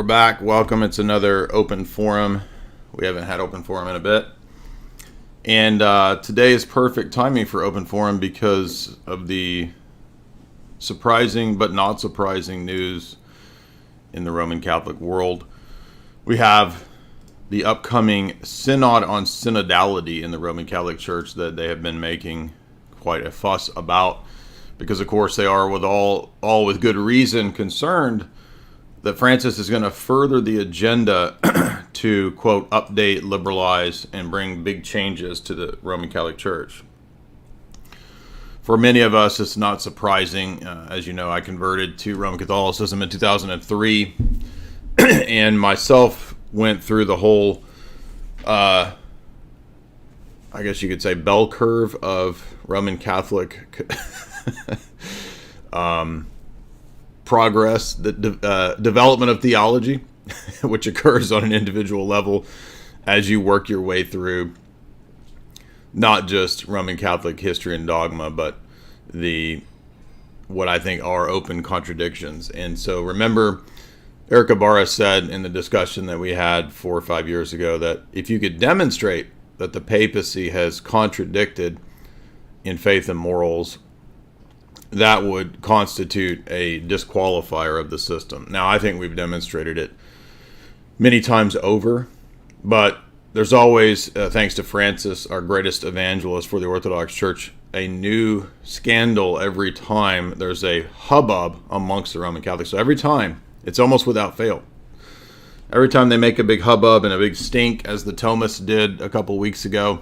we're back. Welcome. It's another open forum. We haven't had open forum in a bit. And today is perfect timing for open forum because of the surprising but not surprising news in the Roman Catholic world. We have the upcoming Synod on Synodality in the Roman Catholic Church that they have been making quite a fuss about, because of course they are with all with good reason concerned that Francis is going to further the agenda to, quote, update, liberalize, and bring big changes to the Roman Catholic Church. For many of us, it's not surprising. As you know, I converted to Roman Catholicism in 2003, and myself went through the whole, I guess you could say, bell curve of Roman Catholic progress, the development of theology, which occurs on an individual level as you work your way through not just Roman Catholic history and dogma, but what I think are open contradictions. And so remember, Eric Ibarra said in the discussion that we had 4 or 5 years ago that if you could demonstrate that the papacy has contradicted in faith and morals, that would constitute a disqualifier of the system. Now, I think we've demonstrated it many times over, but there's always, thanks to Francis, our greatest evangelist for the Orthodox Church, a new scandal every time there's a hubbub amongst the Roman Catholics. So every time, it's almost without fail. Every time they make a big hubbub and a big stink, as the Thomists did a couple weeks ago,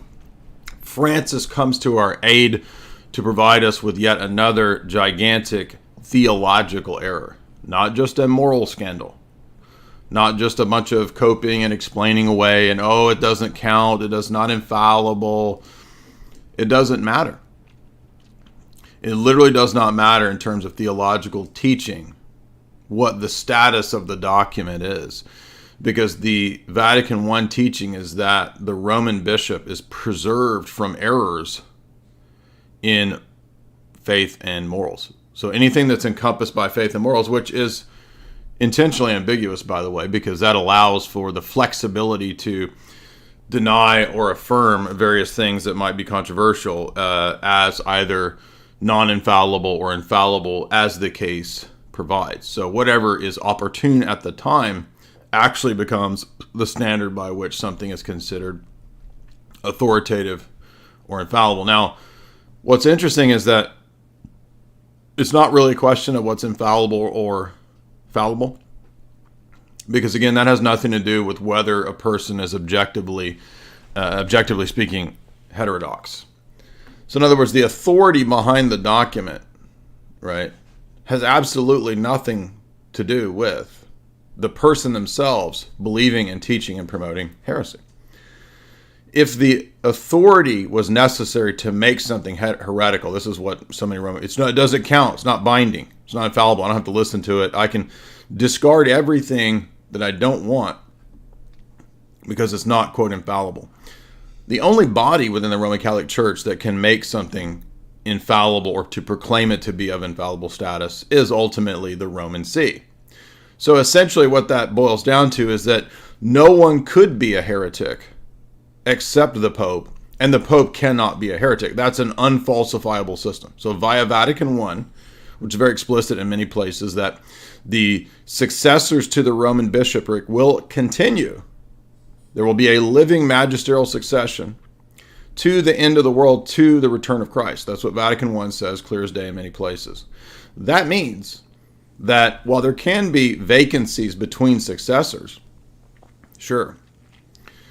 Francis comes to our aid to provide us with yet another gigantic theological error. Not just a moral scandal. Not just a bunch of coping and explaining away and, oh, it doesn't count, it is not infallible. It doesn't matter. It literally does not matter in terms of theological teaching what the status of the document is. Because the Vatican I teaching is that the Roman bishop is preserved from errors in faith and morals. So anything that's encompassed by faith and morals, which is intentionally ambiguous, by the way, because that allows for the flexibility to deny or affirm various things that might be controversial as either non-infallible or infallible, as the case provides. So whatever is opportune at the time actually becomes the standard by which something is considered authoritative or infallible. Now, what's interesting is that it's not really a question of what's infallible or fallible, because again, that has nothing to do with whether a person is objectively speaking, heterodox. So in other words, the authority behind the document, right, has absolutely nothing to do with the person themselves believing and teaching and promoting heresy. If the authority was necessary to make something heretical, this is what so many Roman, it doesn't count, it's not binding, it's not infallible, I don't have to listen to it, I can discard everything that I don't want because it's not, quote, infallible. The only body within the Roman Catholic Church that can make something infallible or to proclaim it to be of infallible status is ultimately the Roman See. So essentially what that boils down to is that no one could be a heretic except the Pope, and the Pope cannot be a heretic. That's an unfalsifiable system. So via Vatican I, which is very explicit in many places, that the successors to the Roman bishopric will continue. There will be a living magisterial succession to the end of the world, to the return of Christ. That's what Vatican I says, clear as day in many places. That means that while there can be vacancies between successors, sure,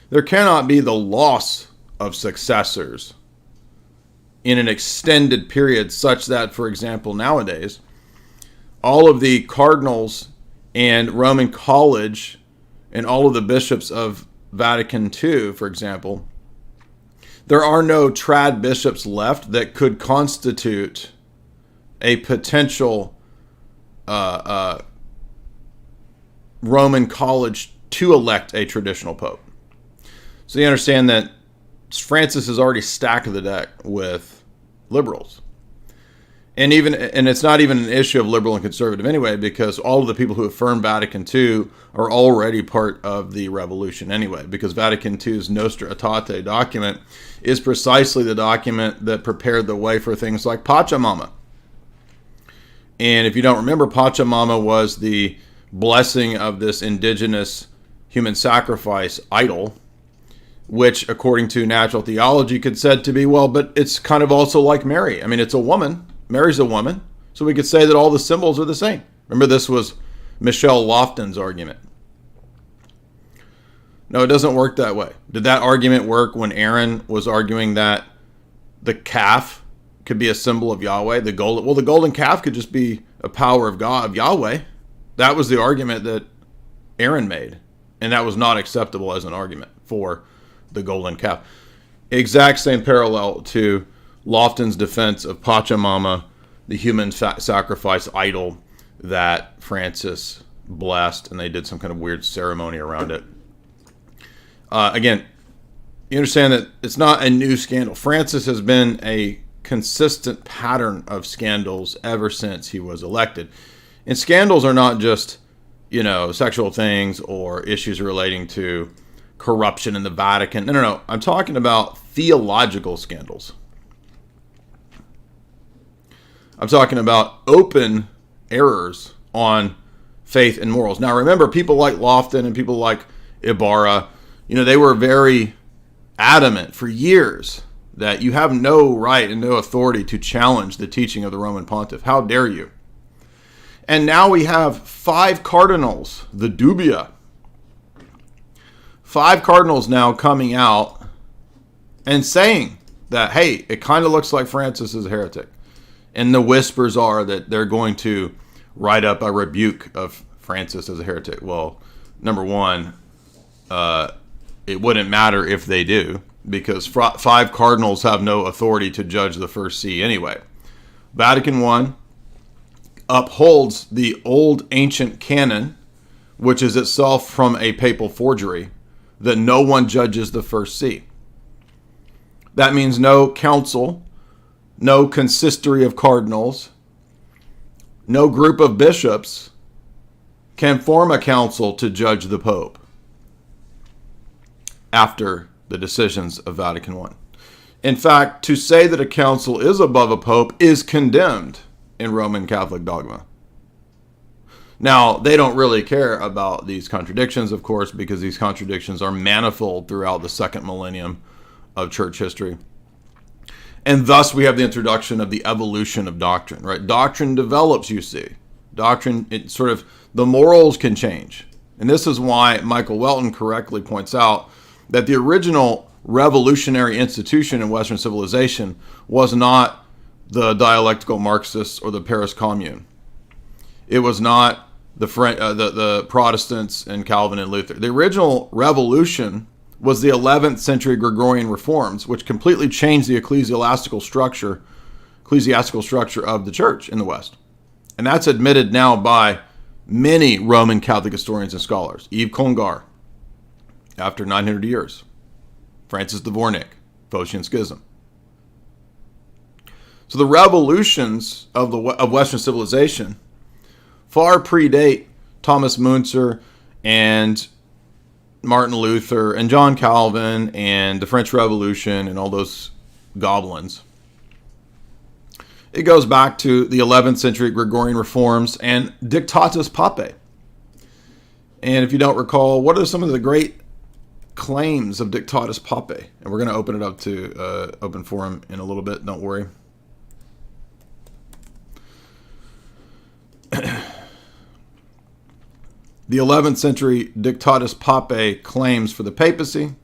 there cannot be the loss of successors in an extended period such that, for example, nowadays, all of the cardinals and Roman College and all of the bishops of Vatican II, for example, there are no trad bishops left that could constitute a potential Roman College to elect a traditional pope. So you understand that Francis has already stacked the deck with liberals. And it's not even an issue of liberal and conservative anyway, because all of the people who affirm Vatican II are already part of the revolution anyway, because Vatican II's Nostra Aetate document is precisely the document that prepared the way for things like Pachamama. And if you don't remember, Pachamama was the blessing of this indigenous human sacrifice idol, which according to natural theology could said to be, well, but it's kind of also like Mary. I mean, it's a woman. Mary's a woman. So we could say that all the symbols are the same. Remember, this was Michelle Lofton's argument. No, it doesn't work that way. Did that argument work when Aaron was arguing that the calf could be a symbol of Yahweh? The golden calf could just be a power of God, of Yahweh. That was the argument that Aaron made. And that was not acceptable as an argument for the golden calf. Exact same parallel to Lofton's defense of Pachamama, the human sacrifice idol that Francis blessed, and they did some kind of weird ceremony around it. Again, you understand that it's not a new scandal. Francis has been a consistent pattern of scandals ever since he was elected. And scandals are not just, sexual things or issues relating to corruption in the Vatican. No. I'm talking about theological scandals. I'm talking about open errors on faith and morals. Now, remember, people like Lofton and people like Ibarra, they were very adamant for years that you have no right and no authority to challenge the teaching of the Roman Pontiff. How dare you? And now we have 5 cardinals, the Dubia. 5 cardinals now coming out and saying that, hey, it kind of looks like Francis is a heretic. And the whispers are that they're going to write up a rebuke of Francis as a heretic. Well, number one, it wouldn't matter if they do, because 5 cardinals have no authority to judge the first see anyway. Vatican I upholds the old ancient canon, which is itself from a papal forgery, that no one judges the first see. That means no council, no consistory of cardinals, no group of bishops can form a council to judge the Pope after the decisions of Vatican I. In fact, to say that a council is above a pope is condemned in Roman Catholic dogma. Now, they don't really care about these contradictions, of course, because these contradictions are manifold throughout the second millennium of church history. And thus we have the introduction of the evolution of doctrine, right? Doctrine develops, you see. Doctrine, the morals can change. And this is why Michael Welton correctly points out that the original revolutionary institution in Western civilization was not the dialectical Marxists or the Paris Commune. It was not the Protestants and Calvin and Luther. The original revolution was the 11th century Gregorian reforms, which completely changed the ecclesiastical structure of the church in the West. And that's admitted now by many Roman Catholic historians and scholars. Yves Congar, after 900 years. Francis Dvornik, Phocian Schism. So the revolutions of Western civilization far predate Thomas Müntzer and Martin Luther and John Calvin and the French Revolution and all those goblins. It goes back to the 11th century Gregorian reforms and Dictatus papae. And if you don't recall, what are some of the great claims of Dictatus papae? And we're going to open it up to open forum in a little bit, don't worry. The 11th century Dictatus papae claims for the papacy.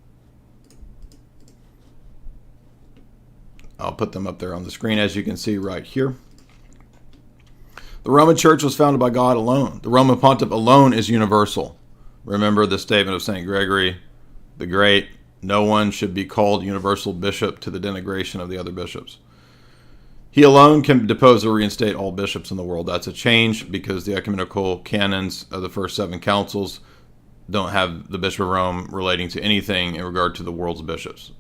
I'll put them up there on the screen, as you can see right here. The Roman Church was founded by God alone. The Roman Pontiff alone is universal. Remember the statement of St. Gregory the Great, no one should be called universal bishop to the denigration of the other bishops. He alone can depose or reinstate all bishops in the world. That's a change because the ecumenical canons of the first 7 councils don't have the Bishop of Rome relating to anything in regard to the world's bishops.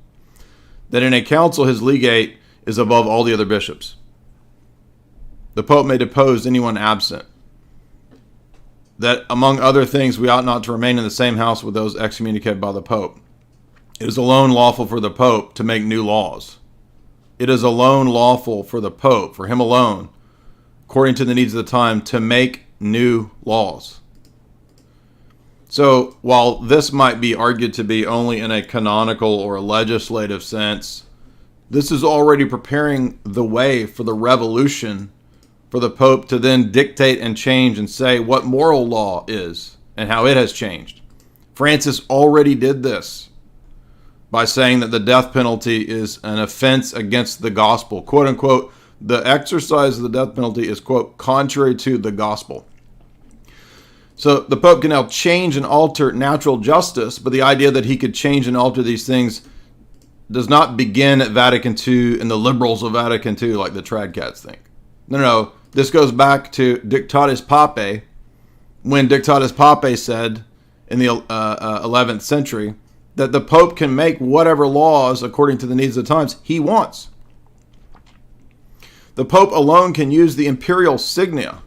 That in a council, his legate is above all the other bishops. the Pope may depose anyone absent. That, among other things, we ought not to remain in the same house with those excommunicated by the Pope. It is alone lawful for the Pope to make new laws. It is alone lawful for the Pope, for him alone, according to the needs of the time, to make new laws. So, while this might be argued to be only in a canonical or a legislative sense, this is already preparing the way for the revolution for the Pope to then dictate and change and say what moral law is and how it has changed. Francis already did this by saying that the death penalty is an offense against the gospel. Quote unquote, the exercise of the death penalty is, quote, contrary to the gospel. So the Pope can now change and alter natural justice, but the idea that he could change and alter these things does not begin at Vatican II and the liberals of Vatican II like the Tradcats think. No. This goes back to Dictatus papae, when Dictatus papae said in the 11th century that the Pope can make whatever laws according to the needs of the times he wants. The Pope alone can use the imperial signia.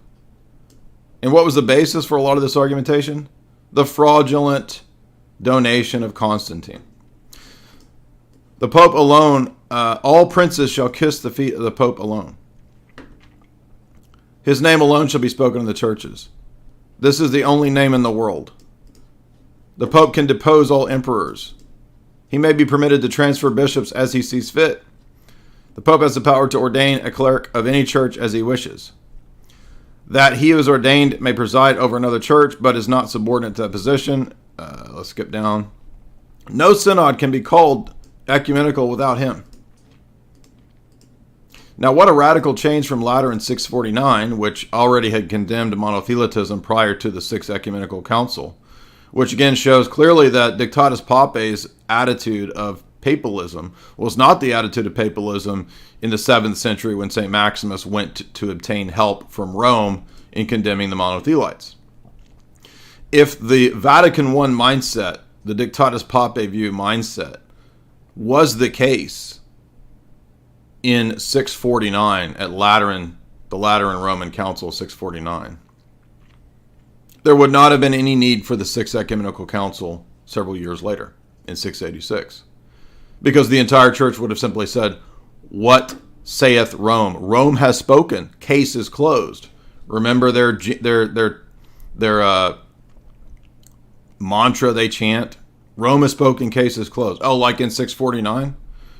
And what was the basis for a lot of this argumentation? The fraudulent donation of Constantine. The Pope alone, all princes shall kiss the feet of the Pope alone. His name alone shall be spoken in the churches. This is the only name in the world. The Pope can depose all emperors. He may be permitted to transfer bishops as he sees fit. The Pope has the power to ordain a cleric of any church as he wishes. That he who is ordained may preside over another church, but is not subordinate to that position. Let's skip down. No synod can be called ecumenical without him. Now, what a radical change from Lateran 649, which already had condemned monothelitism prior to the Sixth Ecumenical Council, which again shows clearly that Dictatus Papae's attitude of papalism was not the attitude of papalism in the 7th century when St. Maximus went to obtain help from Rome in condemning the monothelites. If the Vatican I mindset, the Dictatus Papae view mindset, was the case in 649 at the Lateran Roman Council of 649, there would not have been any need for the Sixth Ecumenical Council several years later in 686. Because the entire church would have simply said, what saith Rome? Rome has spoken. Case is closed. Remember their mantra they chant? Rome has spoken, case is closed. Oh, like in 649?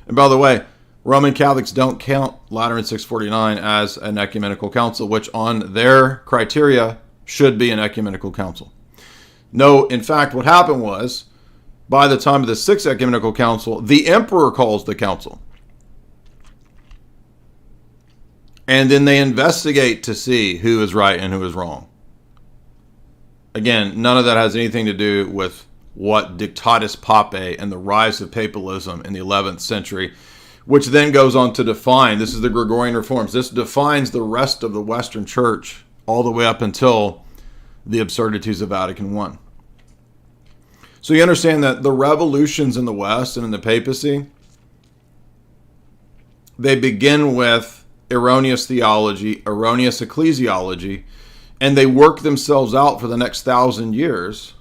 And by the way, Roman Catholics don't count Lateran 649 as an ecumenical council, which on their criteria should be an ecumenical council. No, in fact, what happened was, by the time of the Sixth Ecumenical Council, the emperor calls the council. And then they investigate to see who is right and who is wrong. Again, none of that has anything to do with what Dictatus Papae and the rise of papalism in the 11th century, which then goes on to define, this is the Gregorian reforms, this defines the rest of the Western Church all the way up until the absurdities of Vatican I. So you understand that the revolutions in the West and in the papacy, they begin with erroneous theology, erroneous ecclesiology, and they work themselves out for the next 1,000 years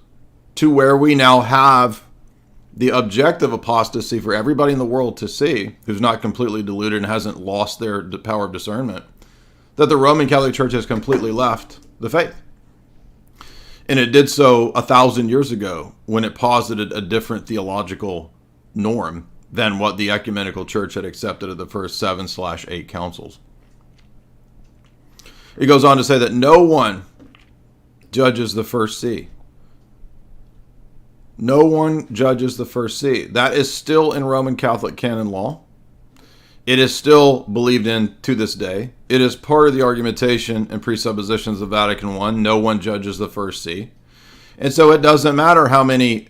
to where we now have the objective apostasy for everybody in the world to see, who's not completely deluded and hasn't lost their power of discernment, that the Roman Catholic Church has completely left the faith. And it did so 1,000 years ago when it posited a different theological norm than what the ecumenical church had accepted at the first 7/8 councils. It goes on to say that no one judges the first see. No one judges the first see. That is still in Roman Catholic canon law. It is still believed in to this day. It is part of the argumentation and presuppositions of Vatican I. No one judges the first see. And so it doesn't matter how many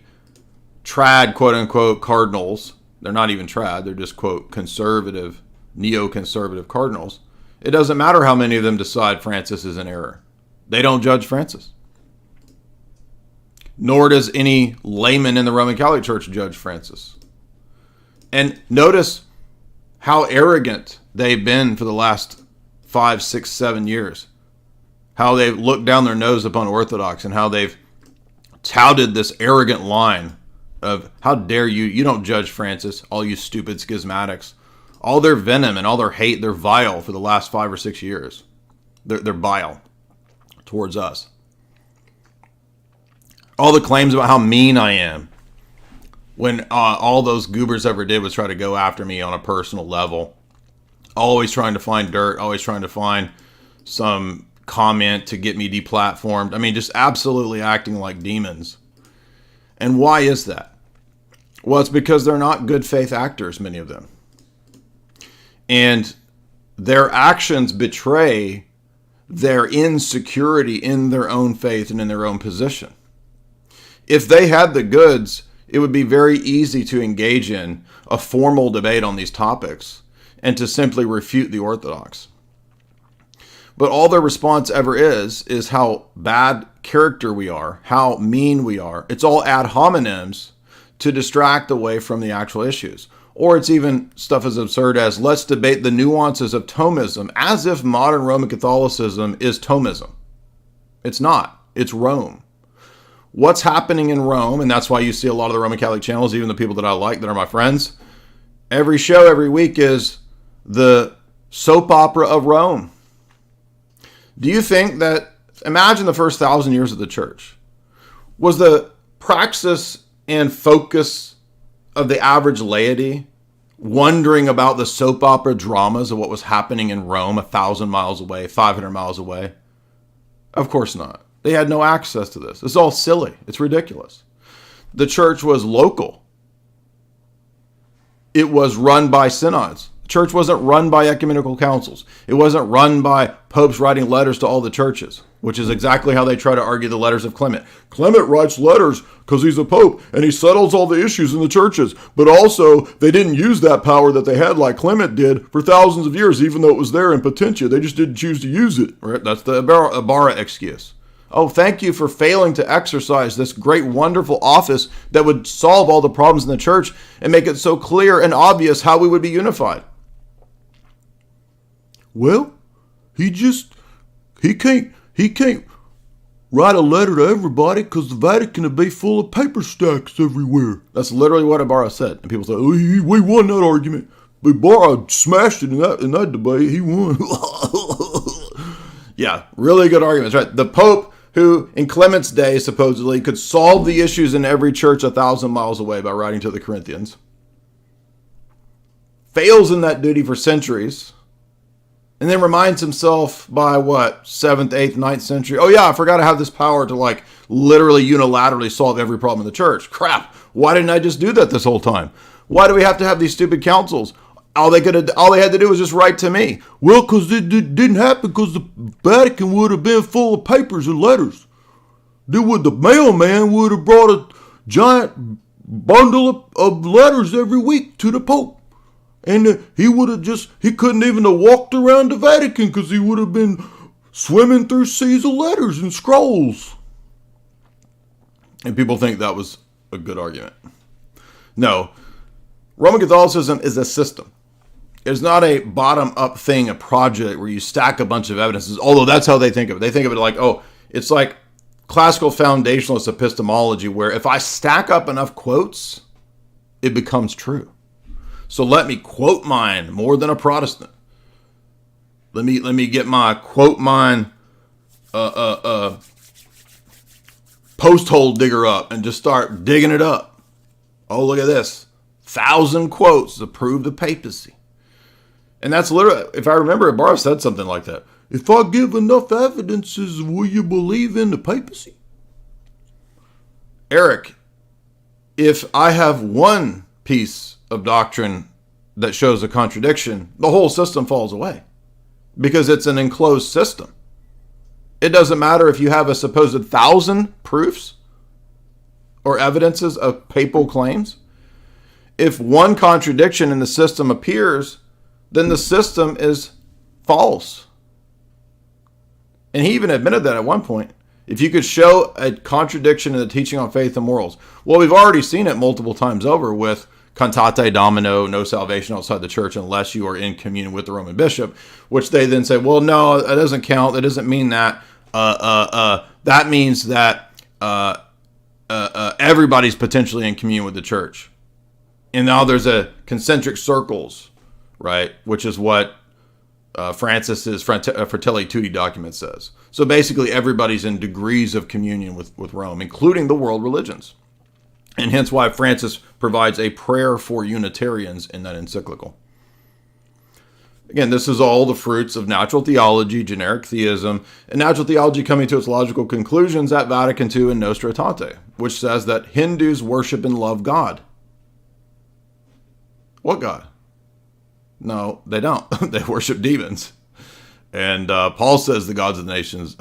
trad, quote-unquote, cardinals, they're not even trad, they're just, quote, conservative, neoconservative cardinals. It doesn't matter how many of them decide Francis is in error. They don't judge Francis. Nor does any layman in the Roman Catholic Church judge Francis. And notice how arrogant they've been for the last 5, 6, 7 years. How they've looked down their nose upon Orthodox and how they've touted this arrogant line of, how dare you, you don't judge Francis, all you stupid schismatics. All their venom and all their hate, they're vile for the last 5 or 6 years. They're vile towards us. All the claims about how mean I am, when all those goobers ever did was try to go after me on a personal level. Always trying to find dirt, always trying to find some comment to get me deplatformed. I mean, just absolutely acting like demons. And why is that? Well, it's because they're not good faith actors, many of them. And their actions betray their insecurity in their own faith and in their own position. If they had the goods, it would be very easy to engage in a formal debate on these topics and to simply refute the Orthodox. But all their response ever is how bad character we are, how mean we are. It's all ad hominems to distract away from the actual issues. Or it's even stuff as absurd as, let's debate the nuances of Thomism, as if modern Roman Catholicism is Thomism. It's not. It's Rome. What's happening in Rome, and that's why you see a lot of the Roman Catholic channels, even the people that I like, that are my friends, every show, every week is the soap opera of Rome. Do you think that, imagine the first 1,000 years of the church, was the praxis and focus of the average laity wondering about the soap opera dramas of what was happening in Rome 1,000 miles away, 500 miles away? Of course not. They had no access to this. It's all silly. It's ridiculous. The church was local. It was run by synods. The church wasn't run by ecumenical councils. It wasn't run by popes writing letters to all the churches, which is exactly how they try to argue the letters of Clement. Clement writes letters because he's a pope and he settles all the issues in the churches. But also, they didn't use that power that they had like Clement did for thousands of years, even though it was there in potentia. They just didn't choose to use it. Right? That's the Ibarra excuse. Oh, thank you for failing to exercise this great, wonderful office that would solve all the problems in the church and make it so clear and obvious how we would be unified. Well, he can't write a letter to everybody because the Vatican would be full of paper stacks everywhere. That's literally what Ibarra said. And people say, oh, we won that argument. But Ibarra smashed it in that debate. He won. Yeah, really good arguments, right? The Pope, who in Clement's day supposedly could solve the issues in every church 1,000 miles away by writing to the Corinthians, fails in that duty for centuries, and then reminds himself by 7th, 8th, 9th century, oh yeah, I forgot I have this power to literally unilaterally solve every problem in the church. Crap, why didn't I just do that this whole time? Why do we have to have these stupid councils? All they had to do was just write to me. Well, because it didn't happen because the Vatican would have been full of papers and letters. The mailman would have brought a giant bundle of letters every week to the Pope. And he couldn't even have walked around the Vatican because he would have been swimming through seas of letters and scrolls. And people think that was a good argument. No, Roman Catholicism is a system. It's not a bottom-up thing, a project where you stack a bunch of evidences, although that's how they think of it. They think of it like, it's like classical foundationalist epistemology, where if I stack up enough quotes, it becomes true. So let me quote mine more than a Protestant. Let me get my quote mine post hole digger up and just start digging it up. Oh, look at this. 1,000 quotes to prove the papacy. And that's literally, if I remember, Ibarra said something like that. If I give enough evidences, will you believe in the papacy? Eric, if I have one piece of doctrine that shows a contradiction, the whole system falls away. Because it's an enclosed system. It doesn't matter if you have a supposed 1,000 proofs or evidences of papal claims. If one contradiction in the system appears, then the system is false. And he even admitted that at one point. If you could show a contradiction in the teaching on faith and morals. Well, we've already seen it multiple times over with cantate domino, no salvation outside the church unless you are in communion with the Roman bishop, which they then say, well, no, that doesn't count. That doesn't mean that. That means that everybody's potentially in communion with the church. And now there's a concentric circles, right, which is what Francis's Fratelli Tutti document says. So basically everybody's in degrees of communion with Rome, including the world religions. And hence why Francis provides a prayer for Unitarians in that encyclical. Again, this is all the fruits of natural theology, generic theism, and natural theology coming to its logical conclusions at Vatican II and Nostra Aetate, which says that Hindus worship and love God. What God? No, they don't. They worship demons. And Paul says the gods of the nations.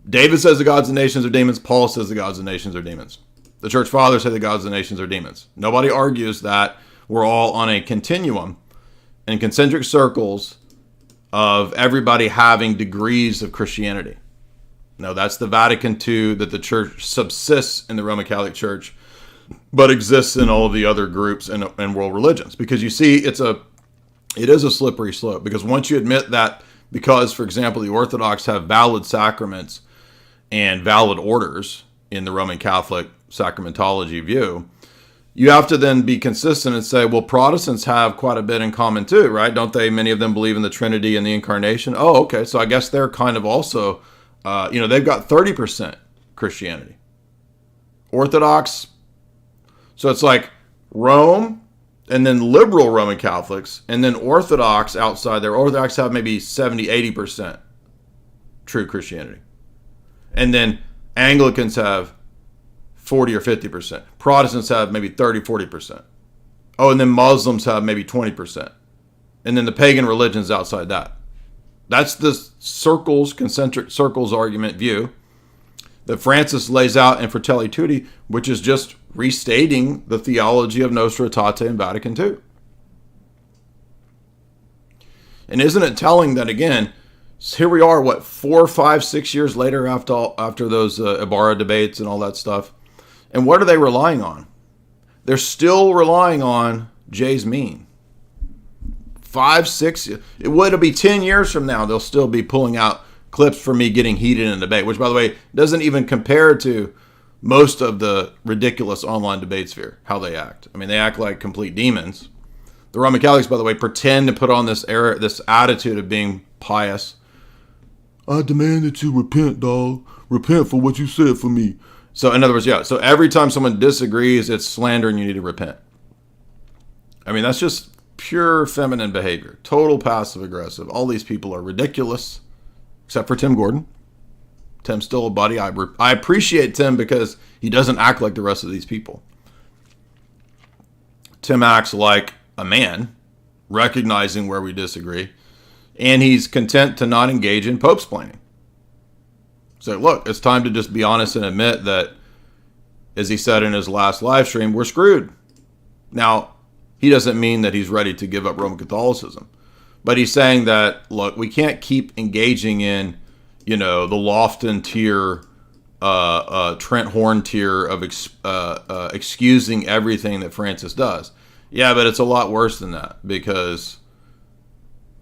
David says the gods of the nations are demons. Paul says the gods of the nations are demons. The church fathers say the gods of the nations are demons. Nobody argues that we're all on a continuum in concentric circles of everybody having degrees of Christianity. No, that's the Vatican II, that the church subsists in the Roman Catholic Church, but exists in all of the other groups and world religions. Because you see, it is a slippery slope. Because once you admit that, because, for example, the Orthodox have valid sacraments and valid orders in the Roman Catholic sacramentology view, you have to then be consistent and say, well, Protestants have quite a bit in common too, right? Don't they? Many of them believe in the Trinity and the Incarnation. Oh, okay. So I guess they're kind of also, they've got 30% Christianity. Orthodox. So it's like Rome and then liberal Roman Catholics and then Orthodox outside there. Orthodox have maybe 70, 80% true Christianity. And then Anglicans have 40 or 50%. Protestants have maybe 30, 40%. Oh, and then Muslims have maybe 20%. And then the pagan religions outside that. That's the concentric circles argument view that Francis lays out in Fratelli Tutti, which is just restating the theology of Nostra Aetate and Vatican II. And isn't it telling that, again, here we are, 4, 5, 6 years later after those Ibarra debates and all that stuff. And what are they relying on? They're still relying on Jay's mean. 5, 6, it'll be 10 years from now, they'll still be pulling out clips for me getting heated in a debate, which, by the way, doesn't even compare to most of the ridiculous online debate sphere, how they act. I mean, they act like complete demons. The Roman Catholics, by the way, pretend to put on this attitude of being pious. I demand that you repent, dog. Repent for what you said for me. So, in other words, yeah. So, every time someone disagrees, it's slander and you need to repent. I mean, that's just pure feminine behavior. Total passive aggressive. All these people are ridiculous, except for Tim Gordon. Tim's still a buddy. I appreciate Tim because he doesn't act like the rest of these people. Tim acts like a man, recognizing where we disagree, and he's content to not engage in pope-splaining. So, look, it's time to just be honest and admit that, as he said in his last live stream, we're screwed. Now, he doesn't mean that he's ready to give up Roman Catholicism, but he's saying that, look, we can't keep engaging in, the Lofton tier, Trent Horn tier of excusing everything that Francis does. Yeah, but it's a lot worse than that because,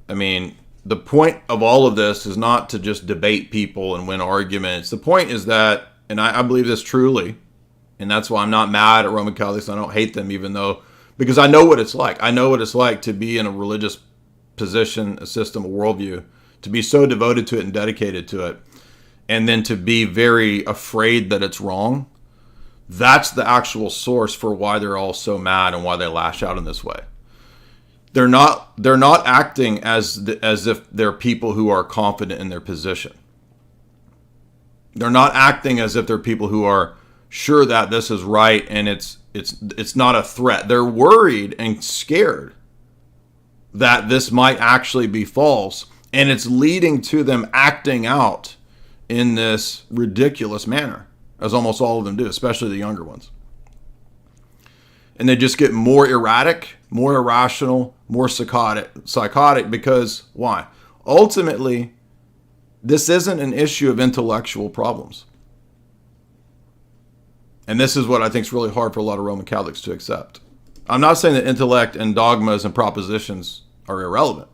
I mean, the point of all of this is not to just debate people and win arguments. The point is that, and I believe this truly, and that's why I'm not mad at Roman Catholics. I don't hate them because I know what it's like. I know what it's like to be in a religious position, a system, a worldview, to be so devoted to it and dedicated to it, and then to be very afraid that it's wrong. That's the actual source for why they're all so mad and why they lash out in this way. They're not acting as if they're people who are confident in their position. They're not acting as if they're people who are sure that this is right and it's not a threat. They're worried and scared that this might actually be false, and it's leading to them acting out in this ridiculous manner, as almost all of them do, especially the younger ones. And they just get more erratic, more irrational, more psychotic because, why? Ultimately, this isn't an issue of intellectual problems. And this is what I think is really hard for a lot of Roman Catholics to accept. I'm not saying that intellect and dogmas and propositions are irrelevant.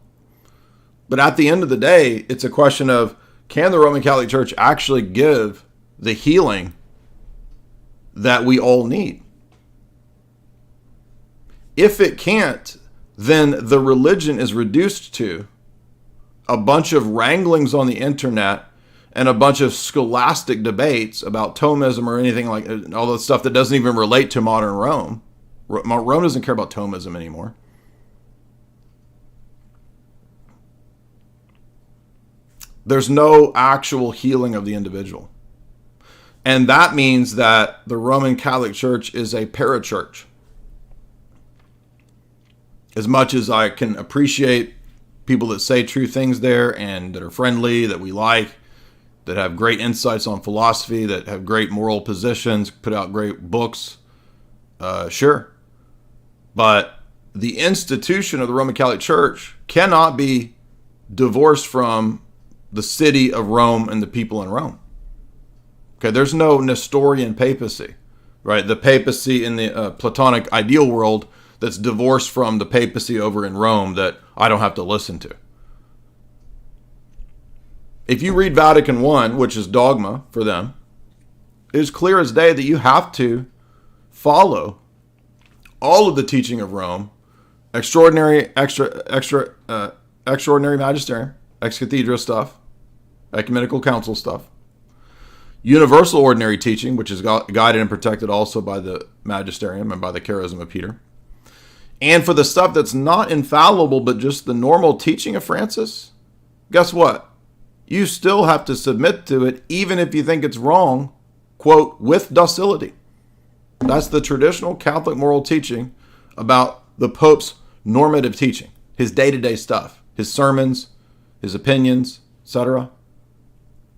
But at the end of the day, it's a question of, can the Roman Catholic Church actually give the healing that we all need? If it can't, then the religion is reduced to a bunch of wranglings on the internet and a bunch of scholastic debates about Thomism or anything like all the stuff that doesn't even relate to modern Rome. Rome doesn't care about Thomism anymore. There's no actual healing of the individual. And that means that the Roman Catholic Church is a parachurch. As much as I can appreciate people that say true things there and that are friendly, that we like, that have great insights on philosophy, that have great moral positions, put out great books, sure. But the institution of the Roman Catholic Church cannot be divorced from the city of Rome and the people in Rome. Okay, there's no Nestorian papacy, right? The papacy in the Platonic ideal world that's divorced from the papacy over in Rome that I don't have to listen to. If you read Vatican I, which is dogma for them, it's clear as day that you have to follow all of the teaching of Rome, extraordinary magisterium, ex cathedra stuff, ecumenical council stuff, universal ordinary teaching, which is guided and protected also by the magisterium and by the charism of Peter. And for the stuff that's not infallible, but just the normal teaching of Francis, guess what? You still have to submit to it, even if you think it's wrong, quote, with docility. That's the traditional Catholic moral teaching about the Pope's normative teaching, his day-to-day stuff, his sermons, his opinions, etc.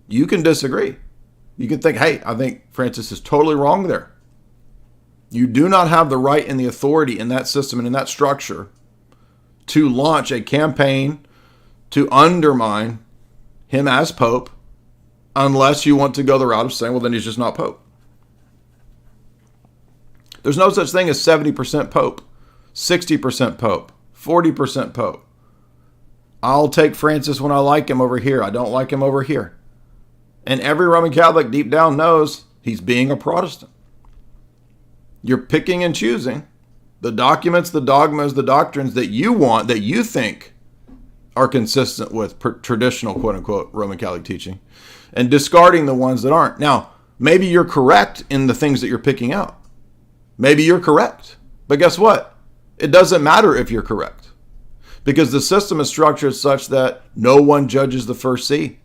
You can disagree. You can think, hey, I think Francis is totally wrong there. You do not have the right and the authority in that system and in that structure to launch a campaign to undermine him as Pope unless you want to go the route of saying, well, then he's just not Pope. There's no such thing as 70% Pope, 60% Pope, 40% Pope. I'll take Francis when I like him over here. I don't like him over here. And every Roman Catholic deep down knows he's being a Protestant. You're picking and choosing the documents, the dogmas, the doctrines that you want, that you think are consistent with traditional, quote unquote, Roman Catholic teaching, and discarding the ones that aren't. Now, maybe you're correct in the things that you're picking out. Maybe you're correct. But guess what? It doesn't matter if you're correct, because the system is structured such that no one judges the first see.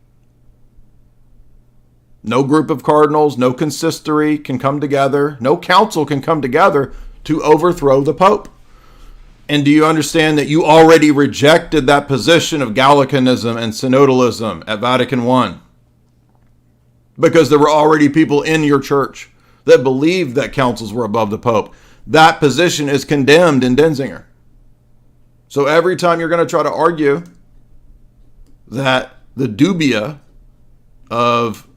No group of cardinals, no consistory can come together, no council can come together to overthrow the Pope. And do you understand that you already rejected that position of Gallicanism and Synodalism at Vatican I? Because there were already people in your church that believed that councils were above the Pope. That position is condemned in Denzinger. So every time you're going to try to argue that the dubia of,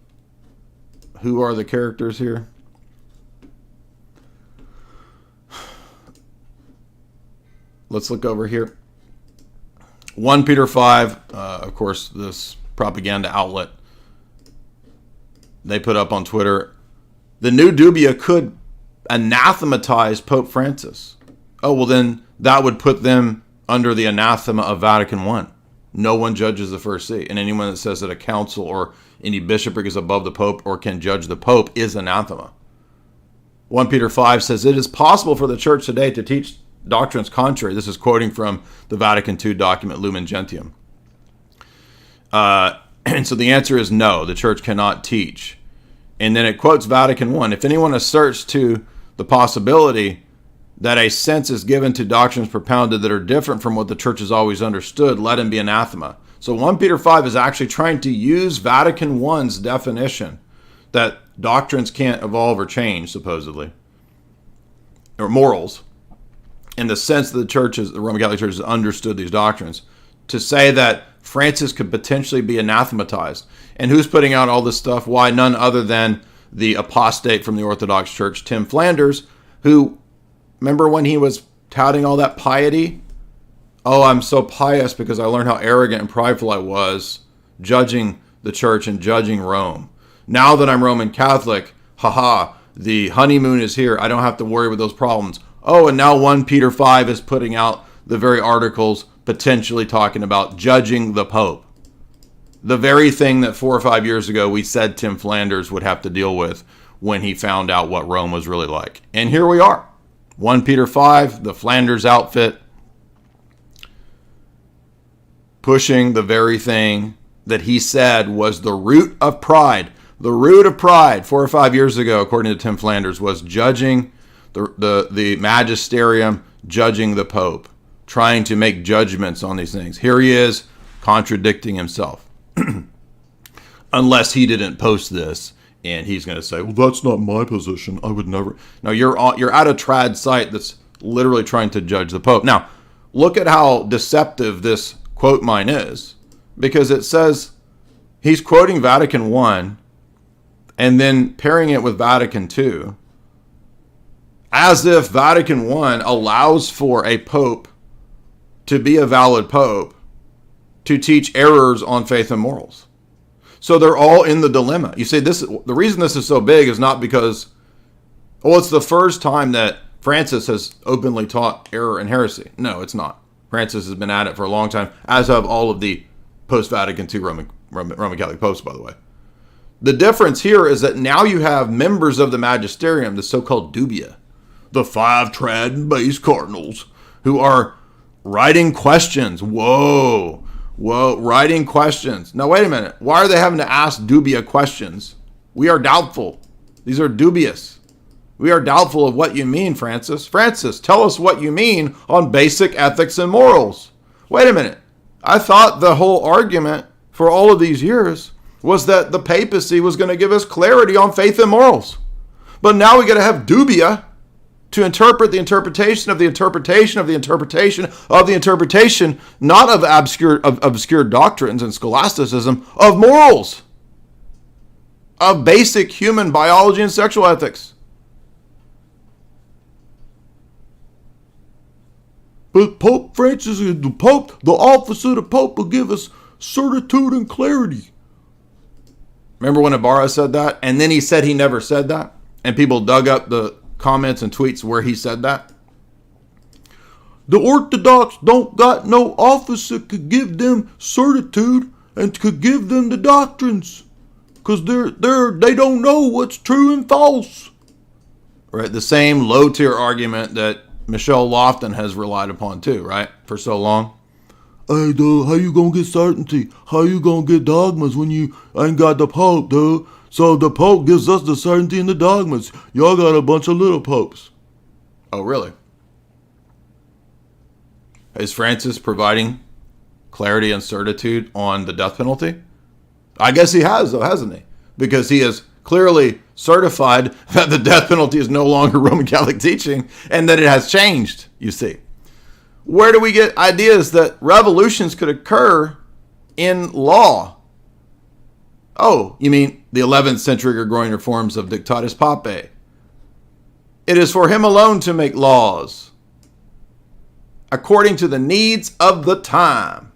who are the characters here? Let's look over here. 1 Peter 5, of course, this propaganda outlet, they put up on Twitter, the new dubia could anathematize Pope Francis. Oh, well then that would put them under the anathema of Vatican I. No one judges the first see. And anyone that says that a council or any bishopric is above the Pope or can judge the Pope is anathema. 1 Peter 5 says, it is possible for the church today to teach doctrines contrary. This is quoting from the Vatican II document, Lumen Gentium. And so the answer is no, the church cannot teach. And then it quotes Vatican I. If anyone asserts to the possibility that a sense is given to doctrines propounded that are different from what the church has always understood, let him be anathema. So 1 Peter 5 is actually trying to use Vatican I's definition that doctrines can't evolve or change, supposedly, or morals, in the sense that the Roman Catholic Church has understood these doctrines, to say that Francis could potentially be anathematized. And who's putting out all this stuff? Why, none other than the apostate from the Orthodox Church, Tim Flanders, who, remember when he was touting all that piety. Oh, I'm so pious because I learned how arrogant and prideful I was judging the church and judging Rome. Now that I'm Roman Catholic, haha, the honeymoon is here. I don't have to worry with those problems. Oh, and now 1 Peter 5 is putting out the very articles potentially talking about judging the Pope. The very thing that 4 or 5 years ago we said Tim Flanders would have to deal with when he found out what Rome was really like. And here we are. 1 Peter 5, the Flanders outfit, pushing the very thing that he said was the root of pride. The root of pride 4 or 5 years ago, according to Tim Flanders, was judging the magisterium, judging the Pope, trying to make judgments on these things. Here he is contradicting himself. Unless he didn't post this and he's going to say, well, that's not my position. I would never. No, you're at a trad site that's literally trying to judge the Pope. Now, look at how deceptive this quote mine is, because it says he's quoting Vatican I and then pairing it with Vatican II, as if Vatican I allows for a pope to be a valid pope to teach errors on faith and morals. So they're all in the dilemma. You see, the reason this is so big is not because, well, it's the first time that Francis has openly taught error and heresy. No, it's not. Francis has been at it for a long time, as have all of the post-Vatican II Roman Catholic popes, by the way. The difference here is that now you have members of the magisterium, the so-called Dubia, the 5 trad and base cardinals, who are writing questions. Whoa, writing questions. Now, wait a minute. Why are they having to ask Dubia questions? We are doubtful. These are dubious. We are doubtful of what you mean, Francis. Francis, tell us what you mean on basic ethics and morals. Wait a minute. I thought the whole argument for all of these years was that the papacy was going to give us clarity on faith and morals. But now we got to have Dubia to interpret the interpretation of the interpretation of the interpretation of the interpretation, not of obscure doctrines and scholasticism, of morals, of basic human biology and sexual ethics. But Pope Francis, the Pope, the office of the Pope will give us certitude and clarity. Remember when Ibarra said that? And then he said he never said that? And people dug up the comments and tweets where he said that. The Orthodox don't got no office that could give them certitude and could give them the doctrines, because they don't know what's true and false. Right, the same low tier argument that Michelle Lofton has relied upon too, right, for so long. Hey, dude, how you gonna get certainty? How you gonna get dogmas when you ain't got the Pope, dude? So the Pope gives us the certainty and the dogmas. Y'all got a bunch of little popes. Oh, really? Is Francis providing clarity and certitude on the death penalty? I guess he has, though, hasn't he? Because he has clearly certified that the death penalty is no longer Roman Catholic teaching and that it has changed, you see. Where do we get ideas that revolutions could occur in law? Oh, you mean the 11th century Gregorian reforms of Dictatus papae. It is for him alone to make laws according to the needs of the time.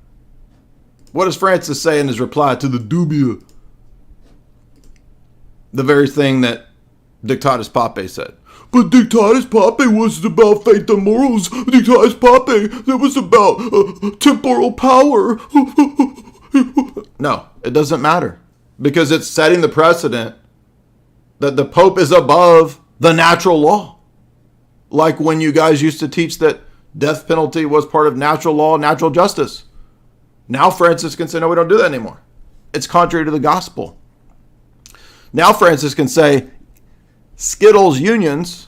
What does Francis say in his reply to the Dubia? The very thing that Dictatus papae said. But Dictatus papae wasn't about faith and morals. Dictatus papae, that was about temporal power. No, it doesn't matter. Because it's setting the precedent that the Pope is above the natural law. Like when you guys used to teach that death penalty was part of natural law, natural justice. Now Francis can say, no, we don't do that anymore. It's contrary to the gospel. Now Francis can say, Skittles unions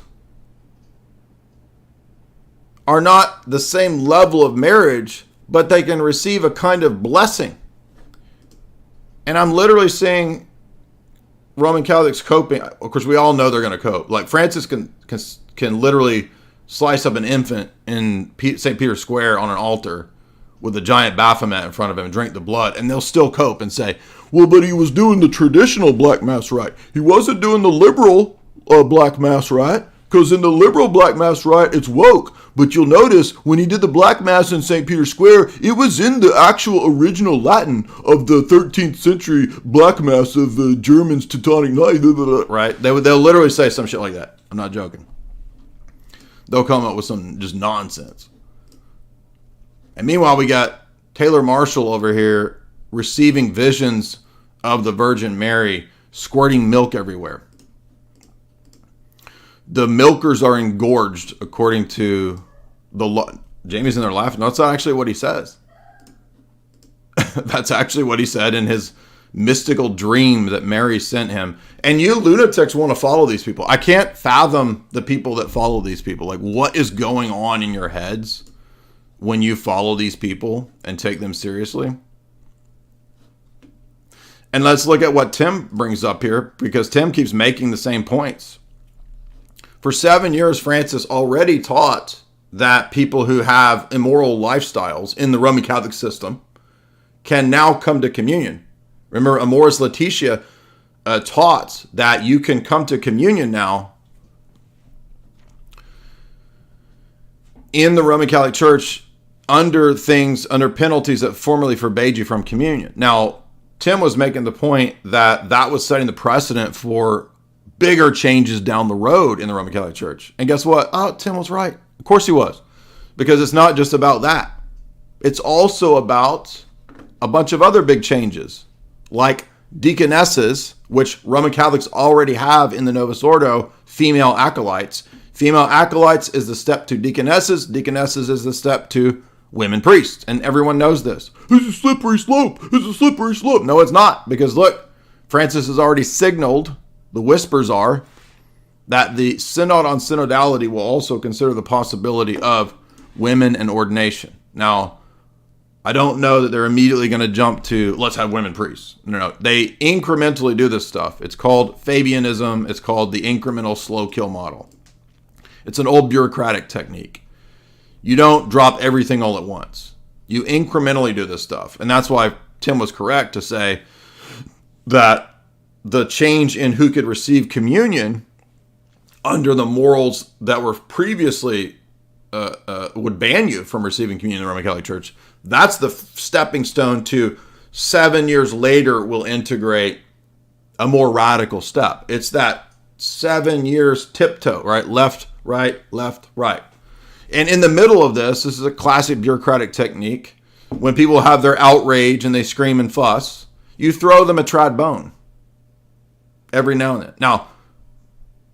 are not the same level of marriage, but they can receive a kind of blessing. And I'm literally seeing Roman Catholics coping. Of course, we all know they're going to cope. Like Francis can literally slice up an infant in St. Peter's Square on an altar with a giant Baphomet in front of him and drink the blood, and they'll still cope and say, well, but he was doing the traditional Black Mass right. He wasn't doing the liberal Black Mass right, because in the liberal Black Mass rite, it's woke. But you'll notice when he did the Black Mass in St. Peter's Square, it was in the actual original Latin of the 13th century Black Mass of the Germans' Teutonic Knights. Right? They'll literally say some shit like that. I'm not joking. They'll come up with some just nonsense. And meanwhile, we got Taylor Marshall over here receiving visions of the Virgin Mary squirting milk everywhere. The milkers are engorged, according to the law. Jamie's in there laughing. No, that's not actually what he says. That's actually what he said in his mystical dream that Mary sent him. And you lunatics want to follow these people. I can't fathom the people that follow these people. Like, what is going on in your heads when you follow these people and take them seriously? And let's look at what Tim brings up here, because Tim keeps making the same points. For 7 years, Francis already taught that people who have immoral lifestyles in the Roman Catholic system can now come to communion. Remember, Amoris Laetitia taught that you can come to communion now in the Roman Catholic Church under penalties that formerly forbade you from communion. Now, Tim was making the point that that was setting the precedent for bigger changes down the road in the Roman Catholic Church. And guess what? Oh, Tim was right. Of course he was. Because it's not just about that. It's also about a bunch of other big changes, like deaconesses, which Roman Catholics already have in the Novus Ordo, female acolytes. Female acolytes is the step to deaconesses. Deaconesses is the step to women priests. And everyone knows this. It's a slippery slope. It's a slippery slope. No, it's not. Because look, Francis has already signaled, the whispers are, that the Synod on Synodality will also consider the possibility of women and ordination. Now, I don't know that they're immediately going to jump to, let's have women priests. No. They incrementally do this stuff. It's called Fabianism. It's called the incremental slow kill model. It's an old bureaucratic technique. You don't drop everything all at once. You incrementally do this stuff. And that's why Tim was correct to say that the change in who could receive communion under the morals that were previously would ban you from receiving communion in the Roman Catholic Church, that's the stepping stone to 7 years later will integrate a more radical step. It's that 7 years tiptoe, right? Left, right, left, right. And in the middle of this is a classic bureaucratic technique. When people have their outrage and they scream and fuss, you throw them a trad bone every now and then. Now,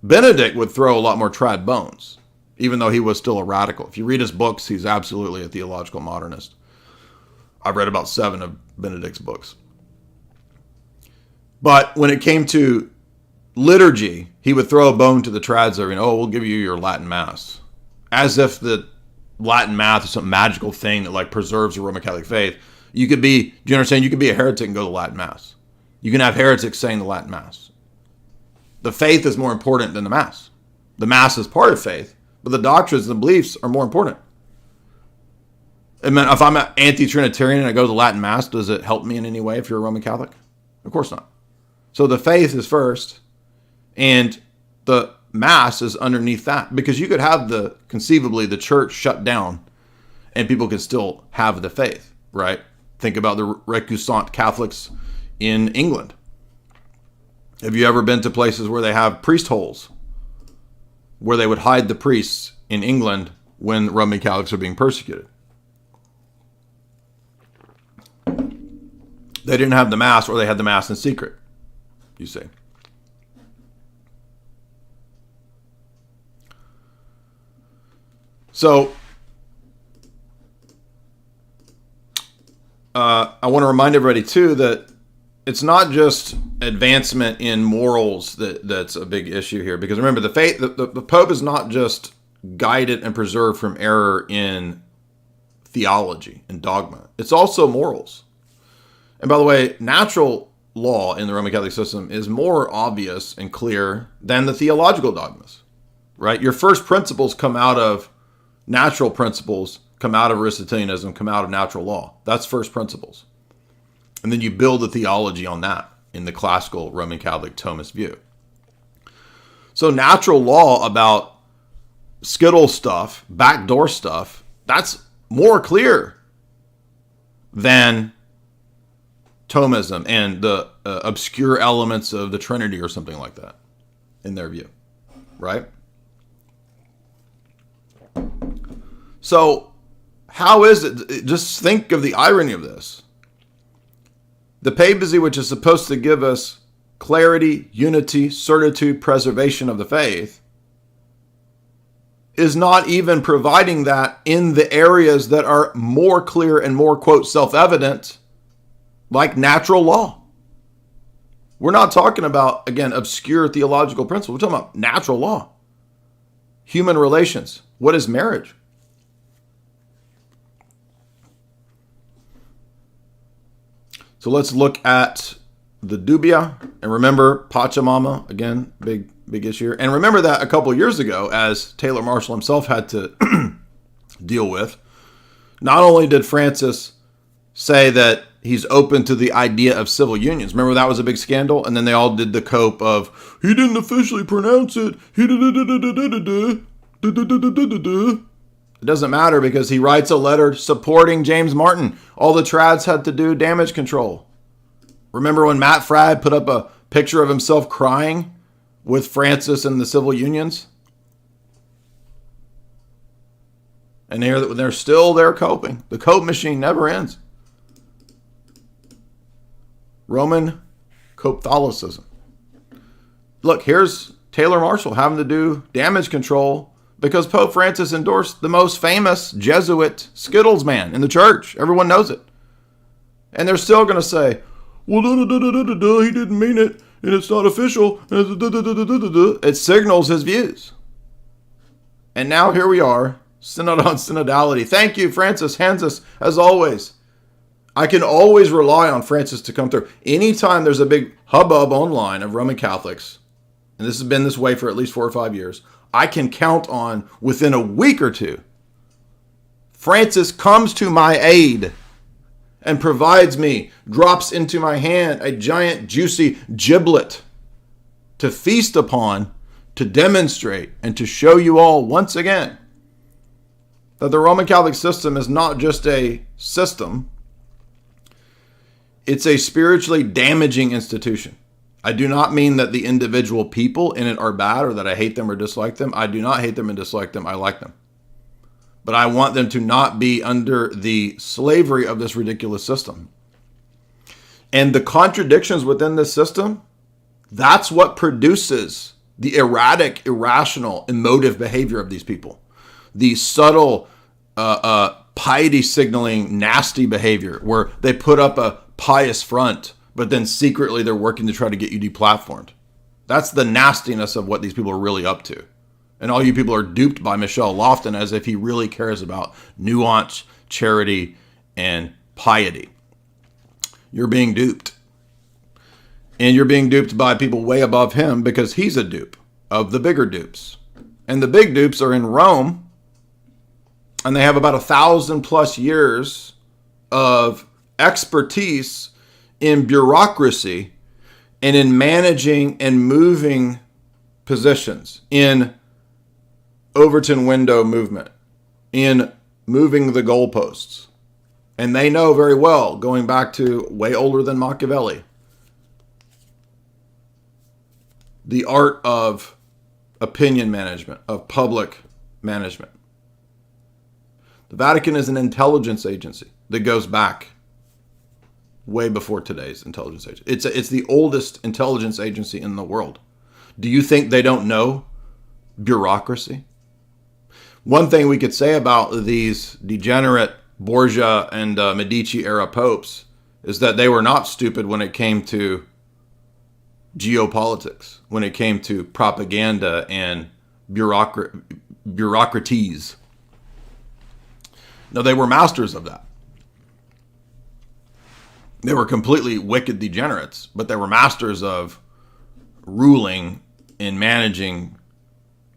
Benedict would throw a lot more trad bones, even though he was still a radical. If you read his books, he's absolutely a theological modernist. I've read about 7 of Benedict's books. But when it came to liturgy, he would throw a bone to the trads every night. Oh, we'll give you your Latin Mass. As if the Latin Mass is some magical thing that like preserves the Roman Catholic faith. You could be, do you understand? You could be a heretic and go to the Latin Mass. You can have heretics saying the Latin Mass. The faith is more important than the Mass. The Mass is part of faith, but the doctrines and the beliefs are more important. I mean, if I'm an anti-Trinitarian and I go to the Latin Mass, does it help me in any way if you're a Roman Catholic? Of course not. So the faith is first, and the Mass is underneath that, because you could have conceivably the church shut down and people can still have the faith, right? Think about the recusant Catholics in England. Have you ever been to places where they have priest holes, where they would hide the priests in England when Roman Catholics are being persecuted? They didn't have the Mass, or they had the Mass in secret, you see. So, I want to remind everybody, too, that it's not just advancement in morals that's a big issue here. Because remember, the Pope is not just guided and preserved from error in theology and dogma. It's also morals. And by the way, natural law in the Roman Catholic system is more obvious and clear than the theological dogmas, right? Your first principles come out of natural principles, come out of Aristotelianism, come out of natural law. That's first principles. And then you build the theology on that in the classical Roman Catholic Thomist view. So natural law about skittle stuff, backdoor stuff, that's more clear than Thomism and the obscure elements of the Trinity or something like that, in their view, right? So, how is it? Just think of the irony of this. The papacy, which is supposed to give us clarity, unity, certitude, preservation of the faith, is not even providing that in the areas that are more clear and more, quote, self-evident, like natural law. We're not talking about, again, obscure theological principles. We're talking about natural law, human relations. What is marriage? So let's look at the Dubia, and remember Pachamama, again, big issue here. And remember that a couple years ago, as Taylor Marshall himself had to deal with, not only did Francis say that he's open to the idea of civil unions. Remember that was a big scandal? And then they all did the cope of, he didn't officially pronounce it. It doesn't matter because he writes a letter supporting James Martin. All the trads had to do damage control. Remember when Matt Fradd put up a picture of himself crying with Francis and the civil unions? And they're still there coping. The cope machine never ends. Roman Catholicism. Look, here's Taylor Marshall having to do damage control because Pope Francis endorsed the most famous Jesuit Skittles man in the church. Everyone knows it. And they're still going to say, well, he didn't mean it, and it's not official. It signals his views. And now here we are, Synod on Synodality. Thank you, Francis Hansis, as always. I can always rely on Francis to come through. Anytime there's a big hubbub online of Roman Catholics, and this has been this way for at least 4 or 5 years, I can count on within a week or two, Francis comes to my aid and provides me, drops into my hand a giant juicy giblet to feast upon, to demonstrate, and to show you all once again that the Roman Catholic system is not just a system, it's a spiritually damaging institution. I do not mean that the individual people in it are bad or that I hate them or dislike them. I do not hate them and dislike them. I like them. But I want them to not be under the slavery of this ridiculous system. And the contradictions within this system, that's what produces the erratic, irrational, emotive behavior of these people. The subtle, piety signaling, nasty behavior where they put up a pious front, but then secretly they're working to try to get you deplatformed. That's the nastiness of what these people are really up to. And all you people are duped by Michelle Lofton as if he really cares about nuance, charity, and piety. You're being duped. And you're being duped by people way above him because he's a dupe of the bigger dupes. And the big dupes are in Rome, and they have about 1,000+ years of expertise in bureaucracy and in managing and moving positions, in Overton window movement, in moving the goalposts. And they know very well, going back to way older than Machiavelli, the art of opinion management, of public management. The Vatican is an intelligence agency that goes back way before today's intelligence agency. It's the oldest intelligence agency in the world. Do you think they don't know bureaucracy? One thing we could say about these degenerate Borgia and Medici era popes is that they were not stupid when it came to geopolitics, when it came to propaganda and bureaucraties. No, they were masters of that. They were completely wicked degenerates, but they were masters of ruling and managing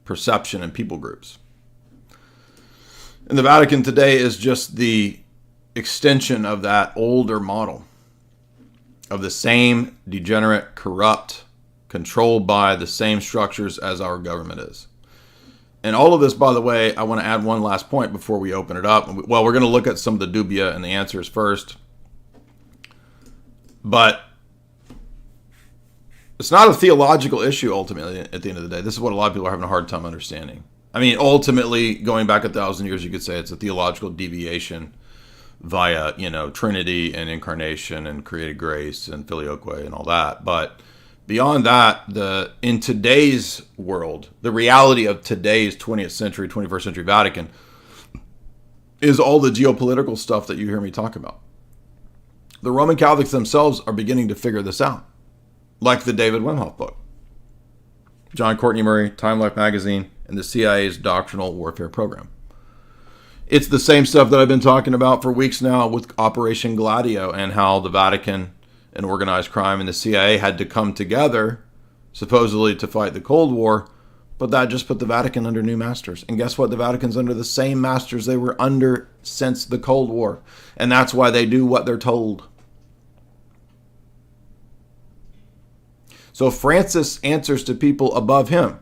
perception and people groups. And the Vatican today is just the extension of that older model of the same degenerate, corrupt, controlled by the same structures as our government is. And all of this, by the way, I want to add one last point before we open it up. Well, we're going to look at some of the dubia and the answers first. But it's not a theological issue, ultimately, at the end of the day. This is what a lot of people are having a hard time understanding. I mean, ultimately, going back 1,000 years, you could say it's a theological deviation via, Trinity and incarnation and created grace and filioque and all that. But beyond that, in today's world, the reality of today's 20th century, 21st century Vatican is all the geopolitical stuff that you hear me talk about. The Roman Catholics themselves are beginning to figure this out, like the David Wimhoff book, John Courtney Murray, Time Life magazine, and the CIA's doctrinal warfare program. It's the same stuff that I've been talking about for weeks now with Operation Gladio and how the Vatican and organized crime and the CIA had to come together, supposedly to fight the Cold War, but that just put the Vatican under new masters. And guess what? The Vatican's under the same masters they were under since the Cold War. And that's why they do what they're told. So Francis answers to people above him.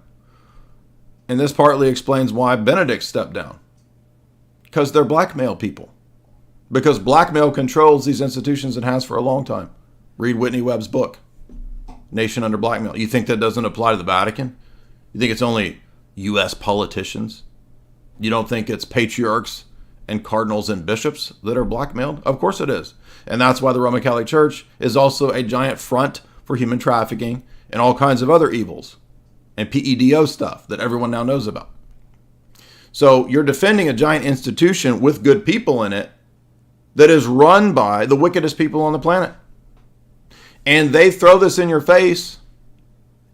And this partly explains why Benedict stepped down. Because they're blackmail people. Because blackmail controls these institutions and has for a long time. Read Whitney Webb's book, Nation Under Blackmail. You think that doesn't apply to the Vatican? You think it's only U.S. politicians? You don't think it's patriarchs and cardinals and bishops that are blackmailed? Of course it is. And that's why the Roman Catholic Church is also a giant front for human trafficking and all kinds of other evils and PEDO stuff that everyone now knows about. So you're defending a giant institution with good people in it that is run by the wickedest people on the planet. And they throw this in your face,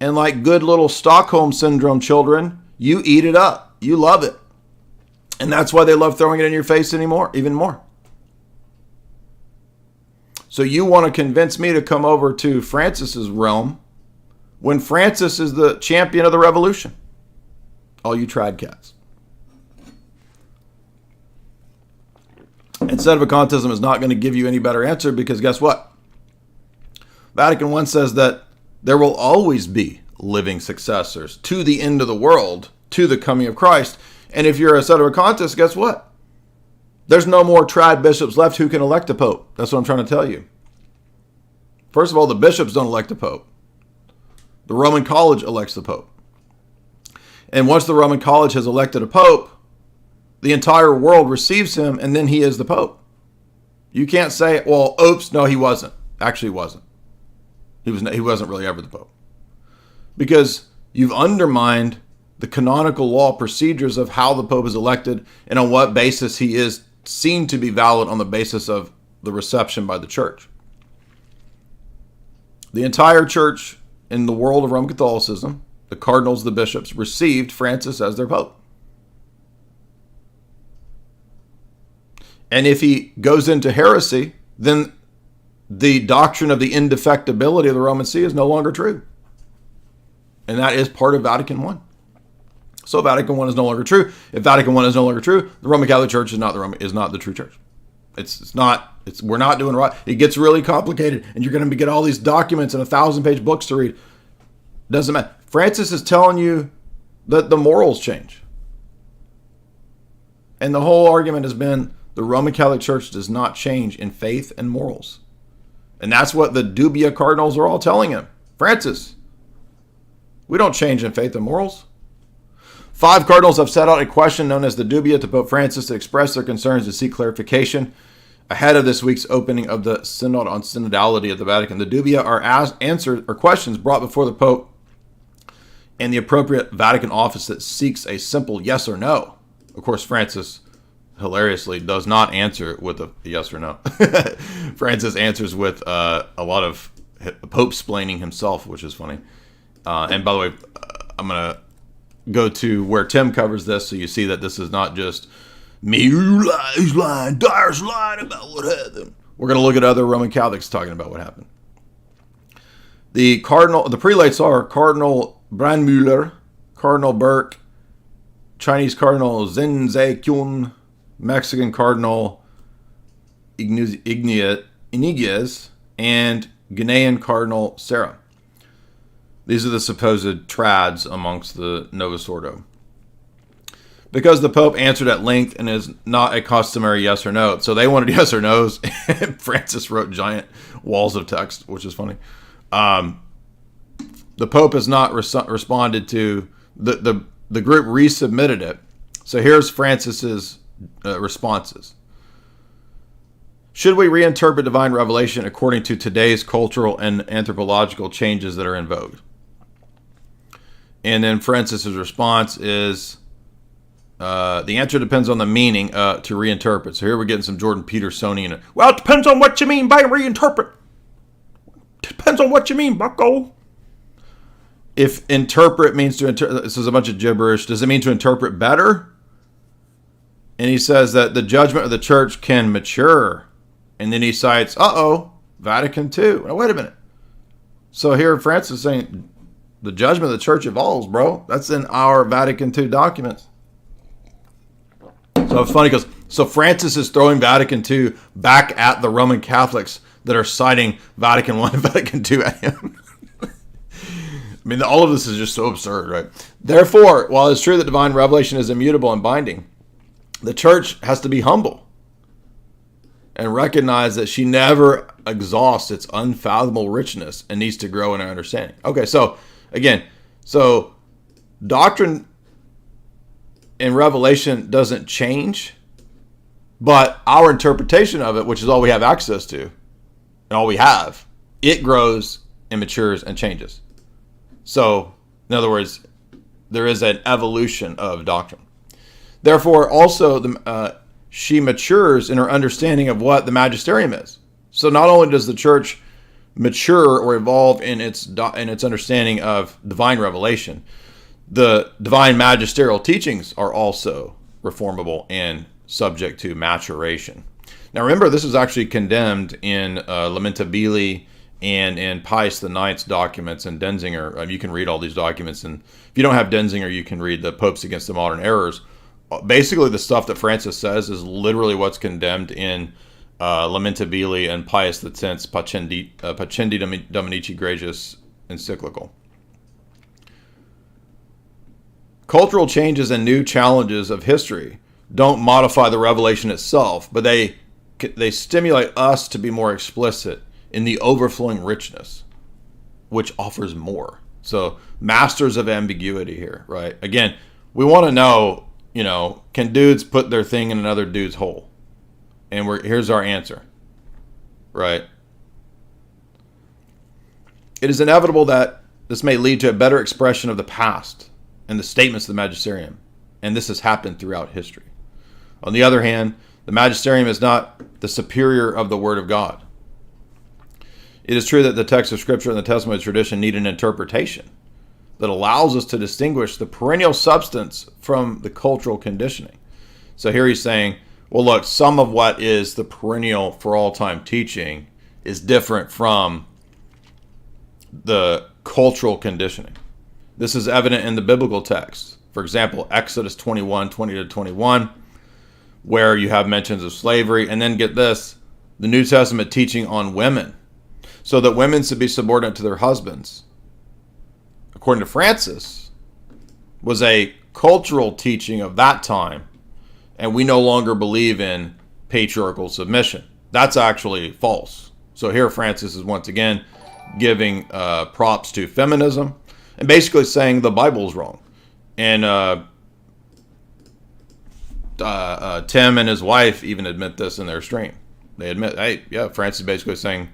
and like good little Stockholm Syndrome children, you eat it up. You love it. And that's why they love throwing it in your face even more. So you want to convince me to come over to Francis's realm when Francis is the champion of the revolution. All you trad cats. And sedevacantism is not going to give you any better answer because guess what? Vatican I says that there will always be living successors to the end of the world, to the coming of Christ. And if you're a sedevacantist, guess what? There's no more trad bishops left who can elect a pope. That's what I'm trying to tell you. First of all, the bishops don't elect a pope. The Roman College elects the pope. And once the Roman College has elected a pope, the entire world receives him, and then he is the pope. You can't say, well, oops, no, he wasn't. Actually, he wasn't. He wasn't really ever the pope. Because you've undermined the canonical law procedures of how the pope is elected and on what basis he is seen to be valid on the basis of the reception by the church. The entire church in the world of Roman Catholicism, the cardinals, the bishops, received Francis as their pope. And if he goes into heresy, then the doctrine of the indefectibility of the Roman See is no longer true. And that is part of Vatican I. So Vatican I is no longer true. If Vatican I is no longer true, the Roman Catholic Church is not the true church. We're not doing right. It gets really complicated, and you're going to get all these documents and 1,000-page books to read. Doesn't matter. Francis is telling you that the morals change. And the whole argument has been the Roman Catholic Church does not change in faith and morals. And that's what the Dubia cardinals are all telling him. Francis, we don't change in faith and morals. 5 cardinals have set out a question known as the Dubia to Pope Francis to express their concerns and seek clarification ahead of this week's opening of the Synod on Synodality at the Vatican. The Dubia are answers or questions brought before the Pope and the appropriate Vatican office that seeks a simple yes or no. Of course, Francis hilariously does not answer with a yes or no. Francis answers with a lot of Pope-splaining himself, which is funny. And by the way, I'm going to go to where Tim covers this so you see that this is not just me, he's lying, Dyer's lying about what happened. We're going to look at other Roman Catholics talking about what happened. The prelates are Cardinal Brandmüller, Cardinal Burke, Chinese Cardinal Zhen Zhe-Kyun, Mexican Cardinal Iniguez, and Ghanaian Cardinal Sarah. These are the supposed trads amongst the Novus Ordo. Because the Pope answered at length and is not a customary yes or no. So they wanted yes or no's. And Francis wrote giant walls of text, which is funny. The Pope has not responded to the group resubmitted it. So here's Francis's responses. Should we reinterpret divine revelation according to today's cultural and anthropological changes that are in vogue? And then Francis's response is, the answer depends on the meaning to reinterpret. So here we're getting some Jordan Petersonian. Well, it depends on what you mean by reinterpret. Depends on what you mean, bucko. If interpret means to interpret, this is a bunch of gibberish. Does it mean to interpret better? And he says that the judgment of the church can mature. And then he cites, Vatican II. Now, wait a minute. So here Francis is saying the judgment of the church evolves, bro. That's in our Vatican II documents. So it's funny because Francis is throwing Vatican II back at the Roman Catholics that are citing Vatican I and Vatican II at him. I mean, all of this is just so absurd, right? Therefore, while it's true that divine revelation is immutable and binding, the church has to be humble and recognize that she never exhausts its unfathomable richness and needs to grow in her understanding. Okay, so again, doctrine in Revelation doesn't change, but our interpretation of it, which is all we have access to and all we have, it grows and matures and changes. So, in other words, there is an evolution of doctrine. Therefore, also, she matures in her understanding of what the magisterium is. So not only does the church mature or evolve in its understanding of divine revelation, the divine magisterial teachings are also reformable and subject to maturation. Now remember, this is actually condemned in Lamentabili and in Pius IX's documents and Denzinger. You can read all these documents, and if you don't have Denzinger, you can read the Popes Against the Modern Errors. Basically, the stuff that Francis says is literally what's condemned in Lamentabili and Pius X's Pacendi Dominici Gracious encyclical. Cultural changes and new challenges of history don't modify the revelation itself, but they stimulate us to be more explicit in the overflowing richness, which offers more. So, masters of ambiguity here, right? Again, we want to know, can dudes put their thing in another dude's hole? And here's our answer, right? It is inevitable that this may lead to a better expression of the past and the statements of the magisterium, and this has happened throughout history. On the other hand, the magisterium is not the superior of the Word of God. It is true that the text of Scripture and the testimony tradition need an interpretation that allows us to distinguish the perennial substance from the cultural conditioning. So here he's saying, well, look, some of what is the perennial for all time teaching is different from the cultural conditioning. This is evident in the biblical text. For example, Exodus 21:20-21, where you have mentions of slavery. And then get this, the New Testament teaching on women, so that women should be subordinate to their husbands, according to Francis, was a cultural teaching of that time, and we no longer believe in patriarchal submission. That's actually false. So here Francis is once again giving props to feminism and basically saying the Bible's wrong. And Tim and his wife even admit this in their stream. They admit, hey, yeah, Francis is basically saying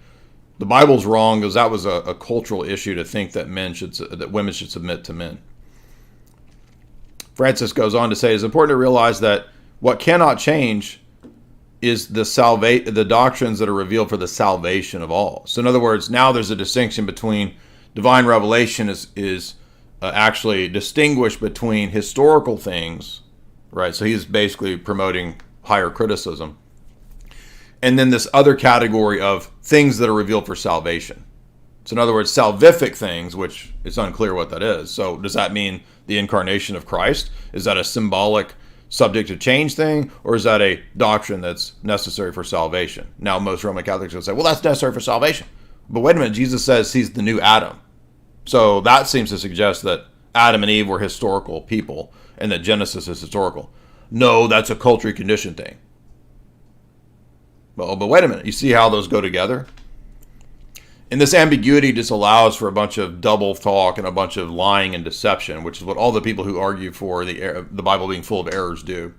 the Bible's wrong because that was a cultural issue to think that women should submit to men. Francis goes on to say, it's important to realize that what cannot change is the doctrines that are revealed for the salvation of all. So in other words, now there's a distinction between divine revelation is actually distinguished between historical things, right? So he's basically promoting higher criticism. And then this other category of things that are revealed for salvation. So in other words, salvific things, which it's unclear what that is. So does that mean the incarnation of Christ? Is that a symbolic subject to change thing? Or is that a doctrine that's necessary for salvation? Now, most Roman Catholics will say, well, that's necessary for salvation. But wait a minute, Jesus says he's the new Adam. So that seems to suggest that Adam and Eve were historical people. and that Genesis is historical. No, that's a culturally conditioned thing. Well, but wait a minute. You see how those go together? And this ambiguity just allows for a bunch of double talk and a bunch of lying and deception, which is what all the people who argue for the Bible being full of errors do.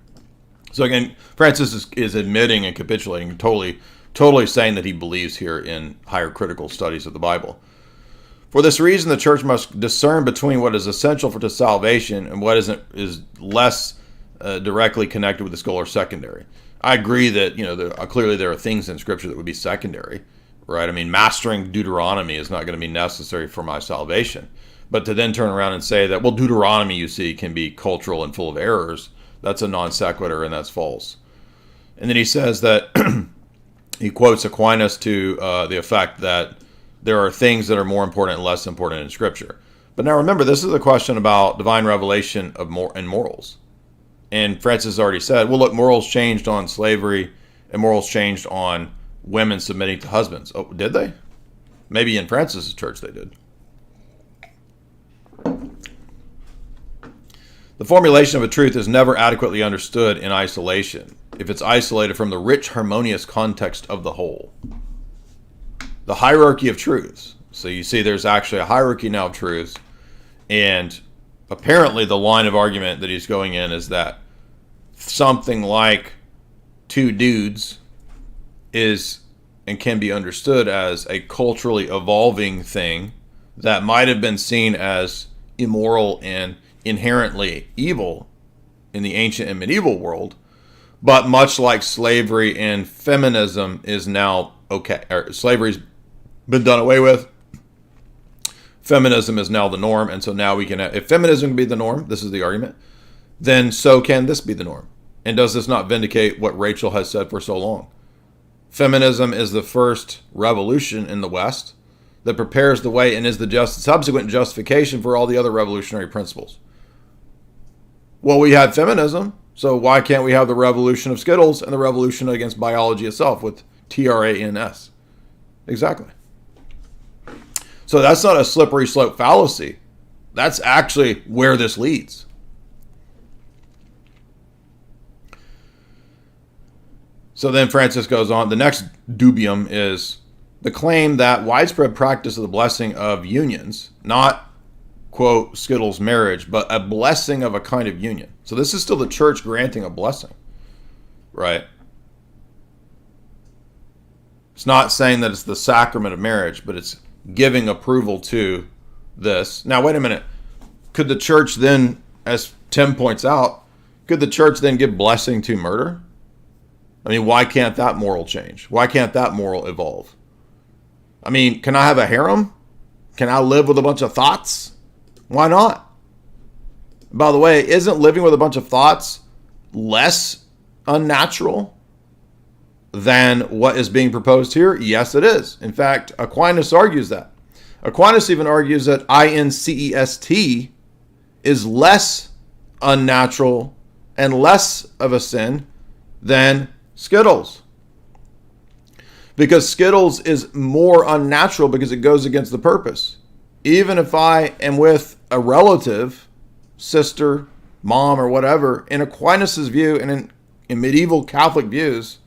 So again, Francis is admitting and capitulating, totally saying that he believes here in higher critical studies of the Bible. For this reason, the church must discern between what is essential to salvation and what is less directly connected with the goal or secondary. I agree that clearly there are things in Scripture that would be secondary, right? I mean, mastering Deuteronomy is not going to be necessary for my salvation. But to then turn around and say that, well, Deuteronomy, you see, can be cultural and full of errors, that's a non sequitur and that's false. And then he says that he quotes Aquinas to the effect that there are things that are more important and less important in Scripture. But now remember, this is a question about divine revelation and morals. And Francis already said, well, look, morals changed on slavery and morals changed on women submitting to husbands. Oh, did they? Maybe in Francis's church they did. The formulation of a truth is never adequately understood in isolation if it's isolated from the rich, harmonious context of the whole. The hierarchy of truths. So you see there's actually a hierarchy now of truths, and apparently the line of argument that he's going in is that something like two dudes is and can be understood as a culturally evolving thing that might have been seen as immoral and inherently evil in the ancient and medieval world, but much like slavery and feminism is now okay, or slavery's been done away with, feminism is now the norm, and so now we can, if feminism can be the norm, this is the argument, then so can this be the norm. And does this not vindicate what Rachel has said for so long? Feminism is the first revolution in the West that prepares the way and is the subsequent justification for all the other revolutionary principles. Well, we had feminism, so why can't we have the revolution of Skittles and the revolution against biology itself with TRANS? Exactly. So that's not a slippery slope fallacy. That's actually where this leads. So then Francis goes on. The next dubium is the claim that widespread practice of the blessing of unions, not, quote, Skittles marriage, but a blessing of a kind of union. So this is still the church granting a blessing, right? It's not saying that it's the sacrament of marriage, but it's giving approval to this. Now, wait a minute. Could the church then, as Tim points out, could the church then give blessing to murder? I mean, why can't that moral change? Why can't that moral evolve? I mean, can I have a harem? Can I live with a bunch of thoughts? Why not? By the way, isn't living with a bunch of thoughts less unnatural than what is being proposed here? Yes, it is. In fact, Aquinas argues that. Aquinas even argues that incest is less unnatural and less of a sin than Skittles. Because Skittles is more unnatural because it goes against the purpose. Even if I am with a relative, sister, mom, or whatever, in Aquinas' view and in medieval Catholic views,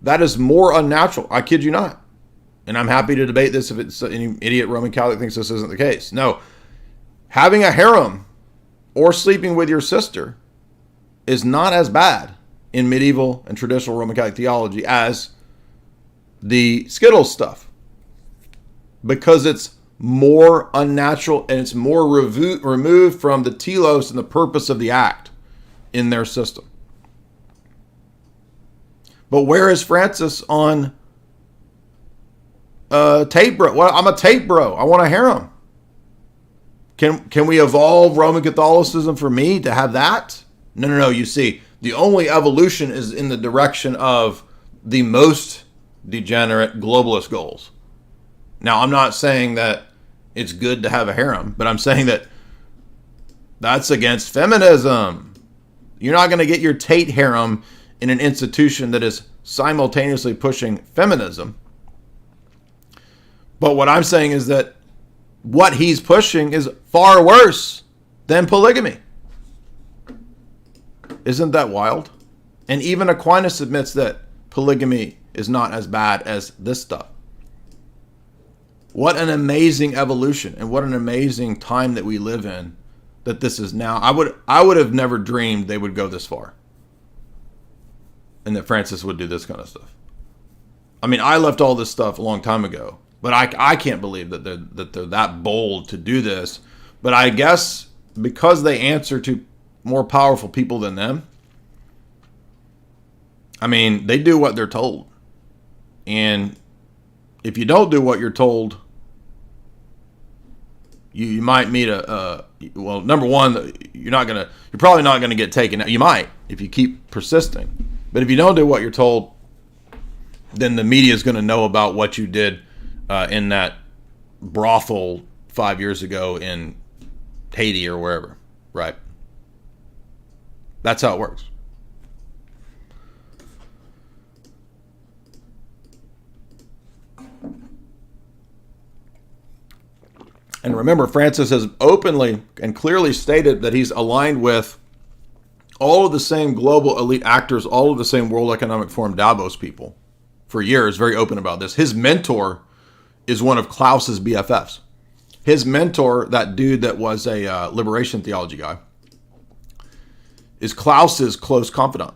that is more unnatural. I kid you not. And I'm happy to debate this if it's any idiot Roman Catholic thinks this isn't the case. No. Having a harem or sleeping with your sister is not as bad in medieval and traditional Roman Catholic theology as the Skittles stuff, because it's more unnatural and it's more removed from the telos and the purpose of the act in their system. But where is Francis on tape bro? Well, I'm a tape bro. I want a harem. Can we evolve Roman Catholicism for me to have that? No. You see, the only evolution is in the direction of the most degenerate globalist goals. Now, I'm not saying that it's good to have a harem, but I'm saying that that's against feminism. You're not going to get your Tate harem in an institution that is simultaneously pushing feminism. But what I'm saying is that what he's pushing is far worse than polygamy. Isn't that wild? And even Aquinas admits that polygamy is not as bad as this stuff. What an amazing evolution, and what an amazing time that we live in, that this is now. I would have never dreamed they would go this far, and that Francis would do this kind of stuff. I mean, I left all this stuff a long time ago, but I can't believe that they're that bold to do this. But I guess because they answer to more powerful people than them, I mean, they do what they're told. And if you don't do what you're told, you might meet well, number one, you're probably not gonna get taken out. You might, if you keep persisting. But if you don't do what you're told, then the media is gonna know about what you did in that brothel 5 years ago in Haiti or wherever, right? That's how it works. And remember, Francis has openly and clearly stated that he's aligned with all of the same global elite actors, all of the same World Economic Forum Davos people for years, very open about this. His mentor is one of Klaus's BFFs. His mentor, that dude that was a liberation theology guy, is Klaus's close confidant.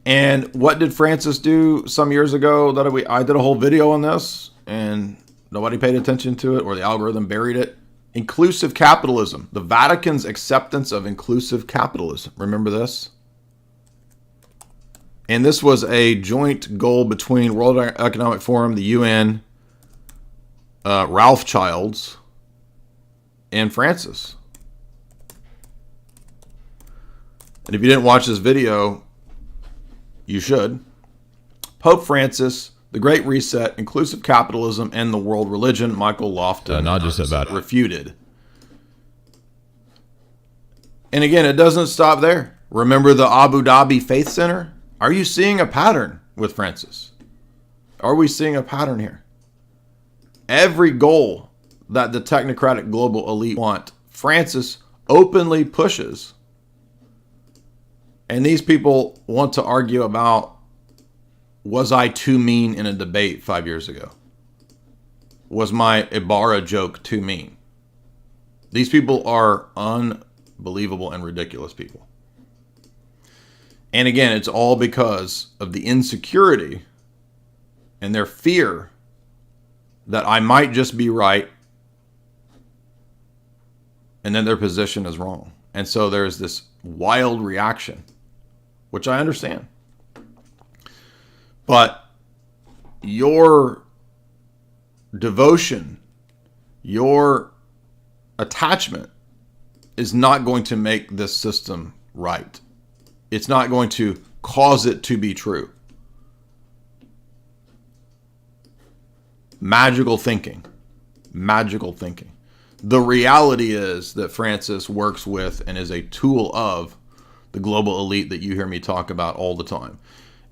And what did Francis do some years ago? I did a whole video on this, and nobody paid attention to it, or the algorithm buried it. Inclusive capitalism. The Vatican's acceptance of inclusive capitalism. Remember this? And this was a joint goal between World Economic Forum, the UN, Ralph Childs, and Francis. And if you didn't watch this video, you should. Pope Francis, the Great Reset, inclusive capitalism, and the world religion, Michael Lofton not just about it. refuted. And again, it doesn't stop there. Remember the Abu Dhabi Faith Center? Are you seeing a pattern with Francis? Are we seeing a pattern here? Every goal that the technocratic global elite want, Francis openly pushes. And these people want to argue about, was I too mean in a debate 5 years ago? Was my Ibarra joke too mean? These people are unbelievable and ridiculous people. And again, it's all because of the insecurity and their fear that I might just be right and then their position is wrong. And so there's this wild reaction, which I understand. But your devotion, your attachment is not going to make this system right. It's not going to cause it to be true. Magical thinking. Magical thinking. The reality is that Francis works with and is a tool of the global elite that you hear me talk about all the time.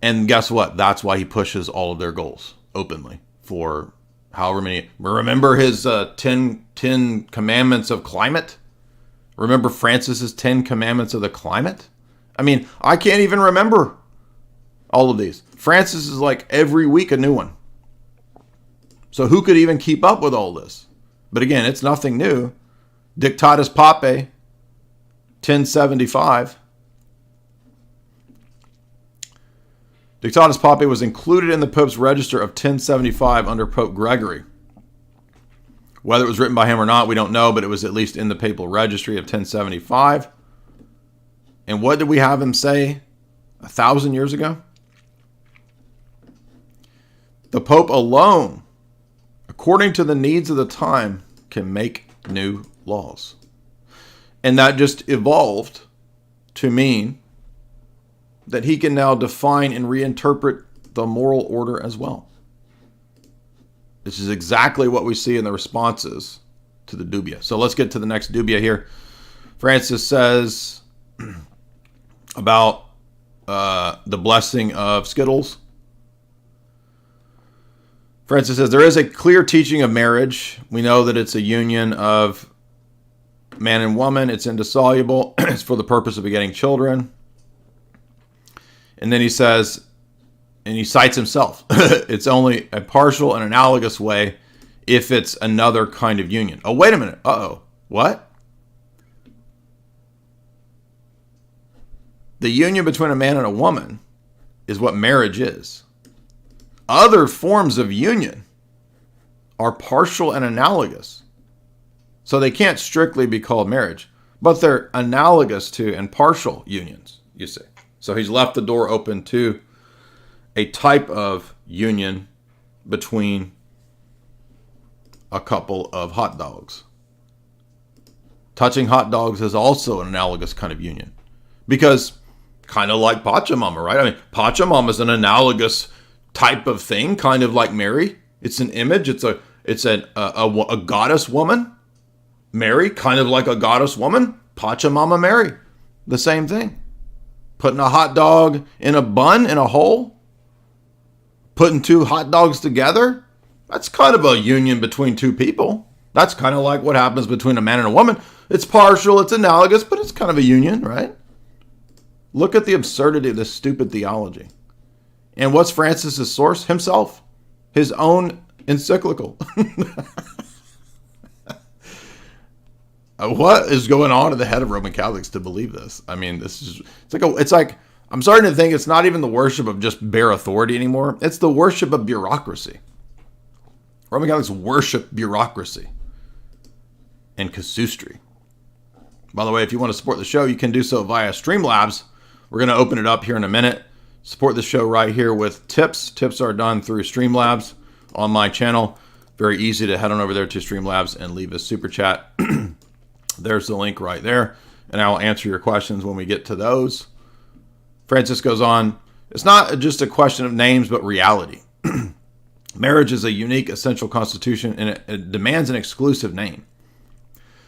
And guess what? That's why he pushes all of their goals openly for however many. Remember his 10 commandments of climate? Remember Francis's 10 commandments of the climate? I mean, I can't even remember all of these. Francis is like every week a new one. So who could even keep up with all this? But again, it's nothing new. Dictatus papae, 1075. Dictatus papae was included in the Pope's register of 1075 under Pope Gregory. Whether it was written by him or not, we don't know, but it was at least in the papal registry of 1075. And what did we have him say 1,000 years ago? The Pope alone, according to the needs of the time, can make new laws. And that just evolved to mean that he can now define and reinterpret the moral order as well. This is exactly what we see in the responses to the Dubia. So let's get to the next Dubia here. Francis says about the blessing of Skittles. Francis says, there is a clear teaching of marriage. We know that it's a union of man and woman, it's indissoluble. It's for the purpose of begetting children. And then he says, and he cites himself, it's only a partial and analogous way if it's another kind of union. Oh, wait a minute. Uh-oh. What? The union between a man and a woman is what marriage is. Other forms of union are partial and analogous. So they can't strictly be called marriage, but they're analogous to and partial unions, you see. So he's left the door open to a type of union between a couple of hot dogs. Touching hot dogs is also an analogous kind of union. Because kind of like Pachamama, right? I mean, Pachamama is an analogous type of thing, kind of like Mary. It's an image. It's a goddess woman. Mary, kind of like a goddess woman. Pachamama Mary, the same thing. Putting a hot dog in a bun in a hole. Putting two hot dogs together. That's kind of a union between two people. That's kind of like what happens between a man and a woman. It's partial, it's analogous, but it's kind of a union, right? Look at the absurdity of this stupid theology. And what's Francis's source? Himself. His own encyclical. What is going on in the head of Roman Catholics to believe this? I mean, it's like I'm starting to think it's not even the worship of just bare authority anymore. It's the worship of bureaucracy. Roman Catholics worship bureaucracy and casuistry. By the way, if you want to support the show, you can do so via Streamlabs. We're going to open it up here in a minute. Support the show right here with tips. Tips are done through Streamlabs on my channel. Very easy to head on over there to Streamlabs and leave a super chat. There's the link right there. And I will answer your questions when we get to those. Francis goes on, it's not just a question of names, but reality. Marriage is a unique, essential constitution, and it demands an exclusive name.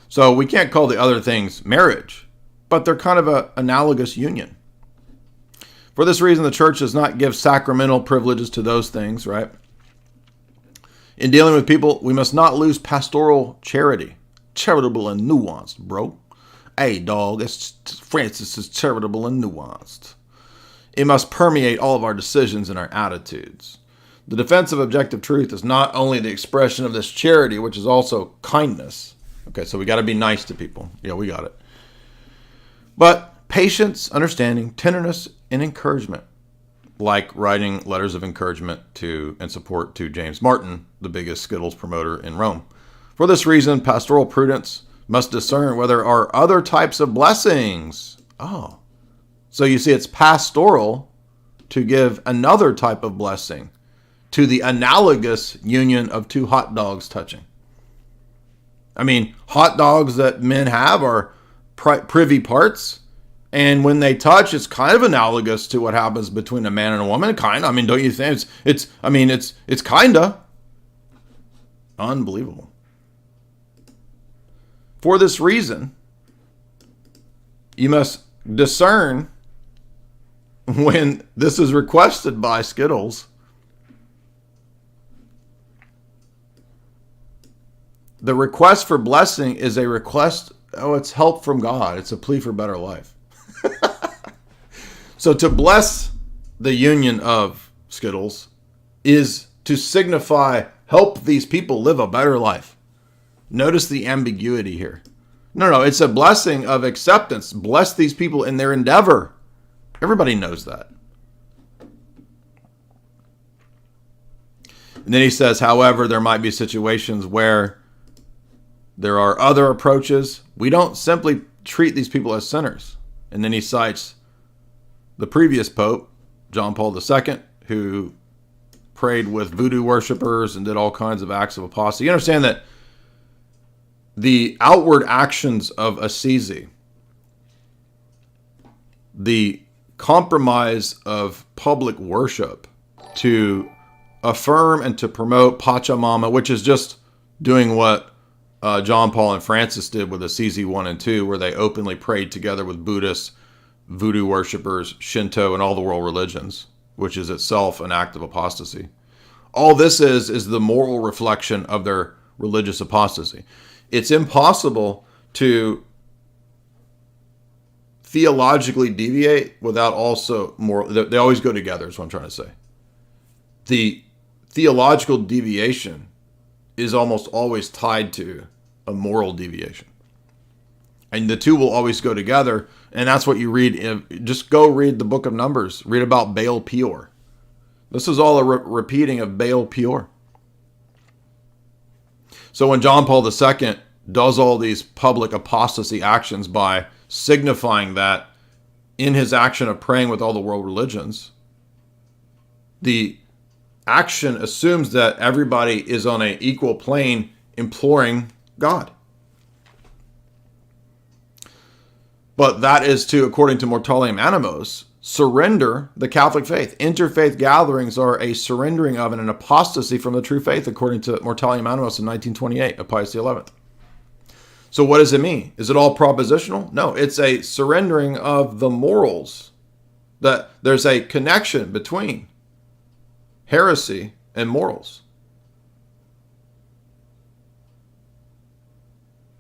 So we can't call the other things marriage, but they're kind of an analogous union. For this reason, the church does not give sacramental privileges to those things, right? In dealing with people, we must not lose pastoral charity. Charitable and nuanced, bro. Hey, dog, Francis is charitable and nuanced. It must permeate all of our decisions and our attitudes. The defense of objective truth is not only the expression of this charity, which is also kindness. Okay, so we got to be nice to people. Yeah, we got it. But patience, understanding, tenderness, and encouragement. Like writing letters of encouragement to and support to James Martin, the biggest Skittles promoter in Rome. For this reason, pastoral prudence must discern whether there are other types of blessings. Oh, so you see it's pastoral to give another type of blessing to the analogous union of two hot dogs touching. I mean, hot dogs that men have are privy parts. And when they touch, it's kind of analogous to what happens between a man and a woman. Kind of. I mean, don't you think? It's kind of. Unbelievable. For this reason, you must discern when this is requested by Skittles. The request for blessing is a request, it's help from God. It's a plea for better life. So to bless the union of Skittles is to signify help these people live a better life. Notice the ambiguity here. No, it's a blessing of acceptance. Bless these people in their endeavor. Everybody knows that. And then he says, however, there might be situations where there are other approaches. We don't simply treat these people as sinners. And then he cites the previous Pope, John Paul II, who prayed with voodoo worshipers and did all kinds of acts of apostasy. You understand that the outward actions of Assisi, the compromise of public worship to affirm and to promote Pachamama, which is just doing what John Paul and Francis did with Assisi 1 and 2, where they openly prayed together with Buddhists, voodoo worshipers, Shinto, and all the world religions, which is itself an act of apostasy. All this is the moral reflection of their religious apostasy. It's impossible to theologically deviate without also moral. They always go together, is what I'm trying to say. The theological deviation is almost always tied to a moral deviation. And the two will always go together. And that's what you read. Just go read the book of Numbers. Read about Baal Peor. This is all a repeating of Baal Peor. So when John Paul II does all these public apostasy actions by signifying that in his action of praying with all the world religions, the action assumes that everybody is on an equal plane imploring God. But that is to, according to Mortalium Animos, surrender the Catholic faith. Interfaith gatherings are a surrendering of and an apostasy from the true faith, according to Mortalium Animos in 1928 of Pius XI. So what does it mean? Is it all propositional? No, it's a surrendering of the morals. That there's a connection between heresy and morals.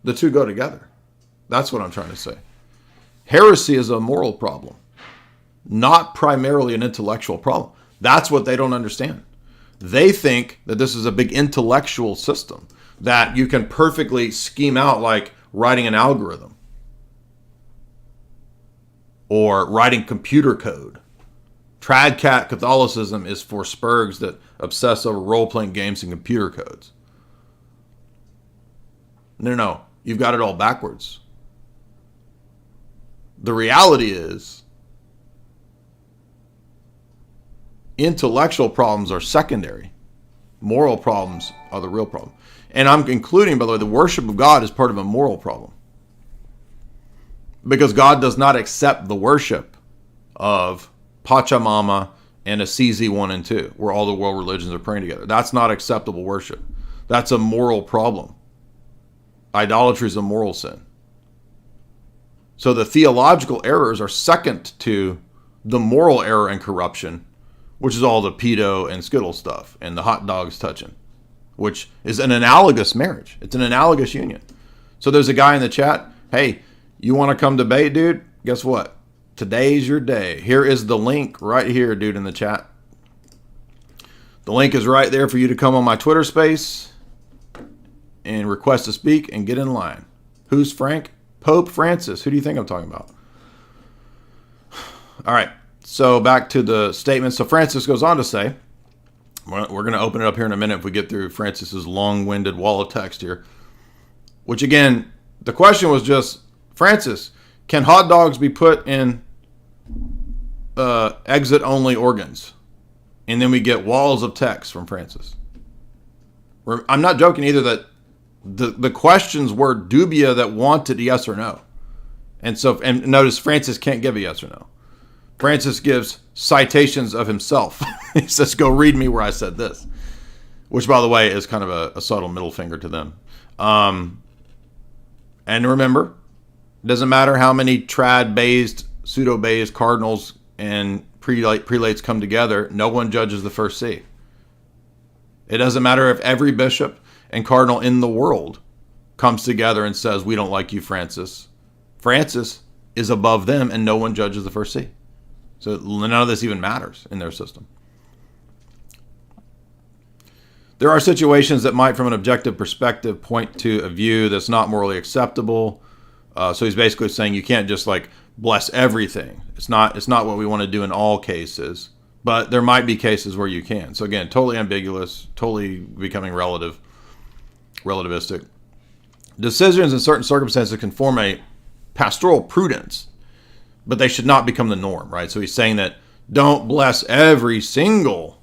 The two go together. That's what I'm trying to say. Heresy is a moral problem, not primarily an intellectual problem. That's what they don't understand. They think that this is a big intellectual system that you can perfectly scheme out, like writing an algorithm or writing computer code. Tradcat Catholicism is for spurgs that obsess over role-playing games and computer codes. No, you've got it all backwards. The reality is, intellectual problems are secondary. Moral problems are the real problem. And I'm including, by the way, the worship of God is part of a moral problem. Because God does not accept the worship of Pachamama and Assisi 1 and 2, where all the world religions are praying together. That's not acceptable worship. That's a moral problem. Idolatry is a moral sin. So the theological errors are second to the moral error and corruption, which is all the pedo and skittle stuff and the hot dogs touching, which is an analogous marriage. It's an analogous union. So there's a guy in the chat, hey, you want to come debate, dude? Guess what? Today's your day. Here is the link right here, dude, in the chat. The link is right there for you to come on my Twitter space and request to speak and get in line. Who's Frank? Pope Francis. Who do you think I'm talking about? All right. So back to the statement. So Francis goes on to say, we're going to open it up here in a minute if we get through Francis's long-winded wall of text here. Which again, the question was just, Francis, can hot dogs be put in exit-only organs? And then we get walls of text from Francis. I'm not joking either that the questions were dubia that wanted a yes or no. And notice Francis can't give a yes or no. Francis gives citations of himself. He says, go read me where I said this. Which, by the way, is kind of a subtle middle finger to them. And remember, it doesn't matter how many trad-based, pseudo-based cardinals and prelates come together. No one judges the first see. It doesn't matter if every bishop and cardinal in the world comes together and says, we don't like you, Francis. Francis is above them and no one judges the first see. So none of this even matters in their system. There are situations that might, from an objective perspective, point to a view that's not morally acceptable. So he's basically saying you can't just like bless everything. It's not what we want to do in all cases, but there might be cases where you can. So again, totally ambiguous, totally becoming relativistic. Decisions in certain circumstances can form a pastoral prudence, but they should not become the norm, right? So he's saying that don't bless every single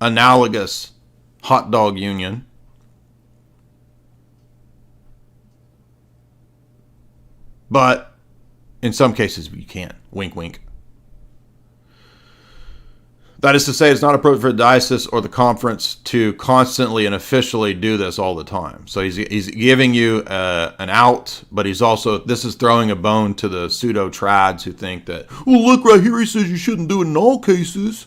analogous hot dog union. But in some cases you can. Wink, wink. That is to say, it's not appropriate for the diocese or the conference to constantly and officially do this all the time. So he's giving you an out, but this is throwing a bone to the pseudo-trads who think that, well, look right here, he says you shouldn't do it in all cases.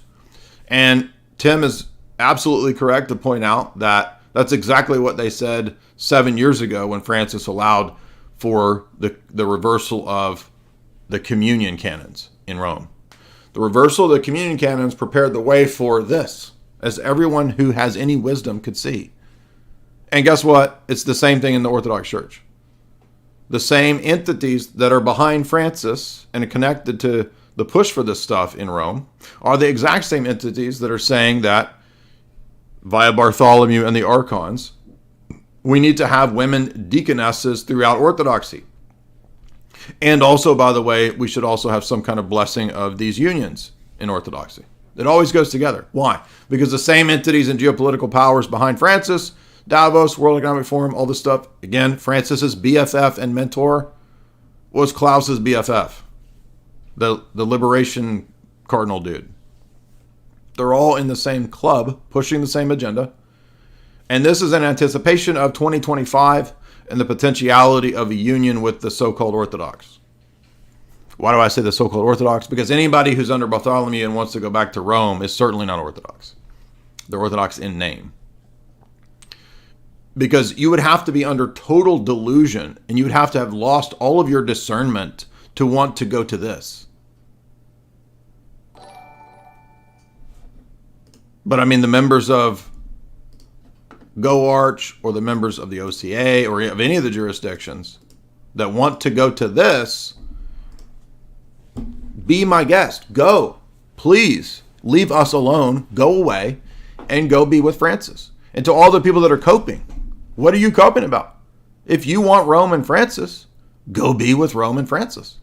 And Tim is absolutely correct to point out that that's exactly what they said 7 years ago when Francis allowed for the reversal of the communion canons in Rome. The reversal of the communion canons prepared the way for this, as everyone who has any wisdom could see. And guess what? It's the same thing in the Orthodox Church. The same entities that are behind Francis and connected to the push for this stuff in Rome are the exact same entities that are saying that via Bartholomew and the archons, we need to have women deaconesses throughout Orthodoxy. And also, by the way, we should also have some kind of blessing of these unions in Orthodoxy. It always goes together. Why? Because the same entities and geopolitical powers behind Francis, Davos, World Economic Forum, all this stuff. Again, Francis's BFF and mentor was Klaus's BFF, the liberation cardinal dude. They're all in the same club, pushing the same agenda. And this is in anticipation of 2025 and the potentiality of a union with the so-called Orthodox. Why do I say the so-called Orthodox? Because anybody who's under Bartholomew and wants to go back to Rome is certainly not Orthodox. They're Orthodox in name. Because you would have to be under total delusion and you would have to have lost all of your discernment to want to go to this. But I mean, the members of Go Arch or the members of the OCA or of any of the jurisdictions that want to go to this, be my guest. Go. Please leave us alone. Go away and go be with Francis. And to all the people that are coping, what are you coping about? If you want Rome and Francis, go be with Rome and Francis.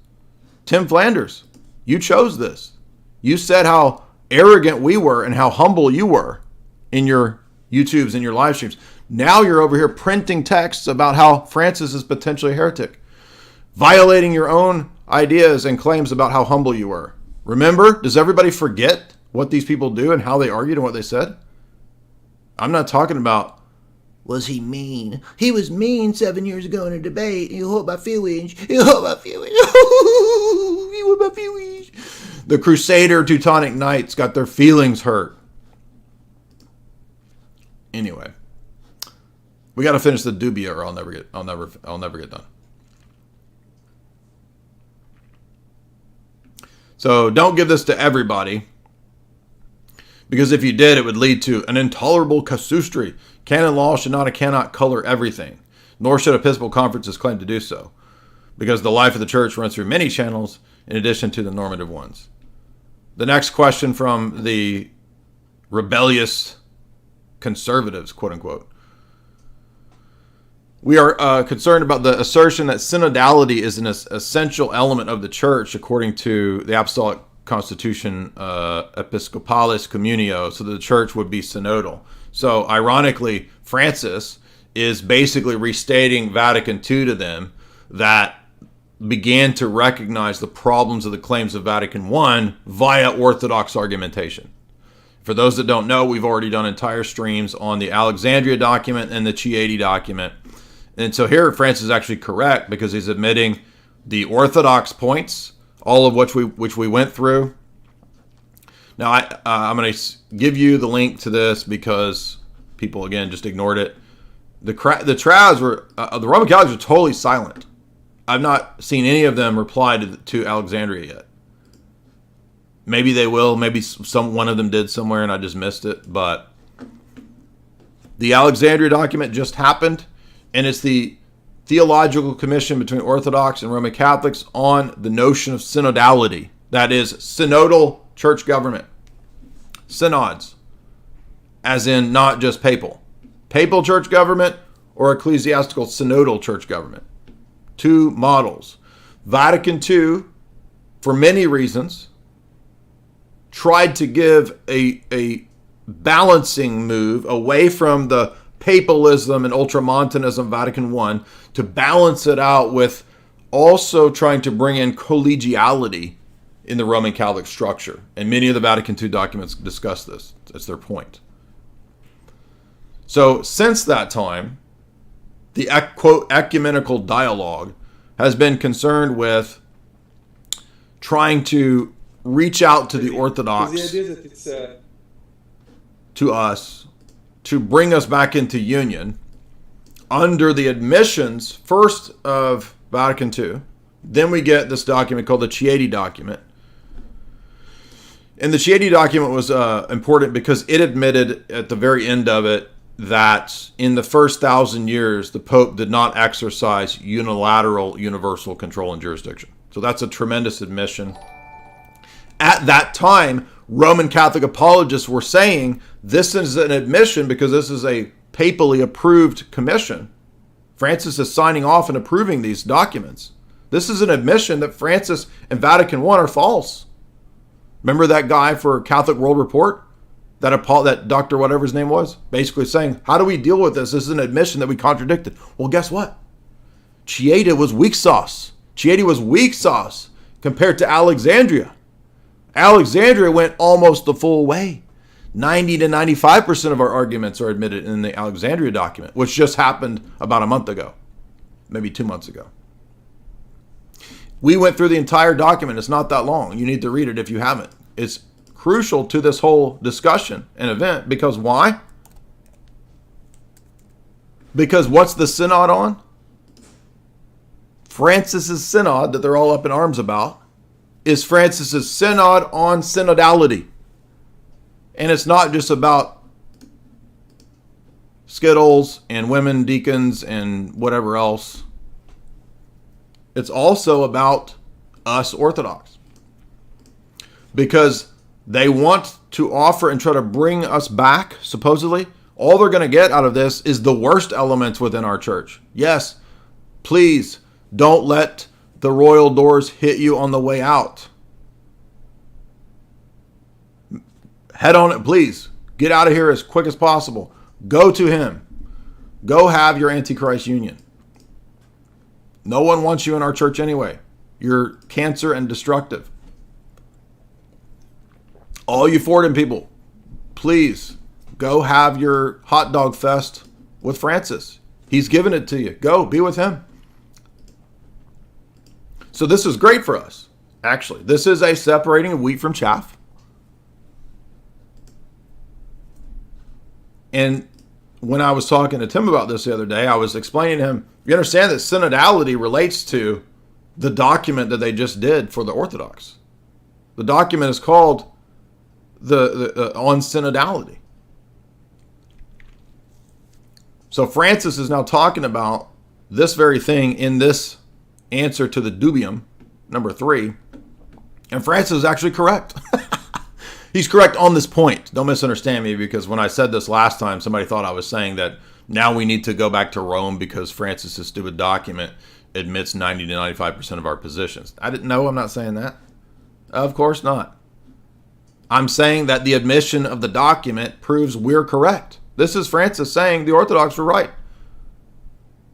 Tim Flanders, you chose this. You said how arrogant we were and how humble you were in your YouTubes and your live streams. Now you're over here printing texts about how Francis is potentially a heretic, violating your own ideas and claims about how humble you were. Remember, does everybody forget what these people do and how they argued and what they said? I'm not talking about, was he mean? He was mean 7 years ago in a debate. You hurt my feelings. You hurt my feelings. You hurt my feelings. The Crusader Teutonic Knights got their feelings hurt. Anyway, we got to finish the Dubia, or I'll never get done. So don't give this to everybody, because if you did, it would lead to an intolerable casuistry. Canon law should not and cannot color everything, nor should episcopal conferences claim to do so, because the life of the church runs through many channels in addition to the normative ones. The next question from the rebellious conservatives, quote unquote. We are concerned about the assertion that synodality is an essential element of the church according to the Apostolic Constitution Episcopalis Communio, so that the church would be synodal. So ironically, Francis is basically restating Vatican II to them that began to recognize the problems of the claims of Vatican I via Orthodox argumentation. For those that don't know, we've already done entire streams on the Alexandria document and the Chieti document. And so here Francis is actually correct because he's admitting the Orthodox points, all of which we went through. Now, I'm going to give you the link to this because people, again, just ignored it. The Trads were, the Roman Catholics were totally silent. I've not seen any of them reply to Alexandria yet. Maybe they will. Maybe one of them did somewhere and I just missed it. But the Alexandria document just happened, and it's the Theological Commission between Orthodox and Roman Catholics on the notion of synodality. That is, synodal church government. Synods, as in not just papal. Papal church government or ecclesiastical synodal church government. Two models. Vatican II, for many reasons, tried to give a balancing move away from the papalism and ultramontanism Vatican I to balance it out with also trying to bring in collegiality in the Roman Catholic structure. And many of the Vatican II documents discuss this. That's their point. So since that time, the quote ecumenical dialogue has been concerned with trying to reach out to the Orthodox, the idea that it's, to us, to bring us back into union under the admissions, first of Vatican II, Then we get this document called the Chieti document. And the Chieti document was important because it admitted at the very end of it that in the first 1,000 years, the Pope did not exercise unilateral universal control and jurisdiction. So that's a tremendous admission. At that time, Roman Catholic apologists were saying this is an admission because this is a papally approved commission. Francis is signing off and approving these documents. This is an admission that Francis and Vatican I are false. Remember that guy for Catholic World Report? That Dr. whatever his name was? Basically saying, how do we deal with this? This is an admission that we contradicted. Well, guess what? Chieti was weak sauce. Chieti was weak sauce compared to Alexandria. Alexandria went almost the full way. 90 to 95% of our arguments are admitted in the Alexandria document, which just happened about a month ago, maybe 2 months ago. We went through the entire document. It's not that long. You need to read it if you haven't. It's crucial to this whole discussion and event because why? Because what's the Synod on? Francis's Synod that they're all up in arms about is Francis's Synod on Synodality. And it's not just about Skittles and women deacons and whatever else. It's also about us Orthodox. Because they want to offer and try to bring us back, supposedly. All they're going to get out of this is the worst elements within our church. Yes, please don't let the royal doors hit you on the way out. Head on it, please. Get out of here as quick as possible. Go to him. Go have your Antichrist union. No one wants you in our church anyway. You're cancer and destructive. All you Fordham people, please go have your hot dog fest with Francis. He's given it to you. Go be with him. So this is great for us. Actually, this is a separating of wheat from chaff. And when I was talking to Tim about this the other day, I was explaining to him, you understand that synodality relates to the document that they just did for the Orthodox. The document is called the on synodality. So Francis is now talking about this very thing in this answer to the dubium, number 3. And Francis is actually correct. He's correct on this point. Don't misunderstand me, because when I said this last time, somebody thought I was saying that now we need to go back to Rome because Francis's stupid document admits 90 to 95% of our positions. I didn't know. I'm not saying that. Of course not. I'm saying that the admission of the document proves we're correct. This is Francis saying the Orthodox were right.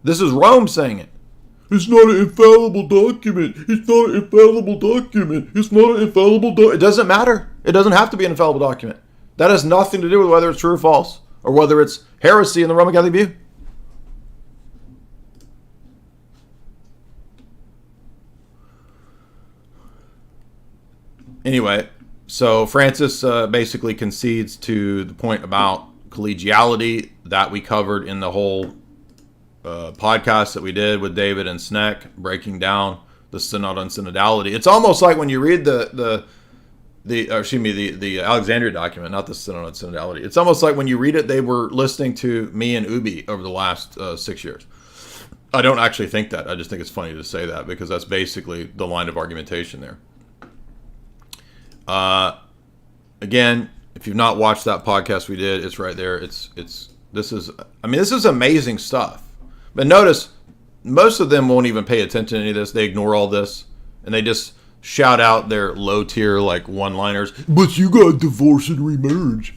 This is Rome saying it. It's not an infallible document. It's not an infallible document. It's not an infallible document. It doesn't matter. It doesn't have to be an infallible document. That has nothing to do with whether it's true or false, or whether it's heresy in the Roman Catholic view. Anyway, so Francis basically concedes to the point about collegiality that we covered in the whole podcast that we did with David and Sneck, breaking down the Synod on Synodality. It's almost like when you read the Alexandria document, not the Synod on Synodality. It's almost like when you read it, they were listening to me and Ubi over the last 6 years. I don't actually think that. I just think it's funny to say that because that's basically the line of argumentation there. Again, if you've not watched that podcast we did, it's right there. This is amazing stuff. But notice, most of them won't even pay attention to any of this. They ignore all this, and they just shout out their low-tier, like, one-liners. But you got divorce and remarriage.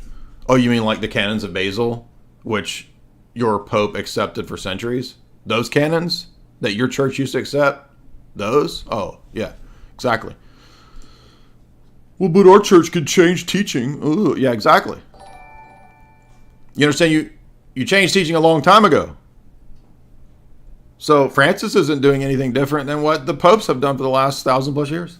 Oh, you mean like the canons of Basil, which your Pope accepted for centuries? Those canons that your church used to accept? Those? Oh, yeah, exactly. Well, but our church could change teaching. Ooh, yeah, exactly. You understand? You changed teaching a long time ago. So Francis isn't doing anything different than what the popes have done for the last 1,000+ years.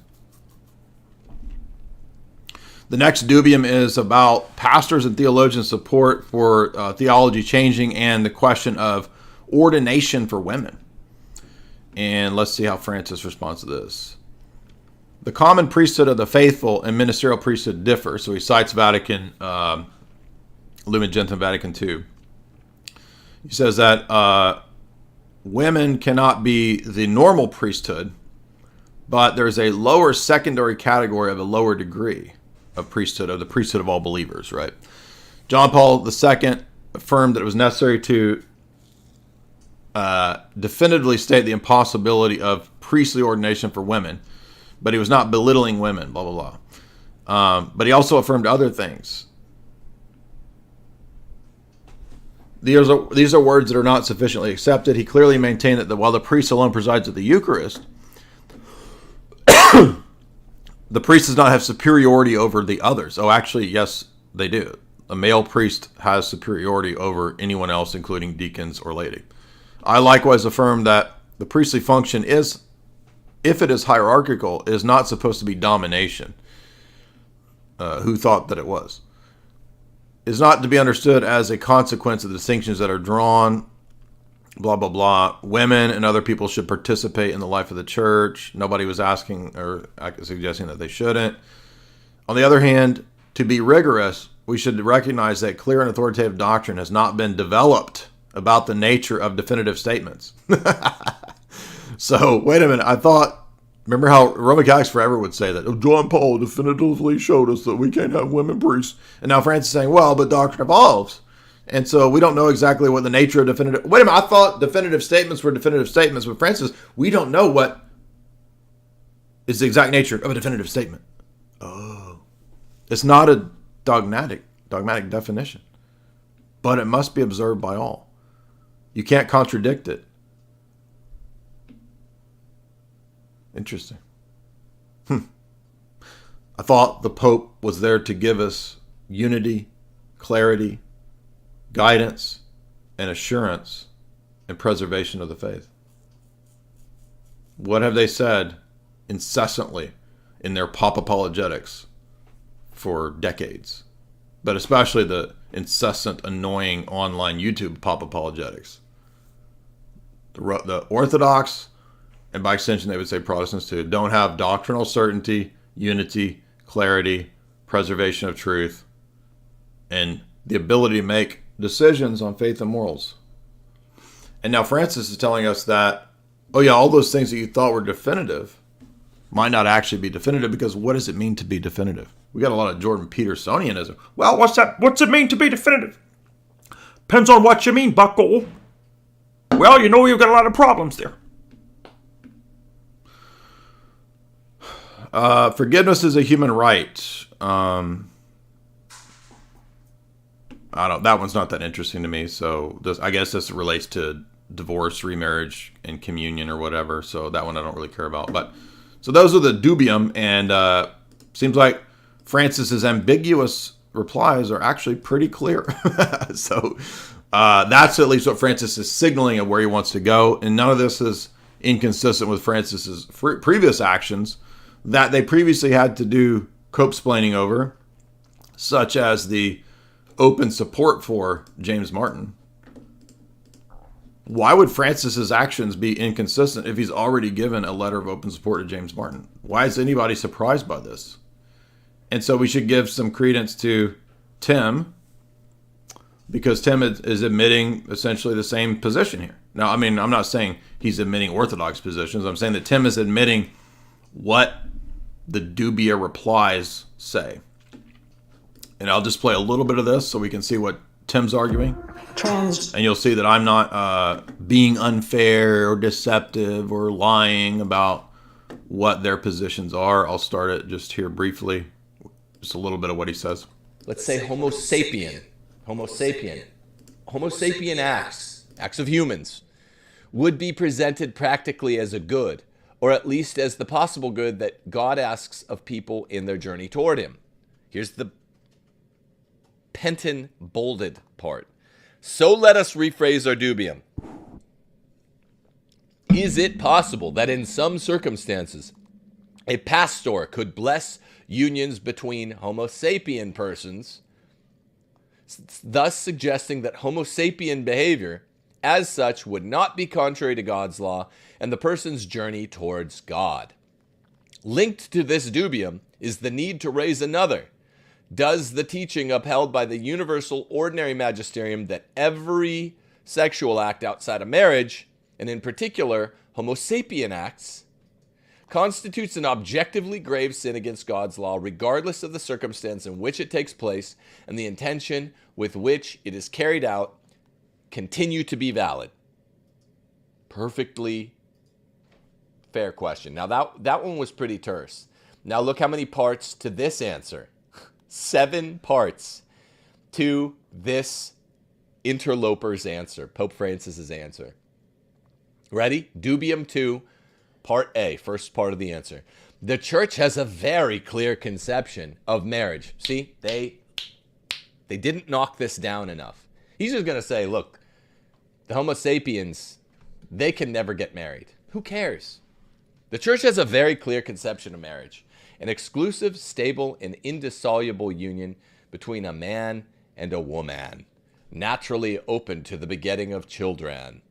The next dubium is about pastors and theologians' support for theology changing and the question of ordination for women. And let's see how Francis responds to this. The common priesthood of the faithful and ministerial priesthood differ. So he cites Lumen Gentium Vatican II. He says that women cannot be the normal priesthood, but there's a lower secondary category of a lower degree of priesthood, of the priesthood of all believers, right? John Paul II affirmed that it was necessary to definitively state the impossibility of priestly ordination for women, but he was not belittling women, blah, blah, blah. But he also affirmed other things. These are words that are not sufficiently accepted. He clearly maintained that while the priest alone presides at the Eucharist, the priest does not have superiority over the others. Oh, actually, yes, they do. A male priest has superiority over anyone else, including deacons or laity. I likewise affirm that the priestly function is, if it is hierarchical, is not supposed to be domination. Who thought that it was? Is not to be understood as a consequence of the distinctions that are drawn, blah, blah, blah. Women and other people should participate in the life of the church. Nobody was asking or suggesting that they shouldn't. On the other hand, to be rigorous, we should recognize that clear and authoritative doctrine has not been developed about the nature of definitive statements. So, wait a minute. I thought, remember how Roman Catholics forever would say that, John Paul definitively showed us that we can't have women priests. And now Francis is saying, well, but doctrine evolves. And so we don't know exactly what the nature of definitive... Wait a minute, I thought definitive statements were definitive statements. But Francis, we don't know what is the exact nature of a definitive statement. Oh. It's not a dogmatic definition. But it must be observed by all. You can't contradict it. Interesting. I thought the Pope was there to give us unity, clarity, guidance, and assurance and preservation of the faith. What have they said incessantly in their pop apologetics for decades? But especially the incessant, annoying online YouTube pop apologetics. The Orthodox, and by extension they would say Protestants too, don't have doctrinal certainty, unity, clarity, preservation of truth, and the ability to make decisions on faith and morals. And now Francis is telling us that, oh yeah, all those things that you thought were definitive might not actually be definitive, because what does it mean to be definitive? We got a lot of Jordan Petersonianism. Well, what's that? What's it mean to be definitive? Depends on what you mean, bucko. Well, you know, you've got a lot of problems there. Forgiveness is a human right. That one's not that interesting to me. So I guess this relates to divorce, remarriage, and communion or whatever. So that one I don't really care about. But so those are the dubium, and seems like Francis's ambiguous replies are actually pretty clear. So that's at least what Francis is signaling of where he wants to go, and none of this is inconsistent with Francis's previous actions that they previously had to do cope-splaining over, such as the open support for James Martin. Why would Francis's actions be inconsistent if he's already given a letter of open support to James Martin? Why is anybody surprised by this? And so we should give some credence to Tim, because Tim is admitting essentially the same position here. Now, I mean, I'm not saying he's admitting Orthodox positions. I'm saying that Tim is admitting what the Dubia replies say. And I'll just play a little bit of this so we can see what Tim's arguing. And you'll see that I'm not being unfair or deceptive or lying about what their positions are. I'll start it just here briefly. Just a little bit of what he says. Let's say Homo sapien acts of humans, would be presented practically as a good, or at least as the possible good that God asks of people in their journey toward him. Here's the Penton bolded part. So let us rephrase our dubium. Is it possible that in some circumstances a pastor could bless unions between Homo sapien persons, thus suggesting that Homo sapien behavior as such, would not be contrary to God's law and the person's journey towards God. Linked to this dubium is the need to raise another. Does the teaching upheld by the universal ordinary magisterium that every sexual act outside of marriage, and in particular Homo sapien acts, constitutes an objectively grave sin against God's law, regardless of the circumstance in which it takes place and the intention with which it is carried out, continue to be valid? Perfectly fair question. Now that one was pretty terse. Now look how many parts to this answer. 7 parts to this interloper's answer, Pope Francis's answer. Ready? Dubium 2, part A, first part of the answer. The church has a very clear conception of marriage. See, they didn't knock this down enough. He's just going to say, look, the Homo sapiens, they can never get married. Who cares? The church has a very clear conception of marriage, an exclusive, stable, and indissoluble union between a man and a woman, naturally open to the begetting of children.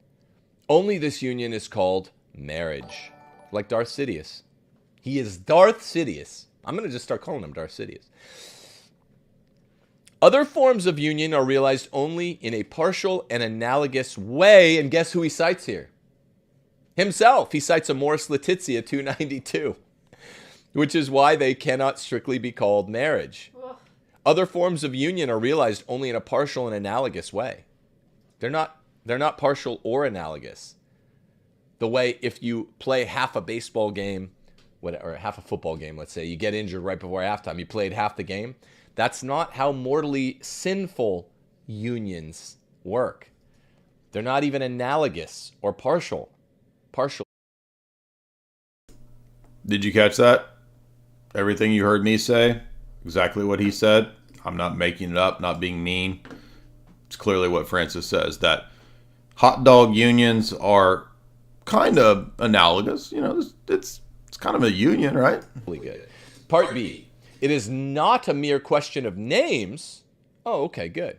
Only this union is called marriage. Like Darth Sidious. He is Darth Sidious. I'm going to just start calling him Darth Sidious. Other forms of union are realized only in a partial and analogous way, and guess who he cites here? Himself. He cites Amoris Laetitia 292, which is why they cannot strictly be called marriage. Ugh. Other forms of union are realized only in a partial and analogous way. They're not partial or analogous. The way if you play half a baseball game, or half a football game, let's say, you get injured right before halftime, you played half the game. That's not how mortally sinful unions work. They're not even analogous or partial. Did you catch that? Everything you heard me say, exactly what he said. I'm not making it up, not being mean. It's clearly what Francis says, that hot dog unions are kind of analogous. You know, it's kind of a union, right? Really good. Part B. It is not a mere question of names. Oh, okay, good.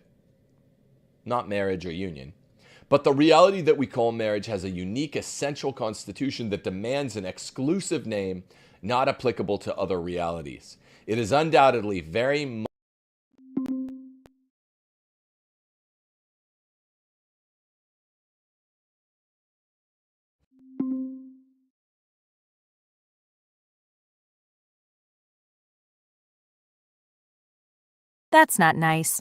Not marriage or union. But the reality that we call marriage has a unique, essential constitution that demands an exclusive name not applicable to other realities. It is undoubtedly very much That's not nice.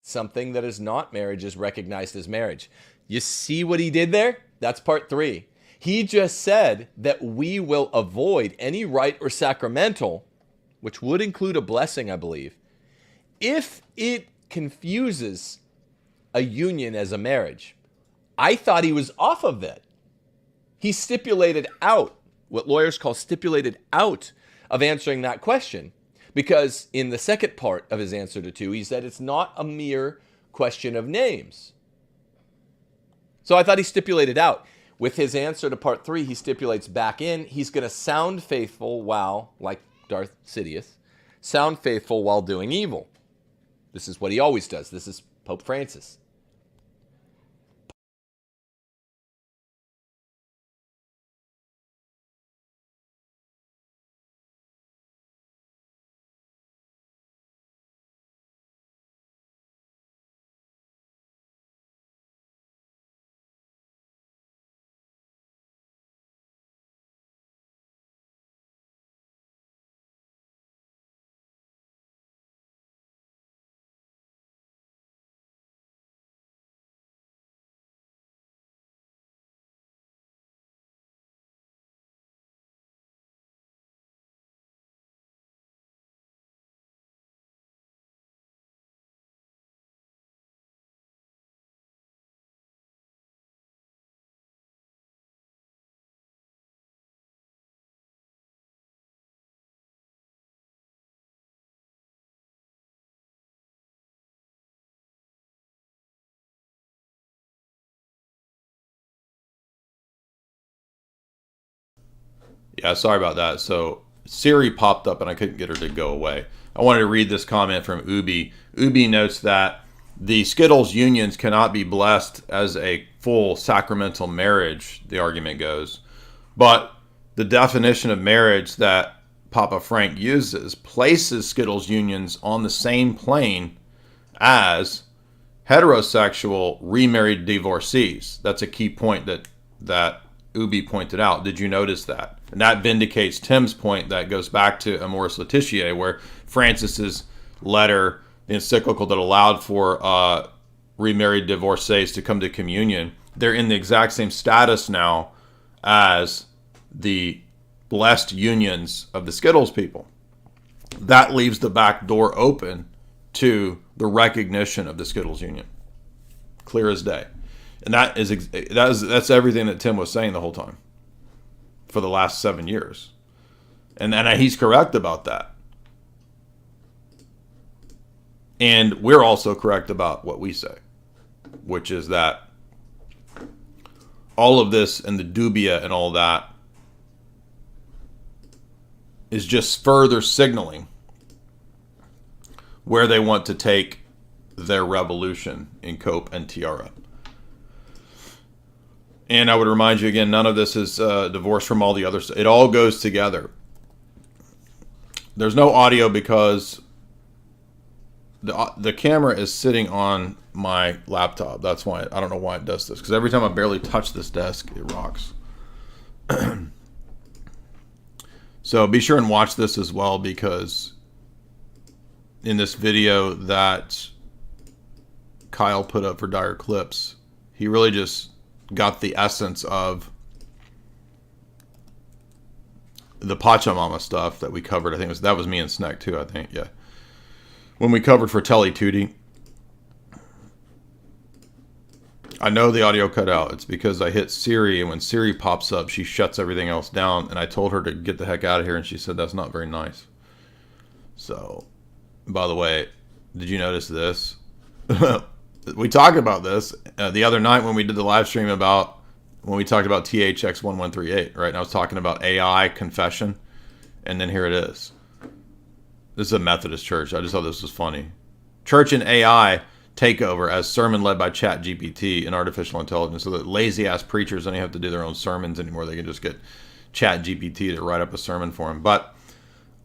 something that is not marriage is recognized as marriage. You see what he did there? That's part 3. He just said that we will avoid any rite or sacramental, which would include a blessing, I believe, if it confuses a union as a marriage. I thought he was off of that. He stipulated out, what lawyers call stipulated out, of answering that question. Because in the second part of his answer to 2, he said it's not a mere question of names. So I thought he stipulated out. With his answer to part 3, he stipulates back in. He's going to sound faithful while, like Darth Sidious, sound faithful while doing evil. This is what he always does. This is Pope Francis. Yeah, sorry about that. So Siri popped up and I couldn't get her to go away. I wanted to read this comment from Ubi. Ubi notes that the Skittles unions cannot be blessed as a full sacramental marriage, the argument goes. But the definition of marriage that Papa Frank uses places Skittles unions on the same plane as heterosexual remarried divorcees. That's a key point that Ubi pointed out. Did you notice that? And that vindicates Tim's point that goes back to Amoris Laetitia, where Francis's letter, the encyclical that allowed for remarried divorcees to come to communion, they're in the exact same status now as the blessed unions of the Skittles people. That leaves the back door open to the recognition of the Skittles union. Clear as day. And that's everything that Tim was saying the whole time for the last 7 years. And he's correct about that. And we're also correct about what we say, which is that all of this and the dubia and all that is just further signaling where they want to take their revolution in Cope and Tiara. And I would remind you again, none of this is divorced from all the other stuff. It all goes together. There's no audio because the camera is sitting on my laptop. That's why I don't know why it does this. Because every time I barely touch this desk, it rocks. So be sure and watch this as well, because in this video that Kyle put up for Dyer Clips, he really just got the essence of the Pachamama stuff that we covered. I think that was me and Sneck too, I think. Yeah. When we covered for Telly Tootie. I know the audio cut out. It's because I hit Siri, and when Siri pops up, she shuts everything else down. And I told her to get the heck out of here, and she said that's not very nice. So, by the way, did you notice this? We talked about this the other night when we did the live stream when we talked about THX 1138, right? And I was talking about AI confession, and then here it is. This is a Methodist church. I just thought this was funny. Church and AI takeover as sermon led by Chat GPT and artificial intelligence, so that lazy ass preachers don't even have to do their own sermons anymore. They can just get Chat GPT to write up a sermon for them. But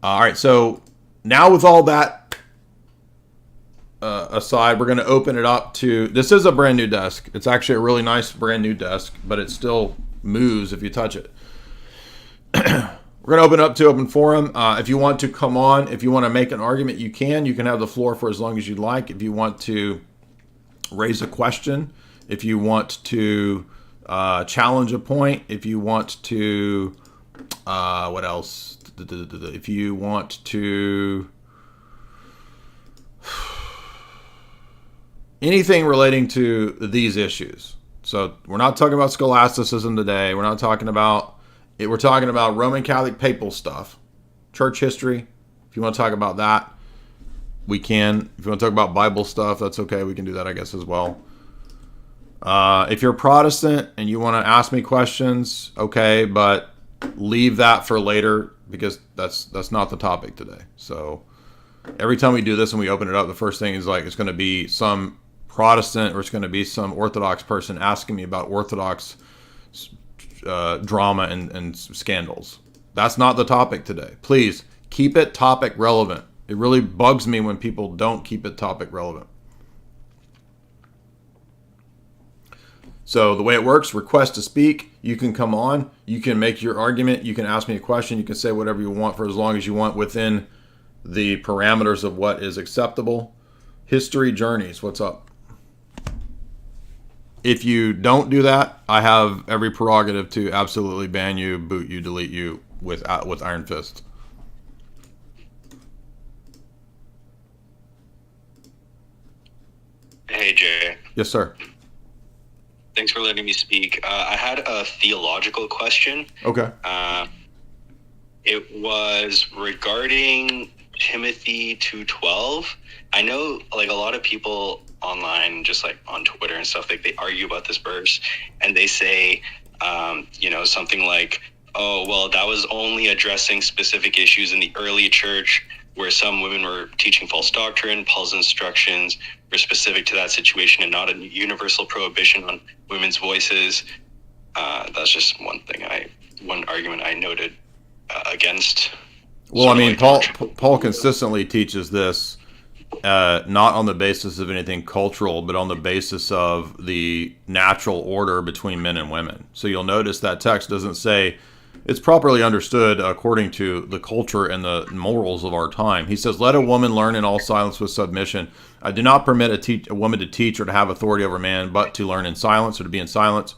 all right, so now with all that aside, we're going to open it up to, this is a brand new desk. It's actually a really nice brand new desk, but it still moves if you touch it. We're going to open it up to open forum. If you want to come on, if you want to make an argument, you can. You can have the floor for as long as you'd like. If you want to raise a question, if you want to challenge a point, if you want to, what else? If you want to, anything relating to these issues. So we're not talking about scholasticism today. We're talking about Roman Catholic papal stuff, church history. If you want to talk about that, we can. If you want to talk about Bible stuff, that's okay. We can do that, I guess, as well. If you're Protestant and you want to ask me questions, okay, but leave that for later, because that's not the topic today. So every time we do this and we open it up, the first thing is it's going to be some Protestant or it's going to be some Orthodox person asking me about Orthodox drama and scandals. That's not the topic today. Please keep it topic relevant. It really bugs me when people don't keep it topic relevant. So the way it works, request to speak. You can come on. You can make your argument. You can ask me a question. You can say whatever you want for as long as you want within the parameters of what is acceptable. History Journeys, what's up? If you don't do that, I have every prerogative to absolutely ban you, boot you, delete you with Iron Fist. Hey, Jay. Yes, sir. Thanks for letting me speak. I had a theological question. Okay. It was regarding Timothy 2:12. I know a lot of people online, just on Twitter and stuff, they argue about this verse, and they say, something like, oh, well, that was only addressing specific issues in the early church, where some women were teaching false doctrine. Paul's instructions were specific to that situation and not a universal prohibition on women's voices. That's just one argument I noted against. Well, I mean, Paul consistently teaches this not on the basis of anything cultural, but on the basis of the natural order between men and women. So you'll notice that text doesn't say it's properly understood according to the culture and the morals of our time. He says, let a woman learn in all silence with submission. I do not permit a woman to teach or to have authority over man, but to learn in silence or to be in silence.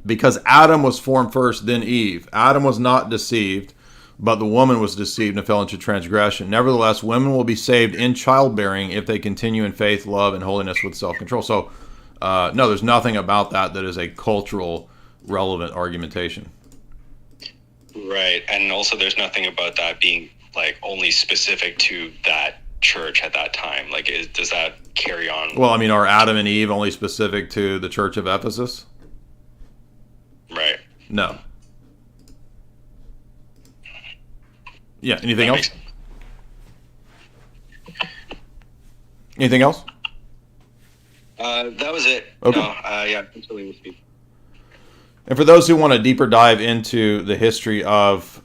Because Adam was formed first, then Eve. Adam was not deceived, but the woman was deceived and fell into transgression. Nevertheless, women will be saved in childbearing if they continue in faith, love, and holiness with self-control. So, no, there's nothing about that is a cultural relevant argumentation. Right, and also there's nothing about that being like only specific to that church at that time. Like, does that carry on? Well, I mean, are Adam and Eve only specific to the church of Ephesus? Right. No. Yeah, anything else? Anything else? That was it. Okay. No, yeah, completely with you. And for those who want a deeper dive into the history of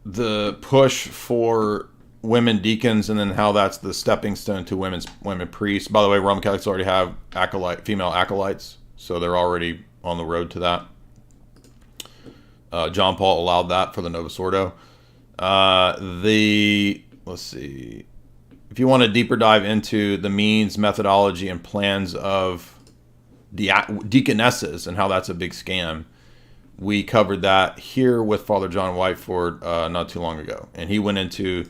the push for women deacons and then how that's the stepping stone to women priests. By the way, Roman Catholics already have female acolytes, so they're already on the road to that. John Paul allowed that for the Novus Ordo. Let's see. If you want a deeper dive into the means, methodology, and plans of deaconesses and how that's a big scam, we covered that here with Father John Whiteford not too long ago. And he went into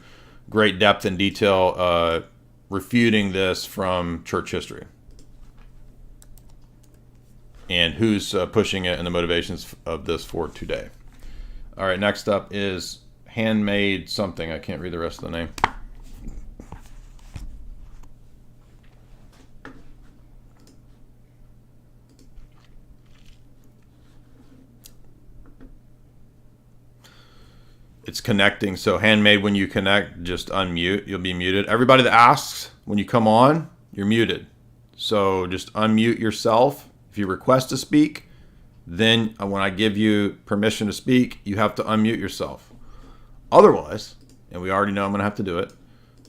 great depth and detail refuting this from church history and who's pushing it and the motivations of this for today. All right, next up is Handmade something. I can't read the rest of the name. It's connecting. So Handmade, when you connect, just unmute. You'll be muted. Everybody that asks, when you come on, you're muted. So just unmute yourself. If you request to speak, then when I give you permission to speak, you have to unmute yourself. Otherwise, and we already know I'm going to have to do it,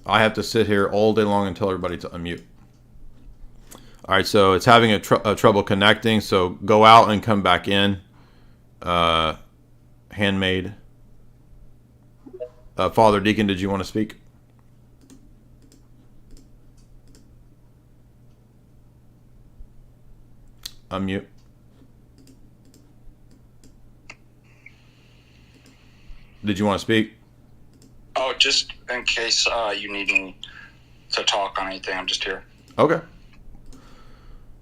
I have to sit here all day long and tell everybody to unmute. All right, so it's having a trouble connecting. So go out and come back in. Handmade. Father Deacon, did you want to speak? Unmute. Did you want to speak? Oh, just in case you need me to talk on anything, I'm just here. Okay.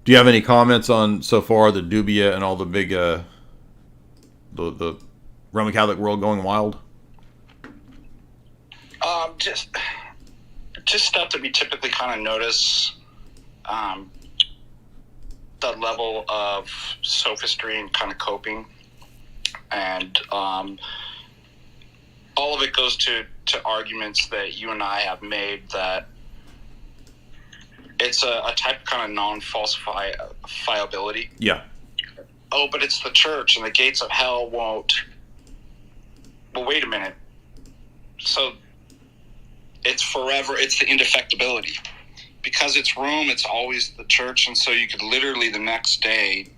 Do you have any comments on so far the Dubia and all the big the Roman Catholic world going wild? Just stuff that we typically kind of notice. The level of sophistry and kind of coping, and all of it goes to arguments that you and I have made that it's a type of kind of non-falsifiability. Yeah. Oh, but it's the church and the gates of hell won't. Well, wait a minute. So it's forever. It's the indefectibility. Because it's Rome, it's always the church. And so you could literally the next day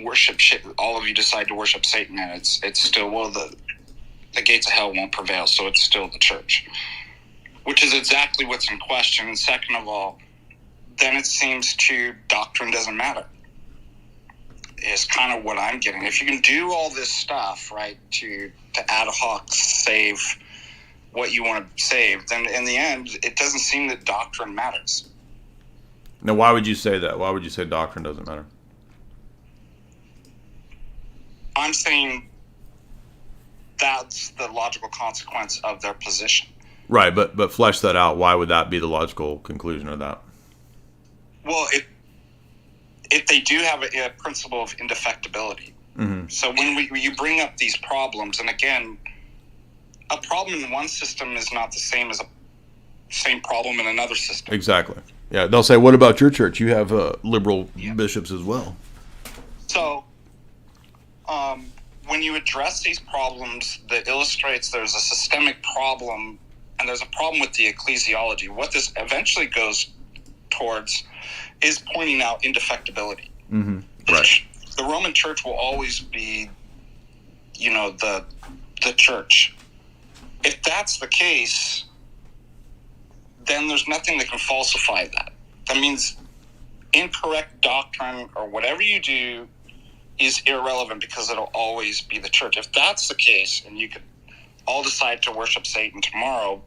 worship shit. All of you decide to worship Satan, and it's still, well, the gates of hell won't prevail, so it's still the church. Which is exactly what's in question. And second of all, then it seems to doctrine doesn't matter. Is kind of what I'm getting. If you can do all this stuff, right, to ad hoc save what you want to save, then in the end, it doesn't seem that doctrine matters. Now, why would you say that? Why would you say doctrine doesn't matter? I'm saying that's the logical consequence of their position. Right, but flesh that out. Why would that be the logical conclusion of that? Well, if they do have a principle of indefectibility. Mm-hmm. So when you bring up these problems, and again, a problem in one system is not the same as a same problem in another system. Exactly. Yeah, they'll say, "What about your church? You have liberal bishops as well." So, when you address these problems, that illustrates there's a systemic problem, and there's a problem with the ecclesiology. What this eventually goes towards is pointing out indefectibility. Mm-hmm. Right. The Roman Church will always be, the church. If that's the case, then there's nothing that can falsify that. That means incorrect doctrine or whatever you do is irrelevant because it'll always be the church. If that's the case, and you could all decide to worship Satan tomorrow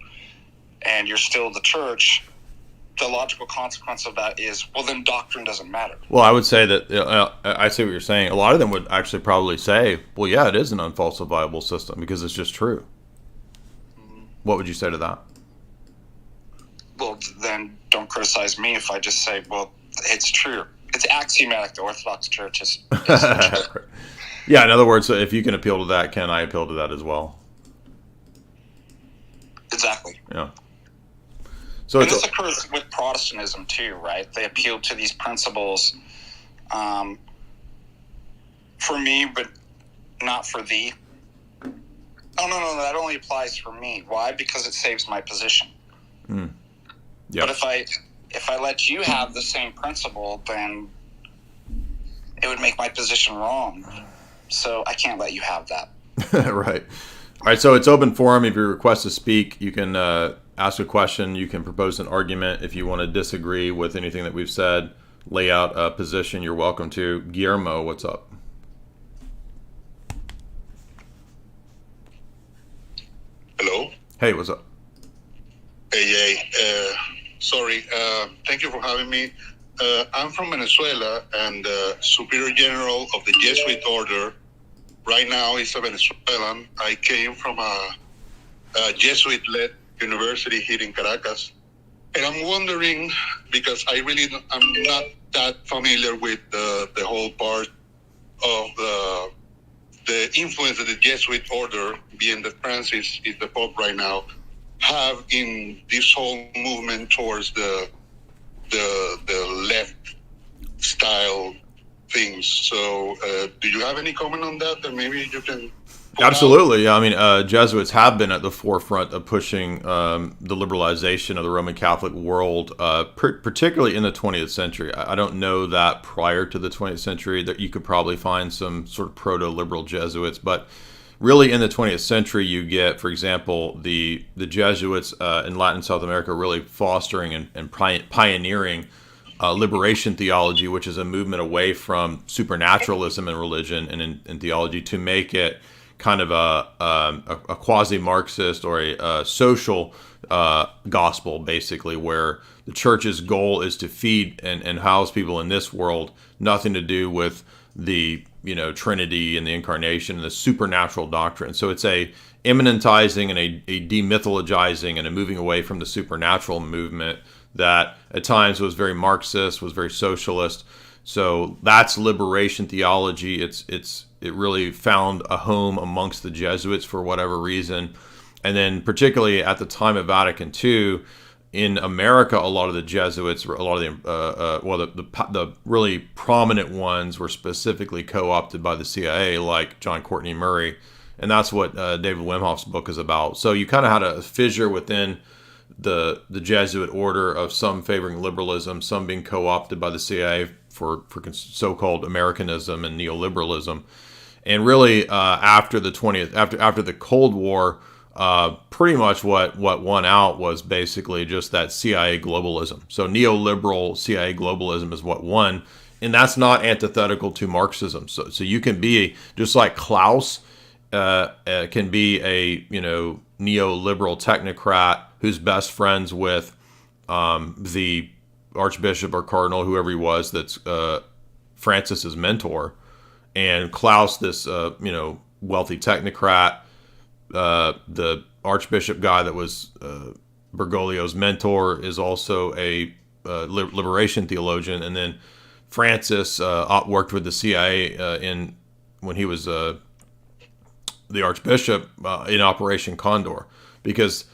and you're still the church, the logical consequence of that is, well, then doctrine doesn't matter. Well, I would say that, I see what you're saying. A lot of them would actually probably say, well, yeah, it is an unfalsifiable system because it's just true. What would you say to that? Well, then don't criticize me if I just say, well, it's true. It's axiomatic. The Orthodox Church is true. Yeah, in other words, if you can appeal to that, can I appeal to that as well? Exactly. Yeah. So and this occurs with Protestantism too, right? They appeal to these principles for me, but not for thee. Oh, no, that only applies for me. Why? Because it saves my position. Mm. Yeah. But if I let you have the same principle, then it would make my position wrong. So I can't let you have that. Right. All right, so it's open forum. If you request to speak, you can ask a question. You can propose an argument. If you want to disagree with anything that we've said, lay out a position, you're welcome to. Guillermo, what's up? Hello. Hey, what's up? Hey, sorry. Thank you for having me. I'm from Venezuela, and Superior General of the Jesuit Order right now is a Venezuelan. I came from a Jesuit-led university here in Caracas, and I'm wondering, because I'm not that familiar with the whole part of the influence that the Jesuit Order, being that Francis is the Pope right now, have in this whole movement towards the left style things. So do you have any comment on that? Or maybe you can... Absolutely. Yeah, I mean, Jesuits have been at the forefront of pushing the liberalization of the Roman Catholic world, particularly in the 20th century. I don't know that prior to the 20th century that you could probably find some sort of proto-liberal Jesuits, but really in the 20th century you get, for example, the Jesuits in Latin South America really fostering and pioneering liberation theology, which is a movement away from supernaturalism in religion and in theology to make it kind of a quasi-Marxist or a social gospel, basically, where the church's goal is to feed and house people in this world, nothing to do with the Trinity and the Incarnation and the supernatural doctrine. So it's a immanentizing and a demythologizing and a moving away from the supernatural movement that at times was very Marxist, was very socialist. So that's liberation theology. It really found a home amongst the Jesuits for whatever reason. And then particularly at the time of Vatican II, in America, a lot of the Jesuits, a lot of the really prominent ones were specifically co-opted by the CIA, like John Courtney Murray. And that's what David Wimhoff's book is about. So you kind of had a fissure within the Jesuit order of some favoring liberalism, some being co-opted by the CIA for so-called Americanism and neoliberalism. And really, after the Cold War, pretty much what won out was basically just that CIA globalism. So neoliberal CIA globalism is what won, and that's not antithetical to Marxism. So you can be just like Klaus can be a neoliberal technocrat who's best friends with the archbishop or cardinal, whoever he was, that's Francis's mentor, and Klaus, this wealthy technocrat, the archbishop guy that was Bergoglio's mentor, is also a liberation theologian, and then Francis worked with the CIA when he was the Archbishop in Operation Condor, because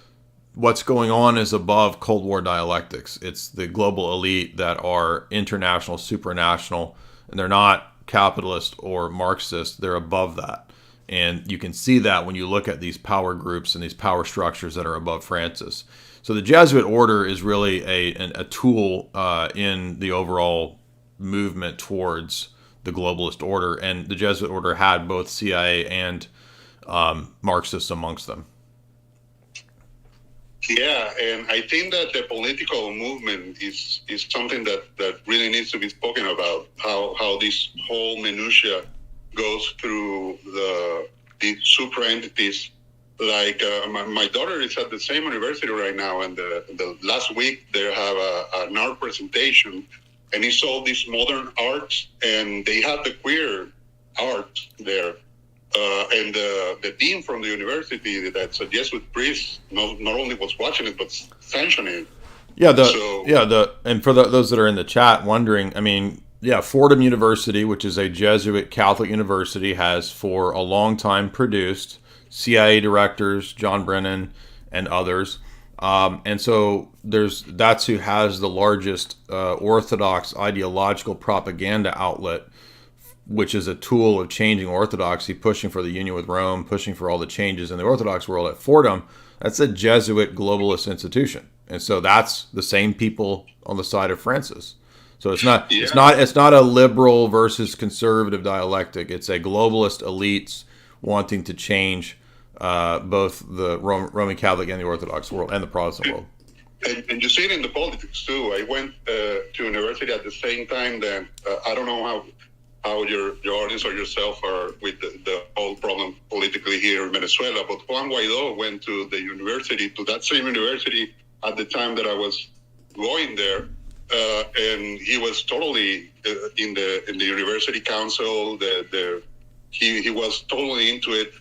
what's going on is above Cold War dialectics. It's the global elite that are international, supranational, and they're not capitalist or Marxist. They're above that. And you can see that when you look at these power groups and these power structures that are above Francis. So the Jesuit order is really a tool in the overall movement towards the globalist order. And the Jesuit order had both CIA and Marxists amongst them. Yeah, and I think that the political movement is something that really needs to be spoken about. How this whole minutia goes through the super entities. Like my daughter is at the same university right now, and the last week they have an art presentation, and it's all these modern arts, and they have the queer art there. And the dean from the university, that's a Jesuit priest, not only was watching it but sanctioning it. Yeah, and for those that are in the chat wondering, I mean, yeah, Fordham University, which is a Jesuit Catholic university, has for a long time produced CIA directors, John Brennan and others. And so that's who has the largest Orthodox ideological propaganda outlet, which is a tool of changing orthodoxy, pushing for the union with Rome, pushing for all the changes in the Orthodox world. At Fordham, that's a Jesuit globalist institution. And so that's the same people on the side of Francis. So it's not a liberal versus conservative dialectic. It's a globalist elites wanting to change both the Roman Catholic and the Orthodox world and the Protestant world. And you see it in the politics too. I went to university at the same time. Then I don't know how your audience or yourself are with the whole problem politically here in Venezuela, but Juan Guaido went to that same university at the time that I was going there. And he was totally in the university council. He was totally into it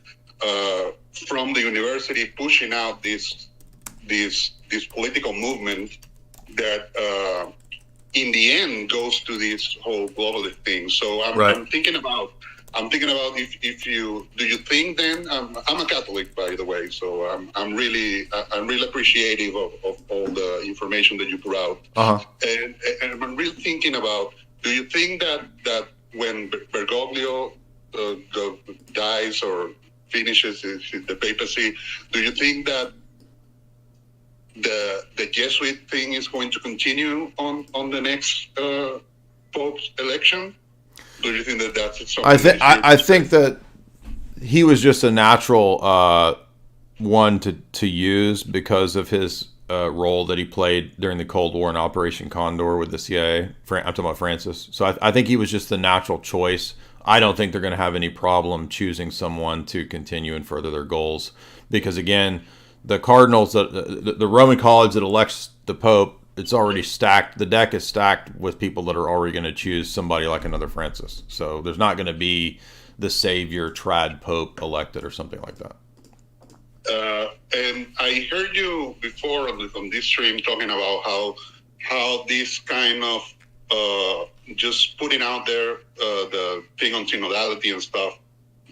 from the university, pushing out this political movement that in the end goes to this whole globalist thing. So I'm thinking about if you think then I'm a Catholic, by the way, so I'm really appreciative of all the information that you brought. And I'm really thinking about, do you think that when Bergoglio dies or finishes the papacy, do you think that the Jesuit thing is going to continue on the next Pope's election? Do you think that that's something? I think that he was just a natural one to use because of his role that he played during the Cold War in Operation Condor with the CIA. I'm talking about Francis. So I think he was just the natural choice. I don't think they're going to have any problem choosing someone to continue and further their goals, because again, the cardinals, the Roman College that elects the Pope, it's already stacked. The deck is stacked with people that are already going to choose somebody like another Francis. So there's not going to be the savior trad Pope elected or something like that. And I heard you before on this stream talking about how this kind of just putting out there the thing on synodality and stuff,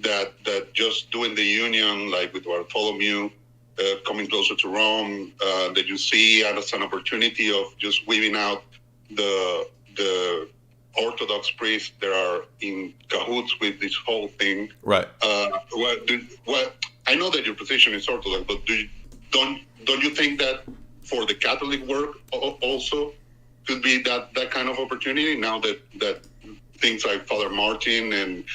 that just doing the union, like with Bartholomew, coming closer to Rome, that you see as an opportunity of just weaving out the Orthodox priests that are in cahoots with this whole thing. Right. I know that your position is Orthodox, but don't you think that for the Catholic work also could be that kind of opportunity now that things like Father Martin and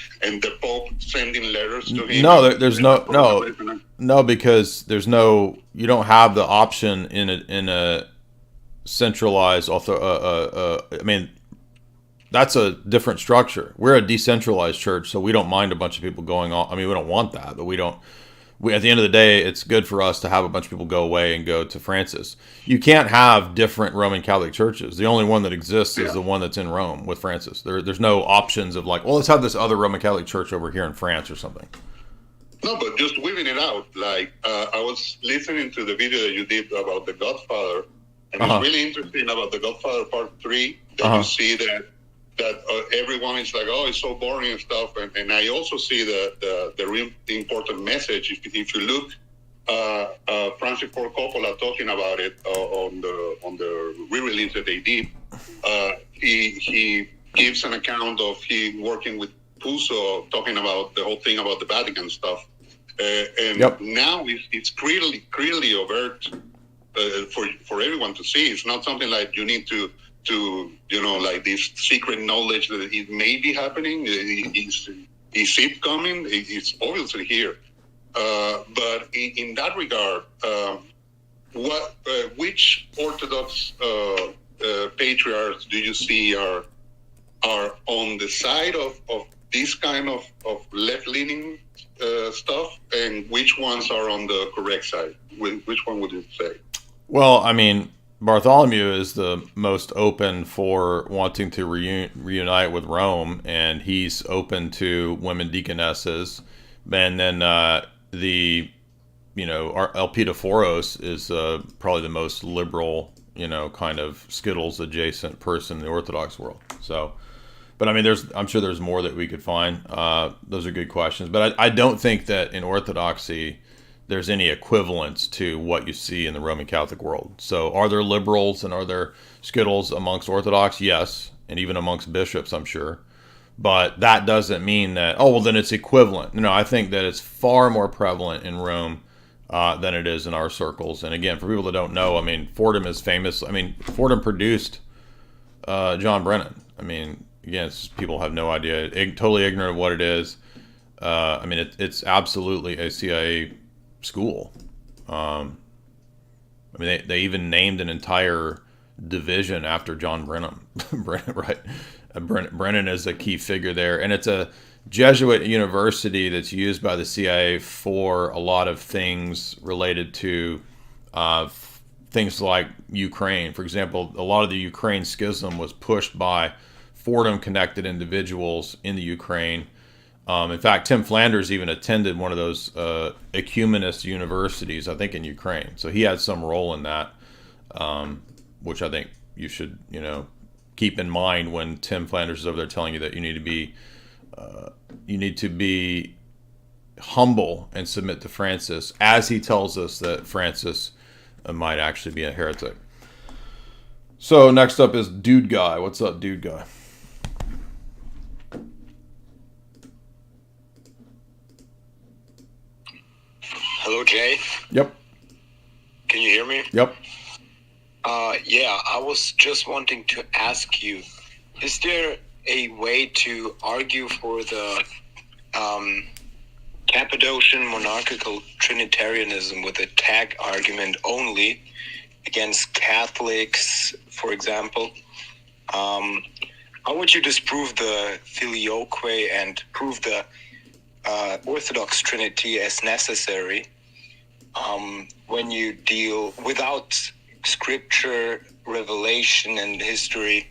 the Pope sending letters to him? No, there's no, because you don't have the option in a centralized I mean, that's a different structure. We're a decentralized church, so we don't mind a bunch of people going on. I mean, we don't want that, but at the end of the day, it's good for us to have a bunch of people go away and go to Francis. You can't have different Roman Catholic churches. The only one that exists is the one that's in Rome with Francis. There's no options of like, well, let's have this other Roman Catholic church over here in France or something. No, but just weaving it out. Like, I was listening to the video that you did about The Godfather, and it's really interesting about The Godfather Part 3, that you see that that everyone is like, oh, it's so boring and stuff. And I also see the real important message. If you look, Francis Ford Coppola talking about it on the re-release that they did, he gives an account of he working with Puso, talking about the whole thing about the Vatican stuff. And now it's clearly overt for everyone to see. It's not something like you need to like this secret knowledge that it may be happening. Is it coming? It's obviously here. But in that regard, which Orthodox patriarchs do you see are on the side of this kind of left-leaning stuff, and which ones are on the correct side? Which one would you say? Well, I mean, Bartholomew is the most open for wanting to reunite with Rome, and he's open to women deaconesses. And then Elpidophoros is probably the most liberal, kind of Skittles adjacent person in the Orthodox world. So, but I mean, I'm sure there's more that we could find. Those are good questions, but I don't think that in Orthodoxy there's any equivalence to what you see in the Roman Catholic world. So are there liberals and are there Skittles amongst Orthodox? Yes, and even amongst bishops, I'm sure. But that doesn't mean that, then it's equivalent. No, I think that it's far more prevalent in Rome than it is in our circles. And again, for people that don't know, I mean, Fordham is famous. I mean, Fordham produced John Brennan. I mean, again, people have no idea, totally ignorant of what it is. I mean, it's absolutely a CIA school. I mean, they even named an entire division after John Brennan. Right? Brennan is a key figure there, and it's a Jesuit university that's used by the CIA for a lot of things related to things like Ukraine. For example, a lot of the Ukraine schism was pushed by Fordham-connected individuals in the Ukraine. In fact, Tim Flanders even attended one of those ecumenist universities, I think, in Ukraine. So he had some role in that, which I think you should, keep in mind when Tim Flanders is over there telling you that you need to be humble and submit to Francis, as he tells us that Francis might actually be a heretic. So next up is Dude Guy. What's up, Dude Guy? Hello, Jay. Yep. Can you hear me? Yep. Yeah, I was just wanting to ask you, is there a way to argue for the Cappadocian monarchical Trinitarianism with a tag argument only against Catholics, for example? How would you disprove the Filioque and prove the Orthodox Trinity as necessary when you deal without scripture, revelation, and history?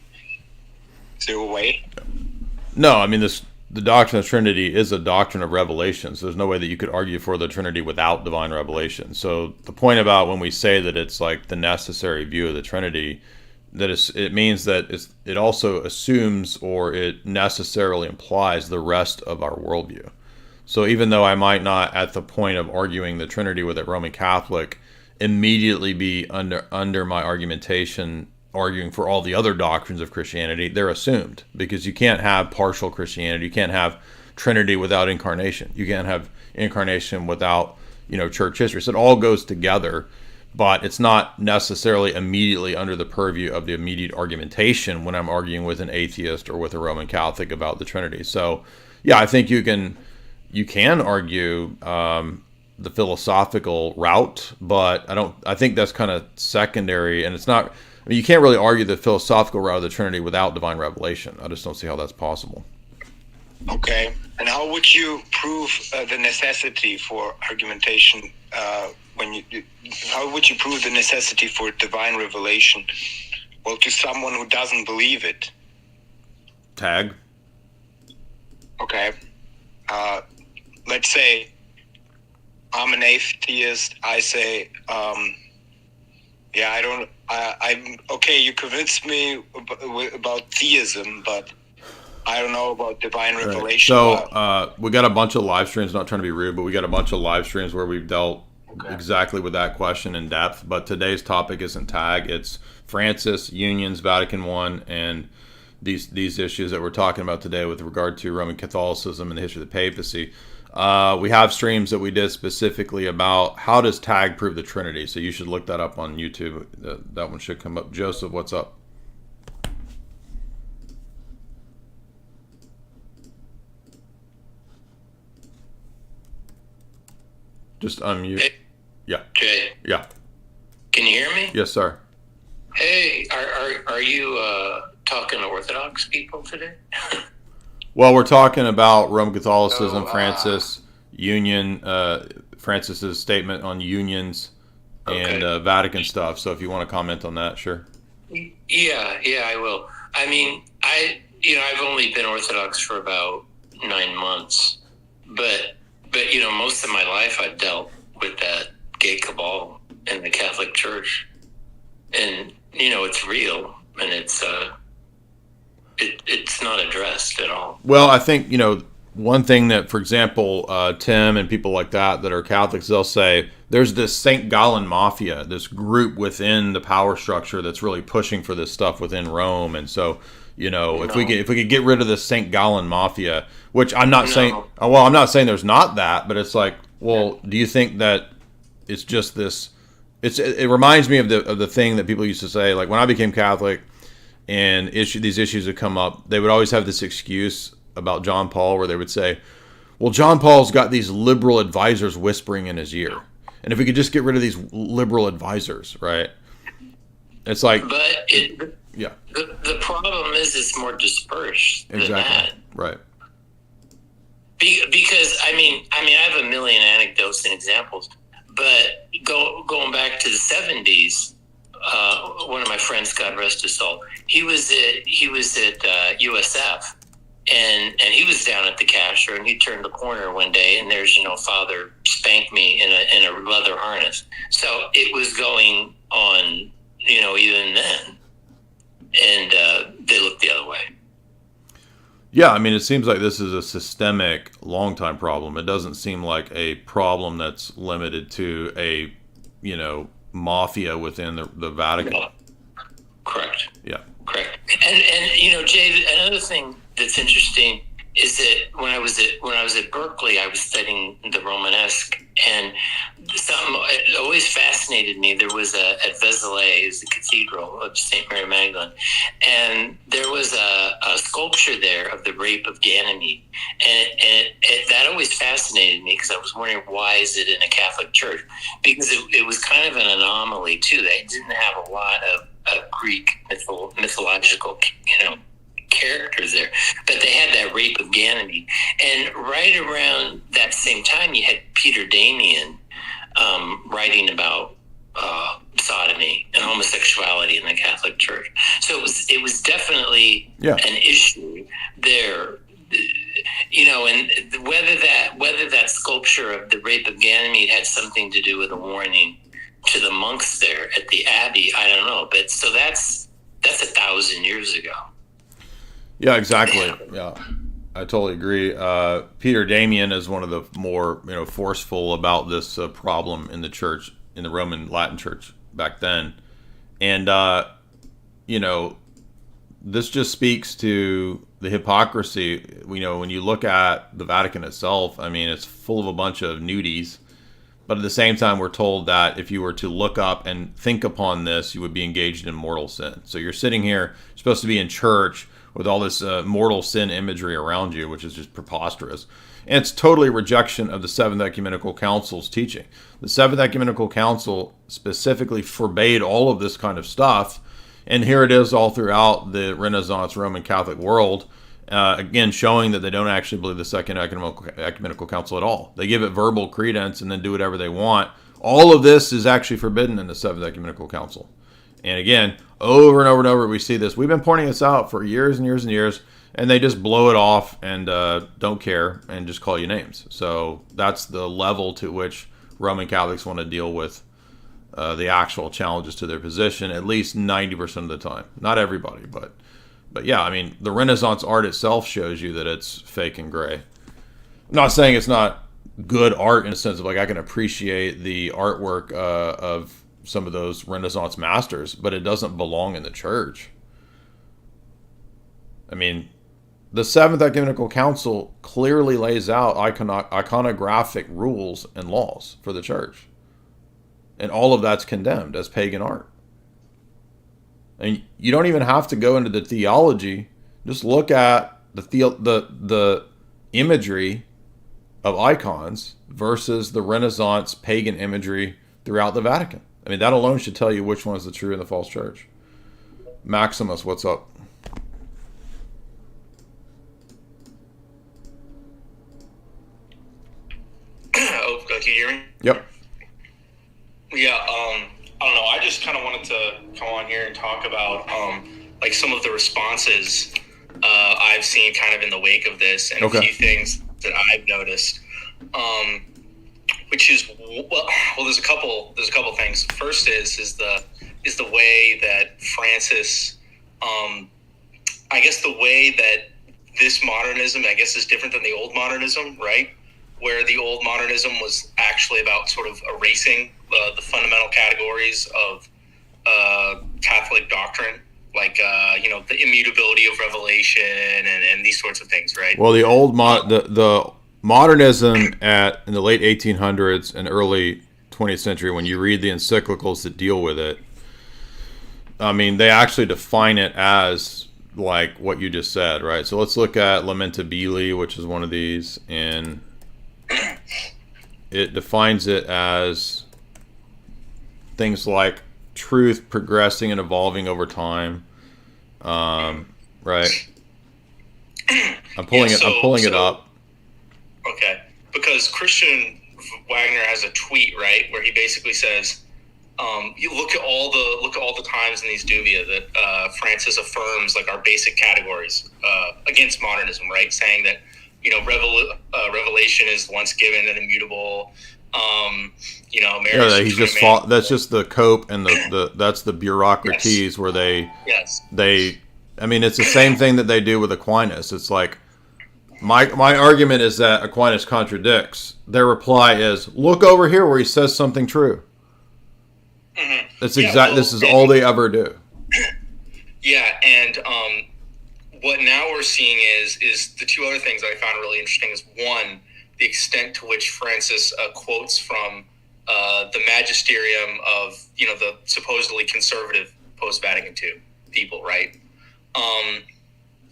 Is there a way? No, I mean, the doctrine of Trinity is a doctrine of revelation, so there's no way that you could argue for the Trinity without divine revelation. So the point about when we say that it's like the necessary view of the Trinity, that it means that it also assumes, or it necessarily implies, the rest of our worldview. So even though I might not, at the point of arguing the Trinity with a Roman Catholic, immediately be under my argumentation arguing for all the other doctrines of Christianity, they're assumed, because you can't have partial Christianity. You can't have Trinity without incarnation. You can't have incarnation without, church history. So it all goes together, but it's not necessarily immediately under the purview of the immediate argumentation when I'm arguing with an atheist or with a Roman Catholic about the Trinity. So yeah, I think you can argue the philosophical route, but I think that's kind of secondary, and it's not. I mean, you can't really argue the philosophical route of the Trinity without divine revelation. I just don't see how that's possible. Okay, and how would you prove the necessity for argumentation? How would you prove the necessity for divine revelation? Well, to someone who doesn't believe it. Tag. Okay. Let's say I'm an atheist. I say, I'm okay. You convinced me about theism, but I don't know about divine revelation. So we got a bunch of live streams, not trying to be rude, but we got a bunch of live streams where we've dealt exactly with that question in depth. But today's topic isn't tag. It's Francis, unions, Vatican I, and these issues that we're talking about today with regard to Roman Catholicism and the history of the papacy. We have streams that we did specifically about how does tag prove the Trinity. So you should look that up on YouTube. That one should come up. Joseph, what's up? Just unmute. Hey, yeah. Jay. Yeah. Can you hear me? Yes, sir. Hey, are you talking to Orthodox people today? Well, we're talking about Roman Catholicism, Francis, union, Francis's statement on unions, and Vatican stuff. So if you want to comment on that, sure. Yeah, I will. I mean, I've only been Orthodox for about 9 months, but most of my life I've dealt with that gay cabal in the Catholic Church, and it's real, and it's not addressed at all. Well, I think one thing that, for example, Tim and people like that are Catholics, they'll say there's this St. Gallen mafia, this group within the power structure that's really pushing for this stuff within Rome, and so. If we could get rid of this St. Gallen mafia, which I'm not saying, well, I'm not saying there's not that, but it's like, well, do you think that it's just this? It reminds me of the thing that people used to say, like when I became Catholic, and these issues would come up, they would always have this excuse about John Paul, where they would say, well, John Paul's got these liberal advisors whispering in his ear, and if we could just get rid of these liberal advisors, right? It's like, yeah. The problem is it's more dispersed than that. Right. Because I have a million anecdotes and examples, but going back to the 70s, one of my friends, God rest his soul, he was at USF, and he was down at the cashier, and he turned the corner one day, and there's Father spanked me in a leather harness. So it was going on, even then. And they look the other way. Yeah, I mean, it seems like this is a systemic, long-time problem. It doesn't seem like a problem that's limited to a, mafia within the Vatican. No. Correct. Yeah. Correct. And Jay, another thing that's interesting is that when I was at Berkeley, I was studying the Romanesque, and something always fascinated me. There was at Vézelay, is the cathedral of St. Mary Magdalene, and there was a sculpture there of the rape of Ganymede, and that always fascinated me because I was wondering, why is it in a Catholic church? Because it was kind of an anomaly too. They didn't have a lot of Greek mythological, characters there, but they had that rape of Ganymede. And right around that same time, you had Peter Damian writing about sodomy and homosexuality in the Catholic Church. So it was definitely an issue there. And whether that sculpture of the rape of Ganymede had something to do with a warning to the monks there at the Abbey, I don't know. But so that's 1,000 years ago. Yeah, exactly. Yeah, I totally agree. Peter Damian is one of the more forceful about this problem in the church, in the Roman Latin Church back then, and this just speaks to the hypocrisy. When you look at the Vatican itself, I mean, it's full of a bunch of nudies, but at the same time, we're told that if you were to look up and think upon this, you would be engaged in mortal sin. So you're sitting here, supposed to be in church, with all this mortal sin imagery around you, which is just preposterous. And it's totally a rejection of the Seventh Ecumenical Council's teaching. The Seventh Ecumenical Council specifically forbade all of this kind of stuff, and here it is all throughout the Renaissance Roman Catholic world, again, showing that they don't actually believe the Second Ecumenical Council at all. They give it verbal credence and then do whatever they want. All of this is actually forbidden in the Seventh Ecumenical Council. And again, over and over and over, we see this. We've been pointing this out for years and years and years, and they just blow it off and don't care and just call you names. So that's the level to which Roman Catholics want to deal with the actual challenges to their position, at least 90% of the time. Not everybody, but But yeah, I mean, the Renaissance art itself shows you that it's fake and gray. I'm not saying it's not good art in a sense of like I can appreciate the artwork of some of those Renaissance masters, but it doesn't belong in the church. I mean, the Seventh Ecumenical Council clearly lays out iconographic rules and laws for the church. And all of that's condemned as pagan art. And you don't even have to go into the theology. Just look at the imagery of icons versus the Renaissance pagan imagery throughout the Vatican. I mean, that alone should tell you which one is the true and the false church. Maximus, what's up? Oh, can you hear me? Yep. Yeah, I don't know. I just kind of wanted to come on here and talk about like some of the responses I've seen kind of in the wake of this, and Okay. a few things that I've noticed. Which is well, there's a couple things. First is the way that Francis, I guess the way that this modernism, I guess, is different than the old modernism, right? Where the old modernism was actually about sort of erasing the fundamental categories of Catholic doctrine, like the immutability of revelation and these sorts of things, right? Well, the old the modernism in the late 1800s and early 20th century, when you read the encyclicals that deal with it, I mean, they actually define it as like what you just said, right? So let's look at Lamentabili, which is one of these, and it defines it as things like truth progressing and evolving over time, right? I'm pulling it up. Okay, because Christian Wagner has a tweet, right, where he basically says, "You look at all the times in these dubia that Francis affirms like our basic categories against modernism, right? Saying that revelation is once given and immutable. He's just that's just the cope and that's the bureaucraties yes. where they yes. I mean, it's the same thing that they do with Aquinas. It's like my argument is that Aquinas contradicts. Their reply is, look over here where he says something true. Mm-hmm. That's this is all they ever do. Yeah, and what now we're seeing is the two other things I found really interesting is, one, the extent to which Francis quotes from the magisterium of the supposedly conservative post-Vatican II people, right?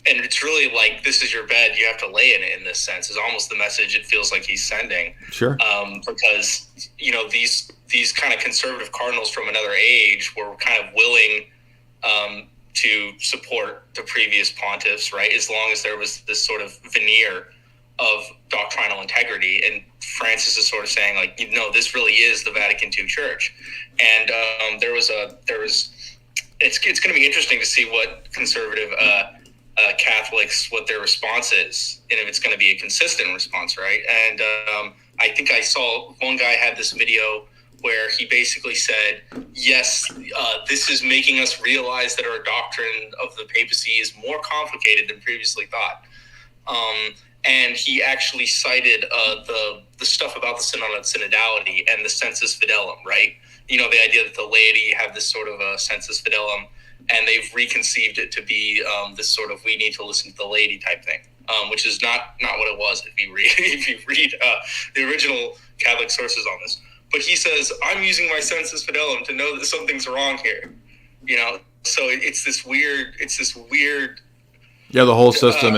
And it's really like, this is your bed, you have to lay in it in this sense, is almost the message it feels like he's sending. Sure. Because, these kind of conservative cardinals from another age were kind of willing to support the previous pontiffs, right? As long as there was this sort of veneer of doctrinal integrity. And Francis is sort of saying, like, this really is the Vatican II Church. And it's going to be interesting to see what conservative Catholics, what their response is, and if it's going to be a consistent response, right? And I think I saw one guy had this video where he basically said, yes, this is making us realize that our doctrine of the papacy is more complicated than previously thought. And he actually cited the stuff about the Synod and Synodality and the sensus fidelum, right? The idea that the laity have this sort of a sensus fidelum, and they've reconceived it to be this sort of we need to listen to the laity type thing, which is not what it was if you read the original Catholic sources on this. But he says, I'm using my sensus fidelum to know that something's wrong here. So it's this weird. Yeah, the whole system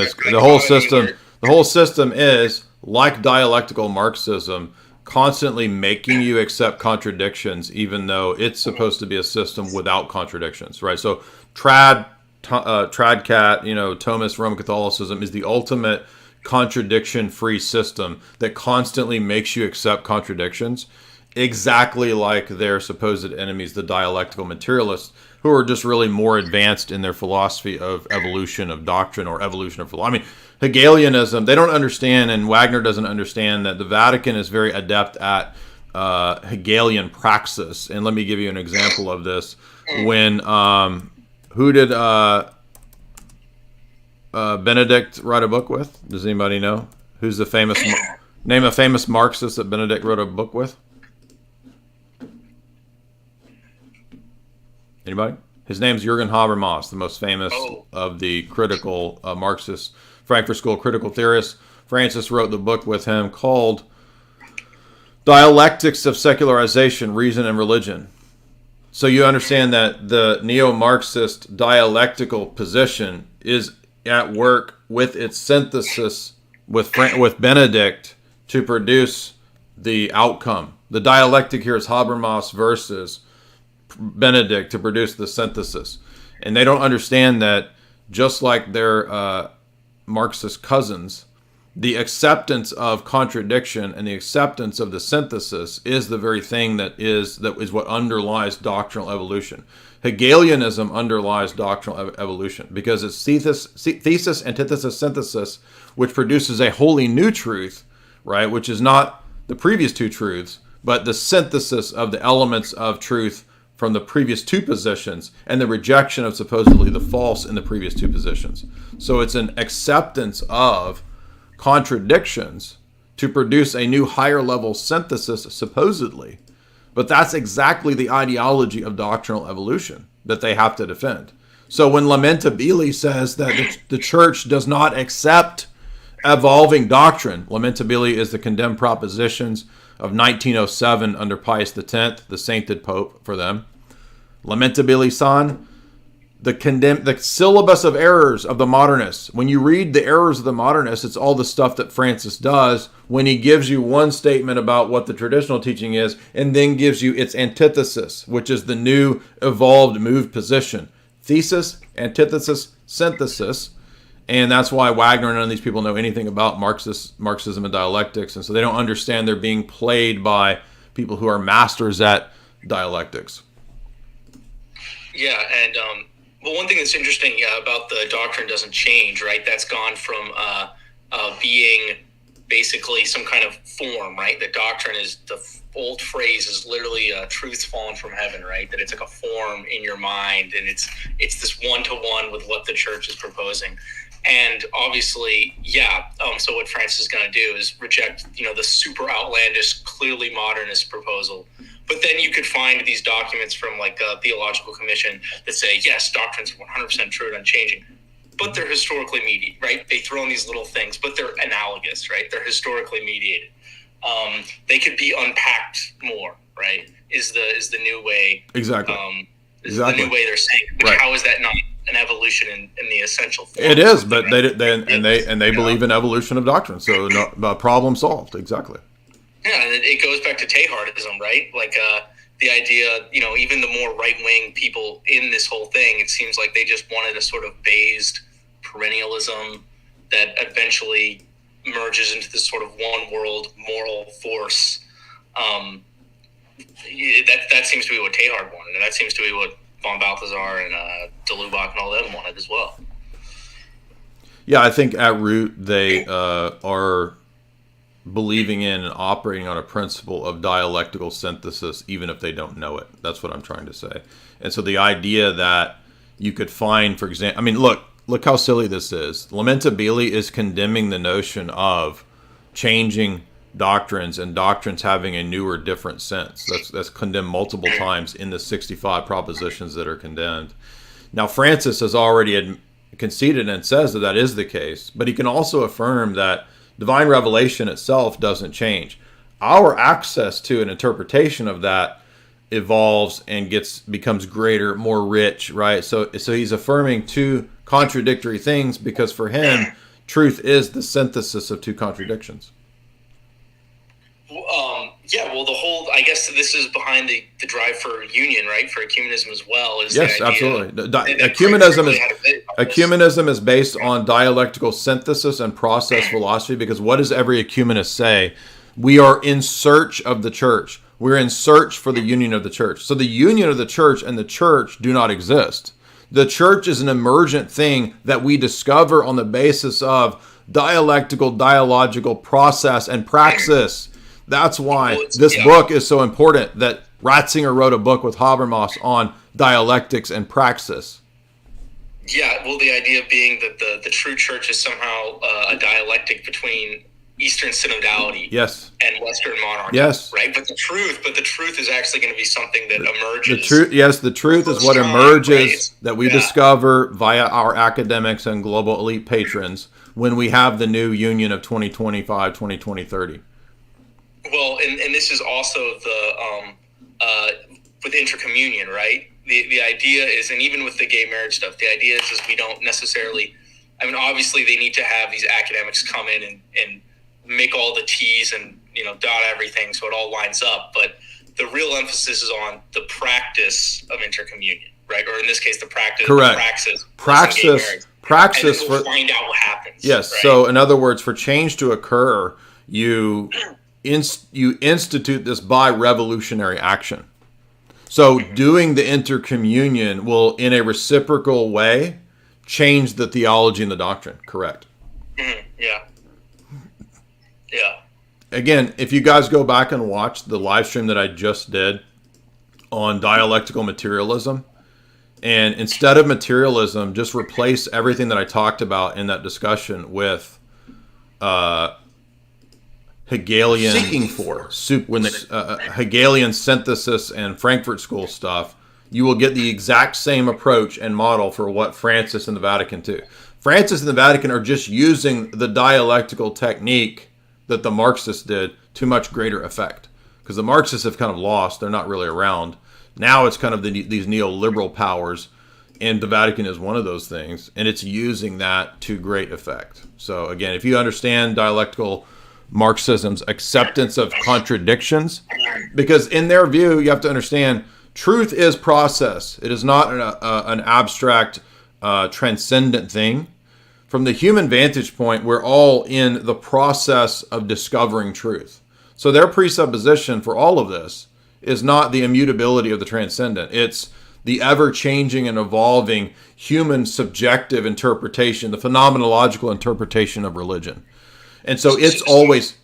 The whole system is like dialectical Marxism, constantly making you accept contradictions, even though it's supposed to be a system without contradictions, right? So Tradcat, Thomist Roman Catholicism is the ultimate contradiction-free system that constantly makes you accept contradictions, exactly like their supposed enemies, the dialectical materialists, who are just really more advanced in their philosophy of evolution of doctrine or evolution of philosophy. I mean, Hegelianism, they don't understand, and Wagner doesn't understand, that the Vatican is very adept at Hegelian praxis. And let me give you an example of this. When, Benedict write a book with? Does anybody know? Who's the famous... Name a famous Marxist that Benedict wrote a book with. Anybody? His name's Jürgen Habermas, the most famous of the critical Marxist Frankfurt School critical theorists. Francis wrote the book with him called Dialectics of Secularization, Reason and Religion. So you understand that the neo-Marxist dialectical position is at work with its synthesis with Benedict to produce the outcome. The dialectic here is Habermas versus Benedict to produce the synthesis. And they don't understand that just like their Marxist cousins, the acceptance of contradiction and the acceptance of the synthesis is the very thing that is what underlies doctrinal evolution. Hegelianism underlies doctrinal evolution because it's thesis, antithesis, synthesis, which produces a wholly new truth, right? Which is not the previous two truths, but the synthesis of the elements of truth from the previous two positions and the rejection of supposedly the false in the previous two positions. So it's an acceptance of contradictions to produce a new higher level synthesis, supposedly. But that's exactly the ideology of doctrinal evolution that they have to defend. So when Lamentabili says that the church does not accept evolving doctrine, Lamentabili is the condemned propositions of 1907 under Pius X, the sainted pope for them. Lamentabili-san, the syllabus of errors of the modernists. When you read the errors of the modernists, it's all the stuff that Francis does when he gives you one statement about what the traditional teaching is and then gives you its antithesis, which is the new evolved moved position. Thesis, antithesis, synthesis. And that's why Wagner and none of these people know anything about Marxism and dialectics. And so they don't understand they're being played by people who are masters at dialectics. Yeah, and well, one thing that's interesting about the doctrine doesn't change, right? That's gone from being basically some kind of form, right? The doctrine is, the old phrase is literally truths fallen from heaven, right? That it's like a form in your mind, and it's this one-to-one with what the church is proposing. And obviously, so what Francis is going to do is reject, the super outlandish, clearly modernist proposal. But then you could find these documents from like a Theological Commission that say, yes, doctrines are 100% true and unchanging. But they're historically mediated, right? They throw in these little things, but they're analogous, right? They're historically mediated. They could be unpacked more, right? Is the new way. Exactly. The new way they're saying. But right. How is that not an evolution in the essential form? It is, but right? they believe in evolution of doctrine. So problem solved. Exactly. Yeah, and it goes back to Teilhardism, right? Like the idea, even the more right-wing people in this whole thing, it seems like they just wanted a sort of based perennialism that eventually merges into this sort of one-world moral force. That seems to be what Teilhard wanted, and that seems to be what von Balthasar and de Lubac and all them wanted as well. Yeah, I think at root they are believing in and operating on a principle of dialectical synthesis, even if they don't know it. That's what I'm trying to say. And so the idea that you could find, for example, look how silly this is. Lamentabili is condemning the notion of changing doctrines and doctrines having a new or different sense. That's condemned multiple times in the 65 propositions that are condemned. Now, Francis has already conceded and says that is the case, but he can also affirm that divine revelation itself doesn't change. Our access to an interpretation of that evolves and becomes greater, more rich, right? So he's affirming two contradictory things because for him, truth is the synthesis of two contradictions. I guess this is behind the drive for union, right? For ecumenism as well. Yes, absolutely. Ecumenism is based on dialectical synthesis and process philosophy because what does every ecumenist say? We are in search of the church. We're in search for the union of the church. So the union of the church and the church do not exist. The church is an emergent thing that we discover on the basis of dialogical process and praxis. That's why this book is so important, that Ratzinger wrote a book with Habermas on dialectics and praxis. Yeah, well, the idea being that the true church is somehow a dialectic between Eastern synodality and Western monarchy. Yes. Right? But the truth is actually going to be something that emerges. The truth is what emerges that we discover via our academics and global elite patrons when we have the new union of 2025, 2020-30. Well, and this is also the with intercommunion, right? The idea is, and even with the gay marriage stuff, the idea is we don't necessarily, I mean, obviously they need to have these academics come in and make all the T's and, dot everything so it all lines up. But the real emphasis is on the practice of intercommunion, right? Or in this case, the practice. Correct. Praxis. And then we'll find out what happens. Yes. Right? So in other words, for change to occur, you institute this by revolutionary action. So doing the intercommunion will, in a reciprocal way, change the theology and the doctrine. Correct. Mm-hmm. Yeah. Yeah. Again, if you guys go back and watch the live stream that I just did on dialectical materialism, and instead of materialism, just replace everything that I talked about in that discussion with Hegelian Hegelian synthesis and Frankfurt School stuff, you will get the exact same approach and model for what Francis and the Vatican do. Francis and the Vatican are just using the dialectical technique that the Marxists did to much greater effect, because the Marxists have kind of lost; they're not really around now. It's kind of these neoliberal powers, and the Vatican is one of those things, and it's using that to great effect. So again, if you understand dialectical Marxism's acceptance of contradictions, because in their view, you have to understand, truth is process. It is not an abstract, transcendent thing. From the human vantage point, we're all in the process of discovering truth. So their presupposition for all of this is not the immutability of the transcendent. It's the ever-changing and evolving human subjective interpretation, the phenomenological interpretation of religion. And so it's always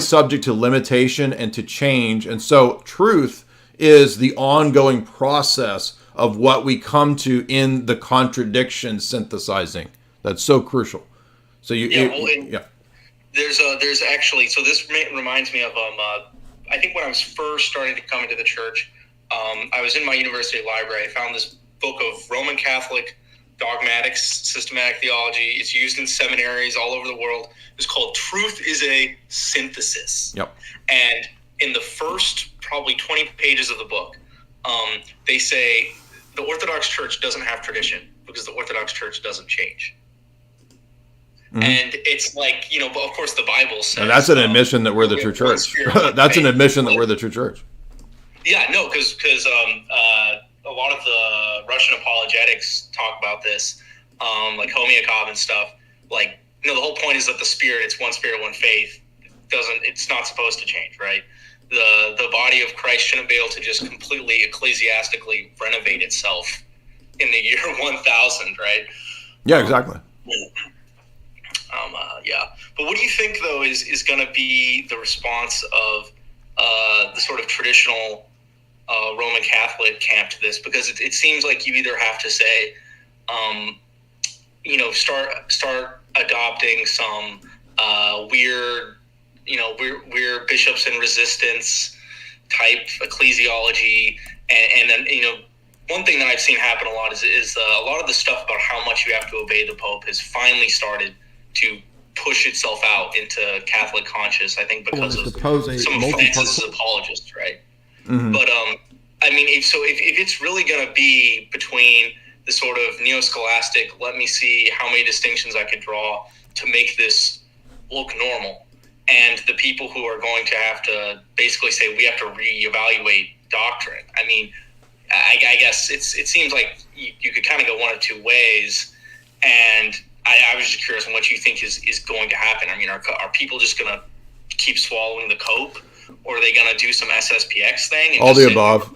subject to limitation and to change. And so truth is the ongoing process of what we come to in the contradiction synthesizing. That's so crucial. So there's actually, so this reminds me of I think when I was first starting to come into the church, I was in my university library. I found this book of Roman Catholic dogmatics, systematic theology. It's used in seminaries all over the world. It's called Truth is a Synthesis. Yep. And in the first probably 20 pages of the book, they say the Orthodox Church doesn't have tradition because the Orthodox Church doesn't change. Mm-hmm. And it's like, but of course the Bible says... And that's an admission that we're the true church. That's an admission that we're the true church. Yeah, no, because a lot of the Russian apologetics talk about this, like Homiakov and stuff. Like, the whole point is that the Spirit, it's one Spirit, one faith. It's not supposed to change, right? The body of Christ shouldn't be able to just completely ecclesiastically renovate itself in the year 1000, right? Yeah, exactly. But what do you think, though, is going to be the response of the sort of traditional Roman Catholic camp to this? Because it seems like you either have to say, start adopting some weird bishops in resistance type ecclesiology, and then one thing that I've seen happen a lot is a lot of the stuff about how much you have to obey the Pope has finally started to push itself out into Catholic conscience, I think, because of some of Francis's apologists, right? Mm-hmm. But if it's really going to be between the sort of neo-scholastic, let me see how many distinctions I could draw to make this look normal, and the people who are going to have to basically say we have to reevaluate doctrine. I mean, I guess it seems like you could kind of go one of two ways, and I was just curious on what you think is going to happen. I mean, are people just going to keep swallowing the cope, or are they going to do some SSPX thing? All the above.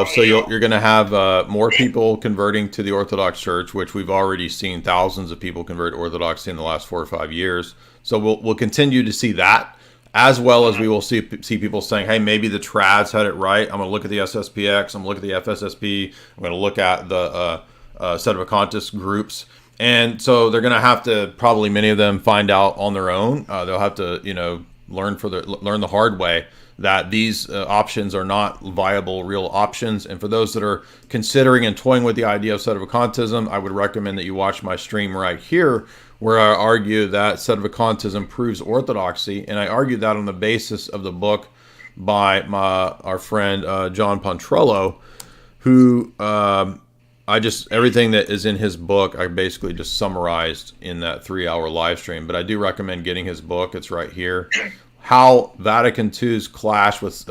So you're going to have more people converting to the Orthodox Church, which we've already seen thousands of people convert to Orthodoxy in the last 4 or 5 years. So we'll continue to see that, as well as we will see people saying, hey, maybe the trads had it right. I'm going to look at the SSPX. I'm going to look at the FSSP. I'm going to look at the sedevacantist groups. And so they're going to have to probably many of them find out on their own. They'll have to, learn the hard way that these options are not viable, real options. And for those that are considering and toying with the idea of sedevacantism, I would recommend that you watch my stream right here, where I argue that sedevacantism proves orthodoxy. And I argue that on the basis of the book by our friend John Pontrello, who everything that is in his book, I basically just summarized in that 3-hour live stream. But I do recommend getting his book. It's right here. How Vatican II's clash with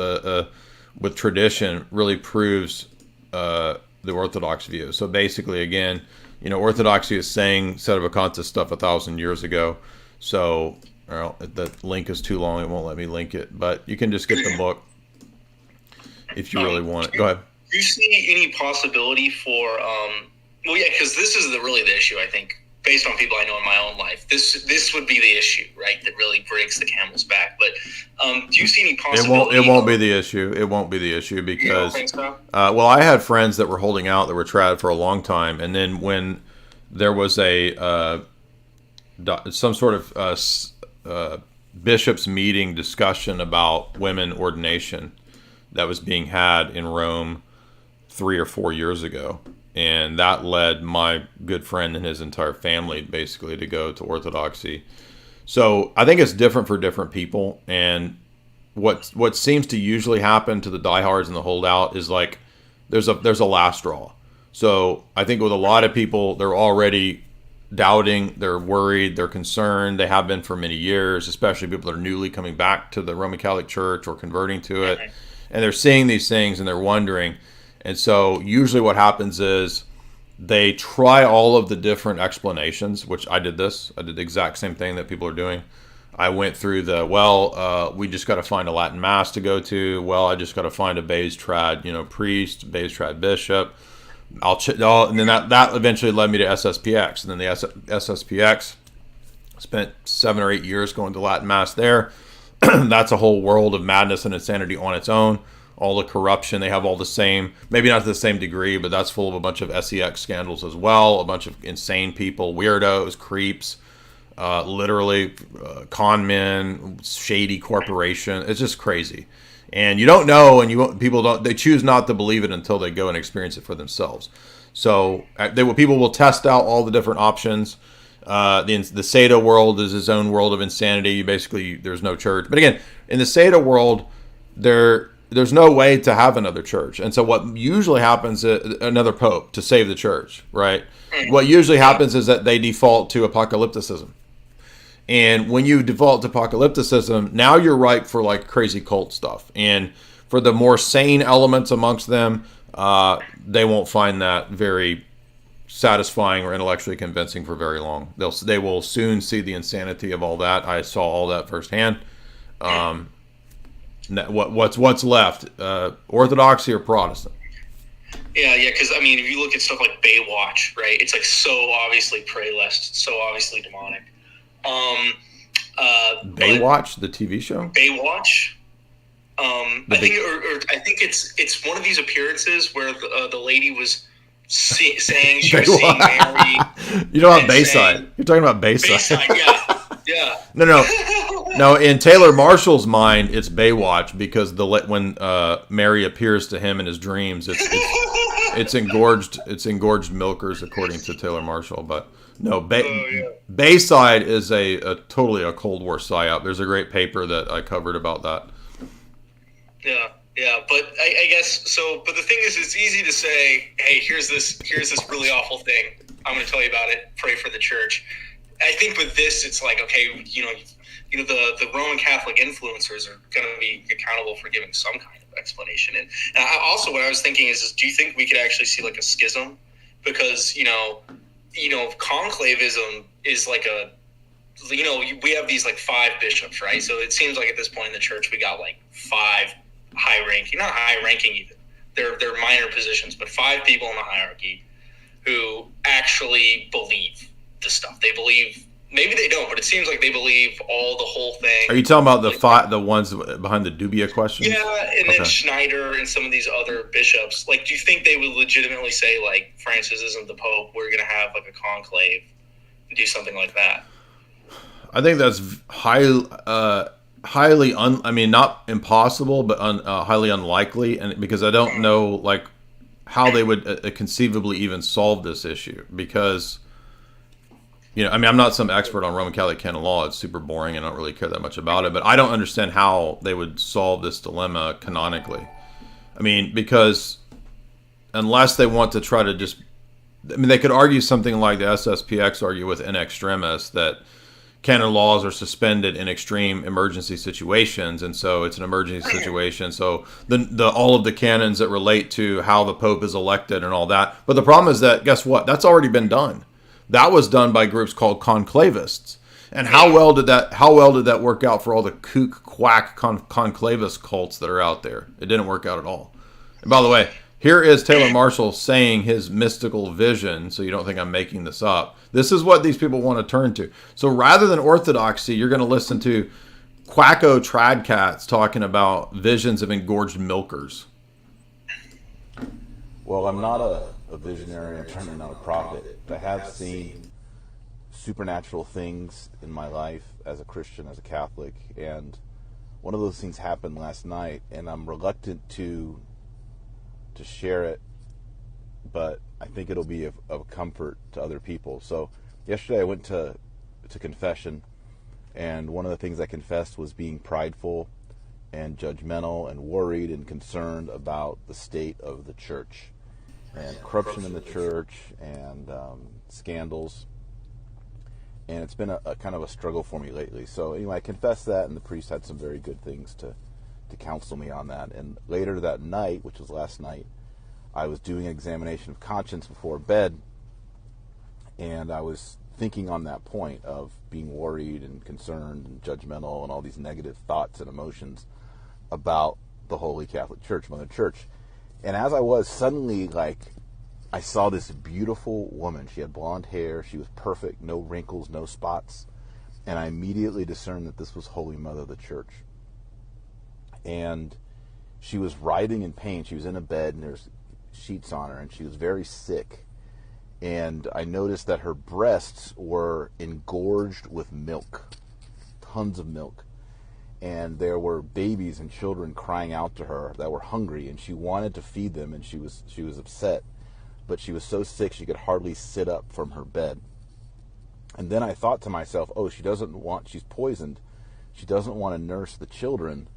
tradition really proves the Orthodox view. So basically, again, Orthodoxy is saying sedevacantist stuff 1,000 years ago. So the link is too long; it won't let me link it. But you can just get the book if you really want it. Go ahead. Do you see any possibility for? Because this is really the issue. I think, based on people I know in my own life, this would be the issue, right? That really breaks the camel's back. But do you see any possibility? It won't be the issue. It won't be the issue because. You don't think so? I had friends that were holding out that were trad for a long time, and then when there was some sort of bishops' meeting discussion about women ordination that was being had in Rome 3 or 4 years ago. And that led my good friend and his entire family basically to go to Orthodoxy. So I think it's different for different people. And what seems to usually happen to the diehards and the holdout is like there's a last straw. So I think with a lot of people, they're already doubting, they're worried, they're concerned. They have been for many years, especially people that are newly coming back to the Roman Catholic Church or converting to it. And they're seeing these things and they're wondering. And so usually what happens is they try all of the different explanations, which I did this. I did the exact same thing that people are doing. I went through we just got to find a Latin Mass to go to. Well, I just got to find a Bays Trad, priest, Bays Trad bishop. And then that eventually led me to SSPX. And then the SSPX spent 7 or 8 years going to Latin Mass there. That's a whole world of madness and insanity on its own. All the corruption, they have all the same, maybe not to the same degree, but that's full of a bunch of SEX scandals as well, a bunch of insane people, weirdos, creeps, literally con men, shady corporation. It's just crazy. And you don't know, and they choose not to believe it until they go and experience it for themselves. So people will test out all the different options. The Seda world is its own world of insanity. There's no church. But again, in the Seda world, there's no way to have another church. And so what usually happens is another pope to save the church, right? What usually happens is that they default to apocalypticism. And when you default to apocalypticism, now you're ripe for like crazy cult stuff. And for the more sane elements amongst them, they won't find that very satisfying or intellectually convincing for very long. They will soon see the insanity of all that. I saw all that firsthand. What's left? Orthodoxy or Protestant? Yeah, because if you look at stuff like Baywatch, right? It's like so obviously prey-list, so obviously demonic. Baywatch, the TV show. Baywatch. I think it's one of these appearances where the lady was saying she was seeing Mary. You know about Bayside? You're talking about Bayside. Bayside, yeah. No. In Taylor Marshall's mind, it's Baywatch because when Mary appears to him in his dreams, it's engorged milkers, according to Taylor Marshall. But no, Bayside is totally a Cold War psyop. There's a great paper that I covered about that. Yeah, but I guess so. But the thing is, it's easy to say, "Hey, here's this really awful thing. I'm going to tell you about it. Pray for the church." I think with this, it's like, okay, the Roman Catholic influencers are going to be accountable for giving some kind of explanation. And also, what I was thinking is, do you think we could actually see like a schism? Because conclavism is like we have these like 5 bishops, right? So it seems like at this point in the church, we got like 5 not high ranking even. They're minor positions, but 5 people in the hierarchy who actually believe the stuff. They believe maybe they don't, but it seems like they believe the whole thing. Are you talking about the ones behind the Dubia questions? Yeah, and then Schneider and some of these other bishops. Like, do you think they would legitimately say, like, Francis isn't the Pope, we're going to have, like, a conclave and do something like that? I think that's highly not impossible, but highly unlikely, and because I don't know, like, how they would conceivably even solve this issue, because... I'm not some expert on Roman Catholic canon law. It's super boring and I don't really care that much about it. But I don't understand how they would solve this dilemma canonically. Because unless they want to try to just... they could argue something like the SSPX argue with in extremis, that canon laws are suspended in extreme emergency situations, and so it's an emergency situation. So all of the canons that relate to how the Pope is elected and all that. But the problem is that, guess what? That's already been done. That was done by groups called conclavists. And how well did that work out for all the kook quack conclavist cults that are out there? It didn't work out at all. And by the way, here is Taylor Marshall saying his mystical vision, so you don't think I'm making this up. This is what these people want to turn to. So rather than orthodoxy, you're going to listen to quacko tradcats talking about visions of engorged milkers. Well, I'm not a visionary. I'm certainly not a prophet. I have seen supernatural things in my life as a Christian, as a Catholic, and one of those things happened last night, and I'm reluctant to share it, but I think it'll be of comfort to other people. So yesterday I went to confession, and one of the things I confessed was being prideful and judgmental and worried and concerned about the state of the church and corruption in the church and scandals. And it's been a kind of a struggle for me lately. So anyway, I confessed that, and the priest had some very good things to counsel me on that. And later that night, which was last night, I was doing an examination of conscience before bed, and I was thinking on that point of being worried and concerned and judgmental and all these negative thoughts and emotions about the Holy Catholic Church, Mother Church. And as I was, suddenly, I saw this beautiful woman. She had blonde hair. She was perfect, no wrinkles, no spots. And I immediately discerned that this was Holy Mother of the Church. And she was writhing in pain. She was in a bed, and there's sheets on her, and she was very sick. And I noticed that her breasts were engorged with milk, tons of milk. And there were babies and children crying out to her that were hungry, and she wanted to feed them, and she was upset. But she was so sick she could hardly sit up from her bed. And then I thought to myself, she's poisoned. She doesn't want to nurse the children,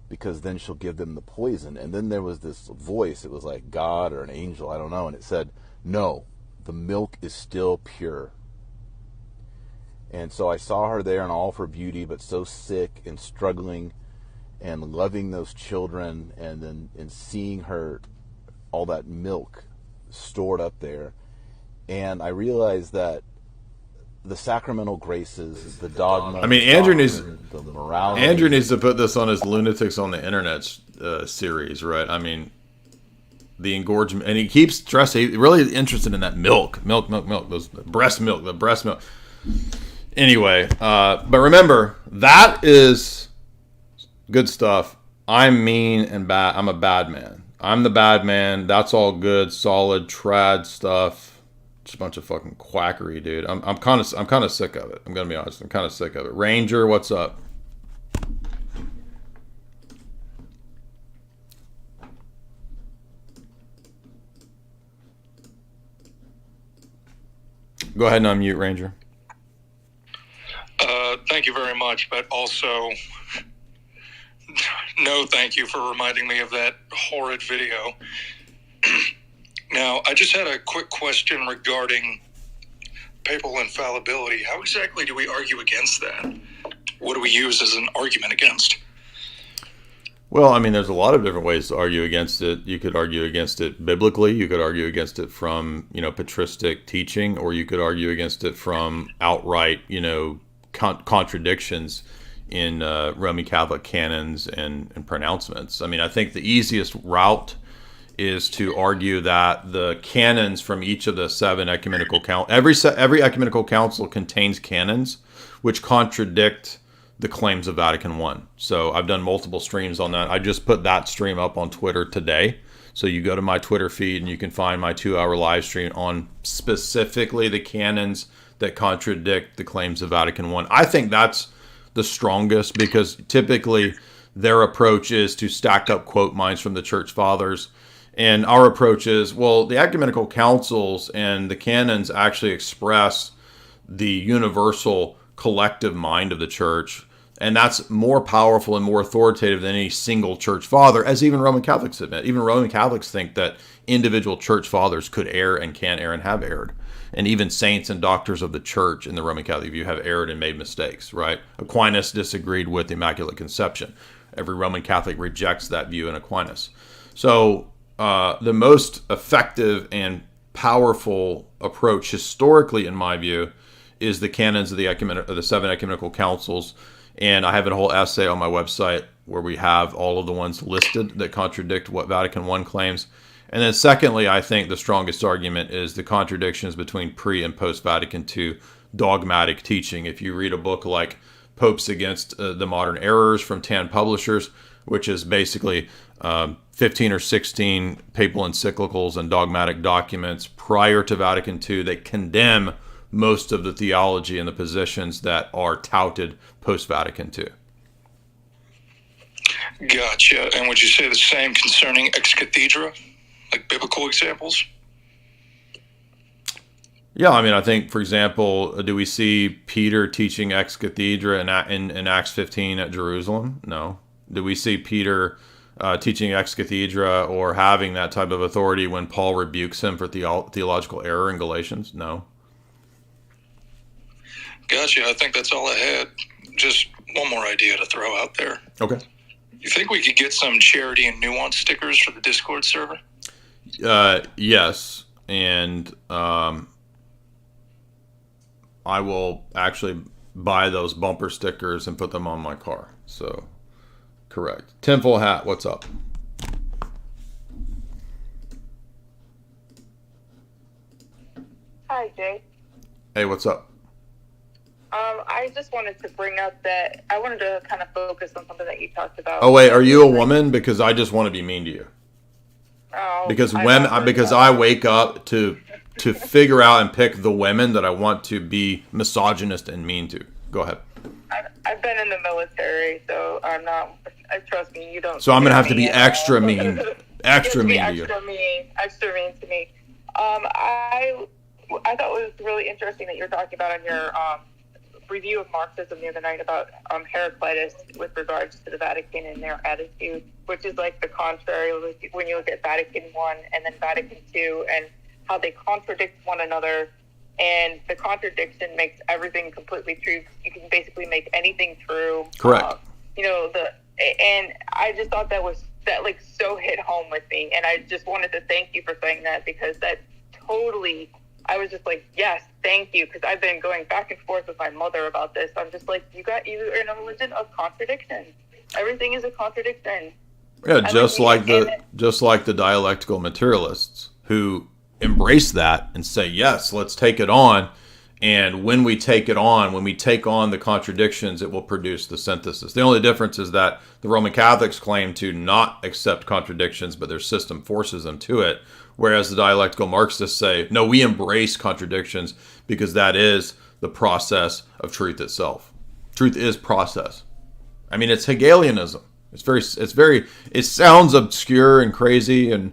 because then she'll give them the poison. And then there was this voice, it was like God or an angel, I don't know, and it said, no, the milk is still pure. And so I saw her there in all of her beauty, but so sick and struggling and loving those children, and seeing her, all that milk stored up there. And I realized that the sacramental graces, the dogma, Andrew needs to put this on his Lunatics on the Internet series, right? The engorgement, and he keeps stressing, he's really interested in that milk, those breast milk, the breast milk. Anyway, but remember, that is good stuff. I'm mean and bad. I'm a bad man. I'm the bad man. That's all good, solid, trad stuff. Just a bunch of fucking quackery, dude. I'm kind of sick of it. I'm gonna be honest. I'm kind of sick of it. Ranger, what's up? Go ahead and unmute, Ranger. Thank you very much, but also no thank you for reminding me of that horrid video. Now, I just had a quick question regarding papal infallibility. How exactly do we argue against that? What do we use as an argument against? Well, there's a lot of different ways to argue against it. You could argue against it biblically. You could argue against it from, patristic teaching, or you could argue against it from outright, contradictions in Roman Catholic canons and pronouncements. I think the easiest route is to argue that the canons from each of the 7 ecumenical every ecumenical council contains canons which contradict the claims of Vatican I. So I've done multiple streams on that. I just put that stream up on Twitter today. So you go to my Twitter feed and you can find my 2-hour live stream on specifically the canons that contradict the claims of Vatican I. I think that's the strongest because typically their approach is to stack up quote mines from the church fathers. And our approach is, well, the ecumenical councils and the canons actually express the universal collective mind of the church. And that's more powerful and more authoritative than any single church father, as even Roman Catholics admit. Even Roman Catholics think that individual church fathers could err and can err and have erred. And even saints and doctors of the church in the Roman Catholic view have erred and made mistakes, right? Aquinas disagreed with the Immaculate Conception. Every Roman Catholic rejects that view in Aquinas. So the most effective and powerful approach historically, in my view, is the canons of the 7 ecumenical councils. And I have a whole essay on my website where we have all of the ones listed that contradict what Vatican I claims. And then secondly, I think the strongest argument is the contradictions between pre- and post-Vatican II dogmatic teaching. If you read a book like Popes Against the Modern Errors from Tan Publishers, which is basically 15 or 16 papal encyclicals and dogmatic documents prior to Vatican II that condemn most of the theology and the positions that are touted post-Vatican II. Gotcha. And would you say the same concerning ex cathedra, like biblical examples? Yeah, I mean, I think, for example, do we see Peter teaching ex cathedra in Acts 15 at Jerusalem? No. Do we see Peter teaching ex cathedra or having that type of authority when Paul rebukes him for theological error in Galatians? No. Gotcha. I think that's all I had. Just one more idea to throw out there. Okay. You think we could get some charity and nuance stickers for the Discord server? Yes. And I will actually buy those bumper stickers and put them on my car. So, correct. Tinfoil Hat, what's up? Hi, Jay. Hey, what's up? I just wanted to bring up that I wanted to kind of focus on something that you talked about. Oh, wait, are you a woman? Because I just want to be mean to you. Oh, Because I wake up to figure out and pick the women that I want to be misogynist and mean to. Go ahead. I've been in the military, so I'm not. Trust me, you don't. So I'm gonna have to be extra mean, extra mean to you. Extra mean to me. I thought it was really interesting that you're talking about on your review of Marxism the other night about Heraclitus with regards to the Vatican and their attitude, which is like the contrary when you look at Vatican I and then Vatican II and how they contradict one another, and the contradiction makes everything completely true. You can basically make anything true. Correct. And I just thought that like so hit home with me, and I just wanted to thank you for saying that, because that totally, I was just like, yes, thank you, because I've been going back and forth with my mother about this. I'm just like, you're in a religion of contradiction. Everything is a contradiction. Yeah, just like the dialectical materialists who embrace that and say, yes, let's take it on. And when we take on the contradictions, it will produce the synthesis. The only difference is that the Roman Catholics claim to not accept contradictions, but their system forces them to it. Whereas the dialectical Marxists say, no, we embrace contradictions because that is the process of truth itself. Truth is process. I mean, it's Hegelianism. It sounds obscure and crazy and,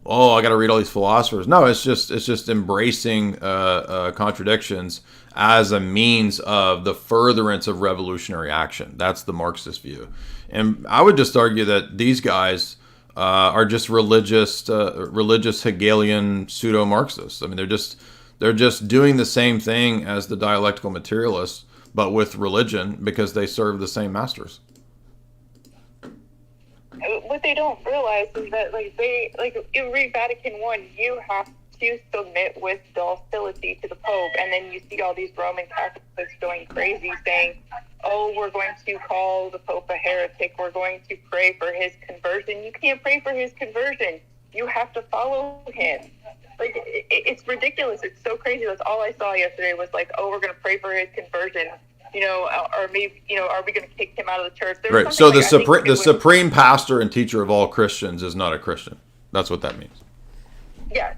oh, I got to read all these philosophers. No, it's just embracing contradictions as a means of the furtherance of revolutionary action. That's the Marxist view. And I would just argue that these guys are just religious Hegelian pseudo-Marxists. I mean, they're just doing the same thing as the dialectical materialists, but with religion, because they serve the same masters. What they don't realize is that, you read Vatican I, you have to submit with docility to the Pope, and then you see all these Roman Catholics going crazy saying, oh, we're going to call the Pope a heretic, we're going to pray for his conversion. You can't pray for his conversion. you have to follow him. Like, it's ridiculous. It's so crazy. That's all I saw yesterday was like, oh, we're going to pray for his conversion, or maybe, are we going to kick him out of the church? Right. So the supreme pastor and teacher of all Christians is not a Christian. That's what that means. Yeah.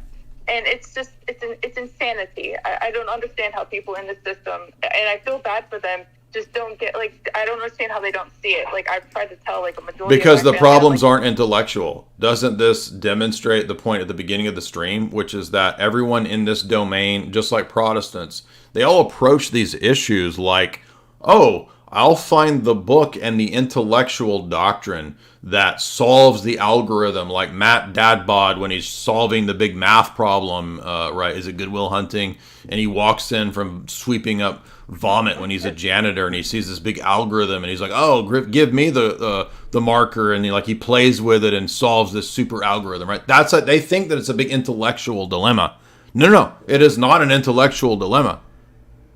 And it's just, it's insanity. I don't understand how people in this system, and I feel bad for them, just don't get, like, I don't understand how they don't see it. Like, I've tried to tell, like, a majority because of my the family, problems aren't intellectual. Doesn't this demonstrate the point at the beginning of the stream, which is that everyone in this domain, just like Protestants, they all approach these issues like, oh, I'll find the book and the intellectual doctrine that solves the algorithm, like Matt Dadbod when he's solving the big math problem, right? Is it Good Will Hunting? And he walks in from sweeping up vomit when he's a janitor, and he sees this big algorithm, and he's like, "Oh, give me the marker," and he plays with it and solves this super algorithm, right? That's it. They think that it's a big intellectual dilemma. No, it is not an intellectual dilemma.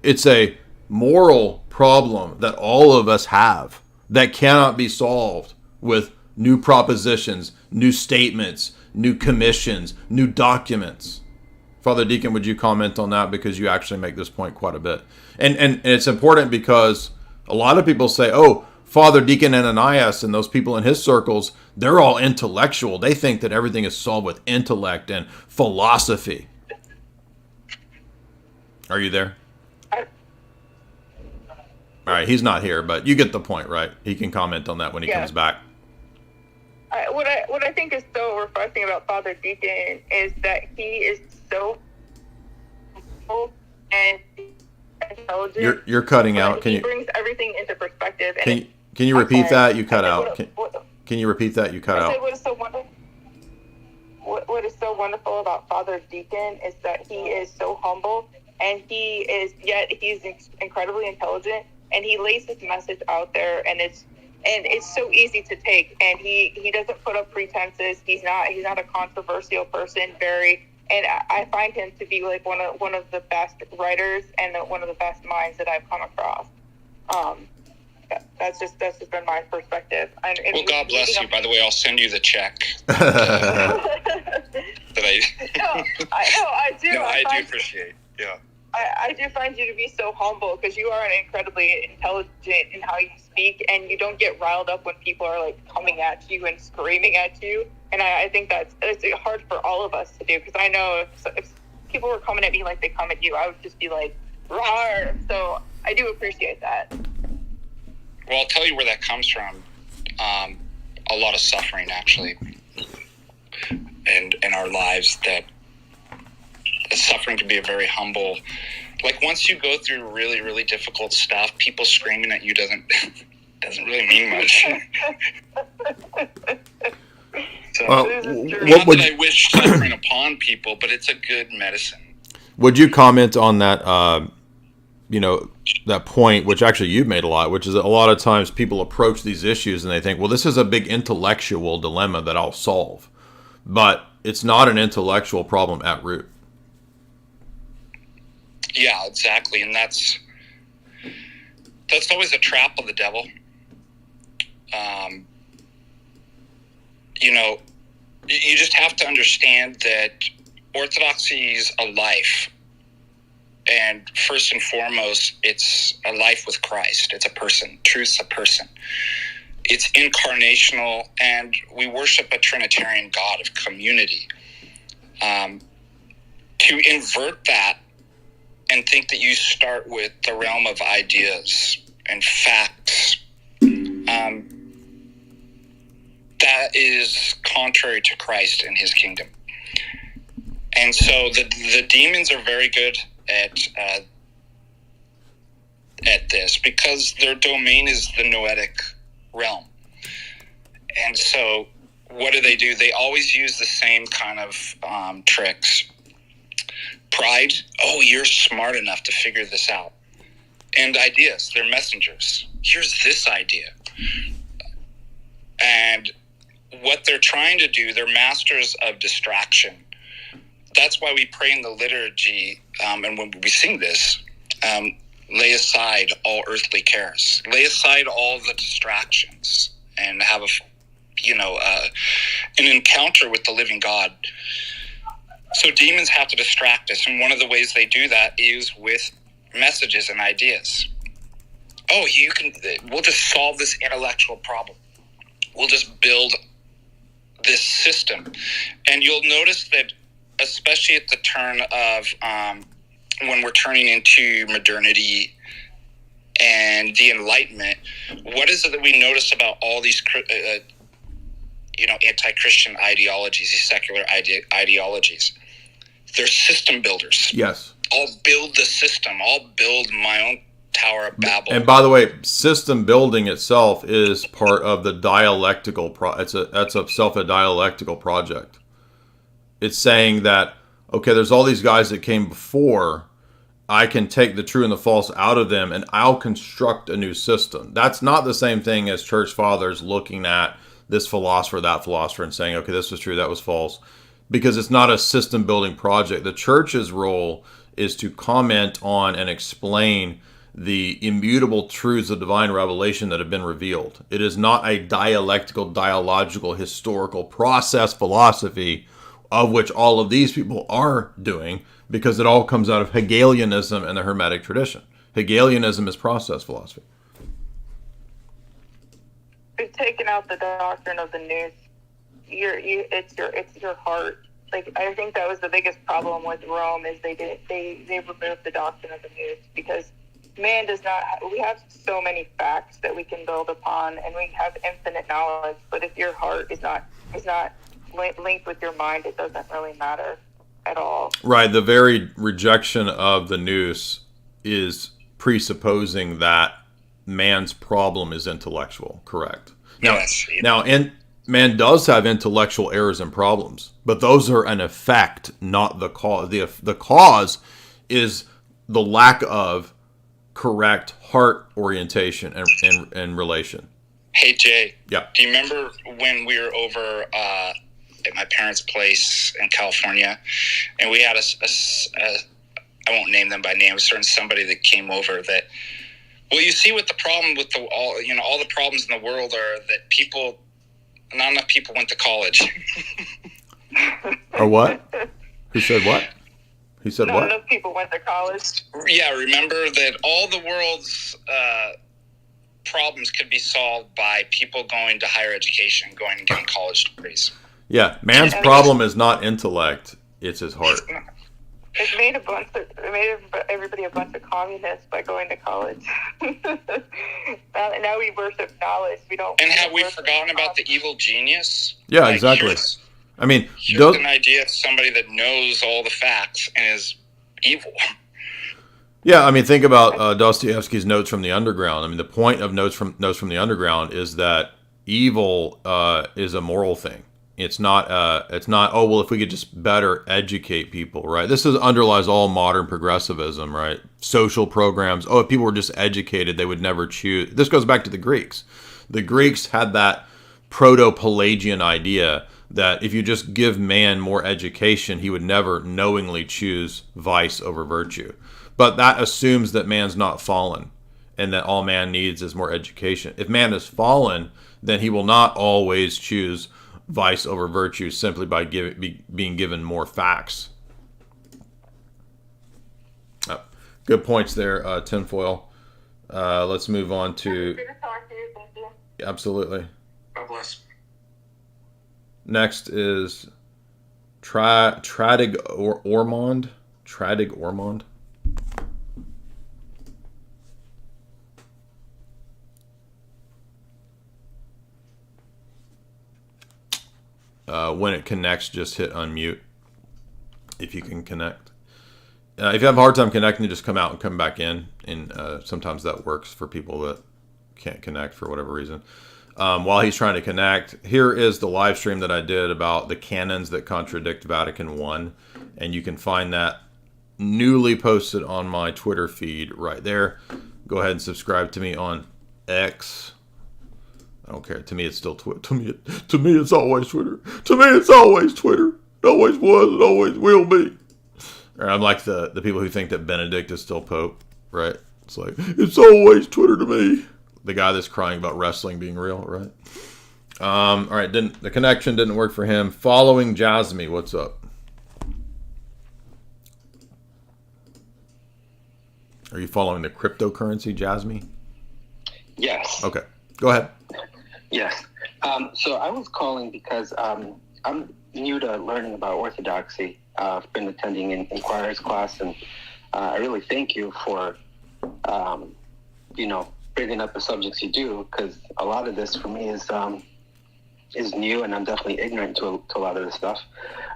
It's a moral problem that all of us have that cannot be solved with new propositions, new statements, new commissions, new documents. Father Deacon, would you comment on that, because you actually make this point quite a bit? And it's important because a lot of people say, oh, Father Deacon Ananias and those people in his circles, they're all intellectual. They think that everything is solved with intellect and philosophy. Are you there? All right, he's not here, but you get the point, right? He can comment on that when he comes back. What I think is so refreshing about Father Deacon is that he is so humble and intelligent. You're cutting out. He brings everything into perspective. Can you repeat that? You cut out. Can you repeat that? You cut out. What is so wonderful about Father Deacon is that he is so humble, and he's incredibly intelligent, and he lays his message out there, and it's so easy to take, and he doesn't put up pretenses. He's not a controversial person, and I find him to be like one of the best writers and one of the best minds that I've come across. That's just been my perspective. Well, God bless you. By the way, I'll send you the check. I do. No, I do appreciate. Yeah. I do find you to be so humble, because you are incredibly intelligent in how you speak, and you don't get riled up when people are like coming at you and screaming at you. And I think it's hard for all of us to do, because I know if people were coming at me like they come at you, I would just be like, rawr. So I do appreciate that. Well, I'll tell you where that comes from. A lot of suffering, actually, and in our lives, that suffering can be a very humble. Like, once you go through really, really difficult stuff, people screaming at you doesn't really mean much. So, not that I wish suffering upon people, but it's a good medicine. Would you comment on that? That point, which actually you've made a lot, which is that a lot of times people approach these issues and they think, well, this is a big intellectual dilemma that I'll solve, but it's not an intellectual problem at root. Yeah, exactly. And that's always a trap of the devil. You just have to understand that orthodoxy is a life. And first and foremost, it's a life with Christ. It's a person. Truth's a person. It's incarnational, and we worship a Trinitarian God of community. To invert that and think that you start with the realm of ideas and facts, that is contrary to Christ and his kingdom. And so the demons are very good at this, because their domain is the noetic realm. And so what do? They always use the same kind of tricks. Pride. Oh, you're smart enough to figure this out. And ideas. They're messengers. Here's this idea. And what they're trying to do, they're masters of distraction. That's why we pray in the liturgy, and when we sing this, lay aside all earthly cares. Lay aside all the distractions, and have an encounter with the living God. So demons have to distract us, and one of the ways they do that is with messages and ideas. Oh, we'll just solve this intellectual problem. We'll just build this system. And you'll notice that, especially at the turn of when we're turning into modernity and the Enlightenment, what is it that we notice about all these anti-Christian ideologies, these secular ideologies? They're system builders. Yes. I'll build the system. I'll build my own Tower of Babel. And by the way, system building itself is part of the dialectical that's a self-dialectical project. It's saying that, okay, there's all these guys that came before. I can take the true and the false out of them, and I'll construct a new system. That's not the same thing as church fathers looking at this philosopher, that philosopher, and saying, okay, this was true, that was false. Because it's not a system building project. The church's role is to comment on and explain the immutable truths of divine revelation that have been revealed. It is not a dialectical, dialogical, historical process philosophy, of which all of these people are doing, because it all comes out of Hegelianism and the Hermetic tradition. Hegelianism is process philosophy. We've taken out the doctrine of the nous. It's your heart. Like, I think that was the biggest problem with Rome, is they removed the doctrine of the nous, because man does not. We have so many facts that we can build upon, and we have infinite knowledge. But if your heart is not linked with your mind, it doesn't really matter at all. Right. The very rejection of the nous is presupposing that man's problem is intellectual. Correct. And man does have intellectual errors and problems, but those are an effect, not the cause. The cause is the lack of correct heart orientation and relation. Hey, Jay. Yeah. Do you remember when we were over at my parents' place in California, and we had I won't name them by name, a certain somebody that came over that, well, you see what the problem with all the problems in the world are that not enough people went to college. Or what? Who said what? He said Not what? enough people went to college. Yeah, remember that all the world's problems could be solved by people going to higher education, going and getting college degrees. Yeah, man's problem is not intellect; it's his heart. It made everybody a bunch of communists by going to college. now we worship knowledge. We don't. And have we forgotten about the evil genius? Yeah, exactly. I mean, here's an idea of somebody that knows all the facts and is evil. Yeah, I mean, think about Dostoevsky's Notes from the Underground. I mean, the point of Notes from the Underground is that evil is a moral thing. It's not. Oh well, if we could just better educate people, right? This underlies all modern progressivism, right? Social programs. Oh, if people were just educated, they would never choose. This goes back to the Greeks. The Greeks had that proto-Pelagian idea that if you just give man more education, he would never knowingly choose vice over virtue. But that assumes that man's not fallen, and that all man needs is more education. If man is fallen, then he will not always choose vice over virtue simply by being given more facts. Good points there, Tinfoil. Let's move on to... Absolutely. God bless. Next is Tradig Ormond. Tradig Ormond. When it connects, just hit unmute if you can connect. If you have a hard time connecting, just come out and come back in. And sometimes that works for people that can't connect for whatever reason. While he's trying to connect, here is the live stream that I did about the canons that contradict Vatican I. And you can find that newly posted on my Twitter feed right there. Go ahead and subscribe to me on X. I don't care. To me, it's still Twitter. To me, it's always Twitter. To me, it's always Twitter. It always was. It always will be. Or I'm like the people who think that Benedict is still Pope, right? It's like, it's always Twitter to me. The guy that's crying about wrestling being real, right? All right, the connection didn't work for him. Following Jasmy, what's up? Are you following the cryptocurrency, Jasmy? Yes. Okay, go ahead. Yes. So I was calling because I'm new to learning about Orthodoxy. I've been attending an inquirer's class, and I really thank you for, bringing up the subjects you do, because a lot of this for me is new, and I'm definitely ignorant to a lot of this stuff.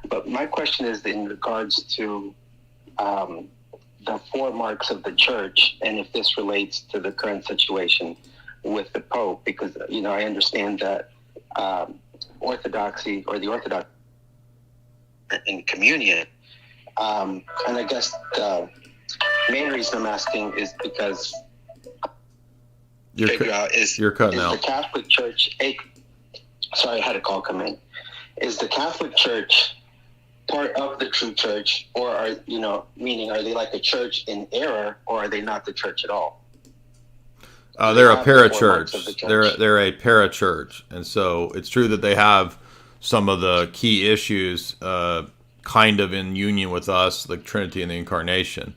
But my question is in regards to the four marks of the Church, and if this relates to the current situation with the Pope, because I understand that Orthodoxy, or the Orthodox in communion, and I guess the main reason I'm asking is because you're cutting out. The Catholic Church sorry, I had a call come in. Is the Catholic Church part of the true church, or meaning are they like a church in error, or are they not the church at all? They're a parachurch. They're a parachurch, and so it's true that they have some of the key issues kind of in union with us, the Trinity and the Incarnation.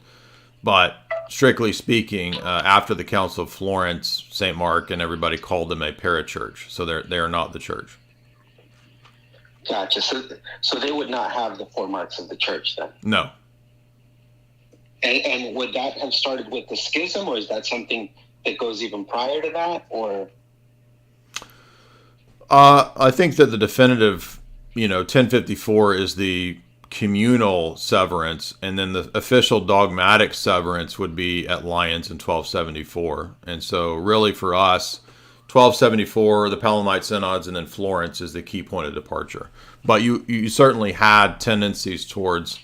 But strictly speaking, after the Council of Florence, St. Mark and everybody called them a parachurch, so they are not the church. Gotcha. So they would not have the four marks of the church then? No. And would that have started with the schism, or is that something that goes even prior to that, or? I think that the definitive, 1054 is the communal severance, and then the official dogmatic severance would be at Lyons in 1274. And so really for us, 1274, the Palamite Synods, and then Florence is the key point of departure. But you certainly had tendencies towards,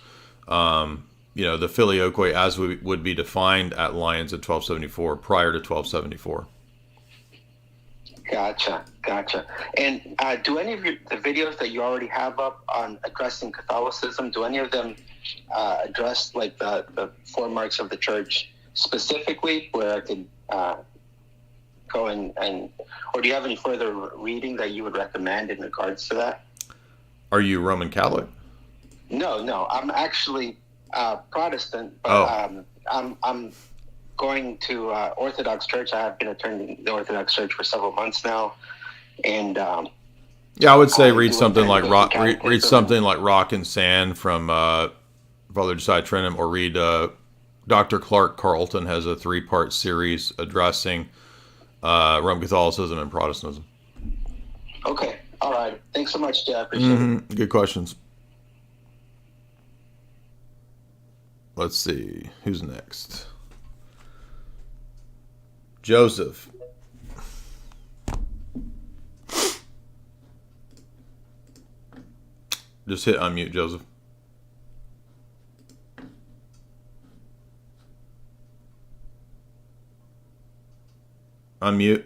the filioque as would be defined at Lyons in 1274 prior to 1274. Gotcha. And do any of the videos that you already have up on addressing Catholicism, do any of them address like the four marks of the church specifically, where I could go and or do you have any further reading that you would recommend in regards to that? Are you Roman Catholic? No, I'm actually Protestant, but I'm going to Orthodox Church. I have been attending the Orthodox Church for several months now, and I would say read something like Rock and Sand from Father Josiah Trenum, or read Dr. Clark Carlton has a 3-part series addressing Roman Catholicism and Protestantism. Okay, all right. Thanks so much, Jay. I appreciate it. Good questions. Let's see who's next. Joseph. Just hit unmute, Joseph. Unmute.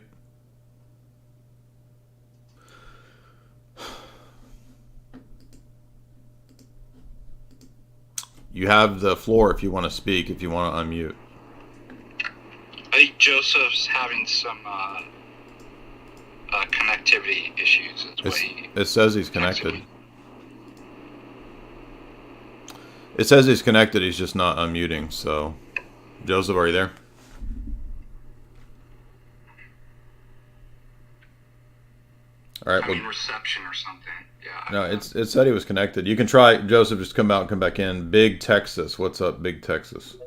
You have the floor if you want to speak, if you want to unmute. I think Joseph's having some connectivity issues. It says he's connected. It says he's connected, he's just not unmuting. So, Joseph, are you there? All right. Reception or something. Yeah. No, it said he was connected. You can try, Joseph, just come out and come back in. Big Texas. What's up, Big Texas?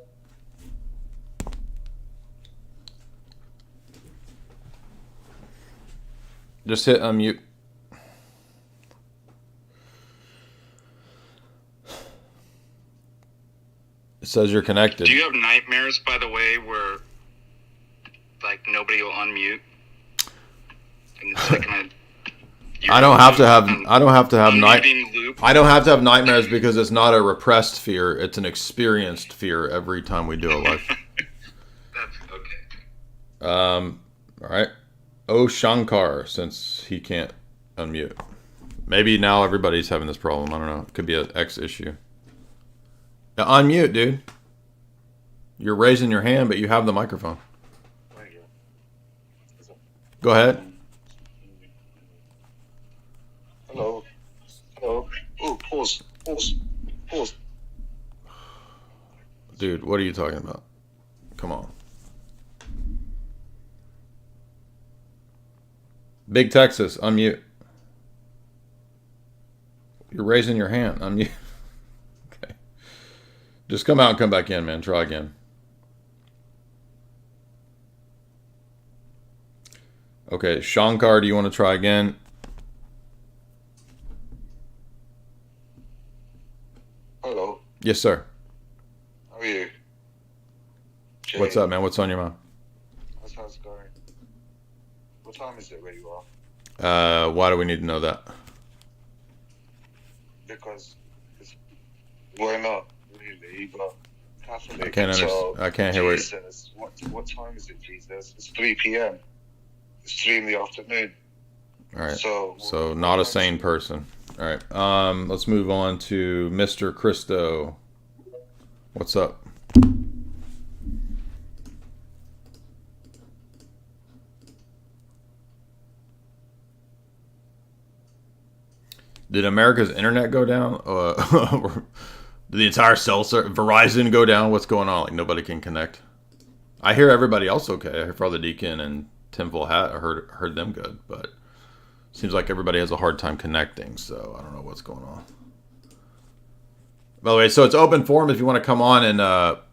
Just hit unmute. It says you're connected. Do you have nightmares, by the way, where like nobody will unmute? And it's like I don't have to have nightmares because it's not a repressed fear. It's an experienced fear every time we do a live. That's okay. All right. Oh, Shankar, since he can't unmute. Maybe now everybody's having this problem. I don't know. It could be an X issue. Yeah, unmute, dude. You're raising your hand, but you have the microphone. Go ahead. Pause. Dude, what are you talking about? Come on. Big Texas, unmute. You're raising your hand. Unmute. Okay. Just come out and come back in, man. Try again. Okay, Shankar, do you want to try again? Hello. Yes, sir. How are you? Jay. What's up, man? What's on your mind? How's it going? What time is it where you are? Why do we need to know that? Because why not really? But Catholic. I can't hear Jesus, what time is it, Jesus? It's 3 p.m. It's 3 in the afternoon. All right. So not a sane person. All right. Let's move on to Mr. Christo. What's up? Did America's internet go down? Did the entire Verizon go down? What's going on? Like nobody can connect. I hear everybody else okay. I hear Father Deacon and Tinfoil Hat. I heard them good, but seems like everybody has a hard time connecting. So I don't know what's going on. By the way, so it's open forum if you want to come on and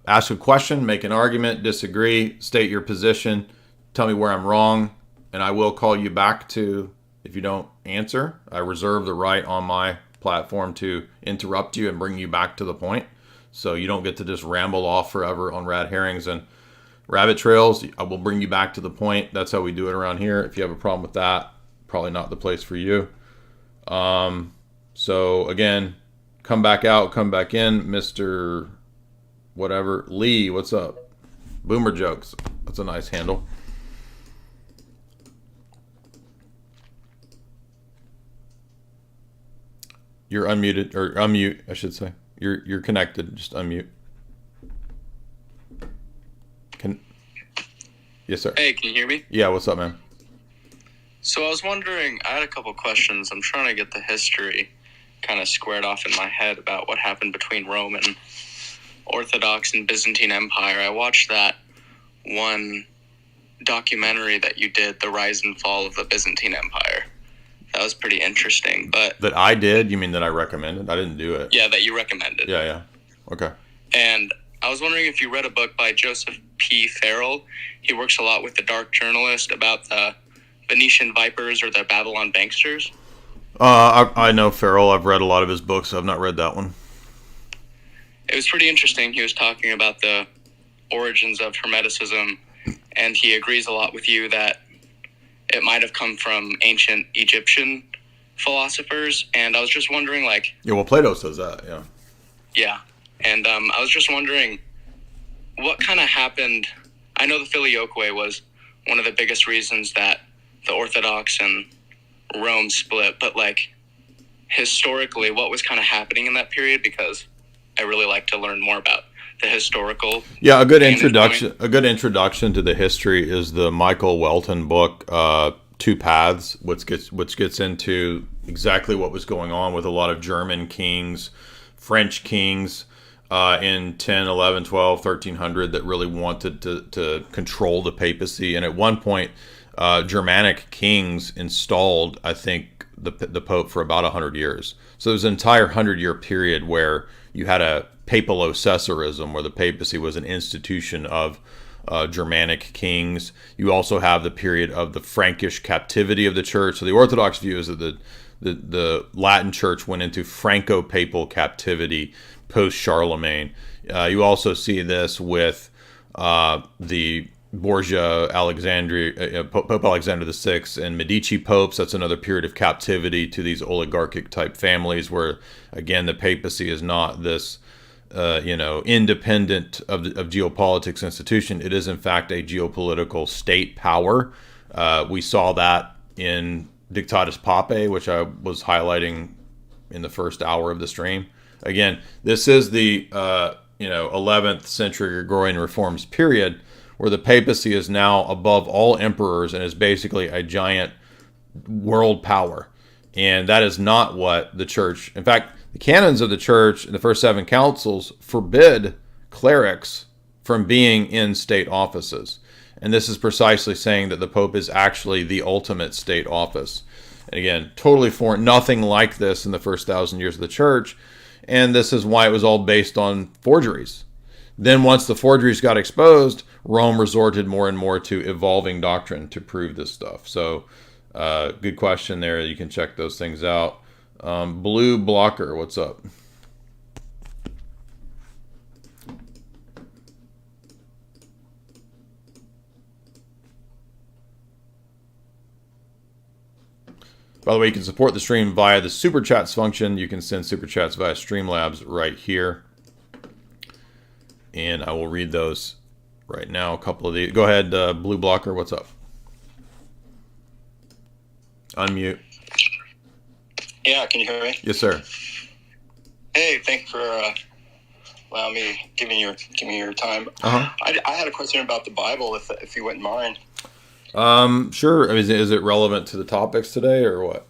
ask a question, make an argument, disagree, state your position, tell me where I'm wrong, and I will call you back to if you don't answer. I reserve the right on my platform to interrupt you and bring you back to the point. So you don't get to just ramble off forever on red herrings and rabbit trails. I will bring you back to the point. That's how we do it around here. If you have a problem with that, probably not the place for you. So again, come back out, come back in, Mr. Whatever. Lee, what's up? Boomer Jokes. That's a nice handle. You're unmuted, or unmute, I should say. You're connected. Just unmute. Yes, sir. Hey, can you hear me? Yeah, what's up, man? So I was wondering, I had a couple questions. I'm trying to get the history kind of squared off in my head about what happened between Roman, Orthodox, and Byzantine Empire. I watched that one documentary that you did, The Rise and Fall of the Byzantine Empire. That was pretty interesting, but... That I did? You mean that I recommended? I didn't do it. Yeah, that you recommended. Yeah. Okay. And I was wondering if you read a book by Joseph P. Farrell. He works a lot with the Dark Journalist about the Venetian Vipers or the Babylon Banksters. I know Farrell. I've read a lot of his books. I've not read that one. It was pretty interesting. He was talking about the origins of Hermeticism, and he agrees a lot with you that it might have come from ancient Egyptian philosophers. And I was just wondering, like... Yeah, well, Plato says that, yeah. Yeah. And I was just wondering what kind of happened. I know the Filioque was one of the biggest reasons that the Orthodox and Rome split, but like historically, what was kind of happening in that period? Because I really like to learn more about the historical. Yeah, a good introduction. A good introduction to the history is the Michael Welton book, Two Paths, which gets into exactly what was going on with a lot of German kings, French kings in 10, 11, 12, 1300 that really wanted to control the papacy. And at one point, Germanic kings installed, I think, the Pope for about 100 years. So there's an entire 100-year period where you had a papal ocessarism, where the papacy was an institution of Germanic kings. You also have the period of the Frankish captivity of the church. So the Orthodox view is that the Latin church went into Franco-papal captivity post-Charlemagne. You also see this with the Borgia, Alexandria, Pope Alexander VI, and Medici popes. That's another period of captivity to these oligarchic type families where, again, the papacy is not this independent of geopolitics institution. It is, in fact, a geopolitical state power. We saw that in Dictatus Papae, which I was highlighting in the first hour of the stream. Again, this is the 11th century Gregorian reforms period, where the papacy is now above all emperors and is basically a giant world power. And that is not what the church... In fact, The canons of the church in the first 7 councils forbid clerics from being in state offices. And this is precisely saying that the Pope is actually the ultimate state office. And again, totally foreign, nothing like this in the first 1,000 years of the church. And this is why it was all based on forgeries. Then once the forgeries got exposed, Rome resorted more and more to evolving doctrine to prove this stuff. So good question there. You can check those things out. Blue Blocker, what's up? By the way, you can support the stream via the Super Chats function. You can send Super Chats via Streamlabs right here. And I will read those right now. A couple of these. Go ahead, Blue Blocker, what's up? Unmute. Yeah, can you hear me? Yes, sir. Hey, thanks for allowing me, giving me your time. Uh-huh. I had a question about the Bible, if you wouldn't mind. Sure. I mean, is it relevant to the topics today or what?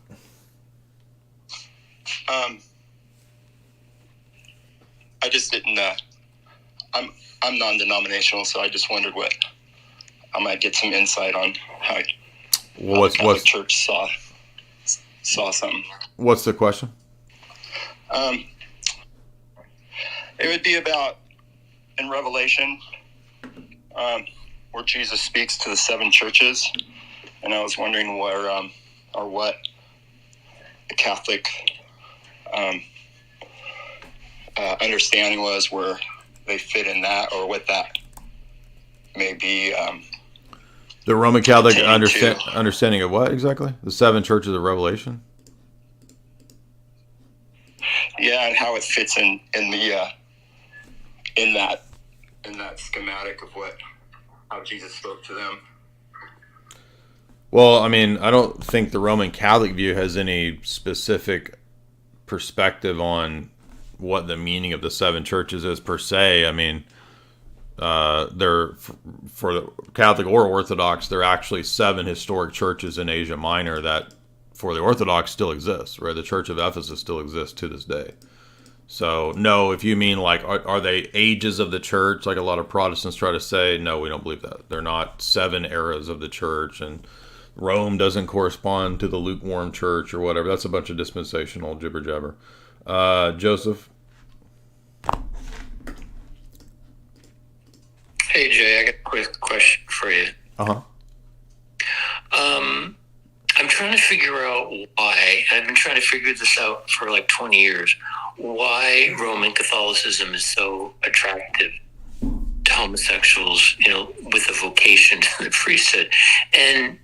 I just didn't. I'm non-denominational, so I just wondered what I might get some insight on how the Catholic Church saw something. What's the question? It would be about in Revelation, where Jesus speaks to the 7 churches, and I was wondering where or what the Catholic understanding was, where they fit in that, or what that may be. The Roman Catholic understanding of what exactly? The 7 churches of Revelation? Yeah, and how it fits in that schematic of how Jesus spoke to them. Well, I mean, I don't think the Roman Catholic view has any specific perspective on what the meaning of the 7 churches is per se. I mean, they're for the Catholic or Orthodox, there are actually 7 historic churches in Asia Minor that, for the Orthodox, still exist. Right, the Church of Ephesus still exists to this day. So, no, if you mean like, are they ages of the church, like a lot of Protestants try to say, no, we don't believe that. They're not 7 eras of the church, and Rome doesn't correspond to the lukewarm church or whatever. That's a bunch of dispensational jibber jabber. Joseph? Hey, Jay, I got a quick question for you. Uh-huh. I'm trying to figure out why, and I've been trying to figure this out for like 20 years, why Roman Catholicism is so attractive to homosexuals, with a vocation to the priesthood. And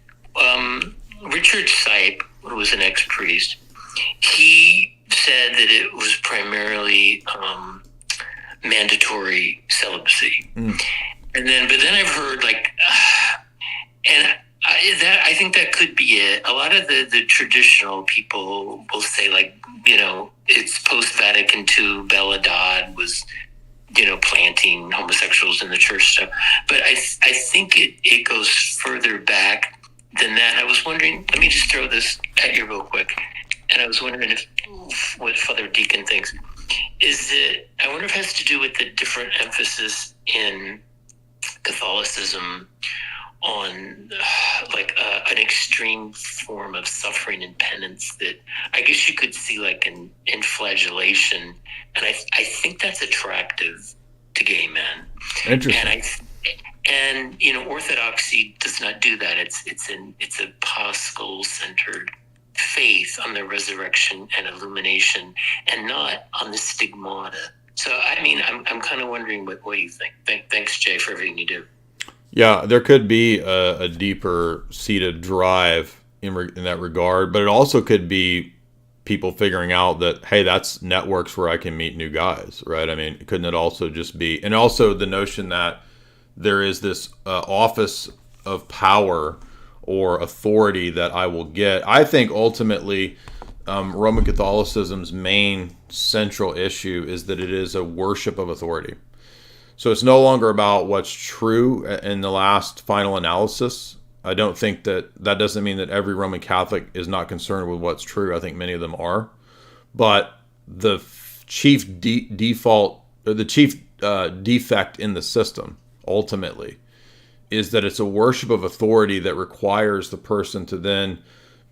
Richard Sipe, who was an ex-priest, he said that it was primarily mandatory celibacy. But then I've heard I think that could be it. A lot of the traditional people will say it's post-Vatican II, Bella Dodd was, planting homosexuals in the church stuff. But I think it goes further back than that. I was wondering, let me just throw this at you real quick. And I was wondering what Father Deacon thinks. I wonder if it has to do with the different emphasis in Catholicism on an extreme form of suffering and penance that I guess you could see in flagellation, and I think that's attractive to gay men. Interesting. And Orthodoxy does not do that. It's a Paschal centered faith on the resurrection and illumination, and not on the stigmata. So I mean, I'm kind of wondering what you think. Thanks, Jay, for everything you do. Yeah, there could be a deeper seated drive in that regard, but it also could be people figuring out that, hey, that's networks where I can meet new guys, right? I mean, couldn't it also just be, and also the notion that there is this office of power or authority that I will get. I think ultimately Roman Catholicism's main central issue is that it is a worship of authority. So it's no longer about what's true in the last final analysis. I don't think that doesn't mean that every Roman Catholic is not concerned with what's true. I think many of them are. But the chief default, or the chief defect in the system, ultimately, is that it's a worship of authority that requires the person to then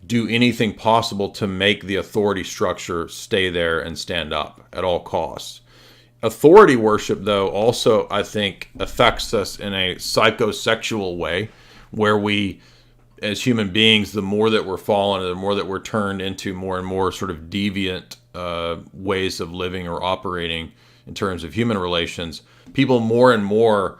do anything possible to make the authority structure stay there and stand up at all costs. Authority worship, though, also, I think, affects us in a psychosexual way, where we, as human beings, the more that we're fallen, the more that we're turned into more and more sort of deviant ways of living or operating in terms of human relations, people more and more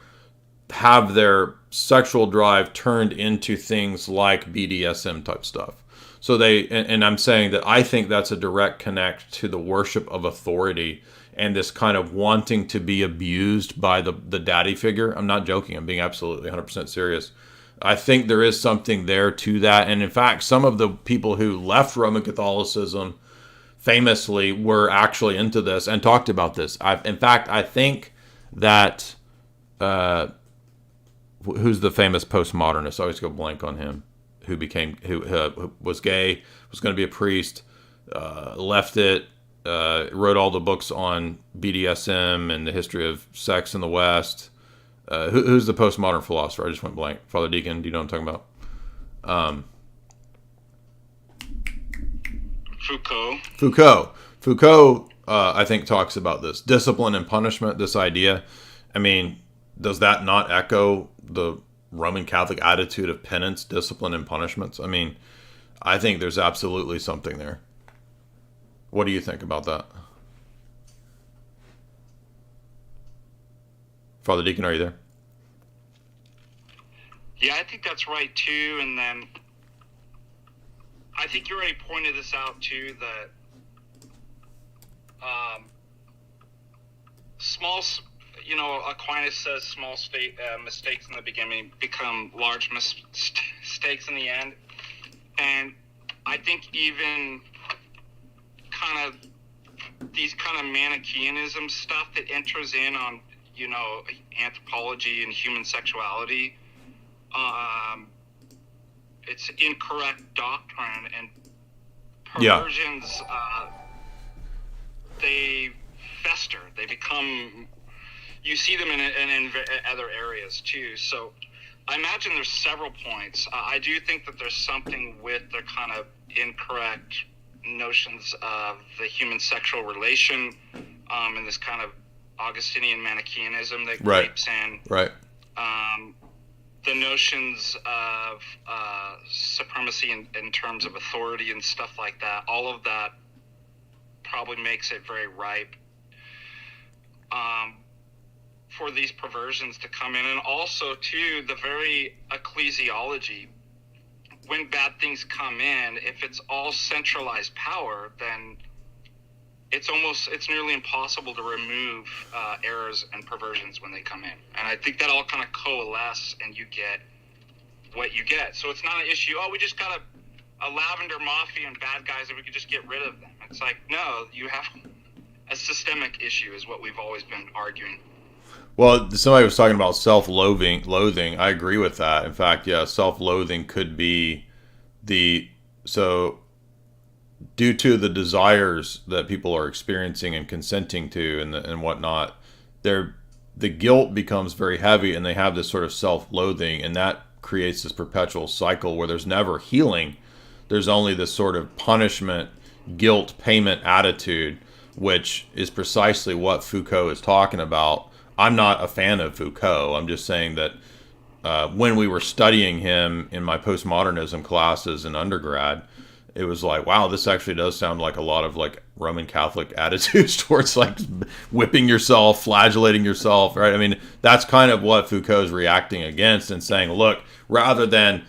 have their sexual drive turned into things like BDSM type stuff. So and I'm saying that I think that's a direct connect to the worship of authority and this kind of wanting to be abused by the daddy figure. I'm not joking. I'm being absolutely 100% serious. I think there is something there to that. And in fact, some of the people who left Roman Catholicism famously were actually into this and talked about this. In fact, I think that, who's the famous postmodernist? I always go blank on him. Who was gay, was going to be a priest, left it, wrote all the books on BDSM and the history of sex in the West. Who's the postmodern philosopher? I just went blank. Father Deacon, do you know what I'm talking about? Foucault, I think, talks about this. Discipline and punishment, this idea. I mean, does that not echo the Roman Catholic attitude of penance, discipline, and punishments? I mean, I think there's absolutely something there. What do you think about that? Father Deacon, are you there? Yeah, I think that's right too. And then I think you already pointed this out too, that Aquinas says small mistakes in the beginning become large mistakes in the end. And I think even kind of these kind of Manichaeanism stuff that enters in on, anthropology and human sexuality, it's incorrect doctrine, and perversions, they fester. They become, you see them in other areas too. So I imagine there's several points. I do think that there's something with the kind of incorrect notions of the human sexual relation, and this kind of Augustinian Manichaeanism that creeps in. Right. The notions of supremacy in terms of authority and stuff like that, all of that probably makes it very ripe for these perversions to come in. And also, too, the very ecclesiology. When bad things come in, if it's all centralized power, then it's nearly impossible to remove errors and perversions when they come in. And I think that all kind of coalesce and you get what you get. So it's not an issue, we just got a lavender mafia and bad guys and we could just get rid of them. It's like, no, you have a systemic issue is what we've always been arguing. Well, somebody was talking about self-loathing. I agree with that. In fact, yeah, self-loathing could be due to the desires that people are experiencing and consenting to and whatnot, the guilt becomes very heavy and they have this sort of self-loathing, and that creates this perpetual cycle where there's never healing. There's only this sort of punishment, guilt, payment attitude, which is precisely what Foucault is talking about. I'm not a fan of Foucault. I'm just saying that when we were studying him in my postmodernism classes in undergrad, it was like, wow, this actually does sound like a lot of like Roman Catholic attitudes towards like whipping yourself, flagellating yourself, right? I mean, that's kind of what Foucault's reacting against and saying, look, rather than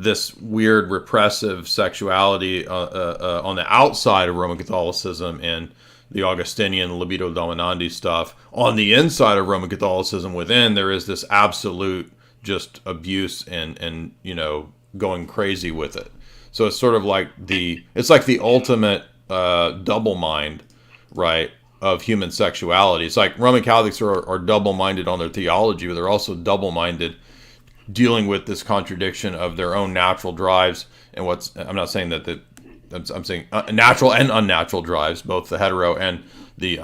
this weird repressive sexuality on the outside of Roman Catholicism and the Augustinian libido dominandi stuff, on the inside of Roman Catholicism within, there is this absolute just abuse and going crazy with it. So it's sort of like the ultimate double mind, right, of human sexuality. It's like Roman Catholics are double-minded on their theology, but they're also double-minded dealing with this contradiction of their own natural drives and I'm not saying that I'm saying natural and unnatural drives, both the hetero and the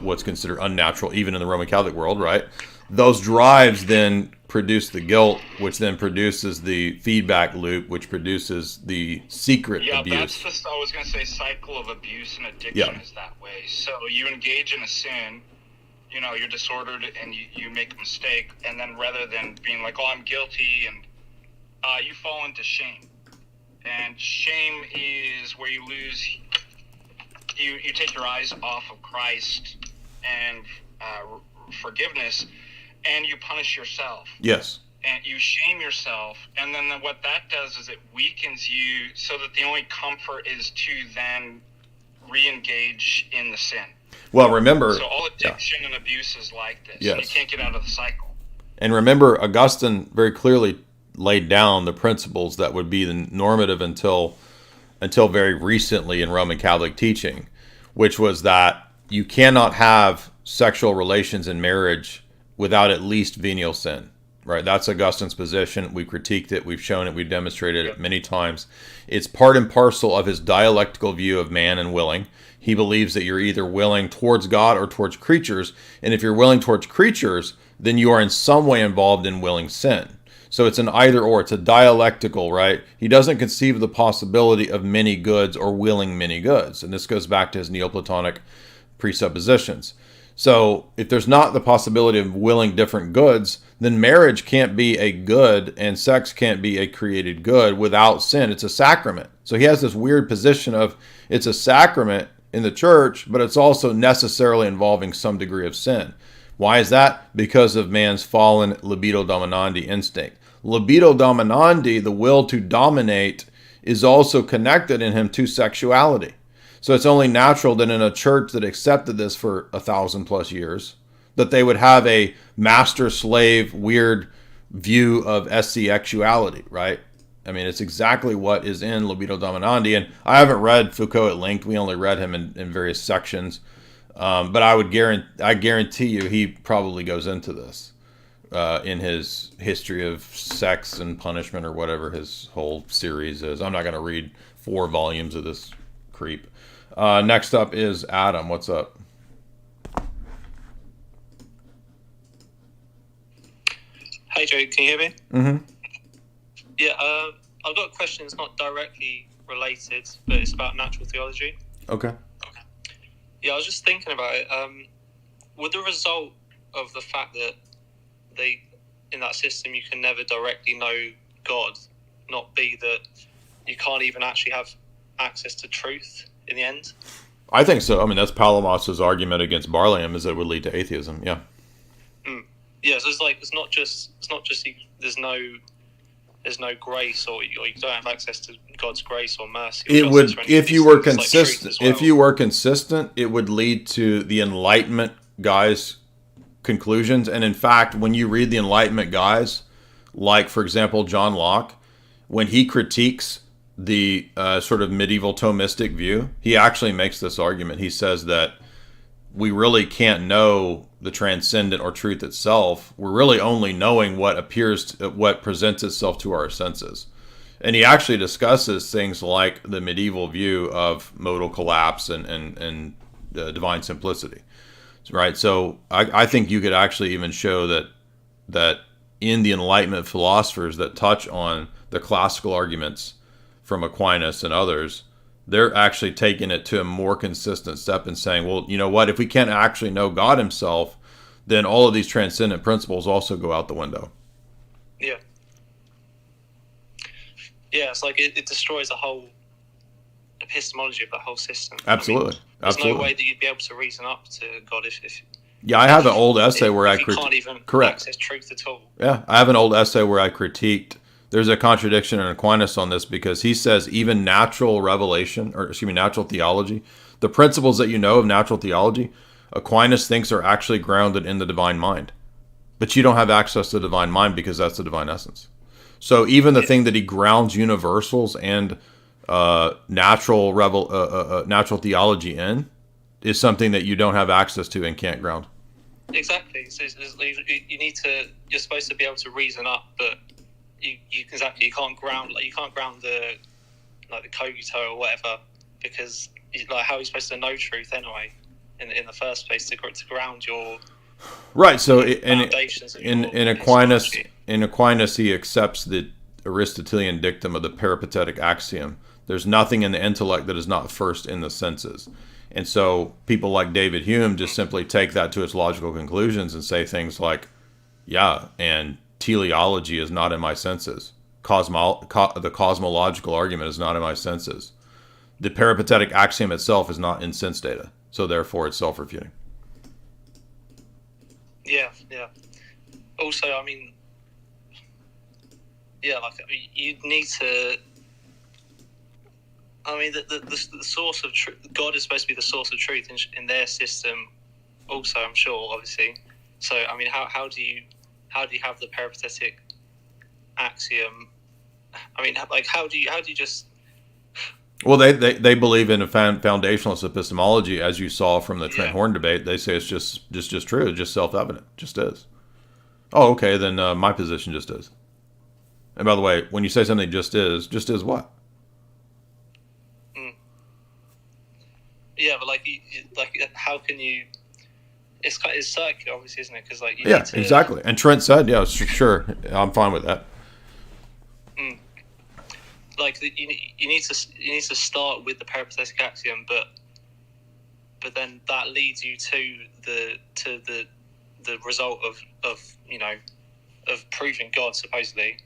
what's considered unnatural, even in the Roman Catholic world, right? Those drives then produce the guilt, which then produces the feedback loop, which produces the secret abuse. That's I was going to say cycle of abuse and addiction is that way. So you engage in a sin, you're disordered and you make a mistake, and then rather than being like, oh, I'm guilty, and you fall into shame. And shame is where you lose, you take your eyes off of Christ and forgiveness, and you punish yourself. Yes. And you shame yourself, and then what that does is it weakens you so that the only comfort is to then re-engage in the sin. Well, remember... So all addiction and abuse is like this. Yes. You can't get out of the cycle. And remember, Augustine very clearly laid down the principles that would be the normative until very recently in Roman Catholic teaching, which was that you cannot have sexual relations in marriage without at least venial sin, right? That's Augustine's position. We critiqued it. We've shown it. We've demonstrated it many times. It's part and parcel of his dialectical view of man and willing. He believes that you're either willing towards God or towards creatures. And if you're willing towards creatures, then you are in some way involved in willing sin. So it's an either or. It's a dialectical, right? He doesn't conceive of the possibility of many goods or willing many goods. And this goes back to his Neoplatonic presuppositions. So if there's not the possibility of willing different goods, then marriage can't be a good and sex can't be a created good without sin. It's a sacrament. So he has this weird position of it's a sacrament in the church, but it's also necessarily involving some degree of sin. Why is that? Because of man's fallen libido dominandi instinct. Libido dominandi, the will to dominate, is also connected in him to sexuality. So it's only natural that in a church that accepted this for 1,000+ years, that they would have a master-slave weird view of sexuality, right? I mean, it's exactly what is in Libido Dominandi. And I haven't read Foucault at length. We only read him in various sections. But I guarantee you he probably goes into this in his history of sex and punishment or whatever his whole series is. I'm not going to read 4 volumes of this creep. Next up is Adam. What's up? Hey, Joe. Can you hear me? Mm-hmm. Yeah, I've got a question that's not directly related, but it's about natural theology. Okay. Yeah, I was just thinking about it. Would the result of the fact that in that system you can never directly know God not be that you can't even actually have access to truth in the end? I think so. I mean, that's Palamas's argument against Barlaam, is that it would lead to atheism. Yeah. Yeah, so it's not just there's no grace, or you don't have access to God's grace or mercy. Or it would, if you were consistent. Well. If you were consistent, it would lead to the Enlightenment guys' conclusions. And in fact, when you read the Enlightenment guys, like for example John Locke, when he critiques the sort of medieval Thomistic view, he actually makes this argument. He says that we really can't know the transcendent or truth itself. We're really only knowing what presents itself to our senses. And he actually discusses things like the medieval view of modal collapse and divine simplicity, right? So I think you could actually even show that in the Enlightenment philosophers that touch on the classical arguments from Aquinas and others, they're actually taking it to a more consistent step and saying, well, you know what, if we can't actually know God himself, then all of these transcendent principles also go out the window. Yeah. Yeah, it's like it destroys the whole epistemology of the whole system. Absolutely. I mean, there's Absolutely. no way that you'd be able to reason up to God if yeah, I have an old essay where I can't even access truth at all. Yeah, I have an old essay where I critiqued. There's a contradiction in Aquinas on this because he says even natural revelation, or excuse me, natural theology, the principles that you know of natural theology, Aquinas thinks are actually grounded in the divine mind. But you don't have access to the divine mind because that's the divine essence. So even the thing that he grounds universals and natural theology in is something that you don't have access to and can't ground. Exactly. So you're supposed to be able to reason up, but you can't ground the like the cogito or whatever, because like how are you supposed to know truth anyway in the first place to ground your right? So foundations in Aquinas he accepts the Aristotelian dictum of the peripatetic axiom. There's nothing in the intellect that is not first in the senses. And so people like David Hume just simply take that to its logical conclusions and say things like, yeah, and teleology is not in my senses. The cosmological argument is not in my senses. The peripatetic axiom itself is not in sense data. So therefore it's self-refuting. Yeah. Also, I mean, yeah, like you need to. I mean, the source of truth. God is supposed to be the source of truth in their system. Also, I'm sure, obviously. So, I mean, how do you have the peripatetic axiom? I mean, like, how do you just? Well, they believe in a foundationalist epistemology, as you saw from the Trent Horn debate. They say it's just true, it's just self-evident, just is. Oh, okay, then my position just is. And by the way, when you say something just is what? Yeah, but like how can you? It's circular, obviously, isn't it? Because like exactly. And Trent said, yeah, sure, I'm fine with that. Like you need to start with the peripatetic axiom, but then that leads you to the result of proving God supposedly,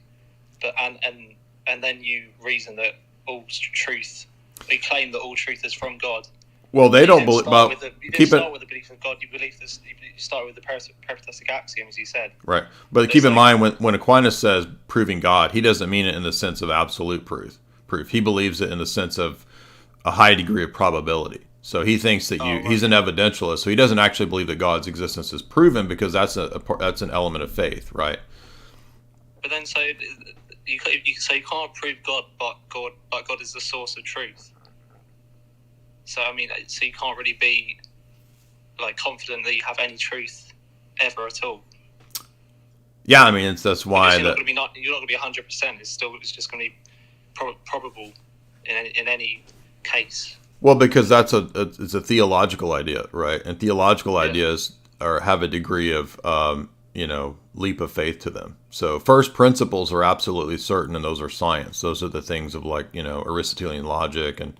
but and then you reason that all truth, you claim that all truth is from God. Well, they don't believe. You didn't start with the belief of God. You believe this. You start with the peripatetic axiom, as you said. Right, but keep in mind when Aquinas says proving God, he doesn't mean it in the sense of absolute proof. He believes it in the sense of a high degree of probability. So he thinks that he's an evidentialist. So he doesn't actually believe that God's existence is proven, because that's an element of faith, right? But then, so you can't prove God, but God is the source of truth. So I mean, so you can't really be like confident that you have any truth ever at all. Yeah, I mean, that's why you're not going to be 100%. It's just going to be probable in any case. Well, because it's a theological idea, right? And theological ideas have a degree of leap of faith to them. So first principles are absolutely certain, and those are science. Those are the things of like Aristotelian logic and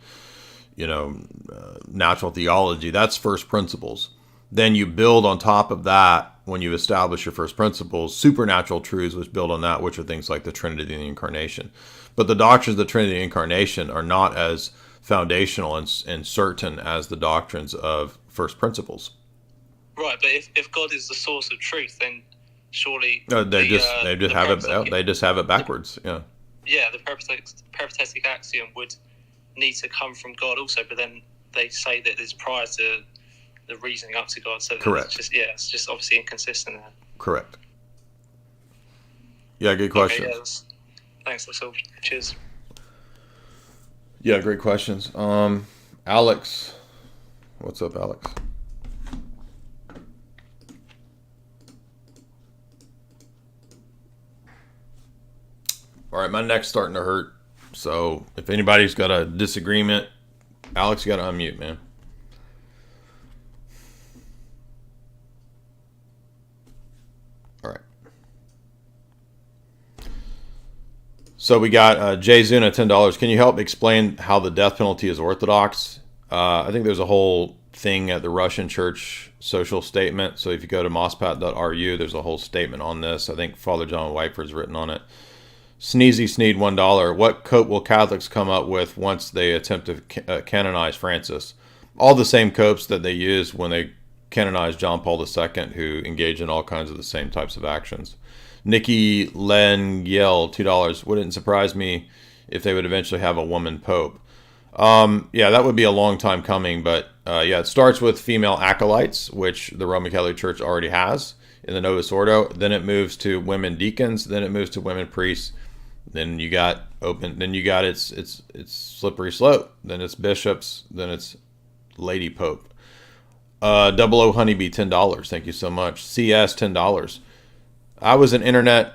natural theology. That's first principles. Then you build on top of that, when you establish your first principles, supernatural truths which build on that, which are things like the Trinity and the Incarnation. But the doctrines of the Trinity and the Incarnation are not as foundational and certain as the doctrines of first principles. Right, but if God is the source of truth, then surely they just have it backwards. Yeah. Yeah, the peripatetic axiom would need to come from God also, but then they say that it's prior to the reasoning up to God. So correct. It's just obviously inconsistent there. Correct. Yeah, good question. Okay, thanks, that's all. Cheers. Yeah, great questions. Alex, what's up, Alex? All right, my neck's starting to hurt. So if anybody's got a disagreement, Alex, you got to unmute, man. All right. So we got Jay Zuna, $10. Can you help explain how the death penalty is orthodox? I think there's a whole thing at the Russian Church social statement. So if you go to mospat.ru, there's a whole statement on this. I think Father John Wyper's written on it. Sneezy Sneed, $1. What cope will Catholics come up with once they attempt to canonize Francis? All the same copes that they used when they canonized John Paul II, who engaged in all kinds of the same types of actions. Nikki Len Yell, $2. Wouldn't surprise me if they would eventually have a woman pope. Yeah, that would be a long time coming, but it starts with female acolytes, which the Roman Catholic Church already has in the Novus Ordo. Then it moves to women deacons. Then it moves to women priests. Then you got its slippery slope. Then it's bishops. Then it's lady pope. 00 Honeybee, $10. Thank you so much. CS, $10. I was an internet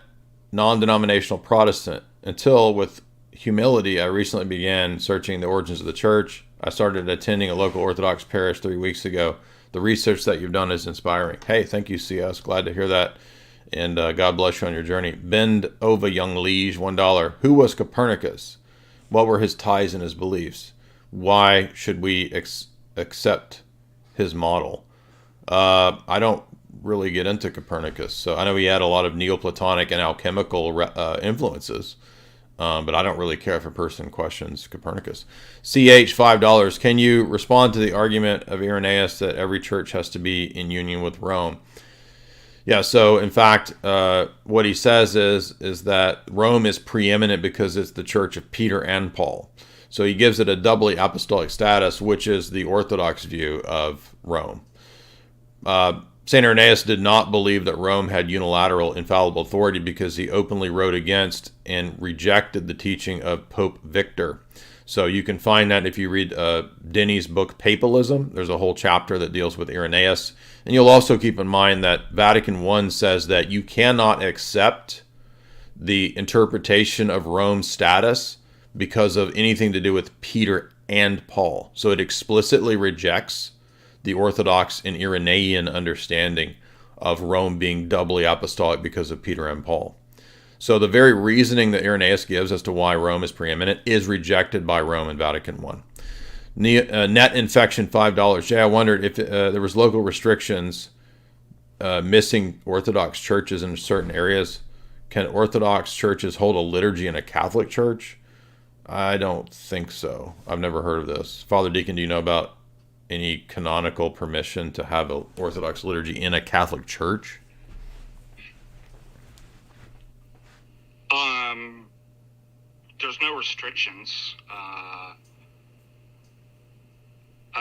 non-denominational Protestant until, with humility, I recently began searching the origins of the church. I started attending a local Orthodox parish 3 weeks ago. The research that you've done is inspiring. Hey, thank you, CS. Glad to hear that. And God bless you on your journey. Bend over, young liege, $1. Who was Copernicus? What were his ties and his beliefs? Why should we accept his model? I don't really get into Copernicus. So I know he had a lot of Neoplatonic and alchemical influences. But I don't really care if a person questions Copernicus. CH, $5. Can you respond to the argument of Irenaeus that every church has to be in union with Rome? Yeah, so in fact, what he says is that Rome is preeminent because it's the church of Peter and Paul. So he gives it a doubly apostolic status, which is the Orthodox view of Rome. St. Irenaeus did not believe that Rome had unilateral infallible authority because he openly wrote against and rejected the teaching of Pope Victor. So you can find that if you read Denny's book, Papalism. There's a whole chapter that deals with Irenaeus. And you'll also keep in mind that Vatican I says that you cannot accept the interpretation of Rome's status because of anything to do with Peter and Paul. So it explicitly rejects the Orthodox and Irenaean understanding of Rome being doubly apostolic because of Peter and Paul. So the very reasoning that Irenaeus gives as to why Rome is preeminent is rejected by Rome and Vatican I. Net infection, $5. Jay, I wondered if there was local restrictions missing Orthodox churches in certain areas. Can Orthodox churches hold a liturgy in a Catholic church? I don't think so. I've never heard of this. Father Deacon, do you know about any canonical permission to have an Orthodox liturgy in a Catholic church? There's no restrictions. I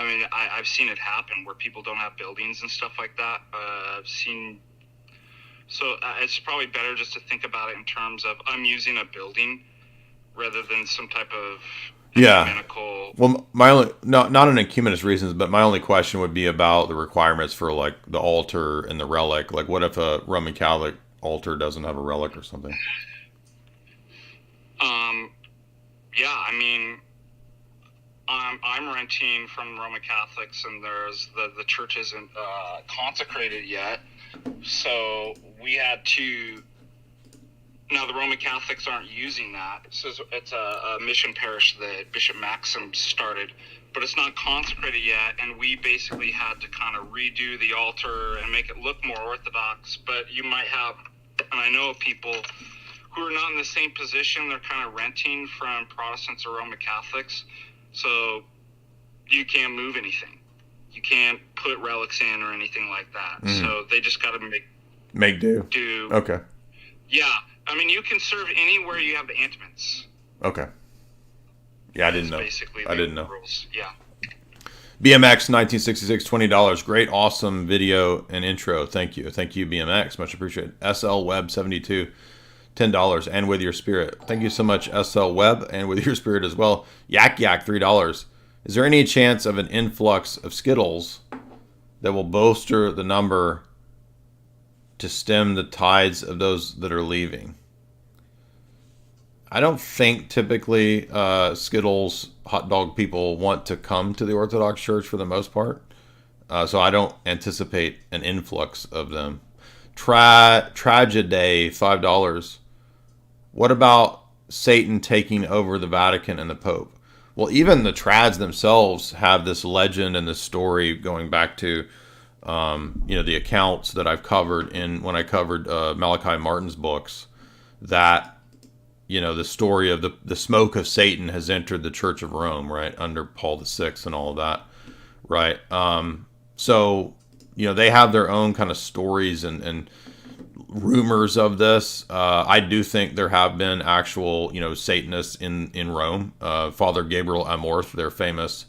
mean, I've seen it happen where people don't have buildings and stuff like that. I've seen... So it's probably better just to think about it in terms of I'm using a building rather than some type of ecumenical... Well, my only not an ecumenist reasons, but my only question would be about the requirements for like the altar and the relic. Like, what if a Roman Catholic altar doesn't have a relic or something? Yeah, I mean, I'm renting from Roman Catholics, and there's the church isn't consecrated yet, so we had to. Now the Roman Catholics aren't using that. It's a mission parish that Bishop Maxim started, but it's not consecrated yet, and we basically had to kind of redo the altar and make it look more Orthodox. But you might have, and I know of people who are not in the same position. They're kind of renting from Protestants or Roman Catholics, so you can't move anything. You can't put relics in or anything like that. So they just got to make do. Okay. Yeah. I mean, you can serve anywhere you have the intimates. Okay. Yeah, I didn't know. Basically, I didn't know. Rules. Yeah. BMX 1966, $20. Great, awesome video and intro. Thank you. Thank you, BMX. Much appreciated. SL Web 72, $10. And with your spirit. Thank you so much, SL Web, and with your spirit as well. Yak Yak, $3. Is there any chance of an influx of Skittles that will bolster the number to stem the tides of those that are leaving? I don't think typically Skittles hot dog people want to come to the Orthodox Church for the most part. So I don't anticipate an influx of them. Tragedy, $5. What about Satan taking over the Vatican and the Pope? Well, even the trads themselves have this legend and this story going back to the accounts that I've covered when I covered Malachi Martin's books, that the story of the smoke of Satan has entered the Church of Rome, right, under Paul VI and all of that, right? So they have their own kind of stories and rumors of this. I do think there have been actual Satanists in Rome. Father Gabriel Amorth, their famous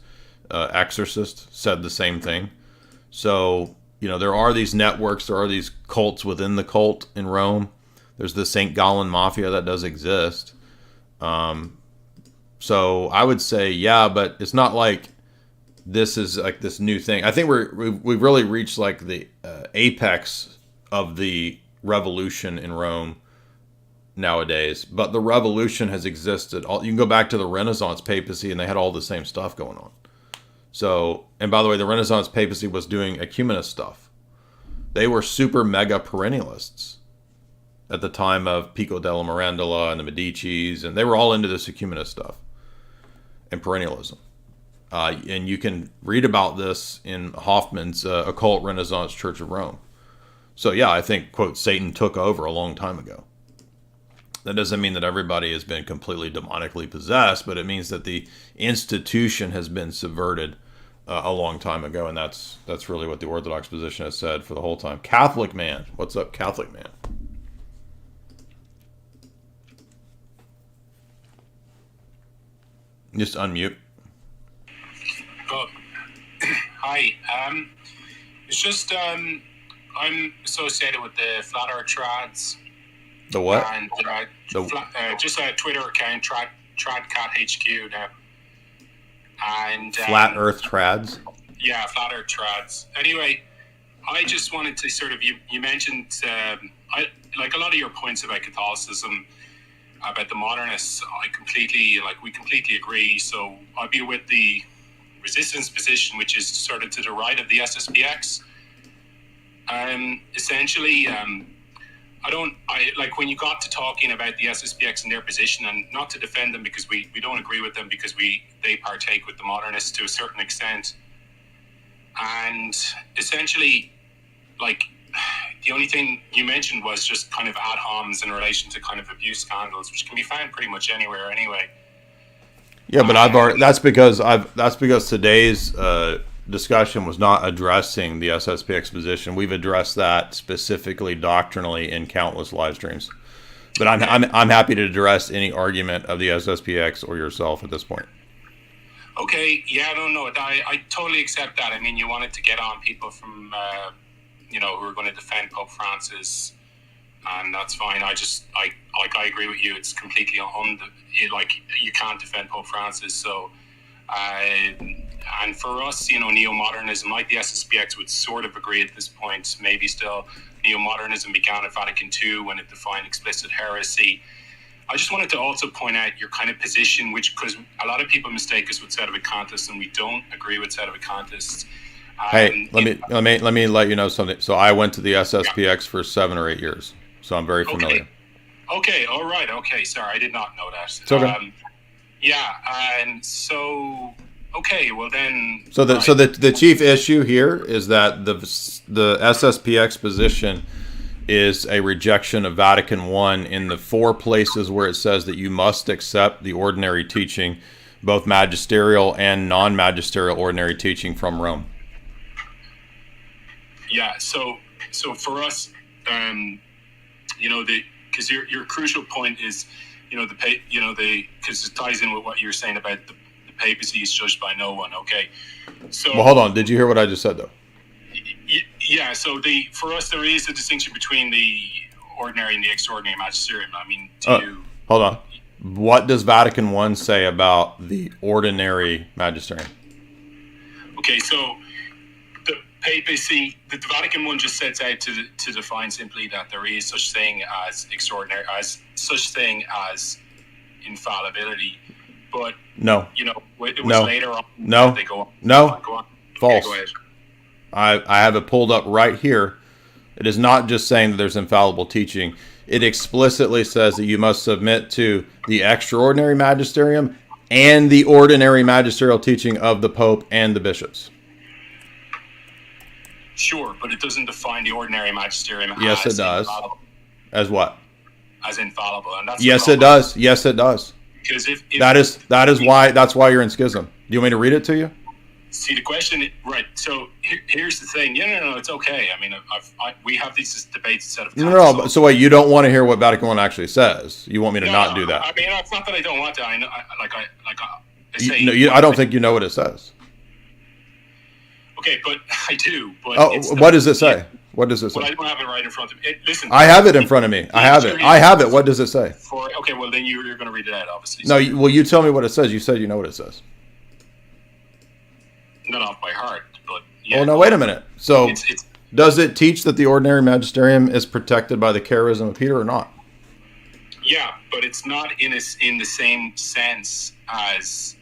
exorcist, said the same thing. So, there are these networks, there are these cults within the cult in Rome. There's the St. Gallen Mafia that does exist. So I would say, yeah, but it's not like this is like this new thing. I think we've really reached like the apex of the revolution in Rome nowadays, but the revolution has existed. You can go back to the Renaissance papacy, and they had all the same stuff going on. So, and by the way, the Renaissance papacy was doing ecumenist stuff. They were super mega perennialists at the time of Pico della Mirandola and the Medicis, and they were all into this ecumenist stuff and perennialism. And you can read about this in Hoffman's Occult Renaissance Church of Rome. So yeah, I think, quote, Satan took over a long time ago. That doesn't mean that everybody has been completely demonically possessed, but it means that the institution has been subverted a long time ago, and that's really what the Orthodox position has said for the whole time. Catholic man, what's up, Catholic man? Just unmute. Oh, hi. It's just I'm associated with the Flat Earth Trads. The what? And just a Twitter account, TradCatHQ now. And Flat Earth Trads. Yeah, Flat Earth Trads. Anyway, I just wanted to sort of you mentioned like a lot of your points about Catholicism, about the modernists. We completely agree. So I'd be with the resistance position, which is sort of to the right of the SSPX. Essentially, I like when you got to talking about the SSPX and their position, and not to defend them because we don't agree with them, because they partake with the modernists to a certain extent. And essentially, like, the only thing you mentioned was just kind of ad homs in relation to kind of abuse scandals, which can be found pretty much anywhere anyway. Yeah, but that's because today's discussion was not addressing the SSPX position. We've addressed that specifically doctrinally in countless live streams. But I'm happy to address any argument of the SSPX or yourself at this point. Okay, yeah, no, I totally accept that. I mean, you wanted to get on people from, who are going to defend Pope Francis, and that's fine. I agree with you. It's completely you can't defend Pope Francis. So, and for us, neo-modernism, like the SSPX, would sort of agree at this point. Maybe still, neo-modernism began at Vatican II when it defined explicit heresy. I just wanted to also point out your kind of position, because a lot of people mistake us with sedevacantists, and we don't agree with sedevacantists. Hey, let me let you know something. So I went to the SSPX for 7 or 8 years, so I'm very familiar. Okay, all right. Okay, sorry, I did not know that. It's okay. And so okay, well then. So the chief issue here is that the SSPX position is a rejection of Vatican I in the 4 places where it says that you must accept the ordinary teaching, both magisterial and non-magisterial ordinary teaching from Rome. Yeah, so for us, because your crucial point is, because it ties in with what you're saying about the papacy is judged by no one. Okay, so well, hold on. Did you hear what I just said though? Yeah. So for us, there is a distinction between the ordinary and the extraordinary magisterium. I mean, hold on. What does Vatican I say about the ordinary magisterium? Okay, so the papacy, the Vatican I just sets out to define simply that there is such thing as extraordinary, as such thing as infallibility. But no, it was later on. No, they go on. No, go on. False. Okay, go ahead. I have it pulled up right here. It is not just saying that there's infallible teaching. It explicitly says that you must submit to the extraordinary magisterium and the ordinary magisterial teaching of the Pope and the bishops. Sure, but it doesn't define the ordinary magisterium. Yes, it does. Infallible. As what? As infallible, and that's yes, it does. Yes, it does. Because if that's why you're in schism. Do you want me to read it to you? See, the question, right? So here's the thing. No, it's okay. I mean, we have these debates set of. No. So wait, you don't want to hear what Vatican I actually says? You want me to not do that? I mean, it's not that I don't want to. I know, I say. I don't think you know what it says. Okay, but I do. But what does it say? Yeah. What does it say? Well, I don't have it right in front of me. Listen, I have it in front of me. I have it. What does it say? Okay, well then you're going to read it out, obviously. No, you tell me what it says. You said you know what it says. Not off by heart, but yeah. Oh no, wait a minute. So does it teach that the ordinary magisterium is protected by the charism of Peter or not? Yeah, but it's not in the same sense as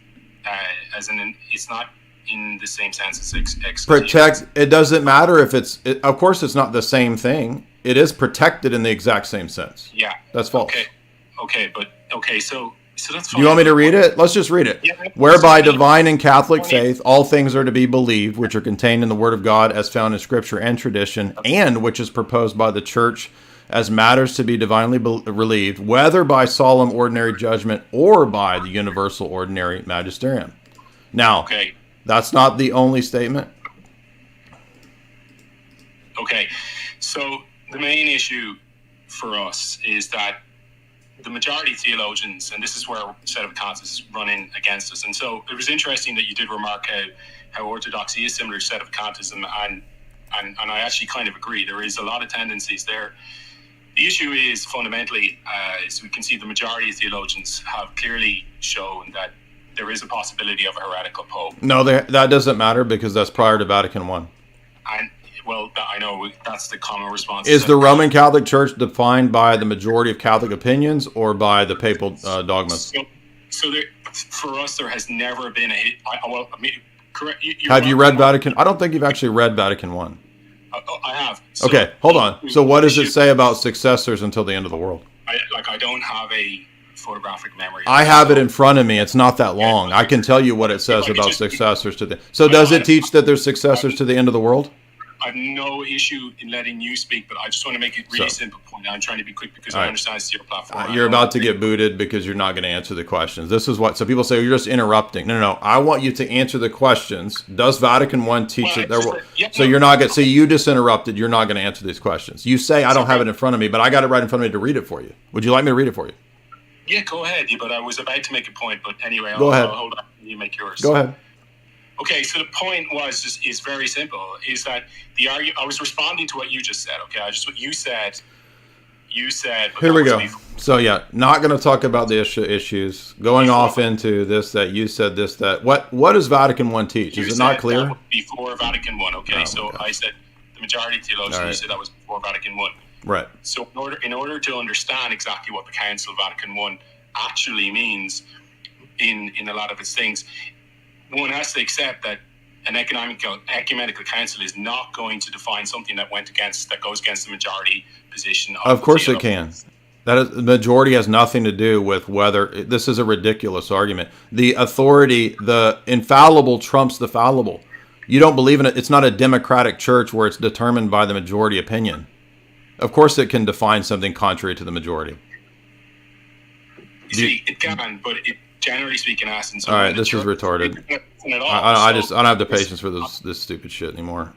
it's not in the same sense as Protect. It doesn't matter if of course, it's not the same thing. It is protected in the exact same sense. Yeah, that's false. So that's fine. Do you want me to read it? Let's just read it. Yeah. Whereby divine and Catholic faith, all things are to be believed, which are contained in the Word of God as found in Scripture and tradition, and which is proposed by the Church as matters to be divinely relieved, whether by solemn ordinary judgment or by the universal ordinary magisterium. Now, that's not the only statement. Okay, so the main issue for us is that the majority of theologians, and this is where a set of canons run in against us. And so it was interesting that you did remark how orthodoxy is similar to set of Catholicism, and I actually kind of agree. There is a lot of tendencies there. The issue is fundamentally, as we can see, the majority of theologians have clearly shown that there is a possibility of a heretical pope. No, that doesn't matter because that's prior to Vatican I. And well, I know that's the common response. Is the Roman Catholic Church defined by the majority of Catholic opinions or by the papal dogmas? So there, for us, there has never been correct. Have you read Vatican? I don't think you've actually read Vatican I. I have. So, okay, hold on. So what does it say about successors until the end of the world? I don't have a photographic memory. I have it in front of me. It's not that long. I can tell you what it says about successors to the... So does it teach that there's successors to the end of the world? I have no issue in letting you speak, but I just want to make it really simple point. I'm trying to be quick because I understand it's your platform. You're about to get booted because you're not going to answer the questions. This is what... So people say, you're just interrupting. No. I want you to answer the questions. Does Vatican I teach that there will... So you're not going to... So you just interrupted. You're not going to answer these questions. You say, I don't have it in front of me, but I got it right in front of me to read it for you. Would you like me to read it for you? Yeah, go ahead. But I was about to make a point, but anyway, I'll hold on. You make yours. Go ahead. Okay, so the point is very simple. Is that I was responding to what you just said. Okay, what you said. Here we go. So yeah, not going to talk about the issues. Going off into this, that you said this, that. What does Vatican I teach? Is it not clear? Before Vatican I. Okay, I said the majority of theologians. You said that was before Vatican I. Right. So in order to understand exactly what the Council of Vatican I actually means in a lot of its things, one has to accept that an ecumenical council is not going to define something that goes against the majority position. Of course it can. The majority has nothing to do with whether... This is a ridiculous argument. The authority, the infallible trumps the fallible. You don't believe in it. It's not a democratic church where it's determined by the majority opinion. Of course it can define something contrary to the majority. It can, but generally speaking, essence. All right, this is retarded. I don't have the patience for this stupid shit anymore.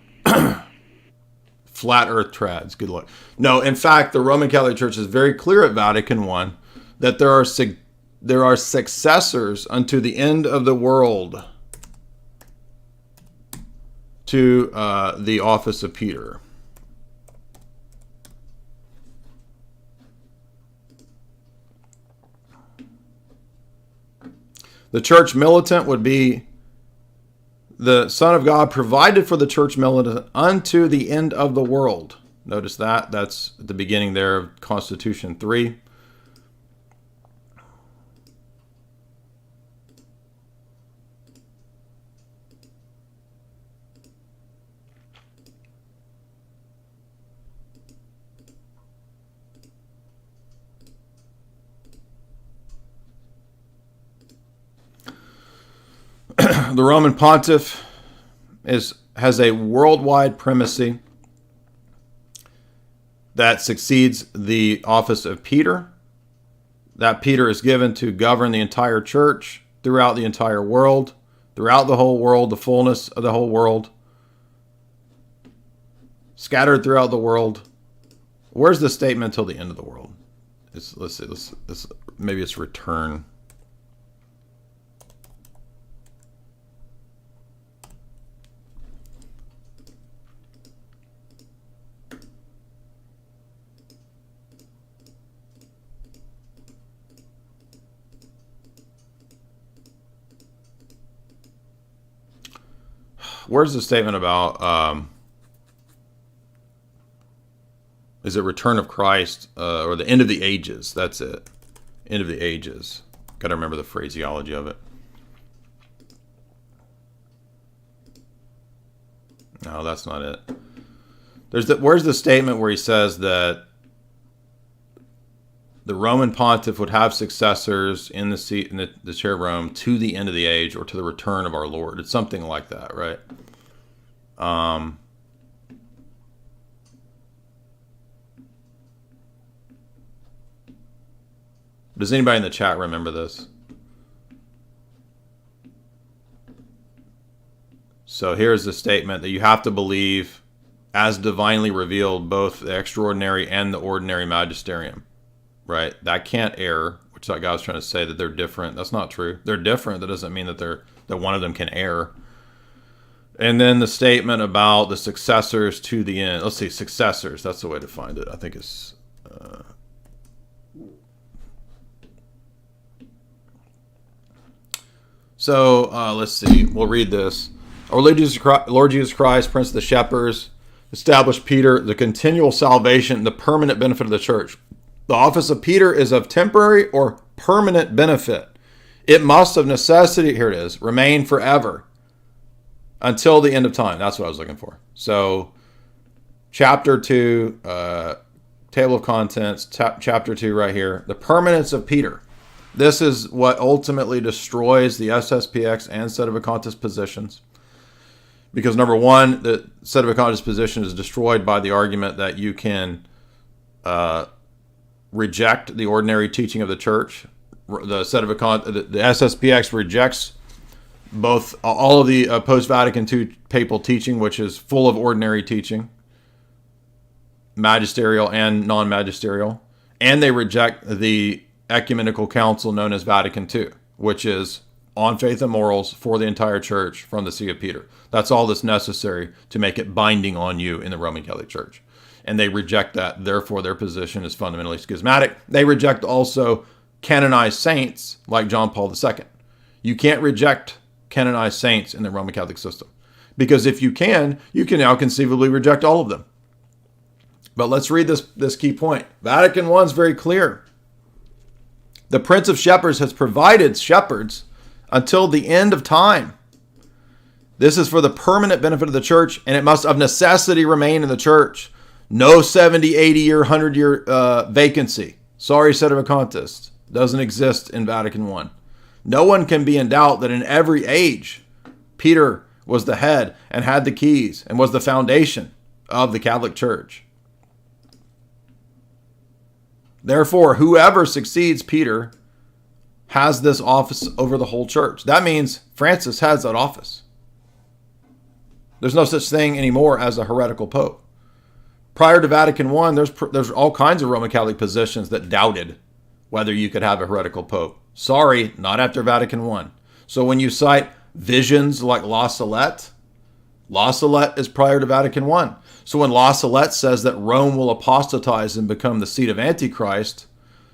Flat Earth trads. Good luck. No, in fact, the Roman Catholic Church is very clear at Vatican I that there are successors unto the end of the world to the office of Peter. The church militant would be the Son of God provided for the church militant unto the end of the world. Notice that. That's at the beginning there of Constitution 3. The Roman Pontiff has a worldwide primacy that succeeds the office of Peter. That Peter is given to govern the entire church throughout the entire world, throughout the whole world, the fullness of the whole world, scattered throughout the world. Where's the statement until the end of the world? Let's see. Maybe it's return. Where's the statement about, is it return of Christ or the end of the ages? That's it. end of the ages. Got to remember the phraseology of it. No, that's not it. Where's the statement where he says that the Roman pontiff would have successors in the seat in the chair of Rome to the end of the age or to the return of our Lord? It's something like that, right? Does anybody in the chat remember this? So here's the statement that you have to believe as divinely revealed both the extraordinary and the ordinary magisterium, right? That can't err, which that guy was trying to say that they're different. That's not true. They're different. That doesn't mean that that one of them can err. And then the statement about the successors to the end. Let's see, successors. That's the way to find it. I think it's... let's see. We'll read this. Our Lord Jesus Christ, Prince of the Shepherds, established Peter, the continual salvation, the permanent benefit of the church. The office of Peter is of temporary or permanent benefit. It must of necessity, here it is, remain forever until the end of time. That's what I was looking for. So, chapter 2, table of contents, chapter 2 right here. The permanence of Peter. This is what ultimately destroys the SSPX and Sedevacanist positions. Because number one, the Sedevacanist position is destroyed by the argument that you can reject the ordinary teaching of the church. The SSPX rejects both all of the post-Vatican II papal teaching, which is full of ordinary teaching, magisterial and non-magisterial, and they reject the ecumenical council known as Vatican II, which is on faith and morals for the entire church from the See of Peter. That's all that's necessary to make it binding on you in the Roman Catholic Church. And they reject that. Therefore, their position is fundamentally schismatic. They reject also canonized saints like John Paul II. You can't reject canonized saints in the Roman Catholic system. Because if you can now conceivably reject all of them. But let's read this key point. Vatican I is very clear. The Prince of Shepherds has provided shepherds until the end of time. This is for the permanent benefit of the church, and it must of necessity remain in the church. No 70, 80 year, 100 year vacancy. Sorry, Sedevacantists. Doesn't exist in Vatican I. No one can be in doubt that in every age, Peter was the head and had the keys and was the foundation of the Catholic Church. Therefore, whoever succeeds Peter has this office over the whole church. That means Francis has that office. There's no such thing anymore as a heretical pope. Prior to Vatican I, there's all kinds of Roman Catholic positions that doubted whether you could have a heretical pope. Sorry, not after Vatican I. So when you cite visions like La Salette is prior to Vatican I. So when La Salette says that Rome will apostatize and become the seat of Antichrist,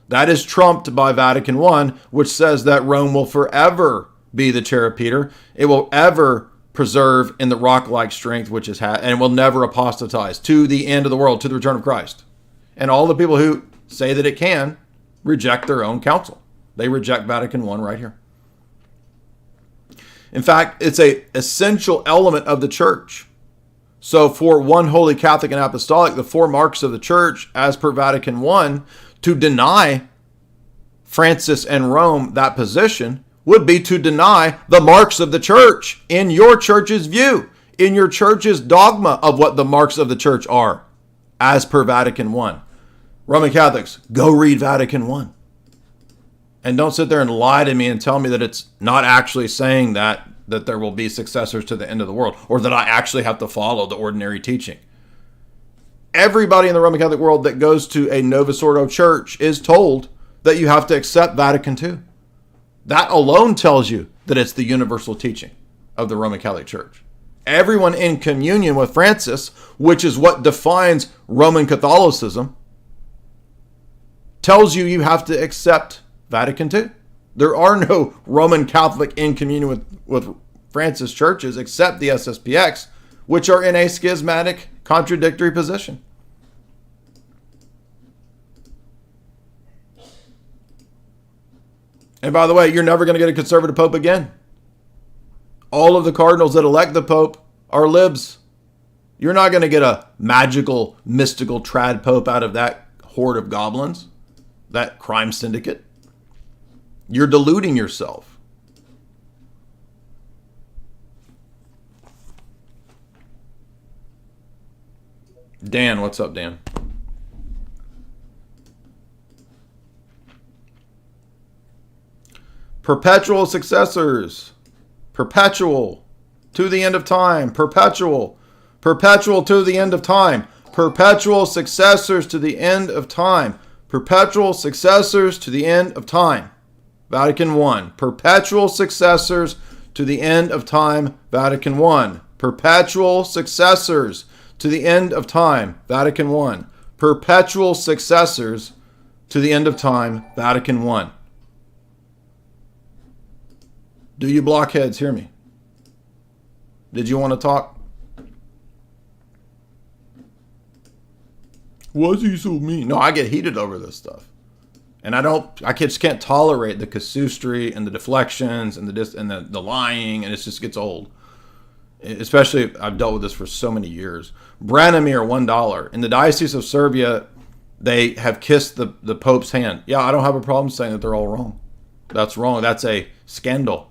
that is trumped by Vatican I, which says that Rome will forever be the chair of Peter. It will ever preserve in the rock-like strength which is had, and will never apostatize to the end of the world, to the return of Christ. And all the people who say that it can reject their own council. They reject Vatican I right here. In fact, it's an essential element of the church. So for one holy Catholic and apostolic, the four marks of the church, as per Vatican I, to deny Francis and Rome that position would be to deny the marks of the church in your church's view, in your church's dogma of what the marks of the church are, as per Vatican I. Roman Catholics, go read Vatican I. And don't sit there and lie to me and tell me that it's not actually saying that there will be successors to the end of the world, or that I actually have to follow the ordinary teaching. Everybody in the Roman Catholic world that goes to a Novus Ordo church is told that you have to accept Vatican II. That alone tells you that it's the universal teaching of the Roman Catholic Church. Everyone in communion with Francis, which is what defines Roman Catholicism, tells you you have to accept Vatican II. There are no Roman Catholic in communion with Francis churches except the SSPX, which are in a schismatic, contradictory position. And by the way, you're never going to get a conservative pope again. All of the cardinals that elect the pope are libs. You're not going to get a magical, mystical trad pope out of that horde of goblins, that crime syndicate. You're deluding yourself. Dan, what's up, Dan? Perpetual successors. Perpetual to the end of time. Perpetual. Perpetual to the end of time. Perpetual successors to the end of time. Perpetual successors to the end of time. Vatican I. Perpetual successors to the end of time. Vatican I. Perpetual successors to the end of time. Vatican I. Perpetual successors to the end of time. Vatican I. Do you blockheads hear me? Did you want to talk? Why is he so mean? No, I get heated over this stuff. And I just can't tolerate the casuistry and the deflections and the lying, and it just gets old. Especially, I've dealt with this for so many years. Branimir, $1. In the Diocese of Serbia, they have kissed the Pope's hand. Yeah, I don't have a problem saying that they're all wrong. That's wrong. That's a scandal.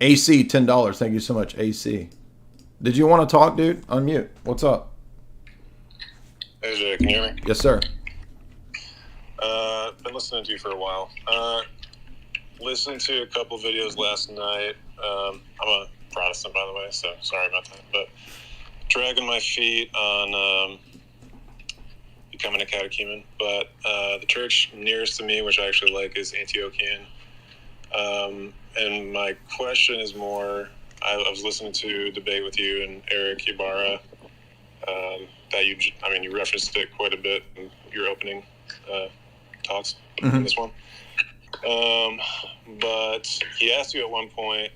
AC, $10. Thank you so much, AC. Did you want to talk, dude? Unmute. What's up? Hey, Jay, can you hear me? Yes, sir. Been listening to you for a while. Listened to a couple videos last night. I'm a Protestant, by the way, so sorry about that. But dragging my feet on becoming a catechumen. But the church nearest to me, which I actually like, is Antiochian. And my question is more, I was listening to a debate with you and Eric Ibarra, that you referenced it quite a bit in your opening talks in this one. But he asked you at one point,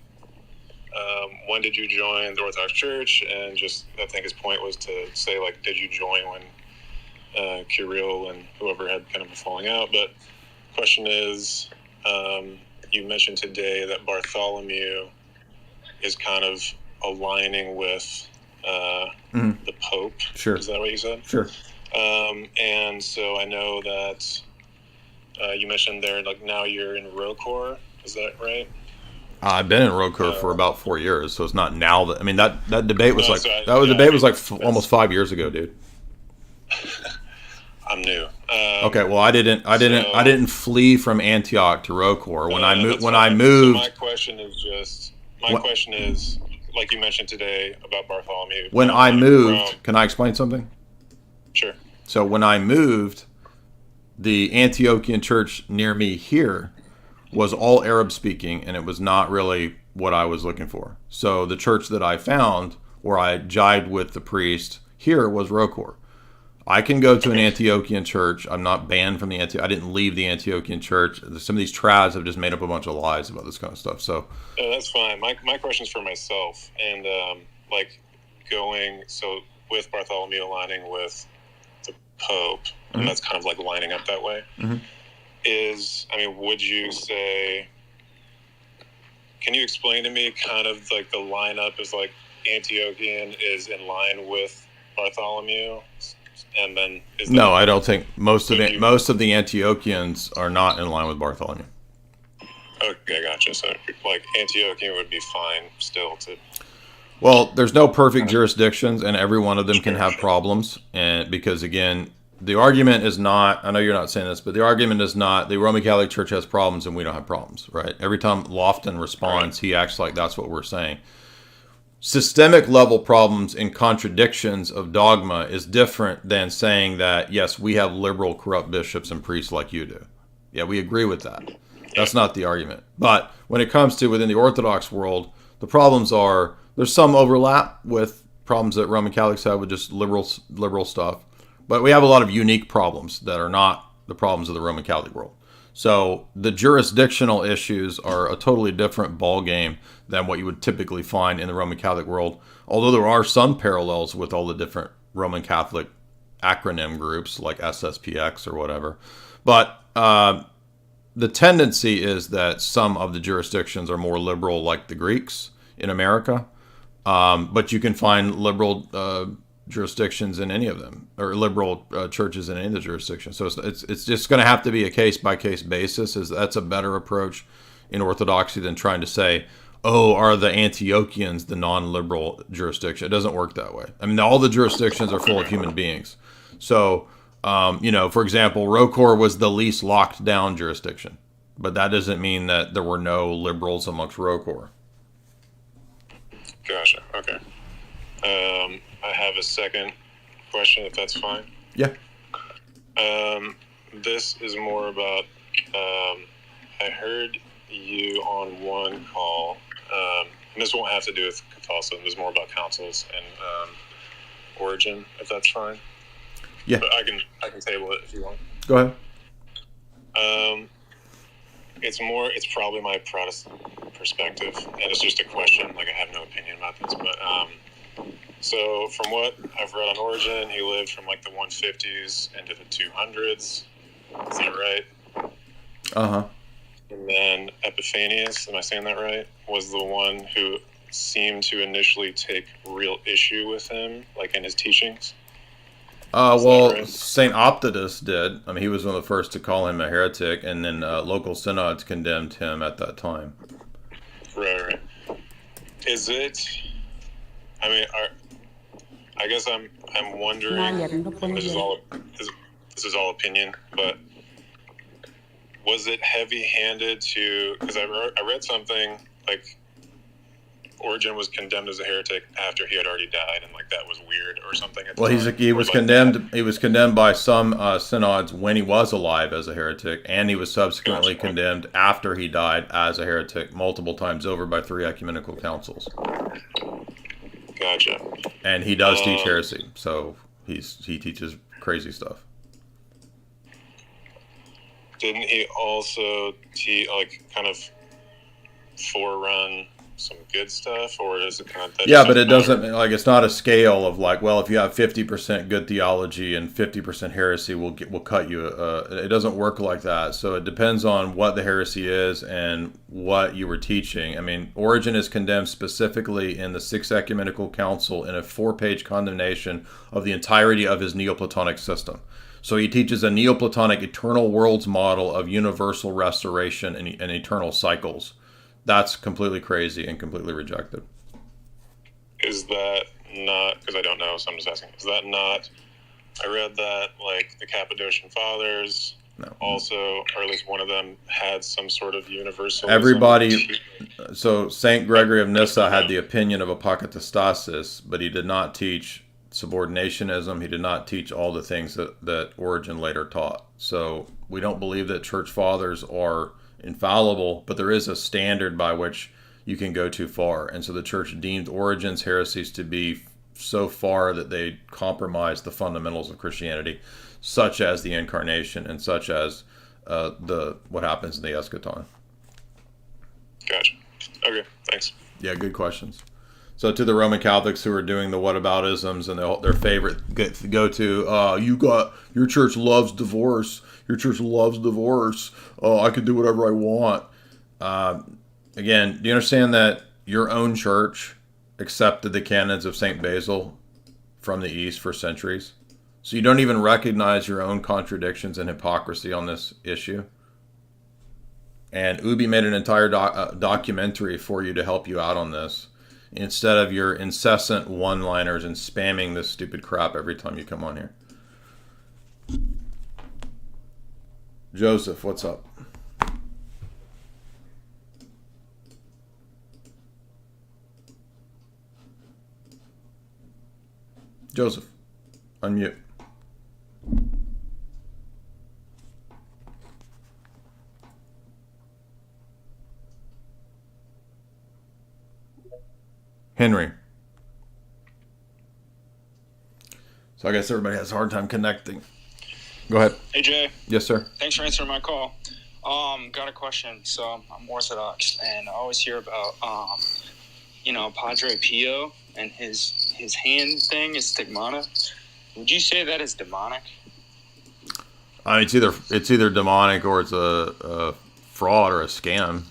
when did you join the Orthodox Church? And just, I think his point was to say, like, did you join when Kirill and whoever had kind of a falling out? But question is, you mentioned today that Bartholomew is kind of aligning with the Pope. Sure. Is that what you said? Sure. And so I know that you mentioned there, like, now you're in ROCOR. Is that right? I've been in ROCOR for about 4 years, so it's not now that. I mean, that debate was almost 5 years ago, dude. I'm new. Okay, well, I didn't flee from Antioch to ROCOR when I moved. So my question is, like you mentioned today about Bartholomew. When I moved, can I explain something? Sure. So when I moved, the Antiochian church near me here was all Arab speaking, and it was not really what I was looking for. So the church that I found, where I jived with the priest here, was ROCOR. I can go to an Antiochian church. I'm not banned from I didn't leave the Antiochian church. Some of these trads have just made up a bunch of lies about this kind of stuff. So that's fine. My question is for myself, and with Bartholomew aligning with the Pope, and that's kind of like lining up that way. Would you say? Can you explain to me kind of like the lineup is like Antiochian is in line with Bartholomew? And then no, I don't think most of the Antiochians are not in line with Bartholomew. Okay, gotcha. So like Antiochian would be fine still to. Well, there's no perfect jurisdictions, and every one of them can have problems. And because again, the argument is not. I know you're not saying this, but the argument is not the Roman Catholic Church has problems and we don't have problems, right? Every time Lofton responds, he acts like that's what we're saying. Systemic level problems and contradictions of dogma is different than saying that, yes, we have liberal corrupt bishops and priests like you do. Yeah, we agree with that. That's not the argument. But when it comes to within the Orthodox world, the problems are, there's some overlap with problems that Roman Catholics have with just liberal stuff. But we have a lot of unique problems that are not the problems of the Roman Catholic world. So the jurisdictional issues are a totally different ballgame than what you would typically find in the Roman Catholic world, although there are some parallels with all the different Roman Catholic acronym groups like SSPX or whatever. But the tendency is that some of the jurisdictions are more liberal, like the Greeks in America, but you can find liberal jurisdictions in any of them, or liberal churches in any of the jurisdictions. So it's just going to have to be a case-by-case basis. That's a better approach in Orthodoxy than trying to say, oh, are the Antiochians the non-liberal jurisdiction? It doesn't work that way. I mean, all the jurisdictions are full of human beings. So, for example, Rocor was the least locked down jurisdiction, but that doesn't mean that there were no liberals amongst Rocor. Gotcha. Okay. I have a second question, if that's fine. Yeah. This is more about, I heard you on one call, and this won't have to do with Catholicism, this is more about councils and origin, if that's fine. Yeah. But I can table it if you want. Go ahead. It's probably my Protestant perspective, and it's just a question, like I have no opinion about this, but so from what I've read on Origen, he lived from like the 150s into the 200s. Is that right? Uh-huh. And then Epiphanius, am I saying that right, was the one who seemed to initially take real issue with him, like in his teachings? Well, right? St. Optatus did. I mean, he was one of the first to call him a heretic, and then local synods condemned him at that time. Right. Is it... I mean, I guess I'm wondering, and this is all opinion, but was it heavy-handed to, because I read something like Origen was condemned as a heretic after he had already died, and like that was weird or something. Well, he was condemned. He was condemned by some synods when he was alive as a heretic, and he was subsequently condemned after he died as a heretic multiple times over by 3 ecumenical councils. Gotcha. And he does teach heresy, so he teaches crazy stuff. Didn't he also kind of forerun some good stuff, or is it kind of that? Yeah, but it doesn't, like, it's not a scale of like, well, if you have 50% good theology and 50% heresy, we'll cut you. It doesn't work like that. So it depends on what the heresy is and what you were teaching. I mean, Origen is condemned specifically in the 6th Ecumenical Council in a 4-page condemnation of the entirety of his Neoplatonic system. So he teaches a Neoplatonic eternal worlds model of universal restoration and eternal cycles. That's completely crazy and completely rejected. Is that not, because I don't know, so I'm just asking, is that not, I read that like the Cappadocian Fathers also, or at least one of them, had some sort of universal. Everybody, so St. Gregory of Nyssa had the opinion of apokatastasis, but he did not teach subordinationism. He did not teach all the things that Origen later taught. So we don't believe that church fathers are infallible, but there is a standard by which you can go too far. And so the church deemed Origen's heresies to be so far that they compromised the fundamentals of Christianity, such as the incarnation and such as what happens in the eschaton. Gotcha. Okay, thanks. Yeah, good questions. So to the Roman Catholics who are doing the whataboutisms and their favorite go to, your church loves divorce. Your church loves divorce. Oh, I can do whatever I want. Again, do you understand that your own church accepted the canons of St. Basil from the East for centuries? So you don't even recognize your own contradictions and hypocrisy on this issue? And Ubi made an entire documentary for you to help you out on this, instead of your incessant one-liners and spamming this stupid crap every time you come on here. Joseph, what's up? Joseph, unmute. Henry. So I guess everybody has a hard time connecting. Go ahead. Hey, Jay. Yes, sir. Thanks for answering my call. Got a question. So I'm Orthodox, and I always hear about, Padre Pio and his hand thing is stigmata. Would you say that is demonic? It's either demonic or it's a fraud or a scam.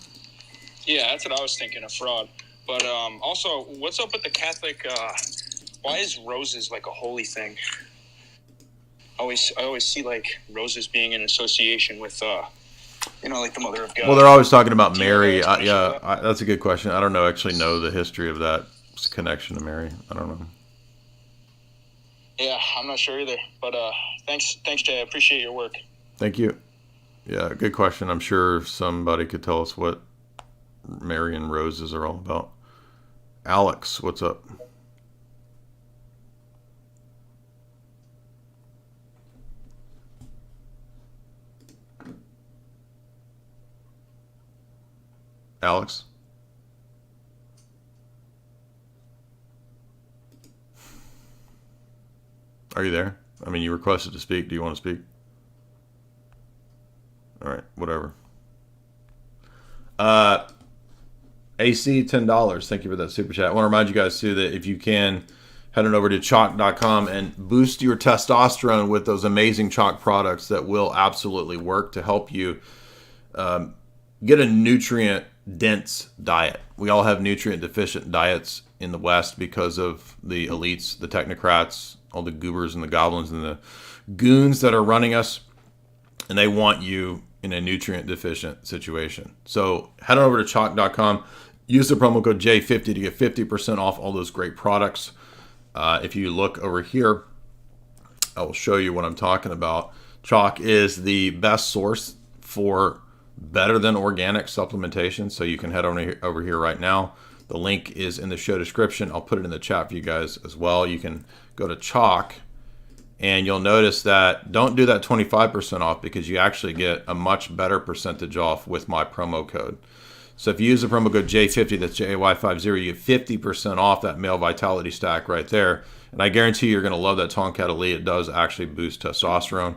Yeah, that's what I was thinking, a fraud. But also, what's up with the Catholic? Why is roses like a holy thing? I always see like roses being in association with, like the Mother of God. Well, they're always talking about Mary. That's a good question. I don't know the history of that connection to Mary. I don't know. Yeah, I'm not sure either. But thanks, Jay. I appreciate your work. Thank you. Yeah, good question. I'm sure somebody could tell us what Mary and roses are all about. Alex, what's up? Alex? Are you there? I mean, you requested to speak. Do you want to speak? All right, whatever. AC $10. Thank you for that super chat. I want to remind you guys too that if you can, head on over to chalk.com and boost your testosterone with those amazing chalk products that will absolutely work to help you get a nutrient dense diet. We all have nutrient deficient diets in the West because of the elites, the technocrats, all the goobers and the goblins and the goons that are running us, and they want you in a nutrient deficient situation. So head on over to chalk.com, use the promo code J50 to get 50% off all those great products. If you look over here, I will show you what I'm talking about. Chalk is the best source for better than organic supplementation. So you can head over here right now. The link is in the show description. I'll put it in the chat for you guys as well. You can go to Chalk, and you'll notice that don't do that 25% off because you actually get a much better percentage off with my promo code. So if you use the promo code J50, that's JAY50, you get 50% off that male vitality stack right there. And I guarantee you're going to love that Tonkat Elite. It does actually boost testosterone.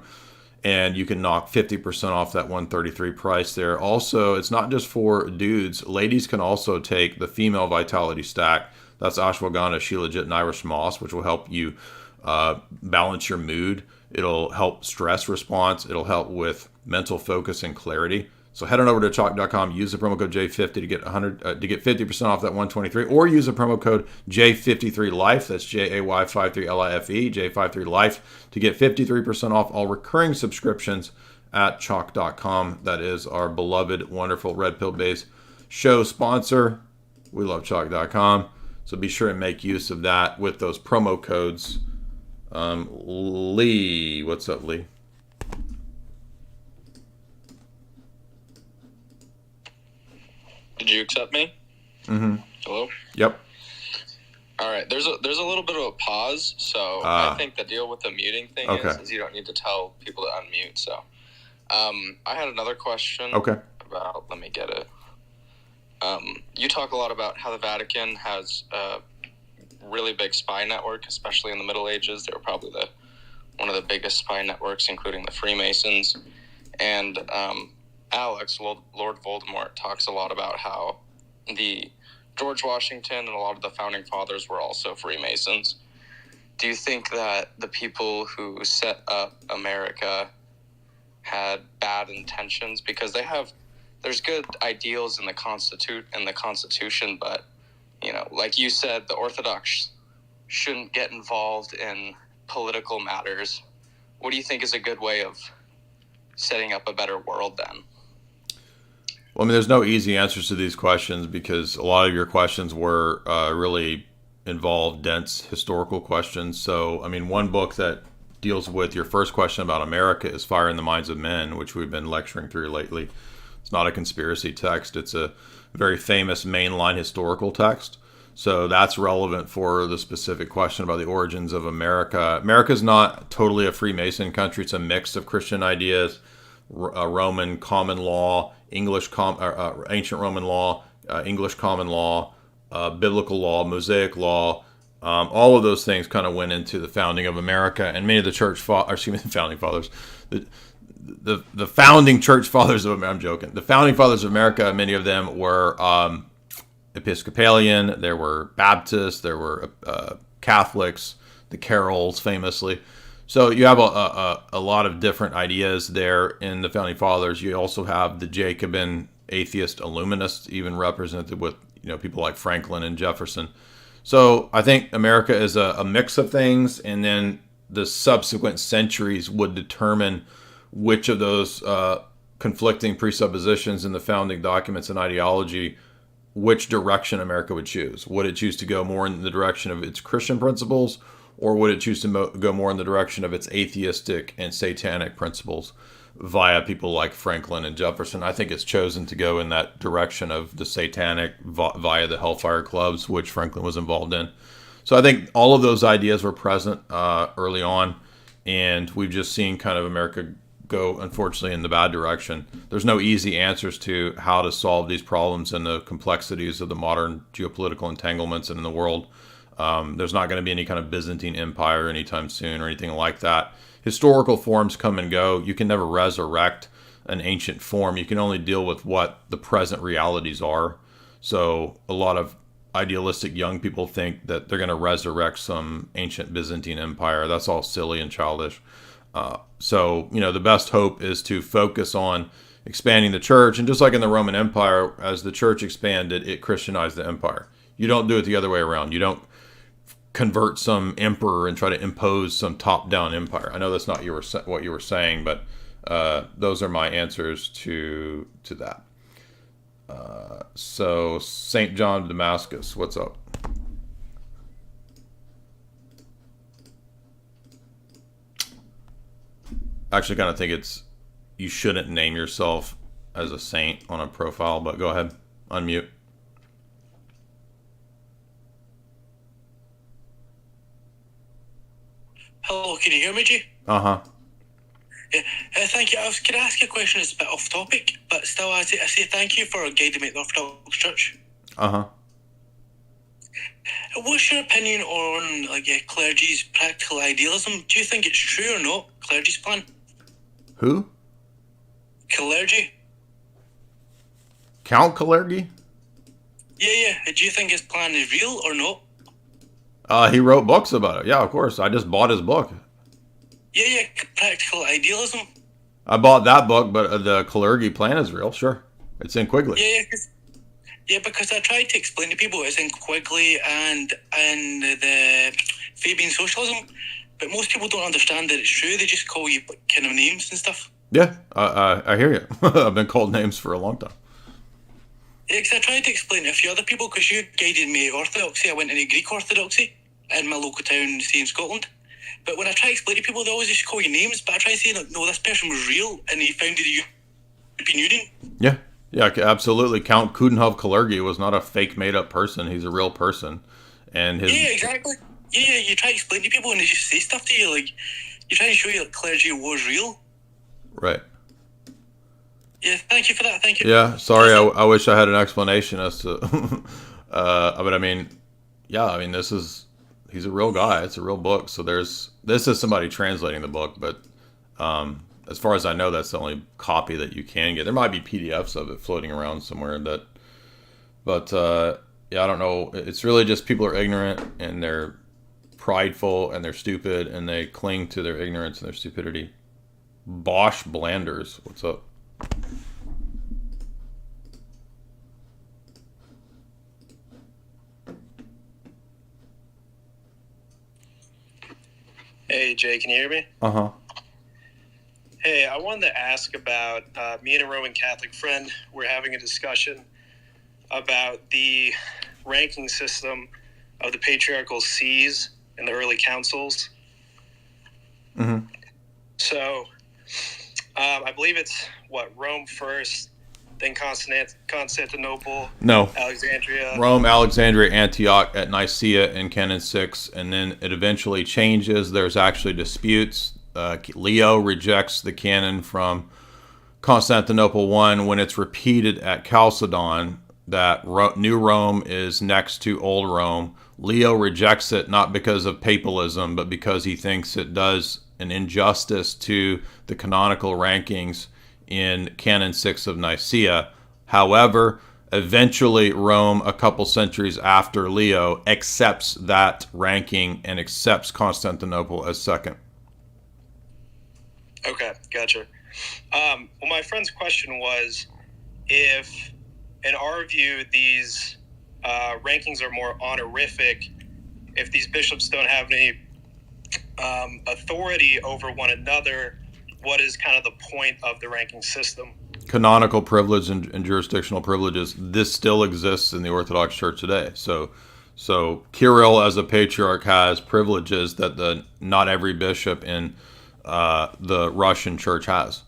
And you can knock 50% off that 133 price there. Also, it's not just for dudes. Ladies can also take the female vitality stack. That's ashwagandha, shilajit, and Irish moss, which will help you balance your mood. It'll help stress response. It'll help with mental focus and clarity. So head on over to chalk.com, use the promo code J50 to get 50% off that 123, or use the promo code J53Life, that's JAY53LIFE, J53Life, to get 53% off all recurring subscriptions at chalk.com. That is our beloved, wonderful Red Pill Base show sponsor. We love chalk.com. So be sure and make use of that with those promo codes. Lee, what's up, Lee? Did you accept me? Mm-hmm. Hello? Yep. All right. There's a little bit of a pause, so I think the deal with the muting thing is you don't need to tell people to unmute. So, I had another question. Okay. About, let me get it. You talk a lot about how the Vatican has a really big spy network, especially in the Middle Ages. They were probably one of the biggest spy networks, including the Freemasons. And Alex, Lord Voldemort, talks a lot about how the George Washington and a lot of the founding fathers were also Freemasons. Do you think that the people who set up America had bad intentions? Because there's good ideals in the Constitution, but, like you said, the Orthodox shouldn't get involved in political matters. What do you think is a good way of setting up a better world then? Well, I mean, there's no easy answers to these questions because a lot of your questions were really involved dense historical questions. So, I mean, one book that deals with your first question about America is Fire in the Minds of Men, which we've been lecturing through lately. It's not a conspiracy text. It's a very famous mainline historical text. So that's relevant for the specific question about the origins of America. America's not totally a Freemason country. It's a mix of Christian ideas, Roman common law, ancient Roman law, English common law, biblical law, Mosaic law. All of those things kind of went into the founding of America, and many of the the founding fathers, the founding church fathers of America. I'm joking. The founding fathers of America, many of them were Episcopalian. There were Baptists. There were Catholics. The Carols, famously. So you have a lot of different ideas there in the Founding Fathers. You also have the Jacobin atheist illuminists, even represented with people like Franklin and Jefferson. So I think America is a mix of things, and then the subsequent centuries would determine which of those conflicting presuppositions in the founding documents and ideology, which direction America would choose. Would it choose to go more in the direction of its Christian principles, or would it choose to go more in the direction of its atheistic and satanic principles via people like Franklin and Jefferson? I think it's chosen to go in that direction of the satanic via the Hellfire Clubs, which Franklin was involved in. So I think all of those ideas were present early on, and we've just seen kind of America go, unfortunately, in the bad direction. There's no easy answers to how to solve these problems and the complexities of the modern geopolitical entanglements in the world. There's not going to be any kind of Byzantine Empire anytime soon or anything like that. Historical forms come and go. You can never resurrect an ancient form. You can only deal with what the present realities are. So a lot of idealistic young people think that they're going to resurrect some ancient Byzantine Empire. That's all silly and childish. So the best hope is to focus on expanding the church. And just like in the Roman Empire, as the church expanded, it Christianized the empire. You don't do it the other way around. You don't convert some emperor and try to impose some top-down empire. I know that's not what you were saying, but those are my answers to that. So St. John of Damascus, what's up? I actually kind of think you shouldn't name yourself as a saint on a profile, but go ahead, unmute. Hello, can you hear me, G? Uh-huh. Yeah, thank you. Can I ask you a question that's a bit off topic, but still I say thank you for guiding me to the Orthodox Church. Uh-huh. What's your opinion on clergy's practical idealism? Do you think it's true or not, clergy's plan? Who? Clergy. Count Kalergi? Yeah. Do you think his plan is real or not? He wrote books about it. Yeah, of course. I just bought his book. Yeah, practical idealism. I bought that book, but the Kalergi plan is real, sure. It's in Quigley. Yeah, because I tried to explain to people it's in Quigley and the Fabian socialism, but most people don't understand that it's true. They just call you kind of names and stuff. Yeah, I hear you. I've been called names for a long time. Yeah, because I tried to explain to a few other people, because you guided me Orthodoxy. I went into Greek Orthodoxy in my local town, say in Scotland. But when I try to explain to people, they always just call you names. But I try to say, no, this person was real, and he founded the European Union. Yeah, absolutely. Count Coudenhove Kalergi was not a fake, made-up person. He's a real person. And his... Yeah, exactly. Yeah, you try to explain to people, and they just say stuff to you. Like, you try to show you that clergy was real. Right. Yeah, thank you for that. Thank you. Yeah, sorry. I wish I had an explanation as to... but I mean, he's a real guy. It's a real book. So this is somebody translating the book, but as far as I know, that's the only copy that you can get. There might be PDFs of it floating around somewhere, but I don't know. It's really just people are ignorant and they're prideful and they're stupid and they cling to their ignorance and their stupidity. Bosch Blanders, what's up? Hey, Jay, can you hear me? Uh-huh. Hey, I wanted to ask about, me and a Roman Catholic friend were having a discussion about the ranking system of the patriarchal sees in the early councils. Mm-hmm. So, I believe it's, Rome first, then Constantinople, No. Alexandria. Rome, Alexandria, Antioch, at Nicaea in Canon 6, and then it eventually changes. There's actually disputes. Leo rejects the canon from Constantinople I when it's repeated at Chalcedon that New Rome is next to Old Rome. Leo rejects it not because of papalism, but because he thinks it does an injustice to the canonical rankings in Canon 6 of Nicaea. However, eventually Rome, a couple centuries after Leo, accepts that ranking and accepts Constantinople as second. Okay, gotcha. Well, my friend's question was, if, in our view, these rankings are more honorific, if these bishops don't have any authority over one another, what is kind of the point of the ranking system? Canonical privilege and jurisdictional privileges. This still exists in the Orthodox Church today. So Kirill as a patriarch has privileges that not every bishop in the Russian church has.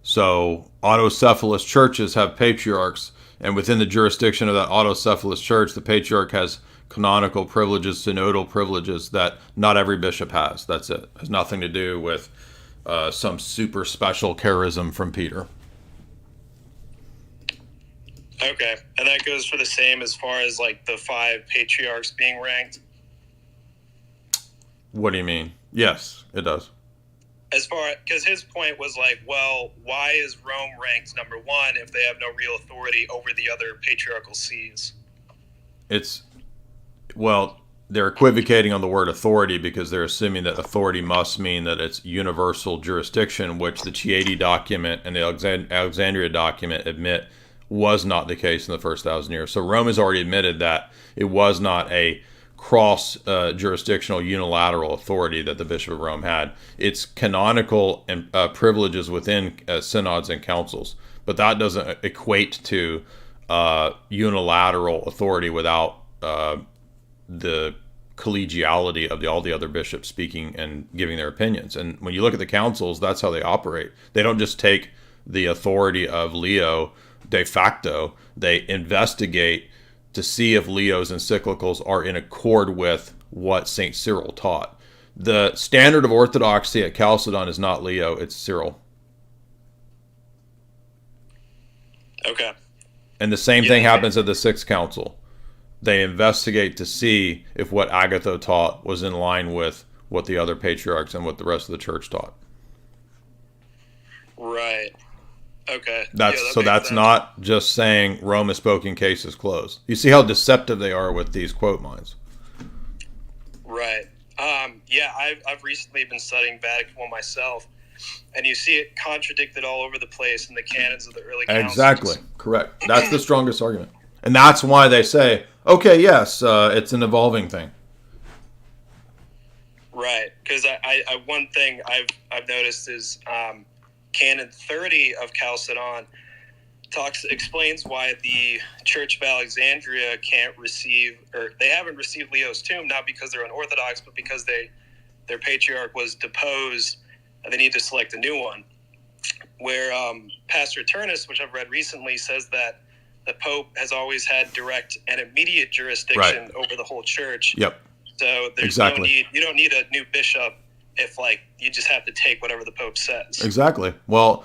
So autocephalous churches have patriarchs, and within the jurisdiction of that autocephalous church, the patriarch has canonical privileges, synodal privileges that not every bishop has. That's it. It has nothing to do with some super special charism from Peter. Okay, and that goes for the same as far as like the 5 patriarchs being ranked? What do you mean? Yes, it does. As far, because his point was like, well, why is Rome ranked number 1 if they have no real authority over the other patriarchal sees? They're equivocating on the word authority because they're assuming that authority must mean that it's universal jurisdiction, which the Chieti document and the Alexandria document admit was not the case in the first 1,000 years. So Rome has already admitted that it was not a cross-jurisdictional unilateral authority that the Bishop of Rome had. It's canonical and privileges within synods and councils, but that doesn't equate to unilateral authority without the collegiality of all the other bishops speaking and giving their opinions. And when you look at the councils, that's how they operate. They don't just take the authority of Leo de facto. They investigate to see if Leo's encyclicals are in accord with what St. Cyril taught. The standard of orthodoxy at Chalcedon is not Leo, it's Cyril. Okay. And the same thing happens at the Sixth Council. They investigate to see if what Agatho taught was in line with what the other patriarchs and what the rest of the church taught. Right. Okay. That's sense. not just saying Rome has spoken, case is closed. You see how deceptive they are with these quote mines. Right. I've recently been studying Vatican I myself, and you see it contradicted all over the place in the canons of the early councils. Exactly. Correct. That's the strongest argument. And that's why they say, okay, yes, it's an evolving thing. Right. Because I one thing I've noticed is Canon 30 of Chalcedon explains why the Church of Alexandria can't receive, or they haven't received Leo's tomb, not because they're unorthodox, but because their patriarch was deposed and they need to select a new one. Where Pastor Turnus, which I've read recently, says that the Pope has always had direct and immediate jurisdiction over the whole church. Yep. So there's no need, you don't need a new bishop if you just have to take whatever the Pope says. Exactly. Well,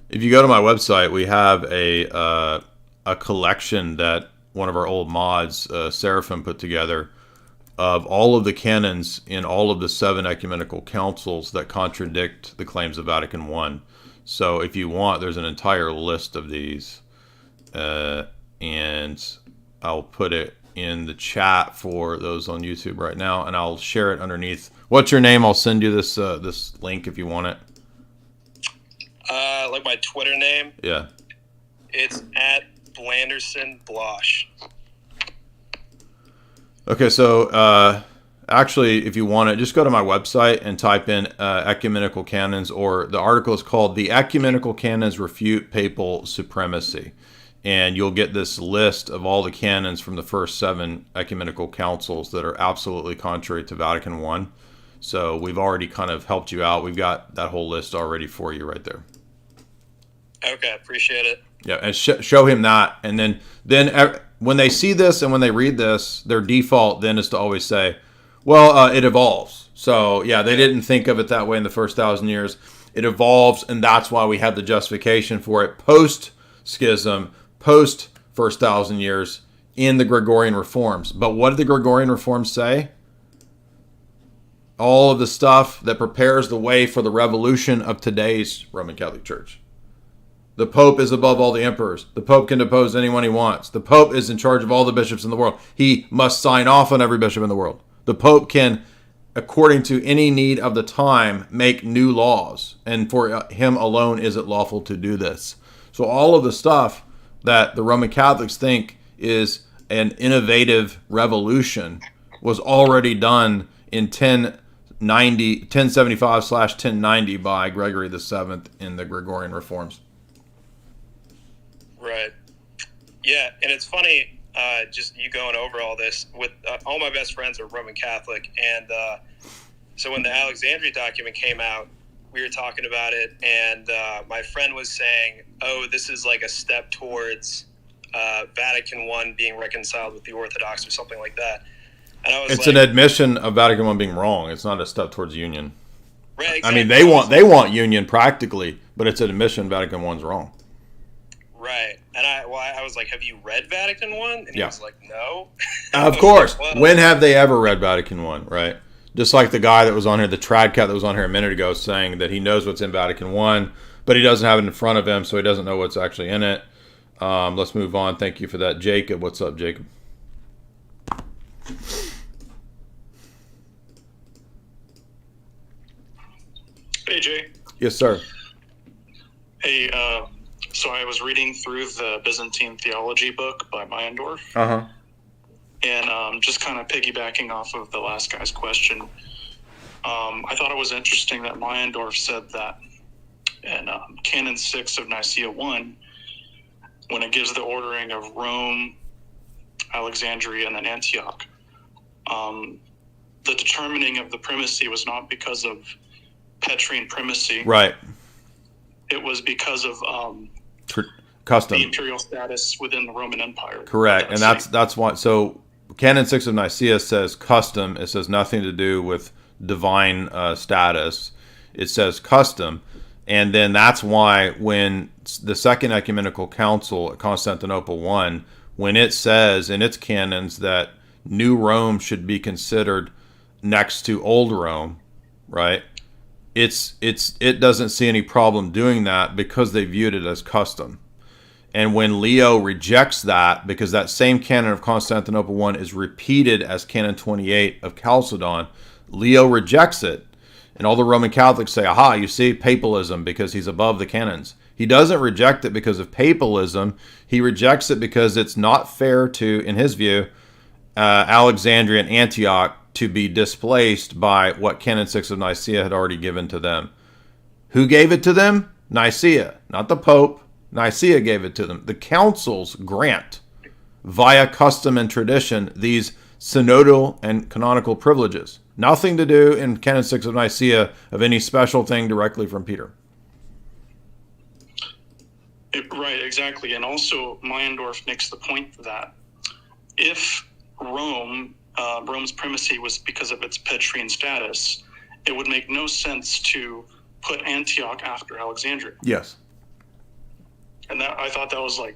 if you go to my website, we have a collection that one of our old mods, Seraphim, put together of all of the canons in all of the 7 ecumenical councils that contradict the claims of Vatican I. So if you want, there's an entire list of these, and I'll put it in the chat for those on YouTube right now, and I'll share it underneath. What's your name? I'll send you this link if you want it. Like my Twitter name? Yeah. It's at Blanderson Blosh. Okay, so actually, if you want it, just go to my website and type in ecumenical canons, or the article is called "The Ecumenical Canons Refute Papal Supremacy." And you'll get this list of all the canons from the first 7 ecumenical councils that are absolutely contrary to Vatican I. So we've already kind of helped you out. We've got that whole list already for you right there. Okay, appreciate it. Yeah, and show him that. And then when they see this and when they read this, their default then is to always say, well, it evolves. So, yeah, they didn't think of it that way in the first 1,000 years. It evolves, and that's why we have the justification for it post-schism, post first 1,000 years in the Gregorian reforms. But what did the Gregorian reforms say? All of the stuff that prepares the way for the revolution of today's Roman Catholic Church. The Pope is above all the emperors. The Pope can depose anyone he wants. The Pope is in charge of all the bishops in the world. He must sign off on every bishop in the world. The Pope can according to any need of the time, make new laws. And for him alone is it lawful to do this. So all of the stuff that the Roman Catholics think is an innovative revolution was already done in 1075/1090 by Gregory VII in the Gregorian Reforms. Right. Yeah, and it's funny, just you going over all this with all my best friends are Roman Catholic, and so when the Alexandria document came out, we were talking about it, and my friend was saying, "Oh, this is like a step towards Vatican I being reconciled with the Orthodox, or something like that." And I was It's like, an admission of Vatican I being wrong. It's not a step towards union. Right, I mean, exactly. they want union practically, but it's an admission Vatican I's wrong. Right, and I was like, "Have you read Vatican I?" And he was like, "No." Of course. When have they ever read Vatican I, right? Just like the guy that was on here, the trad cat that was on here a minute ago, saying that he knows what's in Vatican I, but he doesn't have it in front of him, so he doesn't know what's actually in it. Let's move on. Thank you for that. Jacob, what's up, Jacob? Hey, Jay. Yes, sir. Hey, so I was reading through the Byzantine Theology book by Meyendorff, Uh-huh. and just kind of piggybacking off of the last guy's question, I thought it was interesting that Meyendorff said that in Canon 6 of Nicaea 1, when it gives the ordering of Rome, Alexandria, and then Antioch, the determining of the primacy was not because of Petrine primacy. Right. It was because of Custom. the imperial status within the Roman Empire. Correct. And that's why. So Canon 6 of Nicaea says custom. It says nothing to do with divine status. It says custom. And then that's why when the Second Ecumenical Council at Constantinople I, when it says in its canons that New Rome should be considered next to Old Rome, right? It doesn't see any problem doing that because they viewed it as custom. And when Leo rejects that, because that same canon of Constantinople I is repeated as Canon 28 of Chalcedon, Leo rejects it. And all the Roman Catholics say, aha, you see, papalism, because he's above the canons. He doesn't reject it because of papalism. He rejects it because it's not fair to, in his view, Alexandria and Antioch to be displaced by what Canon 6 of Nicaea had already given to them. Who gave it to them? Nicaea, not the Pope. Nicaea gave it to them. The councils grant, via custom and tradition, these synodal and canonical privileges. Nothing to do in Canon 6 of Nicaea of any special thing directly from Peter. Right, exactly. And also, Meyendorff makes the point that if Rome's primacy was because of its Petrine status, it would make no sense to put Antioch after Alexandria. Yes. And that, I thought that was like,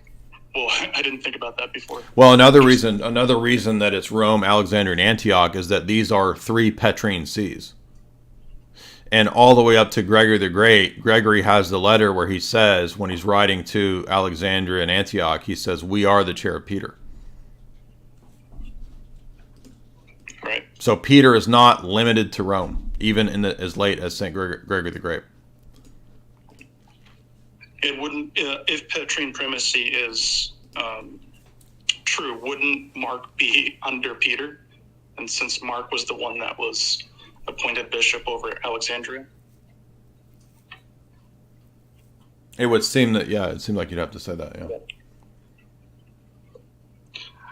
well, I didn't think about that before. Well, another reason that it's Rome, Alexandria, and Antioch is that these are three Petrine sees. And all the way up to Gregory the Great, Gregory has the letter where he says, when he's writing to Alexandria and Antioch, he says, we are the chair of Peter. Right. So Peter is not limited to Rome, even in as late as St. Gregory the Great. It wouldn't, if Petrine primacy is true, wouldn't Mark be under Peter? And since Mark was the one that was appointed bishop over Alexandria? It would seem that, yeah, it seemed like you'd have to say that, yeah.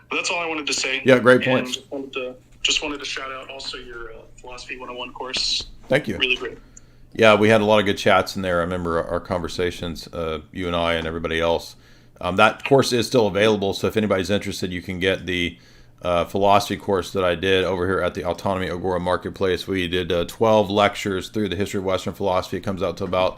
But that's all I wanted to say. Yeah, great point. And just wanted to shout out also your Philosophy 101 course. Thank you. Really great. Yeah, we had a lot of good chats in there. I remember our conversations, you and I and everybody else. That course is still available, so if anybody's interested, you can get the philosophy course that I did over here at the Autonomy Agora Marketplace. We did 12 lectures through the history of Western philosophy. It comes out to about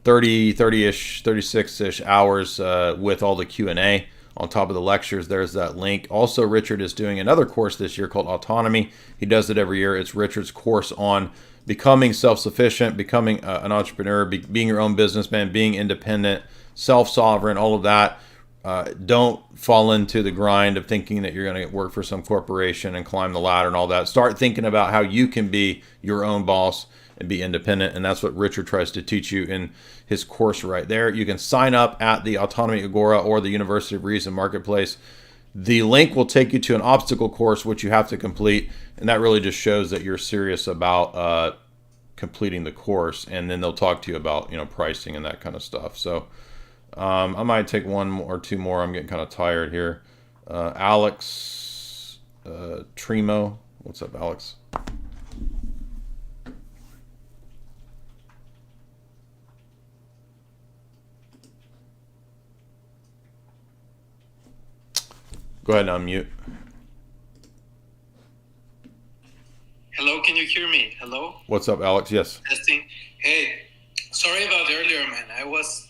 30-ish, 36-ish hours with all the Q&A on top of the lectures. There's that link. Also, Richard is doing another course this year called Autonomy. He does it every year. It's Richard's course on becoming self-sufficient, becoming an entrepreneur, being your own businessman, being independent, self-sovereign, all of that. Don't fall into the grind of thinking that you're going to work for some corporation and climb the ladder and all that. Start thinking about how you can be your own boss and be independent. And that's what Richard tries to teach you in his course right there. You can sign up at the Autonomy Agora or the University of Reason Marketplace. The link will take you to an obstacle course, which you have to complete. And that really just shows that you're serious about completing the course. And then they'll talk to you about, pricing and that kind of stuff. So I might take one or two more. I'm getting kind of tired here. Alex Tremo. What's up, Alex? Go ahead and unmute. Hello, can you hear me? Hello? What's up, Alex? Yes. Testing. Hey, sorry about earlier, man. I was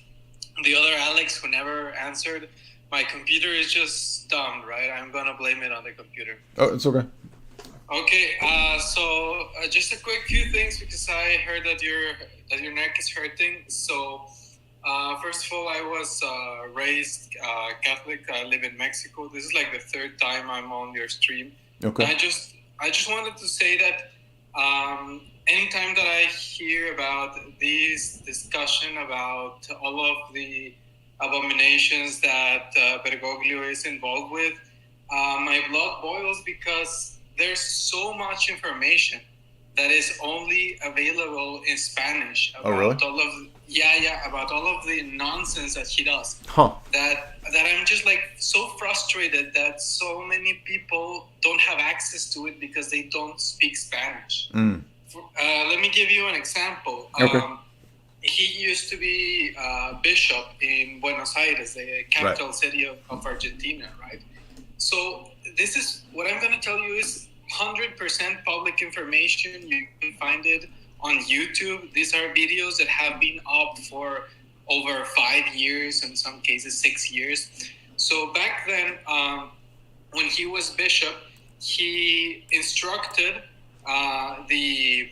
the other Alex who never answered. My computer is just dumb, right? I'm going to blame it on the computer. Oh, it's okay. Okay, so just a quick few things because I heard that your neck is hurting. So first of all, I was raised Catholic. I live in Mexico. This is like the third time I'm on your stream. Okay. I just wanted to say that anytime that I hear about this discussion about all of the abominations that Bergoglio is involved with, my blood boils because there's so much information that is only available in Spanish about about all of the nonsense that he does. That I'm just like so frustrated that so many people don't have access to it because they don't speak Spanish. Let me give you an example. Okay. He used to be bishop in Buenos Aires, the capital city of Argentina, right? So this is what I'm going to tell you is 100% public information. You can find it on YouTube. These are videos that have been up for over 5 years, in some cases 6 years. So back then, when he was bishop, he instructed the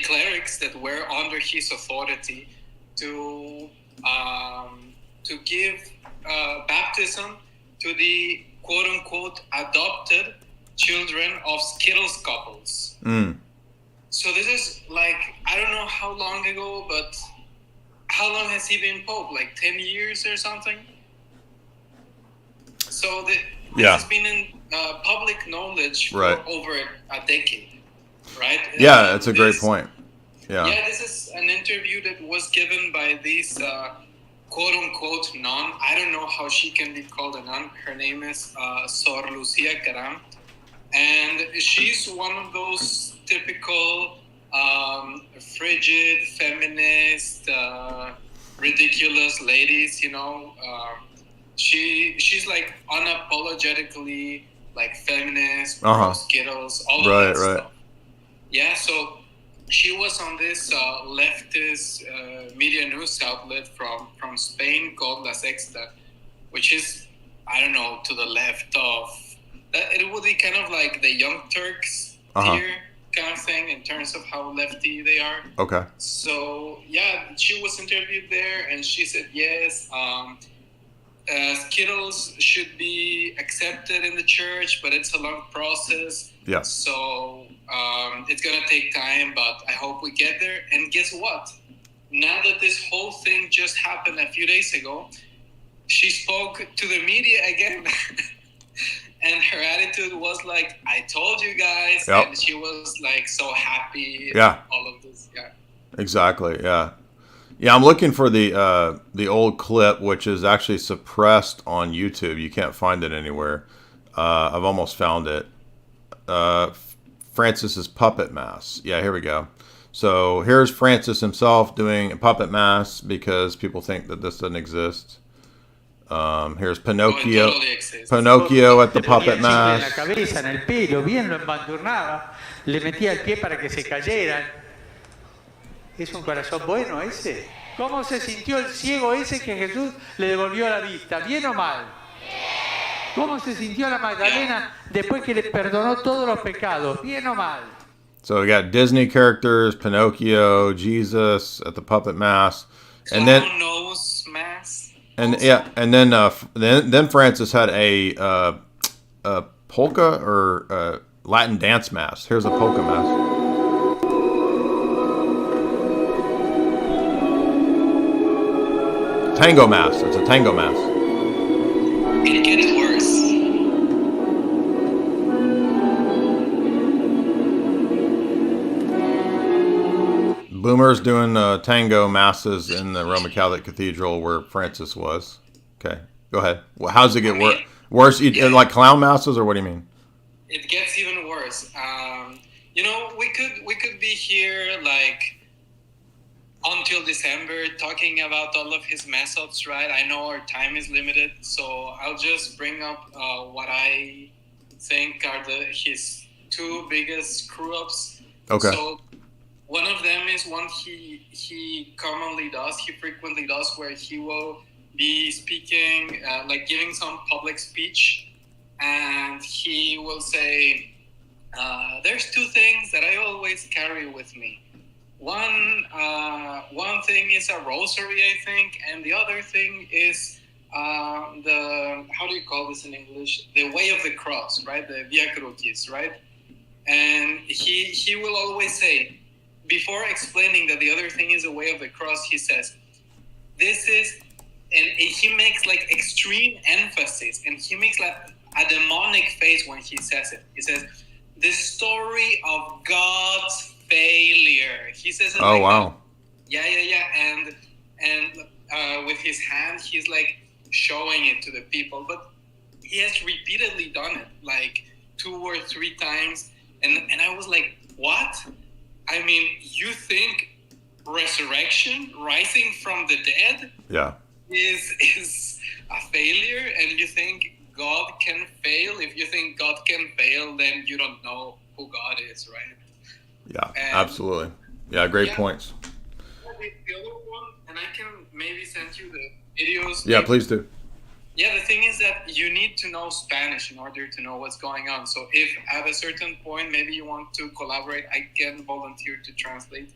clerics that were under his authority to give baptism to the quote-unquote adopted children of Skittles couples. So this is like, I don't know how long ago, but how long has he been Pope? Like 10 years or something? So this has been in public knowledge for over a decade, right? Yeah, that's a great point. Yeah, this is an interview that was given by this quote-unquote nun. I don't know how she can be called a nun. Her name is Sor Lucia Caram. And she's one of those typical frigid, feminist, ridiculous ladies, she's like unapologetically like feminist, pro Skittles, all of that stuff. Yeah, so she was on this leftist media news outlet from Spain called La Sexta, which is, I don't know, to the left of... It would be kind of like the Young Turks here kind of thing in terms of how lefty they are. Okay. So, yeah, she was interviewed there and she said, yes, Skittles should be accepted in the church, but it's a long process. Yeah. So it's going to take time, but I hope we get there. And guess what? Now that this whole thing just happened a few days ago, she spoke to the media again. And her attitude was like, I told you guys. Yep. And she was like so happy. Yeah. All of this. Yeah. Exactly. Yeah. Yeah. I'm looking for the old clip, which is actually suppressed on YouTube. You can't find it anywhere. I've almost found it. Francis's puppet mass. Yeah. Here we go. So here's Francis himself doing a puppet mass because people think that this doesn't exist. Here's Pinocchio. Pinocchio at the puppet mass. En la cabeza, en el pelo, bien lo embadurnaba, le metía el pie para que se cayeran. ¿Es un corazón bueno ese? ¿Cómo se sintió el ciego ese que Jesús le devolvió la vista? ¿Bien o mal? ¿Cómo se sintió la Magdalena después que le perdonó todos los pecados? ¿Bien o mal? So we got Disney characters, Pinocchio, Jesus at the puppet mass, and then nose mass. And then Francis had a polka or Latin dance mass. Here's a polka mass. Tango mass. It's a tango mass. It gets worse. Boomers doing tango masses in the Roman Catholic Cathedral where Francis was. Okay, go ahead. Well, how does it get worse? Like clown masses, or what do you mean? It gets even worse. We could be here like until December talking about all of his mess ups, right? I know our time is limited, so I'll just bring up what I think are his two biggest screw ups. Okay. So one of them is one he frequently does, where he will be speaking, like giving some public speech, and he will say, there's two things that I always carry with me. One thing is a rosary, I think, and the other thing is how do you call this in English? The way of the cross, right? The Via Crucis, right? And he will always say, before explaining that the other thing is the way of the cross, he says, this is, and he makes like extreme emphasis, and he makes like a demonic face when he says it. He says, the story of God's failure. He says it like wow. That. Yeah. And with his hand, he's like showing it to the people. But he has repeatedly done it, like 2 or 3 times. And I was like, what? I mean, you think resurrection, rising from the dead, is a failure, and you think God can fail? If you think God can fail, then you don't know who God is, right? Yeah, absolutely. Yeah, great points. The other one, and I can maybe send you the videos. Yeah, please do. Yeah, the thing is that you need to know Spanish in order to know what's going on. So if at a certain point maybe you want to collaborate, I can volunteer to translate.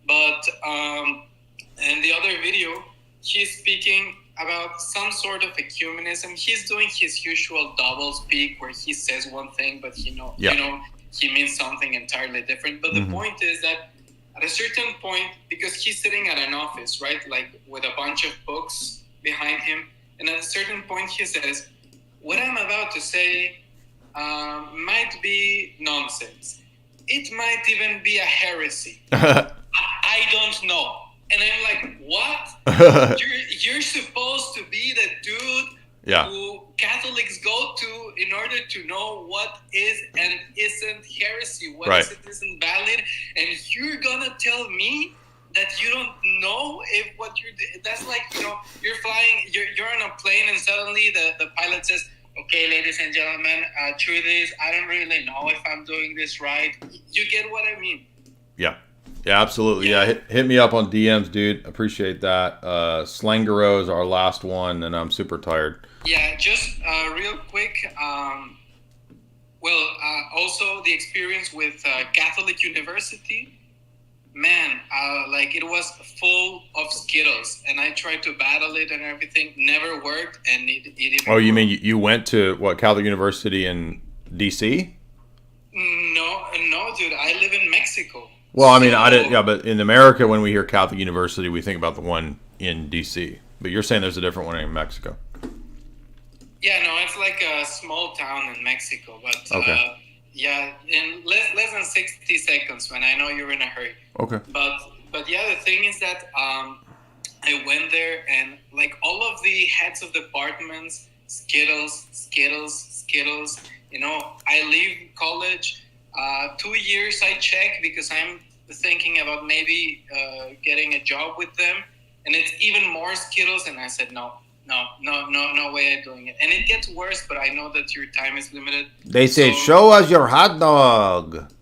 But and the other video, he's speaking about some sort of ecumenism. He's doing his usual double speak where he says one thing, but he means something entirely different. But the point is that at a certain point, because he's sitting at an office, right, like with a bunch of books behind him, and at a certain point he says, what I'm about to say might be nonsense. It might even be a heresy. I don't know. And I'm like, what? You're supposed to be the dude who Catholics go to in order to know what is and isn't heresy, what is and isn't valid, and you're gonna tell me that you don't know if what you're. That's like, you're flying, you're on a plane, and suddenly the pilot says, okay, ladies and gentlemen, truth is, I don't really know if I'm doing this right. You get what I mean? Yeah, absolutely. Yeah, hit me up on DMs, dude. Appreciate that. Slangero is our last one, and I'm super tired. Yeah, just real quick. Also the experience with Catholic University. Man, like it was full of Skittles, and I tried to battle it and everything. Never worked, and it didn't you mean you went to what, Catholic University in DC? No, dude. I live in Mexico. Well, I mean, I didn't. Yeah, but in America, when we hear Catholic University, we think about the one in DC. But you're saying there's a different one in Mexico. Yeah, no, it's like a small town in Mexico, but yeah, in less than 60 seconds, when I know you're in a hurry. Okay. But yeah, the thing is that I went there, and like all of the heads of departments, Skittles. I leave college. 2 years I check because I'm thinking about maybe getting a job with them, and it's even more Skittles. And I said, no way I'm doing it. And it gets worse, but I know that your time is limited. They say, show us your hot dog.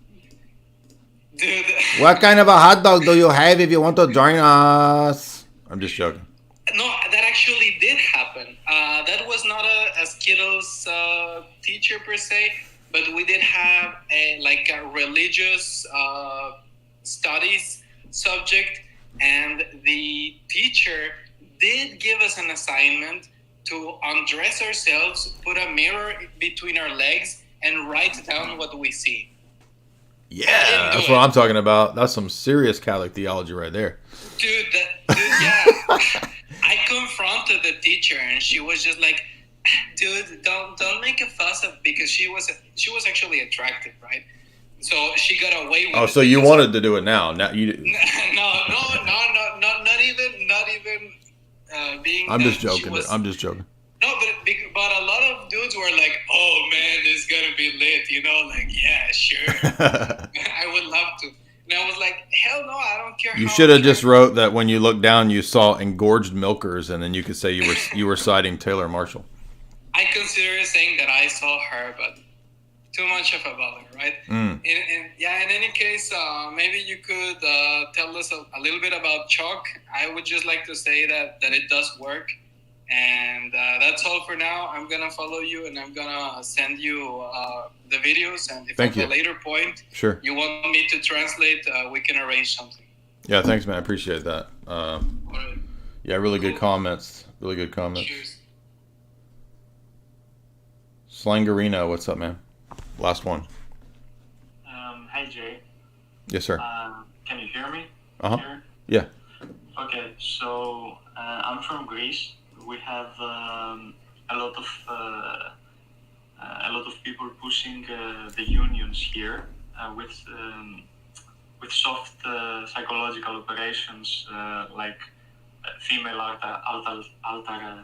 Dude. What kind of a hot dog do you have if you want to join us? I'm just joking. No, that actually did happen. That was not a Skittles teacher per se, but we did have a religious studies subject, and the teacher did give us an assignment to undress ourselves, put a mirror between our legs, and write down what we see. Yeah, that's what I'm talking about. That's some serious Catholic theology right there. Dude, yeah. I confronted the teacher, and she was just like, "Dude, don't make a fuss of," because she was actually attractive, right? So she got away with. Oh, so you wanted to do it now? Now you? No, not even being. I'm just joking. I'm just joking. No, but a lot of dudes were like, "Oh man, this is gonna be lit," you know, like, yeah, sure, I would love to. And I was like, hell no, I don't care. You should have just wrote that when you looked down, you saw engorged milkers, and then you could say you were citing Taylor Marshall. I consider saying that I saw her, but too much of a bother, right? In any case, maybe you could tell us a little bit about chalk. I would just like to say that it does work. And that's all for now. I'm going to follow you, and I'm going to send you the videos. And if at a later point you want me to translate, we can arrange something. Yeah, thanks, man. I appreciate that. Yeah, really good comments. Really good comments. Cheers. Slangarino, what's up, man? Last one. Hi, Jay. Yes, sir. Can you hear me? Uh-huh. Yeah. Okay, so I'm from Greece. We have a lot of people pushing the unions here with soft psychological operations like female altar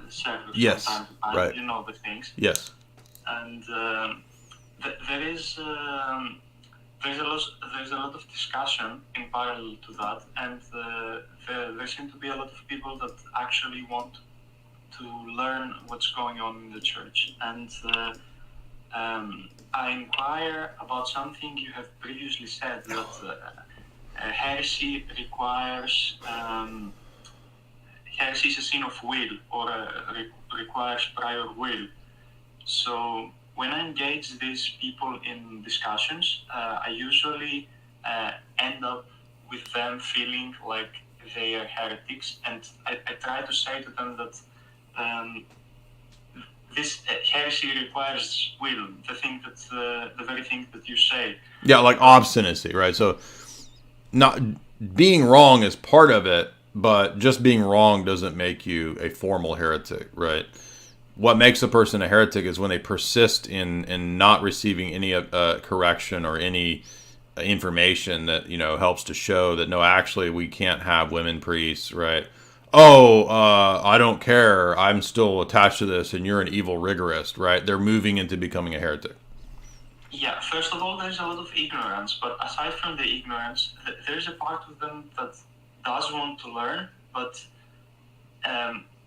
service. Yes, from time to time. right. You know the things. Yes. And there's a lot of discussion in parallel to that, and there seem to be a lot of people that actually want to learn what's going on in the church. And I inquire about something you have previously said, that heresy requires heresy is a sin of will, or requires prior will. So when I engage these people in discussions, I usually end up with them feeling like they are heretics, and I try to say to them that this heresy requires will, the very thing that you say. Yeah, like obstinacy, right? So not being wrong is part of it, but just being wrong doesn't make you a formal heretic, right? What makes a person a heretic is when they persist in not receiving any correction or any information that, you know, helps to show that, no, actually we can't have women priests, right? Oh, I don't care, I'm still attached to this, and you're an evil rigorist, right? They're moving into becoming a heretic. Yeah, first of all, there's a lot of ignorance, but aside from the ignorance, there's a part of them that does want to learn, but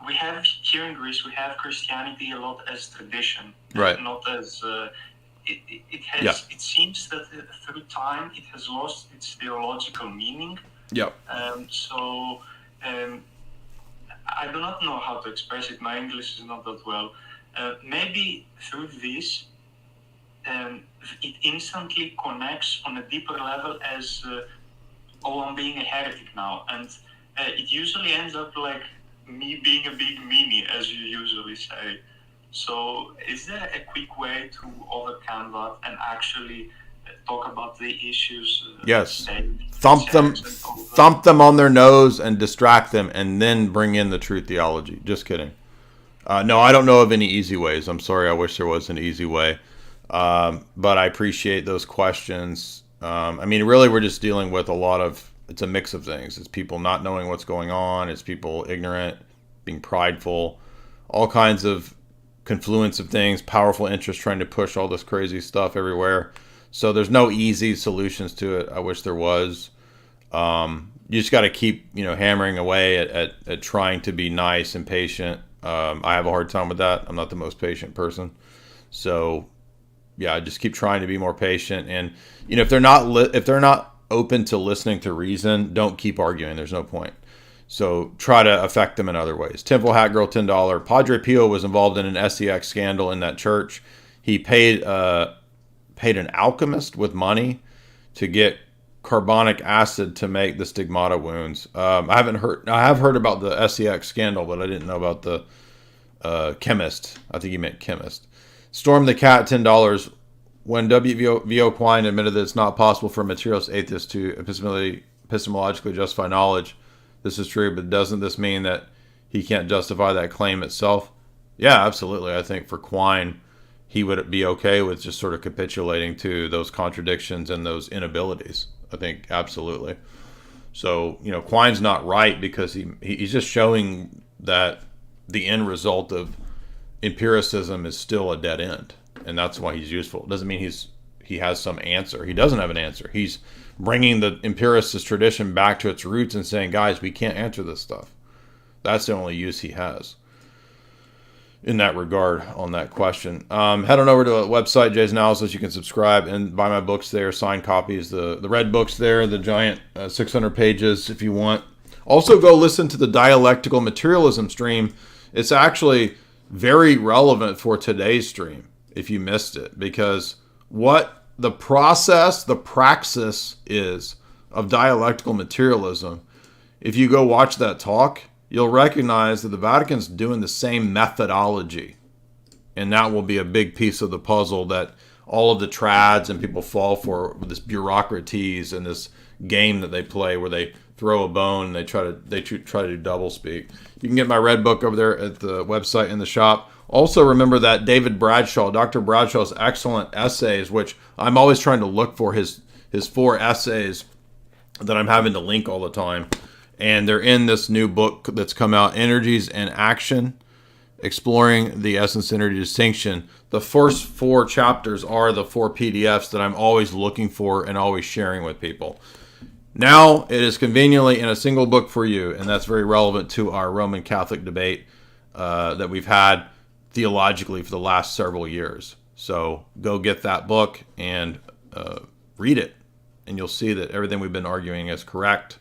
we have, here in Greece, we have Christianity a lot as tradition, right? Not as, it seems that through time it has lost its theological meaning. Yep. I do not know how to express it. My English is not that well. Maybe through this, it instantly connects on a deeper level as, I'm being a heretic now. And it usually ends up like me being a big meanie, as you usually say. So is there a quick way to overcome that and actually talk about the issues? Yes. Thump them on their nose and distract them, and then bring in the true theology. Just kidding. No, I don't know of any easy ways. I'm sorry. I wish there was an easy way. But I appreciate those questions. I mean, really, we're just dealing with it's a mix of things. It's people not knowing what's going on. It's people ignorant, being prideful, all kinds of confluence of things, powerful interests trying to push all this crazy stuff everywhere. So there's no easy solutions to it. I wish there was. You just got to keep, hammering away at trying to be nice and patient. I have a hard time with that. I'm not the most patient person. So yeah, I just keep trying to be more patient. And, if they're not open to listening to reason, don't keep arguing. There's no point. So try to affect them in other ways. Temple Hat Girl, $10. Padre Pio was involved in an SEX scandal in that church. He paid an alchemist with money to get carbonic acid to make the stigmata wounds. I have heard about the SEX scandal, but I didn't know about the chemist. I think he meant chemist. Storm the Cat, $10. When W.V.O. Quine admitted that it's not possible for a materialist atheist to epistemologically justify knowledge, this is true, but doesn't this mean that he can't justify that claim itself? Yeah, absolutely. I think for Quine, he would be okay with just sort of capitulating to those contradictions and those inabilities. I think absolutely. So, Quine's not right because he's just showing that the end result of empiricism is still a dead end. And that's why he's useful. It doesn't mean he has some answer. He doesn't have an answer. He's bringing the empiricist tradition back to its roots and saying, guys, we can't answer this stuff. That's the only use he has in that regard on that question. Head on over to the website, Jay's Analysis. You can subscribe and buy my books there, signed copies, the red books there, the giant 600 pages if you want. Also, go listen to the Dialectical Materialism stream. It's actually very relevant for today's stream if you missed it, because what the process, the praxis is of dialectical materialism, if you go watch that talk, you'll recognize that the Vatican's doing the same methodology. And that will be a big piece of the puzzle that all of the trads and people fall for, with this bureaucraties and this game that they play where they throw a bone and they try to do double speak. You can get my red book over there at the website in the shop. Also remember that David Bradshaw, Dr. Bradshaw's excellent essays, which I'm always trying to look for his 4 essays that I'm having to link all the time. And they're in this new book that's come out, Energies and Action, Exploring the Essence Energy Distinction. The first 4 chapters are the 4 PDFs that I'm always looking for and always sharing with people. Now it is conveniently in a single book for you, and that's very relevant to our Roman Catholic debate that we've had theologically for the last several years. So go get that book and read it, and you'll see that everything we've been arguing is correct.